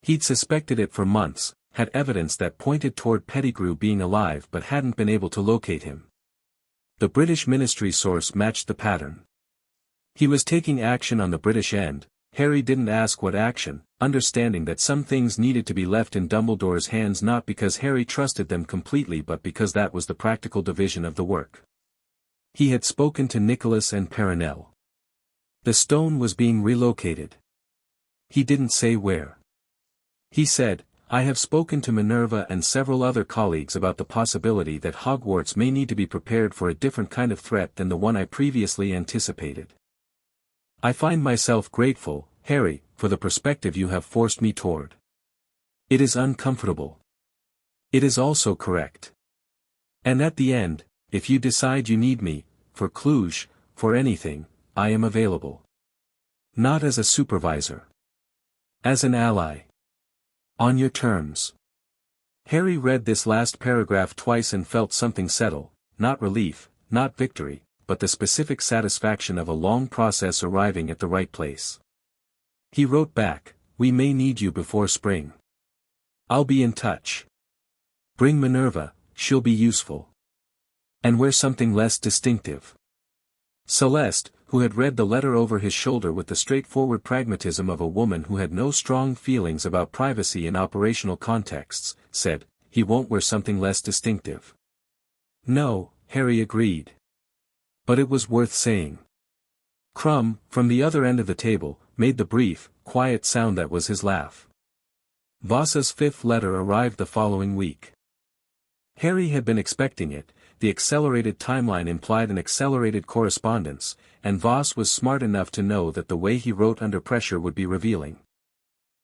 He'd suspected it for months, had evidence that pointed toward Pettigrew being alive but hadn't been able to locate him. The British ministry source matched the pattern. He was taking action on the British end. Harry didn't ask what action, understanding that some things needed to be left in Dumbledore's hands not because Harry trusted them completely but because that was the practical division of the work. He had spoken to Nicholas and Perenelle. The stone was being relocated. He didn't say where. He said, I have spoken to Minerva and several other colleagues about the possibility that Hogwarts may need to be prepared for a different kind of threat than the one I previously anticipated. I find myself grateful, Harry, for the perspective you have forced me toward. It is uncomfortable. It is also correct. And at the end, if you decide you need me, for Cluj, for anything, I am available. Not as a supervisor. As an ally. On your terms. Harry read this last paragraph twice and felt something settle, not relief, not victory, but the specific satisfaction of a long process arriving at the right place. He wrote back, we may need you before spring. I'll be in touch. Bring Minerva, she'll be useful. And wear something less distinctive. Céleste, who had read the letter over his shoulder with the straightforward pragmatism of a woman who had no strong feelings about privacy in operational contexts, said, he won't wear something less distinctive. No, Harry agreed. But it was worth saying. Krum, from the other end of the table, made the brief, quiet sound that was his laugh. Voss's 5th letter arrived the following week. Harry had been expecting it, the accelerated timeline implied an accelerated correspondence, and Voss was smart enough to know that the way he wrote under pressure would be revealing.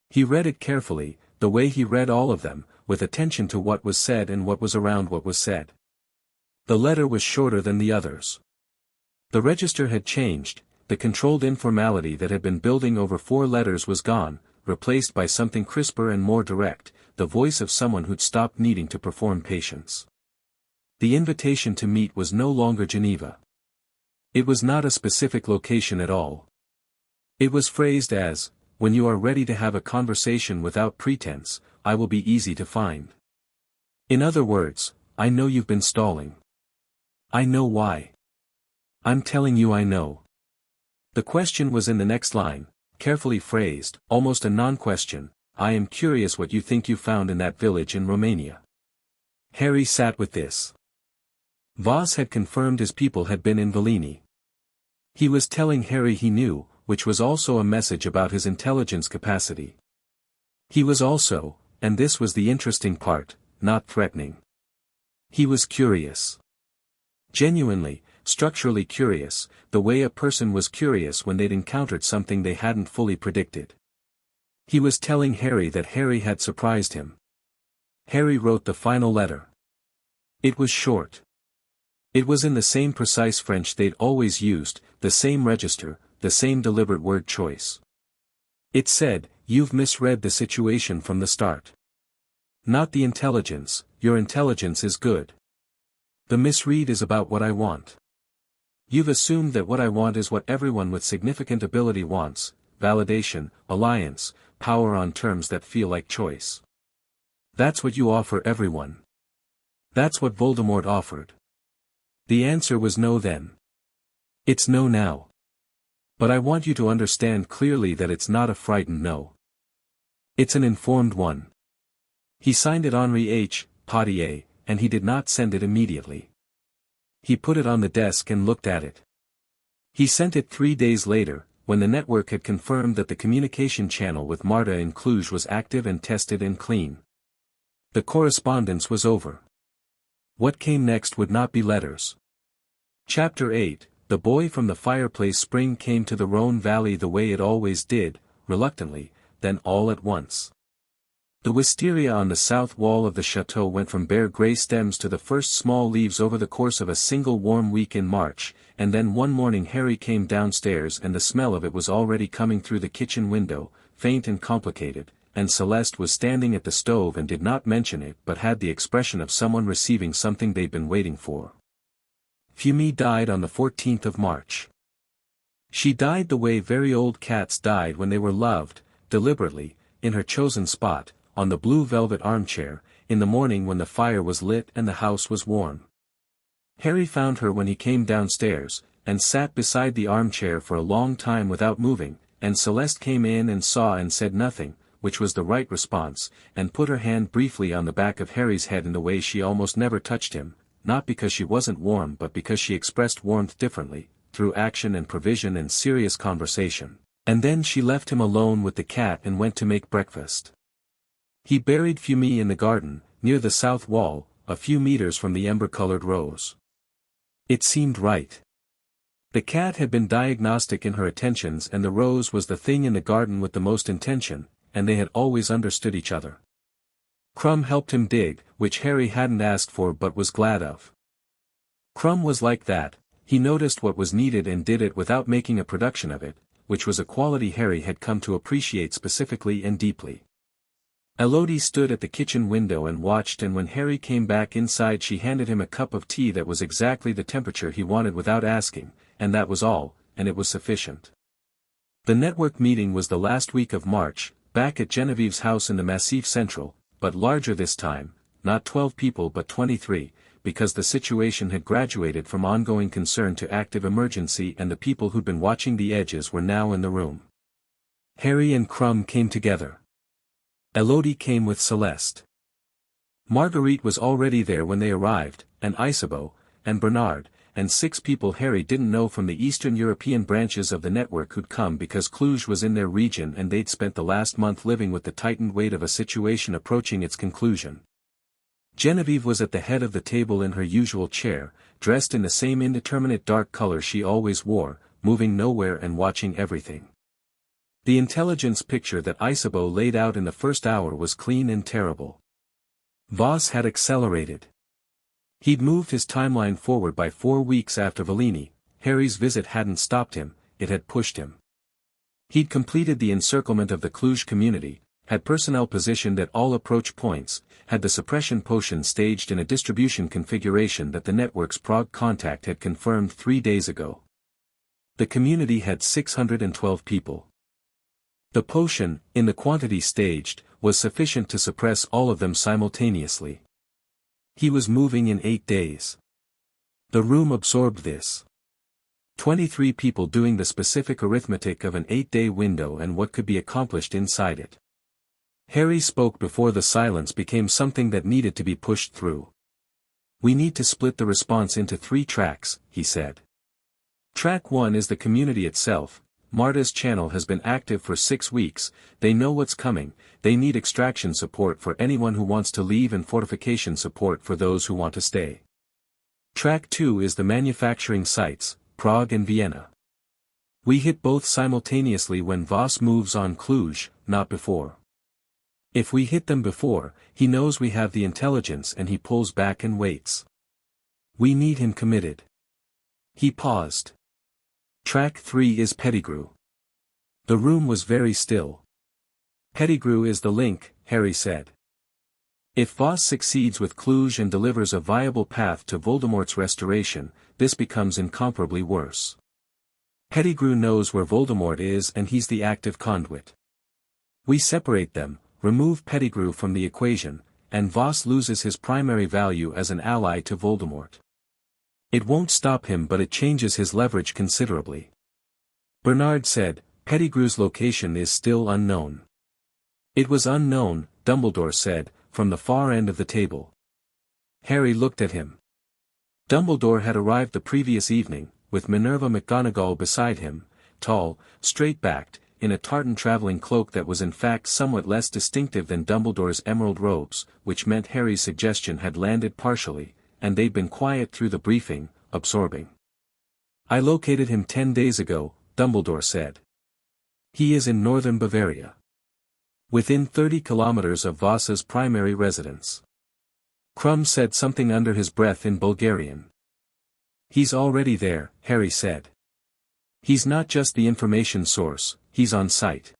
He read it carefully, the way he read all of them, with attention to what was said and what was around what was said. The letter was shorter than the others. The register had changed, the controlled informality that had been building over 4 letters was gone, replaced by something crisper and more direct, the voice of someone who'd stopped needing to perform patience. The invitation to meet was no longer Geneva. It was not a specific location at all. It was phrased as, when you are ready to have a conversation without pretense, I will be easy to find. In other words, I know you've been stalling. I know why. I'm telling you I know. The question was in the next line, carefully phrased, almost a non-question, I am curious what you think you found in that village in Romania. Harry sat with this. Voss had confirmed his people had been in Velini. He was telling Harry he knew, which was also a message about his intelligence capacity. He was also, and this was the interesting part, not threatening. He was curious. Genuinely, structurally curious, the way a person was curious when they'd encountered something they hadn't fully predicted. He was telling Harry that Harry had surprised him. Harry wrote the final letter. It was short. It was in the same precise French they'd always used, the same register, the same deliberate word choice. It said, "You've misread the situation from the start. Not the intelligence, your intelligence is good. The misread is about what I want. You've assumed that what I want is what everyone with significant ability wants, validation, alliance, power on terms that feel like choice. That's what you offer everyone. That's what Voldemort offered. The answer was no then. It's no now. But I want you to understand clearly that it's not a frightened no. It's an informed one." He signed it Henri H. Potier, and he did not send it immediately. He put it on the desk and looked at it. He sent it 3 days later, when the network had confirmed that the communication channel with Marta in Cluj was active and tested and clean. The correspondence was over. What came next would not be letters. Chapter 8, The boy from the fireplace. Spring came to the Rhone Valley the way it always did, reluctantly, then all at once. The wisteria on the south wall of the chateau went from bare grey stems to the first small leaves over the course of a single warm week in March, and then one morning Harry came downstairs and the smell of it was already coming through the kitchen window, faint and complicated, and Céleste was standing at the stove and did not mention it but had the expression of someone receiving something they'd been waiting for. Fiume died on the 14th of March. She died the way very old cats died when they were loved, deliberately, in her chosen spot, on the blue velvet armchair, in the morning when the fire was lit and the house was warm. Harry found her when he came downstairs, and sat beside the armchair for a long time without moving, and Céleste came in and saw and said nothing, which was the right response, and put her hand briefly on the back of Harry's head in the way she almost never touched him, not because she wasn't warm but because she expressed warmth differently, through action and provision and serious conversation, and then she left him alone with the cat and went to make breakfast. He buried Fiume in the garden, near the south wall, a few meters from the ember-colored rose. It seemed right. The cat had been diagnostic in her attentions and the rose was the thing in the garden with the most intention, and they had always understood each other. Crumb helped him dig, which Harry hadn't asked for but was glad of. Crumb was like that, he noticed what was needed and did it without making a production of it, which was a quality Harry had come to appreciate specifically and deeply. Elodie stood at the kitchen window and watched, and when Harry came back inside she handed him a cup of tea that was exactly the temperature he wanted without asking, and that was all, and it was sufficient. The network meeting was the last week of March, back at Genevieve's house in the Massif Central, but larger this time, not 12 people but 23, because the situation had graduated from ongoing concern to active emergency and the people who'd been watching the edges were now in the room. Harry and Crumb came together. Elodie came with Céleste. Marguerite was already there when they arrived, and Isabeau, and Bernard, and 6 people Harry didn't know from the Eastern European branches of the network who'd come because Cluj was in their region and they'd spent the last month living with the tightened weight of a situation approaching its conclusion. Genevieve was at the head of the table in her usual chair, dressed in the same indeterminate dark color she always wore, moving nowhere and watching everything. The intelligence picture that Isabeau laid out in the first hour was clean and terrible. Voss had accelerated. He'd moved his timeline forward by 4 weeks after Villini. Harry's visit hadn't stopped him, it had pushed him. He'd completed the encirclement of the Cluj community, had personnel positioned at all approach points, had the suppression potion staged in a distribution configuration that the network's Prague contact had confirmed 3 days ago. The community had 612 people. The potion, in the quantity staged, was sufficient to suppress all of them simultaneously. He was moving in 8 days. The room absorbed this. 23 people doing the specific arithmetic of an 8-day window and what could be accomplished inside it. Harry spoke before the silence became something that needed to be pushed through. We need to split the response into 3 tracks, he said. Track 1 is the community itself, Marta's channel has been active for 6 weeks, they know what's coming, they need extraction support for anyone who wants to leave and fortification support for those who want to stay. Track 2 is the manufacturing sites, Prague and Vienna. We hit both simultaneously when Voss moves on Cluj, not before. If we hit them before, he knows we have the intelligence and he pulls back and waits. We need him committed. He paused. Track 3 is Pettigrew. The room was very still. Pettigrew is the link, Harry said. If Voss succeeds with Cluj and delivers a viable path to Voldemort's restoration, this becomes incomparably worse. Pettigrew knows where Voldemort is and he's the active conduit. We separate them, remove Pettigrew from the equation, and Voss loses his primary value as an ally to Voldemort. It won't stop him but it changes his leverage considerably. Bernard said, Pettigrew's location is still unknown. It was unknown, Dumbledore said, from the far end of the table. Harry looked at him. Dumbledore had arrived the previous evening, with Minerva McGonagall beside him, tall, straight-backed, in a tartan traveling cloak that was in fact somewhat less distinctive than Dumbledore's emerald robes, which meant Harry's suggestion had landed partially, and they'd been quiet through the briefing, absorbing. I located him 10 days ago, Dumbledore said. He is in northern Bavaria. Within 30 kilometers of Voss's primary residence. Krum said something under his breath in Bulgarian. He's already there, Harry said. He's not just the information source, he's on site.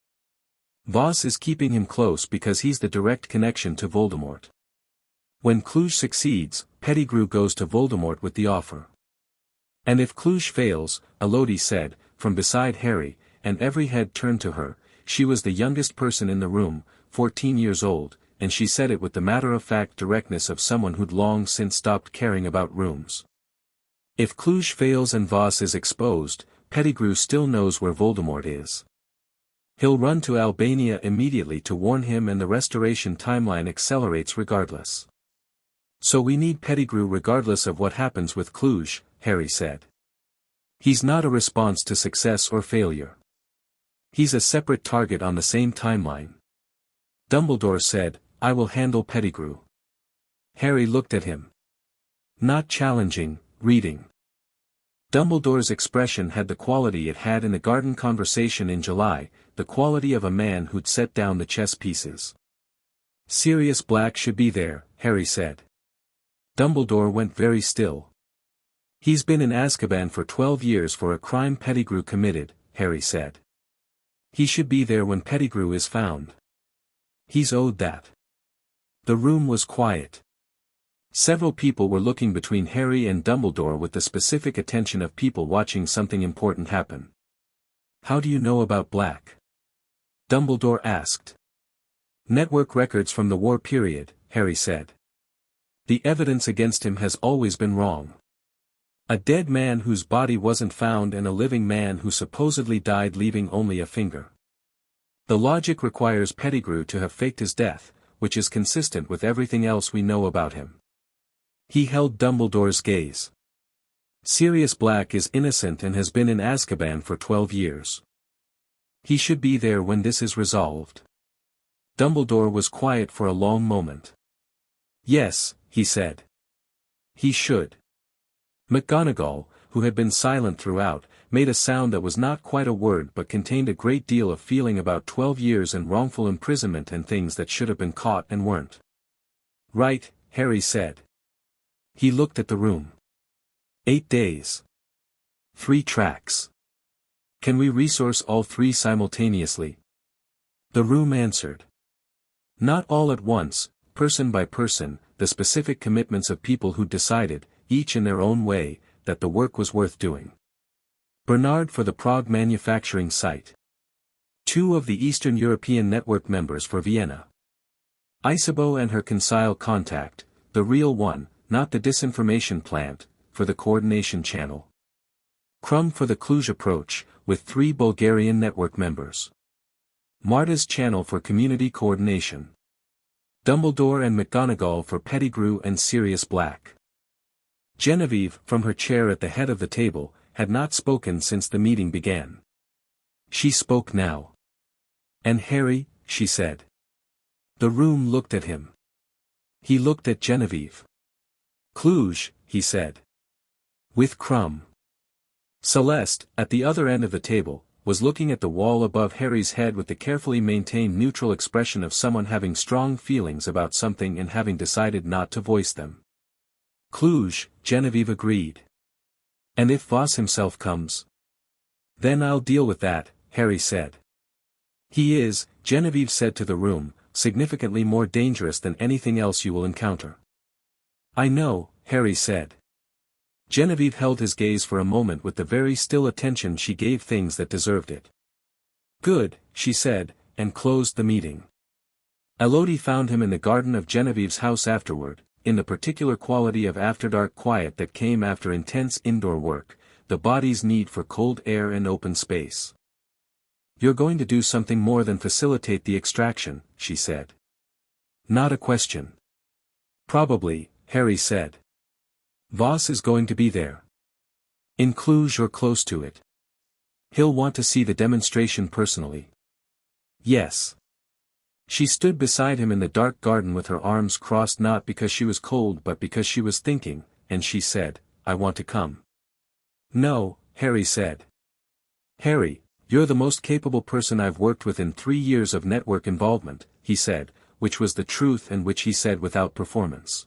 Voss is keeping him close because he's the direct connection to Voldemort. When Cluj succeeds, Pettigrew goes to Voldemort with the offer. And if Cluj fails, Elodie said, from beside Harry, and every head turned to her, she was the youngest person in the room, 14 years old, and she said it with the matter-of-fact directness of someone who'd long since stopped caring about rooms. If Cluj fails and Voss is exposed, Pettigrew still knows where Voldemort is. He'll run to Albania immediately to warn him and the restoration timeline accelerates regardless. So we need Pettigrew regardless of what happens with Cluj, Harry said. He's not a response to success or failure. He's a separate target on the same timeline. Dumbledore said, I will handle Pettigrew. Harry looked at him. Not challenging, reading. Dumbledore's expression had the quality it had in the garden conversation in July, the quality of a man who'd set down the chess pieces. Sirius Black should be there, Harry said. Dumbledore went very still. He's been in Azkaban for 12 years for a crime Pettigrew committed, Harry said. He should be there when Pettigrew is found. He's owed that. The room was quiet. Several people were looking between Harry and Dumbledore with the specific attention of people watching something important happen. How do you know about Black? Dumbledore asked. Network records from the war period, Harry said. The evidence against him has always been wrong. A dead man whose body wasn't found and a living man who supposedly died leaving only a finger. The logic requires Pettigrew to have faked his death, which is consistent with everything else we know about him. He held Dumbledore's gaze. Sirius Black is innocent and has been in Azkaban for 12 years. He should be there when this is resolved. Dumbledore was quiet for a long moment. Yes, he said. He should. McGonagall, who had been silent throughout, made a sound that was not quite a word but contained a great deal of feeling about 12 years and wrongful imprisonment and things that should have been caught and weren't. Right, Harry said. He looked at the room. 8 days. 3 tracks. Can we resource all 3 simultaneously? The room answered. Not all at once, person by person, the specific commitments of people who decided, each in their own way, that the work was worth doing. Bernard for the Prague manufacturing site. 2 of the Eastern European Network members for Vienna. Isabeau and her consile contact, the real one, not the disinformation plant, for the coordination channel. Krum for the Cluj approach, with 3 Bulgarian network members. Marta's channel for community coordination. Dumbledore and McGonagall for Pettigrew and Sirius Black. Genevieve, from her chair at the head of the table, had not spoken since the meeting began. She spoke now. And Harry, she said. The room looked at him. He looked at Genevieve. Cluj, he said. With Crumb. Celeste, at the other end of the table, was looking at the wall above Harry's head with the carefully maintained neutral expression of someone having strong feelings about something and having decided not to voice them. Cluj, Genevieve agreed. And if Voss himself comes? Then I'll deal with that, Harry said. He is, Genevieve said to the room, significantly more dangerous than anything else you will encounter. I know, Harry said. Genevieve held his gaze for a moment with the very still attention she gave things that deserved it. Good, she said, and closed the meeting. Elodie found him in the garden of Genevieve's house afterward, in the particular quality of after-dark quiet that came after intense indoor work, the body's need for cold air and open space. You're going to do something more than facilitate the extraction, she said. Not a question. Probably, Harry said. Voss is going to be there. In Cluj or close to it. He'll want to see the demonstration personally. Yes. She stood beside him in the dark garden with her arms crossed not because she was cold but because she was thinking, and she said, I want to come. No, Harry said. Harry, you're the most capable person I've worked with in 3 years of network involvement, he said, which was the truth and which he said without performance.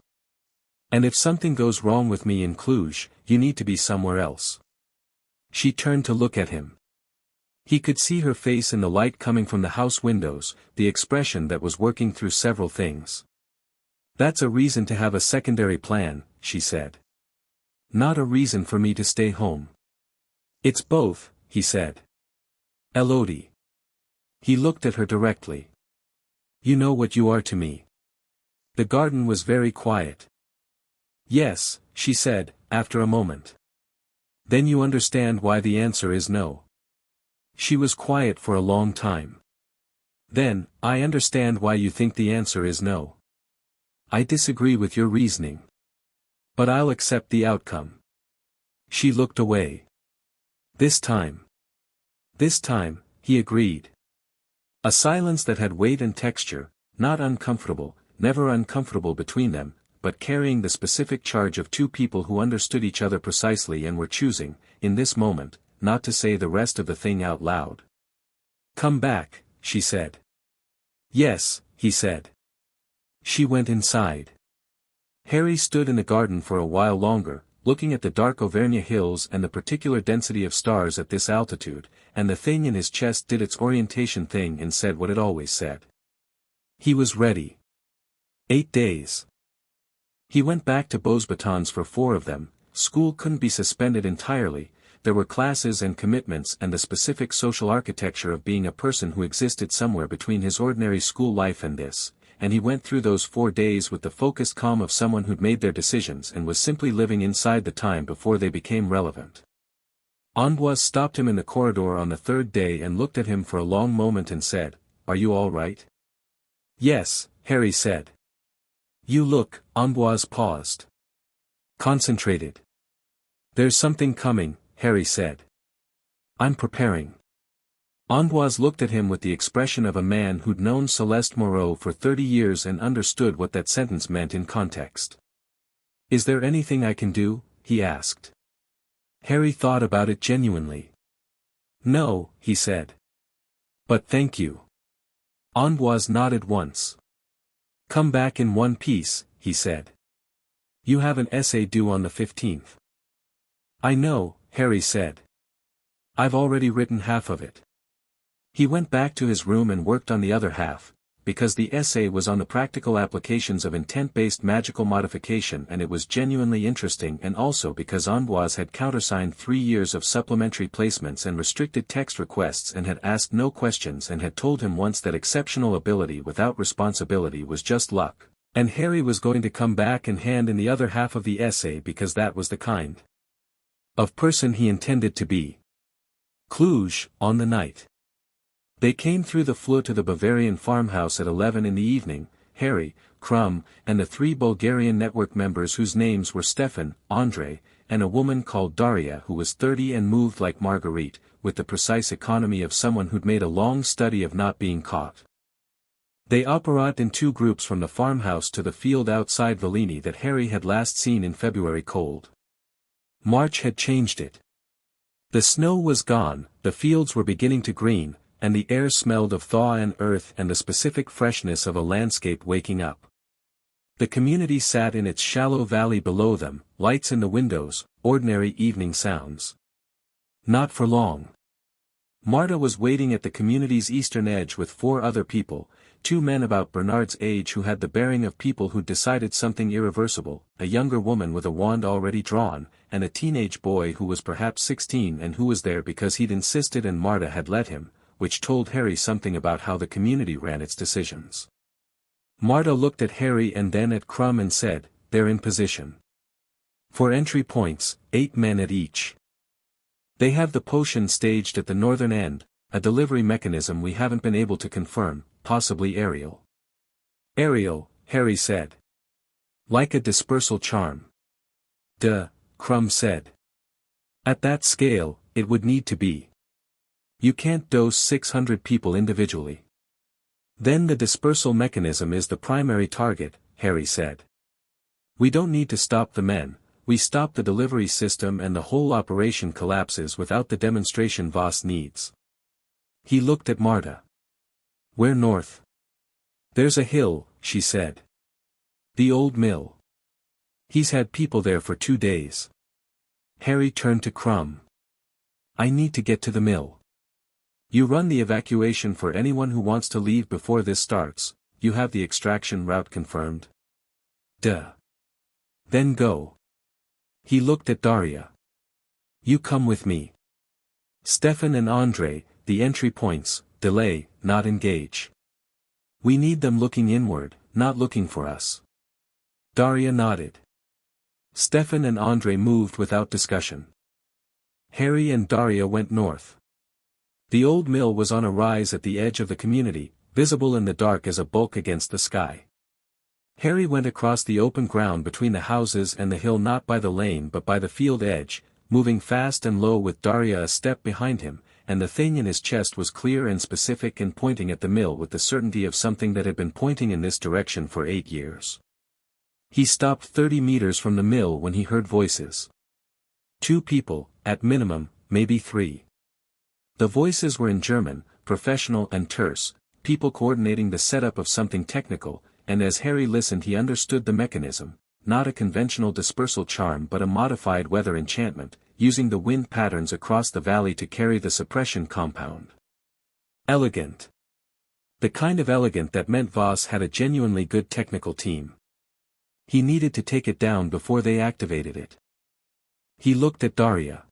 And if something goes wrong with me in Cluj, you need to be somewhere else. She turned to look at him. He could see her face in the light coming from the house windows, the expression that was working through several things. That's a reason to have a secondary plan, she said. Not a reason for me to stay home. It's both, he said. Elodie. He looked at her directly. You know what you are to me. The garden was very quiet. Yes, she said, after a moment. Then you understand why the answer is no. She was quiet for a long time. Then, I understand why you think the answer is no. I disagree with your reasoning. But I'll accept the outcome. She looked away. This time, he agreed. A silence that had weight and texture, not uncomfortable, never uncomfortable between them, but carrying the specific charge of two people who understood each other precisely and were choosing, in this moment, not to say the rest of the thing out loud. Come back, she said. Yes, he said. She went inside. Harry stood in the garden for a while longer, looking at the dark Auvergne hills and the particular density of stars at this altitude, and the thing in his chest did its orientation thing and said what it always said. He was ready. 8 days. He went back to Beauxbatons for 4 of them. School couldn't be suspended entirely, there were classes and commitments and the specific social architecture of being a person who existed somewhere between his ordinary school life and this, and he went through those 4 days with the focused calm of someone who'd made their decisions and was simply living inside the time before they became relevant. Ambroise stopped him in the corridor on the 3rd day and looked at him for a long moment and said, Are you all right? Yes, Harry said. You look, Ambroise paused. Concentrated. There's something coming, Harry said. I'm preparing. Ambroise looked at him with the expression of a man who'd known Céleste Moreau for 30 years and understood what that sentence meant in context. Is there anything I can do? He asked. Harry thought about it genuinely. No, he said. But thank you. Ambroise nodded once. Come back in one piece, he said. You have an essay due on the 15th. I know, Harry said. I've already written half of it. He went back to his room and worked on the other half, because the essay was on the practical applications of intent-based magical modification and it was genuinely interesting and also because Ambroise had countersigned 3 years of supplementary placements and restricted text requests and had asked no questions and had told him once that exceptional ability without responsibility was just luck, and Harry was going to come back and hand in the other half of the essay because that was the kind of person he intended to be. Cluj, on the night. They came through the Floo to the Bavarian farmhouse at 11 in the evening, Harry, Crumb, and the 3 Bulgarian network members whose names were Stefan, Andrei, and a woman called Daria who was 30 and moved like Marguerite, with the precise economy of someone who'd made a long study of not being caught. They operated in two groups from the farmhouse to the field outside Villini that Harry had last seen in February cold. March had changed it. The snow was gone, the fields were beginning to green, and the air smelled of thaw and earth and the specific freshness of a landscape waking up. The community sat in its shallow valley below them, lights in the windows, ordinary evening sounds. Not for long. Marta was waiting at the community's eastern edge with 4 other people, 2 men about Bernard's age who had the bearing of people who'd decided something irreversible, a younger woman with a wand already drawn, and a teenage boy who was perhaps 16 and who was there because he'd insisted and Marta had let him, which told Harry something about how the community ran its decisions. Marta looked at Harry and then at Crumb and said, "They're in position. For entry points, 8 men at each. They have the potion staged at the northern end, a delivery mechanism we haven't been able to confirm, possibly aerial." "Aerial," Harry said. "Like a dispersal charm." "Duh," Crumb said. "At that scale, it would need to be. You can't dose 600 people individually." "Then the dispersal mechanism is the primary target," Harry said. "We don't need to stop the men, we stop the delivery system and the whole operation collapses without the demonstration Voss needs." He looked at Marta. "Where north?" "There's a hill," she said. "The old mill. He's had people there for 2 days." Harry turned to Crumb. "I need to get to the mill. You run the evacuation for anyone who wants to leave before this starts. You have the extraction route confirmed?" "Duh. Then go." He looked at Daria. "You come with me. Stefan and Andre, the entry points, delay, not engage. We need them looking inward, not looking for us." Daria nodded. Stefan and Andre moved without discussion. Harry and Daria went north. The old mill was on a rise at the edge of the community, visible in the dark as a bulk against the sky. Harry went across the open ground between the houses and the hill, not by the lane but by the field edge, moving fast and low with Daria a step behind him, and the thing in his chest was clear and specific and pointing at the mill with the certainty of something that had been pointing in this direction for 8 years. He stopped 30 meters from the mill when he heard voices. 2 people, at minimum, maybe 3. The voices were in German, professional and terse, people coordinating the setup of something technical, and as Harry listened he understood the mechanism, not a conventional dispersal charm but a modified weather enchantment, using the wind patterns across the valley to carry the suppression compound. Elegant. The kind of elegant that meant Voss had a genuinely good technical team. He needed to take it down before they activated it. He looked at Daria.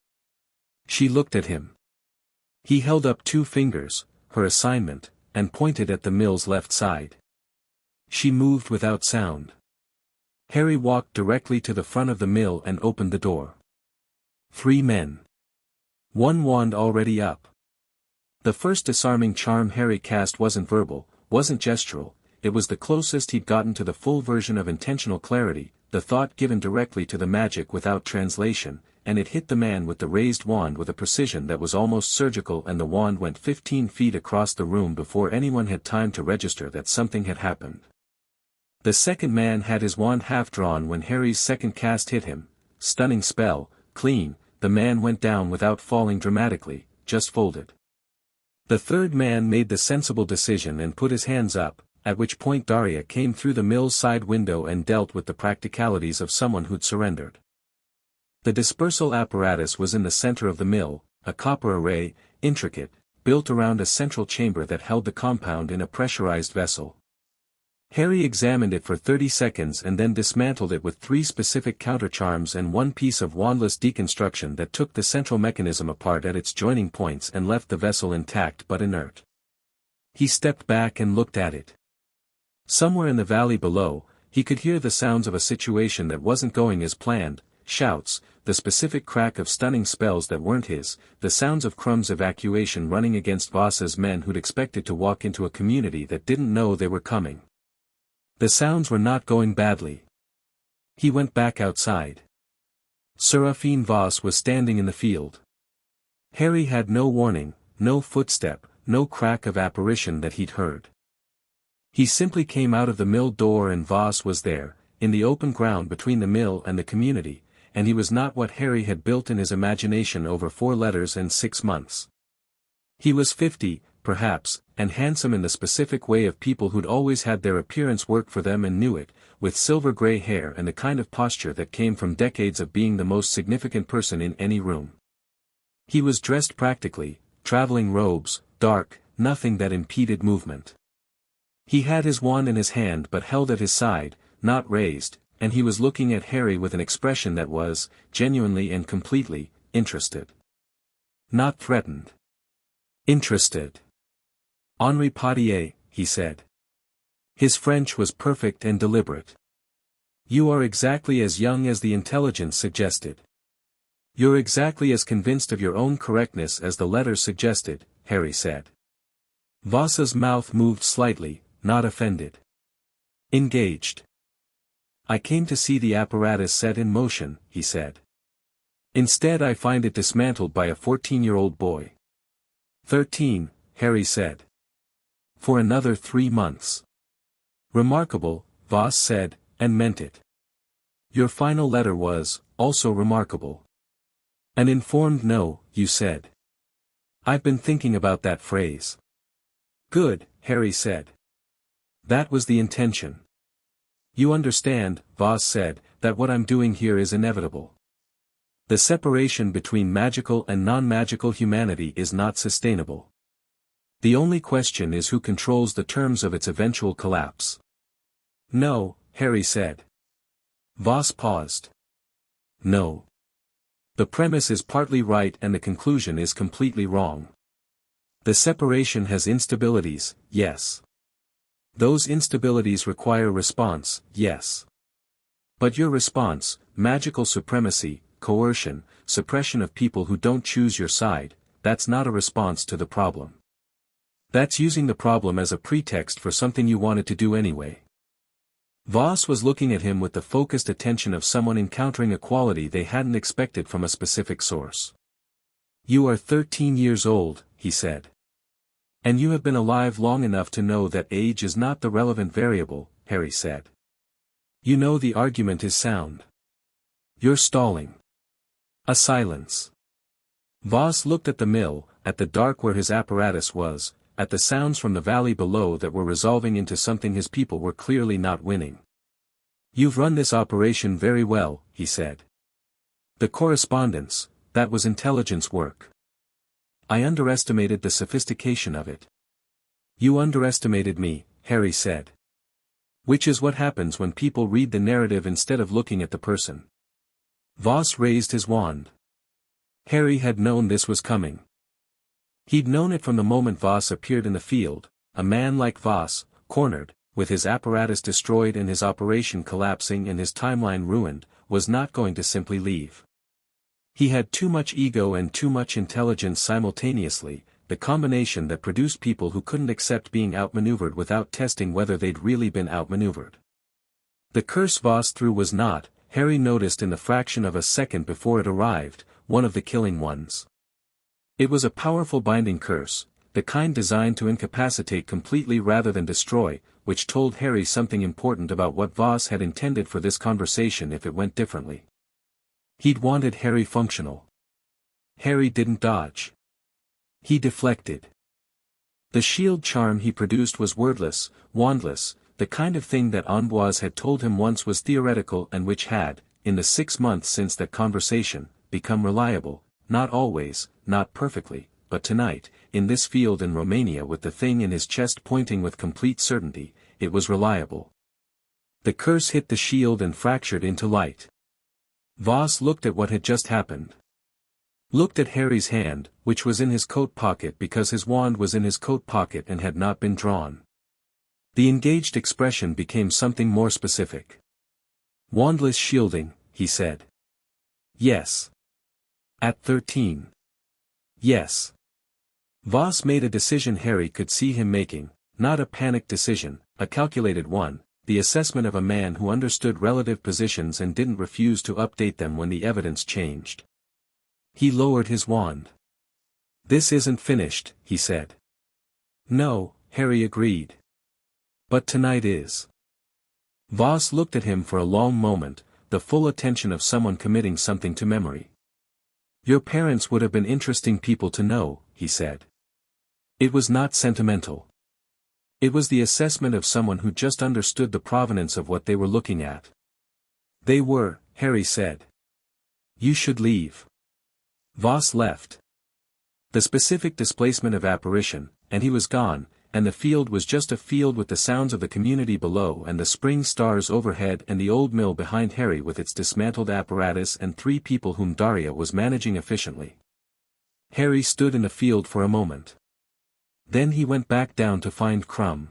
She looked at him. He held up 2 fingers, her assignment, and pointed at the mill's left side. She moved without sound. Harry walked directly to the front of the mill and opened the door. 3 men. 1 wand already up. The first disarming charm Harry cast wasn't verbal, wasn't gestural, it was the closest he'd gotten to the full version of intentional clarity, the thought given directly to the magic without translation, and it hit the man with the raised wand with a precision that was almost surgical, and the wand went 15 feet across the room before anyone had time to register that something had happened. The second man had his wand half drawn when Harry's second cast hit him. Stunning spell, clean, the man went down without falling dramatically, just folded. The third man made the sensible decision and put his hands up, at which point Daria came through the mill's side window and dealt with the practicalities of someone who'd surrendered. The dispersal apparatus was in the center of the mill, a copper array, intricate, built around a central chamber that held the compound in a pressurized vessel. Harry examined it for 30 seconds and then dismantled it with 3 specific countercharms and 1 piece of wandless deconstruction that took the central mechanism apart at its joining points and left the vessel intact but inert. He stepped back and looked at it. Somewhere in the valley below, he could hear the sounds of a situation that wasn't going as planned, shouts, the specific crack of stunning spells that weren't his, the sounds of Crumb's evacuation running against Voss's men who'd expected to walk into a community that didn't know they were coming. The sounds were not going badly. He went back outside. Seraphine Voss was standing in the field. Harry had no warning, no footstep, no crack of apparition that he'd heard. He simply came out of the mill door and Voss was there, in the open ground between the mill and the community, and he was not what Harry had built in his imagination over 4 letters and 6 months. He was 50, perhaps, and handsome in the specific way of people who'd always had their appearance work for them and knew it, with silver-gray hair and the kind of posture that came from decades of being the most significant person in any room. He was dressed practically, traveling robes, dark, nothing that impeded movement. He had his wand in his hand but held at his side, not raised, and he was looking at Harry with an expression that was, genuinely and completely, interested. Not threatened. Interested. Henri Potier, he said. His French was perfect and deliberate. You are exactly as young as the intelligence suggested. You're exactly as convinced of your own correctness as the letters suggested, Harry said. Voss's mouth moved slightly, not offended. Engaged. I came to see the apparatus set in motion, he said. Instead I find it dismantled by a 14-year-old boy. 13, Harry said. For another 3 months. Remarkable, Voss said, and meant it. Your final letter was, also remarkable. An informed no, you said. I've been thinking about that phrase. Good, Harry said. That was the intention. You understand, Voss said, that what I'm doing here is inevitable. The separation between magical and non-magical humanity is not sustainable. The only question is who controls the terms of its eventual collapse. No, Harry said. Voss paused. No. The premise is partly right and the conclusion is completely wrong. The separation has instabilities, yes. Those instabilities require response, yes. But your response, magical supremacy, coercion, suppression of people who don't choose your side, that's not a response to the problem. That's using the problem as a pretext for something you wanted to do anyway. Voss was looking at him with the focused attention of someone encountering a quality they hadn't expected from a specific source. You are 13 years old, he said. And you have been alive long enough to know that age is not the relevant variable, Harry said. You know the argument is sound. You're stalling. A silence. Voss looked at the mill, at the dark where his apparatus was, at the sounds from the valley below that were resolving into something his people were clearly not winning. You've run this operation very well, he said. The correspondence, that was intelligence work. I underestimated the sophistication of it. You underestimated me, Harry said. Which is what happens when people read the narrative instead of looking at the person. Voss raised his wand. Harry had known this was coming. He'd known it from the moment Voss appeared in the field. A man like Voss, cornered, with his apparatus destroyed and his operation collapsing and his timeline ruined, was not going to simply leave. He had too much ego and too much intelligence simultaneously, the combination that produced people who couldn't accept being outmaneuvered without testing whether they'd really been outmaneuvered. The curse Voss threw was not, Harry noticed in the fraction of a second before it arrived, one of the killing ones. It was a powerful binding curse, the kind designed to incapacitate completely rather than destroy, which told Harry something important about what Voss had intended for this conversation if it went differently. He'd wanted Harry functional. Harry didn't dodge. He deflected. The shield charm he produced was wordless, wandless, the kind of thing that Amboise had told him once was theoretical and which had, in the 6 months since that conversation, become reliable, not always, not perfectly, but tonight, in this field in Romania with the thing in his chest pointing with complete certainty, it was reliable. The curse hit the shield and fractured into light. Voss looked at what had just happened. Looked at Harry's hand, which was in his coat pocket because his wand was in his coat pocket and had not been drawn. The engaged expression became something more specific. Wandless shielding, he said. Yes. At 13. Yes. Voss made a decision Harry could see him making, not a panicked decision, a calculated one, the assessment of a man who understood relative positions and didn't refuse to update them when the evidence changed. He lowered his wand. This isn't finished, he said. No, Harry agreed. But tonight is. Voss looked at him for a long moment, the full attention of someone committing something to memory. Your parents would have been interesting people to know, he said. It was not sentimental. It was the assessment of someone who just understood the provenance of what they were looking at. They were, Harry said. You should leave. Voss left. The specific displacement of apparition, and he was gone, and the field was just a field with the sounds of the community below and the spring stars overhead and the old mill behind Harry with its dismantled apparatus and 3 people whom Daria was managing efficiently. Harry stood in the field for a moment. Then he went back down to find Crumb.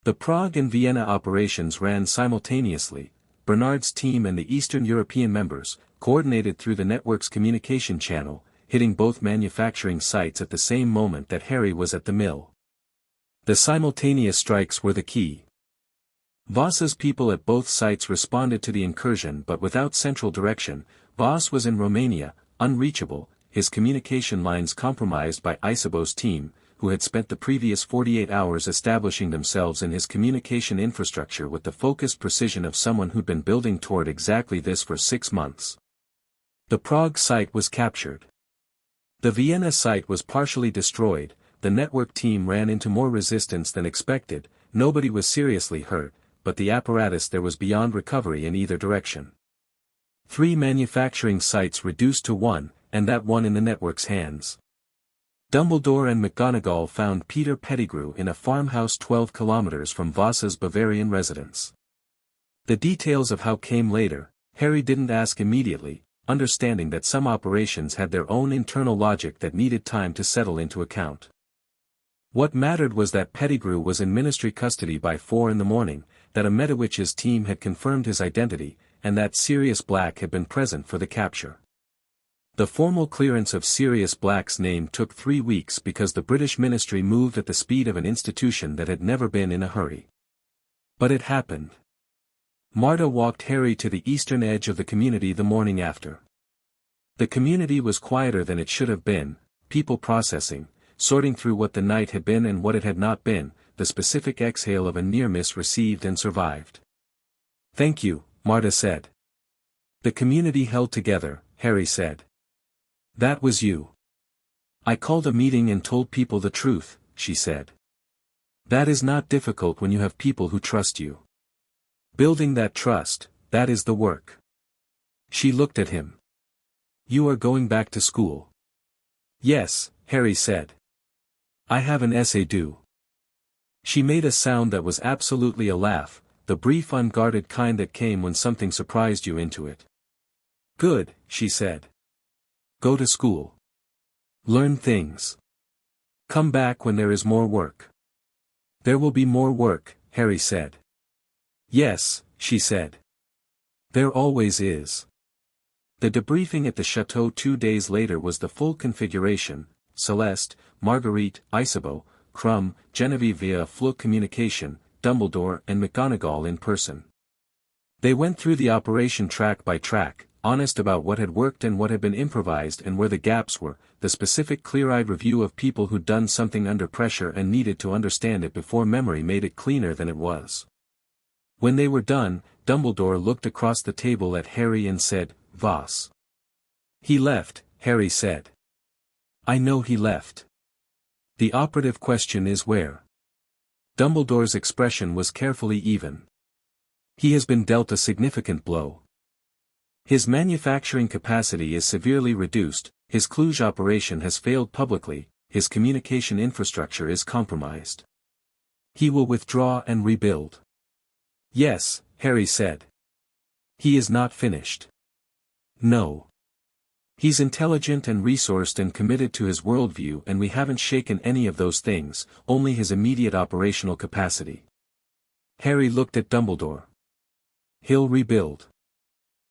The Prague and Vienna operations ran simultaneously. Bernard's team and the Eastern European members, coordinated through the network's communication channel, hitting both manufacturing sites at the same moment that Harry was at the mill. The simultaneous strikes were the key. Voss's people at both sites responded to the incursion but without central direction. Voss was in Romania, unreachable, his communication lines compromised by Isabeau's team, who had spent the previous 48 hours establishing themselves in his communication infrastructure with the focused precision of someone who'd been building toward exactly this for 6 months. The Prague site was captured. The Vienna site was partially destroyed. The network team ran into more resistance than expected. Nobody was seriously hurt, but the apparatus there was beyond recovery in either direction. 3 manufacturing sites reduced to 1, and that one in the network's hands. Dumbledore and McGonagall found Peter Pettigrew in a farmhouse 12 kilometers from Voss's Bavarian residence. The details of how came later, Harry didn't ask immediately, understanding that some operations had their own internal logic that needed time to settle into account. What mattered was that Pettigrew was in ministry custody by 4 in the morning, that a Medowitch's team had confirmed his identity, and that Sirius Black had been present for the capture. The formal clearance of Sirius Black's name took 3 weeks because the British ministry moved at the speed of an institution that had never been in a hurry. But it happened. Marta walked Harry to the eastern edge of the community the morning after. The community was quieter than it should have been, people processing, sorting through what the night had been and what it had not been, the specific exhale of a near-miss received and survived. Thank you, Marta said. The community held together, Harry said. That was you. I called a meeting and told people the truth, she said. That is not difficult when you have people who trust you. Building that trust, that is the work. She looked at him. You are going back to school. Yes, Harry said. I have an essay due. She made a sound that was absolutely a laugh, the brief unguarded kind that came when something surprised you into it. Good, she said. Go to school. Learn things. Come back when there is more work. There will be more work, Harry said. Yes, she said. There always is. The debriefing at the chateau 2 days later was the full configuration: Céleste, Marguerite, Isabeau, Crumb, Genevieve via Floo communication, Dumbledore and McGonagall in person. They went through the operation track by track, honest about what had worked and what had been improvised and where the gaps were, the specific clear-eyed review of people who'd done something under pressure and needed to understand it before memory made it cleaner than it was. When they were done, Dumbledore looked across the table at Harry and said, Voss. He left, Harry said. I know he left. The operative question is where. Dumbledore's expression was carefully even. He has been dealt a significant blow. His manufacturing capacity is severely reduced, his Cluj operation has failed publicly, his communication infrastructure is compromised. He will withdraw and rebuild. Yes, Harry said. He is not finished. No. He's intelligent and resourced and committed to his worldview, and we haven't shaken any of those things, only his immediate operational capacity. Harry looked at Dumbledore. He'll rebuild.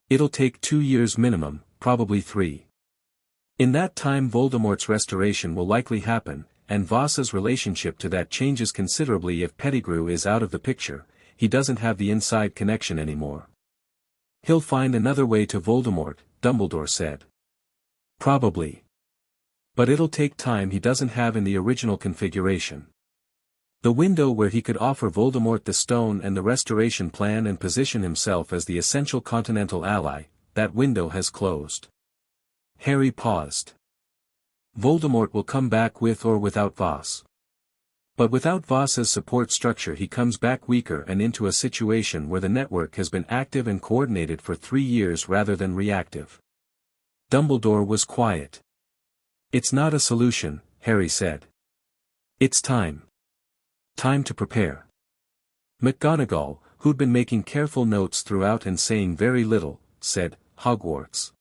It'll take 2 years minimum, probably 3. In that time Voldemort's restoration will likely happen, and Voss's relationship to that changes considerably if Pettigrew is out of the picture. He doesn't have the inside connection anymore. He'll find another way to Voldemort, Dumbledore said. Probably. But it'll take time he doesn't have in the original configuration. The window where he could offer Voldemort the stone and the restoration plan and position himself as the essential continental ally, that window has closed. Harry paused. Voldemort will come back with or without Voss. But without Voss's support structure he comes back weaker and into a situation where the network has been active and coordinated for 3 years rather than reactive. Dumbledore was quiet. It's not a solution, Harry said. It's time. Time to prepare. McGonagall, who'd been making careful notes throughout and saying very little, said, Hogwarts.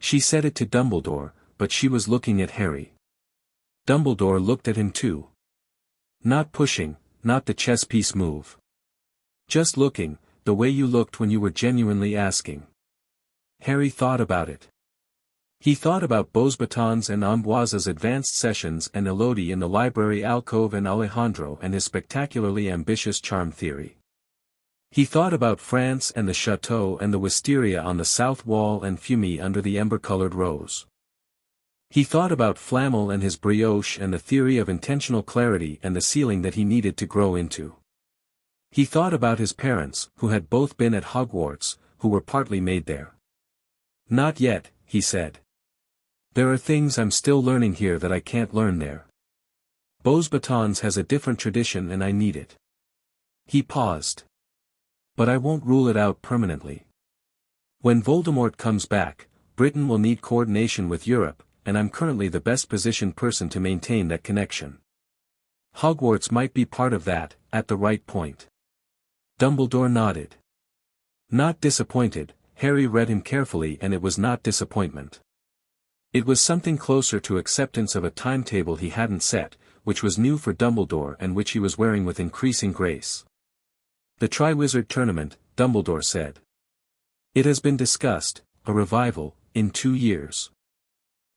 She said it to Dumbledore, but she was looking at Harry. Dumbledore looked at him too. Not pushing, not the chess piece move. Just looking, the way you looked when you were genuinely asking. Harry thought about it. He thought about Beauxbatons and Ambroise's advanced sessions and Elodie in the library alcove and Alejandro and his spectacularly ambitious charm theory. He thought about France and the chateau and the wisteria on the south wall and Fumie under the ember-colored rose. He thought about Flamel and his brioche and the theory of intentional clarity and the ceiling that he needed to grow into. He thought about his parents, who had both been at Hogwarts, who were partly made there. Not yet, he said. There are things I'm still learning here that I can't learn there. Beauxbatons has a different tradition and I need it. He paused. But I won't rule it out permanently. When Voldemort comes back, Britain will need coordination with Europe, and I'm currently the best positioned person to maintain that connection. Hogwarts might be part of that, at the right point. Dumbledore nodded. Not disappointed, Harry read him carefully and it was not disappointment. It was something closer to acceptance of a timetable he hadn't set, which was new for Dumbledore and which he was wearing with increasing grace. The Triwizard Tournament, Dumbledore said. It has been discussed, a revival, in 2 years.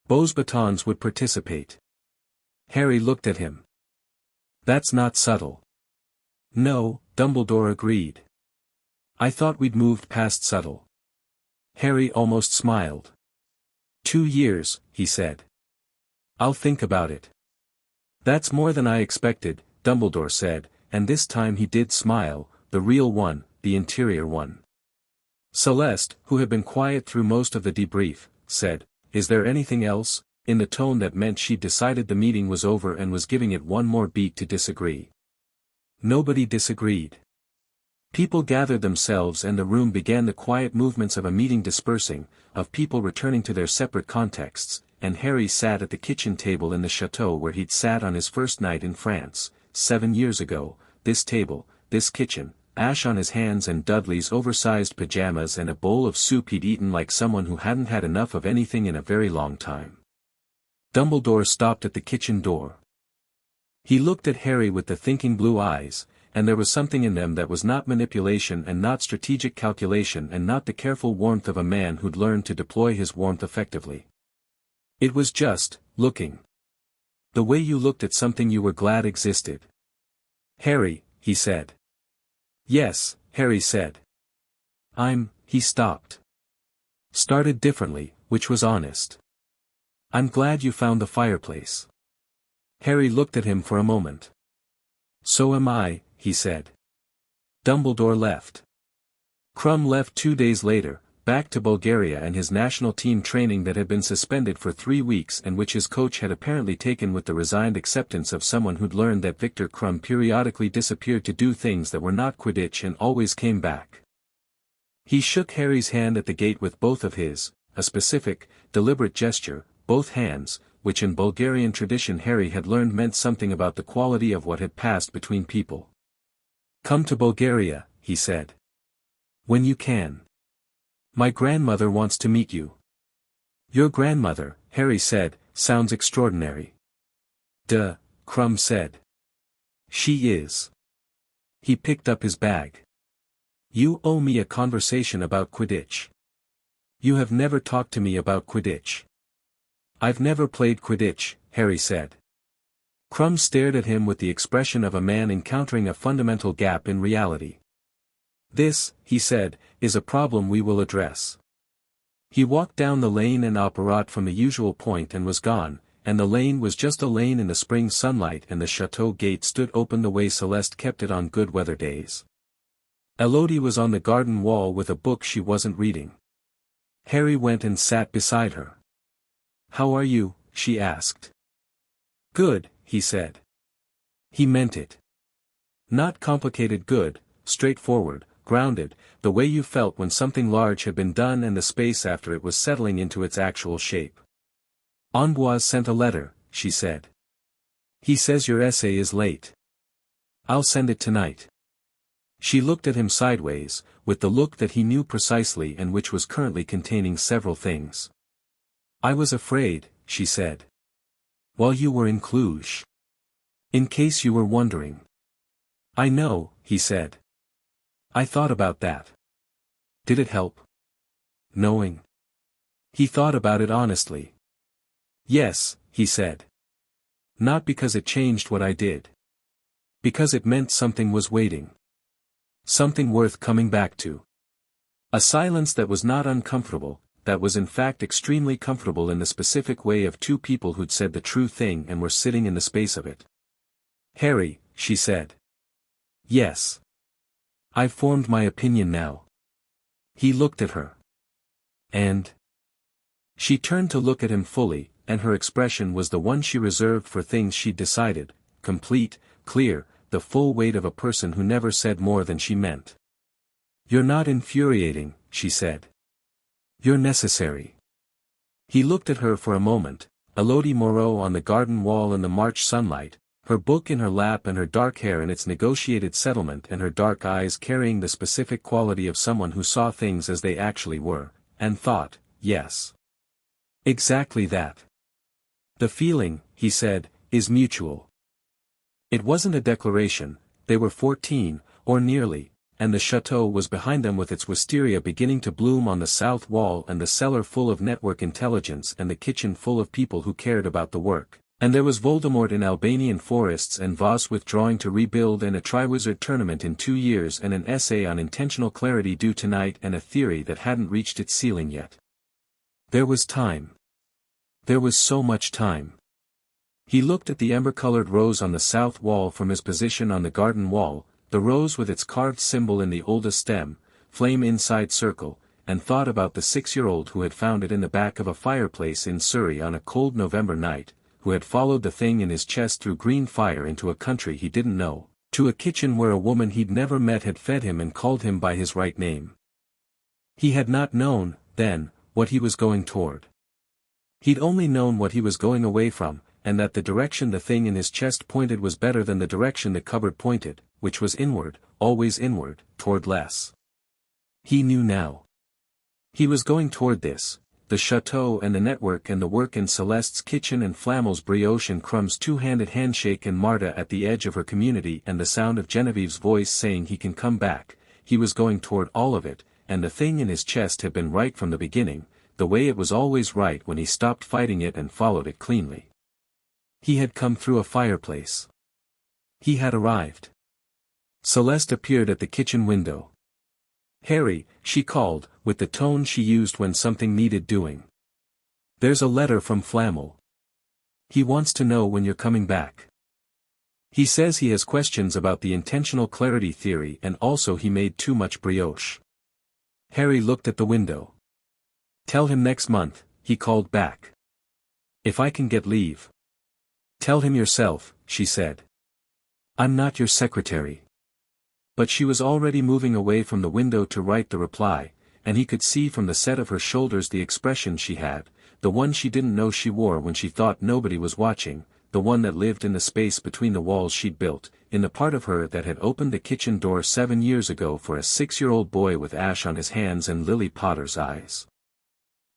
Beauxbatons would participate. Harry looked at him. That's not subtle. No, Dumbledore agreed. I thought we'd moved past subtle. Harry almost smiled. 2 years, he said. I'll think about it. That's more than I expected, Dumbledore said, and this time he did smile, the real one, the interior one. Celeste, who had been quiet through most of the debrief, said, Is there anything else, in the tone that meant she'd decided the meeting was over and was giving it one more beat to disagree. Nobody disagreed. People gathered themselves and the room began the quiet movements of a meeting dispersing, of people returning to their separate contexts, and Harry sat at the kitchen table in the chateau where he'd sat on his first night in France, 7 years ago, this table, this kitchen, ash on his hands and Dudley's oversized pajamas and a bowl of soup he'd eaten like someone who hadn't had enough of anything in a very long time. Dumbledore stopped at the kitchen door. He looked at Harry with the thinking blue eyes, and there was something in them that was not manipulation and not strategic calculation and not the careful warmth of a man who'd learned to deploy his warmth effectively. It was just, looking. The way you looked at something you were glad existed. Harry, he said. Yes, Harry said. He stopped. Started differently, which was honest. I'm glad you found the fireplace. Harry looked at him for a moment. So am I, he said. Dumbledore left. Krum left 2 days later, back to Bulgaria and his national team training that had been suspended for 3 weeks and which his coach had apparently taken with the resigned acceptance of someone who'd learned that Victor Krum periodically disappeared to do things that were not Quidditch and always came back. He shook Harry's hand at the gate with both of his, a specific, deliberate gesture, both hands, which in Bulgarian tradition Harry had learned meant something about the quality of what had passed between people. Come to Bulgaria, he said. When you can. My grandmother wants to meet you. Your grandmother, Harry said, sounds extraordinary. Duh, Krum said. She is. He picked up his bag. You owe me a conversation about Quidditch. You have never talked to me about Quidditch. I've never played Quidditch, Harry said. Krum stared at him with the expression of a man encountering a fundamental gap in reality. This, he said, is a problem we will address. He walked down the lane and opérat from the usual point and was gone, and the lane was just a lane in the spring sunlight, and the chateau gate stood open the way Céleste kept it on good weather days. Elodie was on the garden wall with a book she wasn't reading. Harry went and sat beside her. "How are you?" she asked. "Good," he said. He meant it. Not complicated good, straightforward, grounded, the way you felt when something large had been done and the space after it was settling into its actual shape. "Amboise sent a letter," she said. "He says your essay is late. I'll send it tonight." She looked at him sideways, with the look that he knew precisely and which was currently containing several things. "I was afraid," she said. "While you were in Cluj. In case you were wondering." "I know," he said. "I thought about that." "Did it help? Knowing?" He thought about it honestly. "Yes," he said. "Not because it changed what I did. Because it meant something was waiting. Something worth coming back to." A silence that was not uncomfortable, that was in fact extremely comfortable in the specific way of two people who'd said the true thing and were sitting in the space of it. "Harry," she said. "Yes. I've formed my opinion now." He looked at her. "And?" She turned to look at him fully, and her expression was the one she reserved for things she'd decided, complete, clear, the full weight of a person who never said more than she meant. "You're not infuriating," she said. "You're necessary." He looked at her for a moment, Céleste Moreau on the garden wall in the March sunlight, her book in her lap and her dark hair in its negotiated settlement and her dark eyes carrying the specific quality of someone who saw things as they actually were, and thought, yes. Exactly that. "The feeling," he said, "is mutual." It wasn't a declaration, they were 14, or nearly, and the chateau was behind them with its wisteria beginning to bloom on the south wall and the cellar full of network intelligence and the kitchen full of people who cared about the work. And there was Voldemort in Albanian forests and Voss withdrawing to rebuild and a Triwizard tournament in 2 years and an essay on intentional clarity due tonight and a theory that hadn't reached its ceiling yet. There was time. There was so much time. He looked at the ember-colored rose on the south wall from his position on the garden wall, the rose with its carved symbol in the oldest stem, flame inside circle, and thought about the 6-year-old who had found it in the back of a fireplace in Surrey on a cold November night, who had followed the thing in his chest through green fire into a country he didn't know, to a kitchen where a woman he'd never met had fed him and called him by his right name. He had not known, then, what he was going toward. He'd only known what he was going away from, and that the direction the thing in his chest pointed was better than the direction the cupboard pointed, which was inward, always inward, toward less. He knew now. He was going toward this, the chateau and the network and the work in Celeste's kitchen and Flamel's brioche and Crumb's two-handed handshake and Marta at the edge of her community and the sound of Genevieve's voice saying he can come back. He was going toward all of it, and the thing in his chest had been right from the beginning, the way it was always right when he stopped fighting it and followed it cleanly. He had come through a fireplace. He had arrived. Céleste appeared at the kitchen window. "Harry," she called, with the tone she used when something needed doing. "There's a letter from Flamel. He wants to know when you're coming back. He says he has questions about the intentional clarity theory and also he made too much brioche." Harry looked at the window. "Tell him next month," he called back. "If I can get leave." "Tell him yourself," she said. "I'm not your secretary." But she was already moving away from the window to write the reply, and he could see from the set of her shoulders the expression she had, the one she didn't know she wore when she thought nobody was watching, the one that lived in the space between the walls she'd built, in the part of her that had opened the kitchen door 7 years ago for a 6-year-old boy with ash on his hands and Lily Potter's eyes.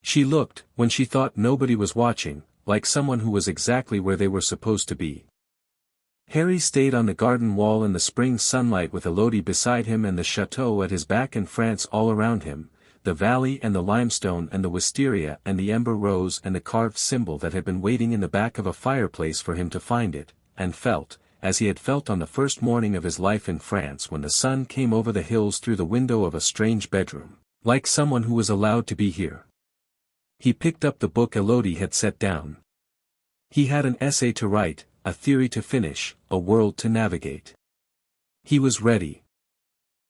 She looked, when she thought nobody was watching, like someone who was exactly where they were supposed to be. Harry stayed on the garden wall in the spring sunlight with Elodie beside him and the chateau at his back and France all around him, the valley and the limestone and the wisteria and the ember rose and the carved symbol that had been waiting in the back of a fireplace for him to find it, and felt, as he had felt on the first morning of his life in France when the sun came over the hills through the window of a strange bedroom, like someone who was allowed to be here. He picked up the book Elodie had set down. He had an essay to write, a theory to finish, a world to navigate. He was ready.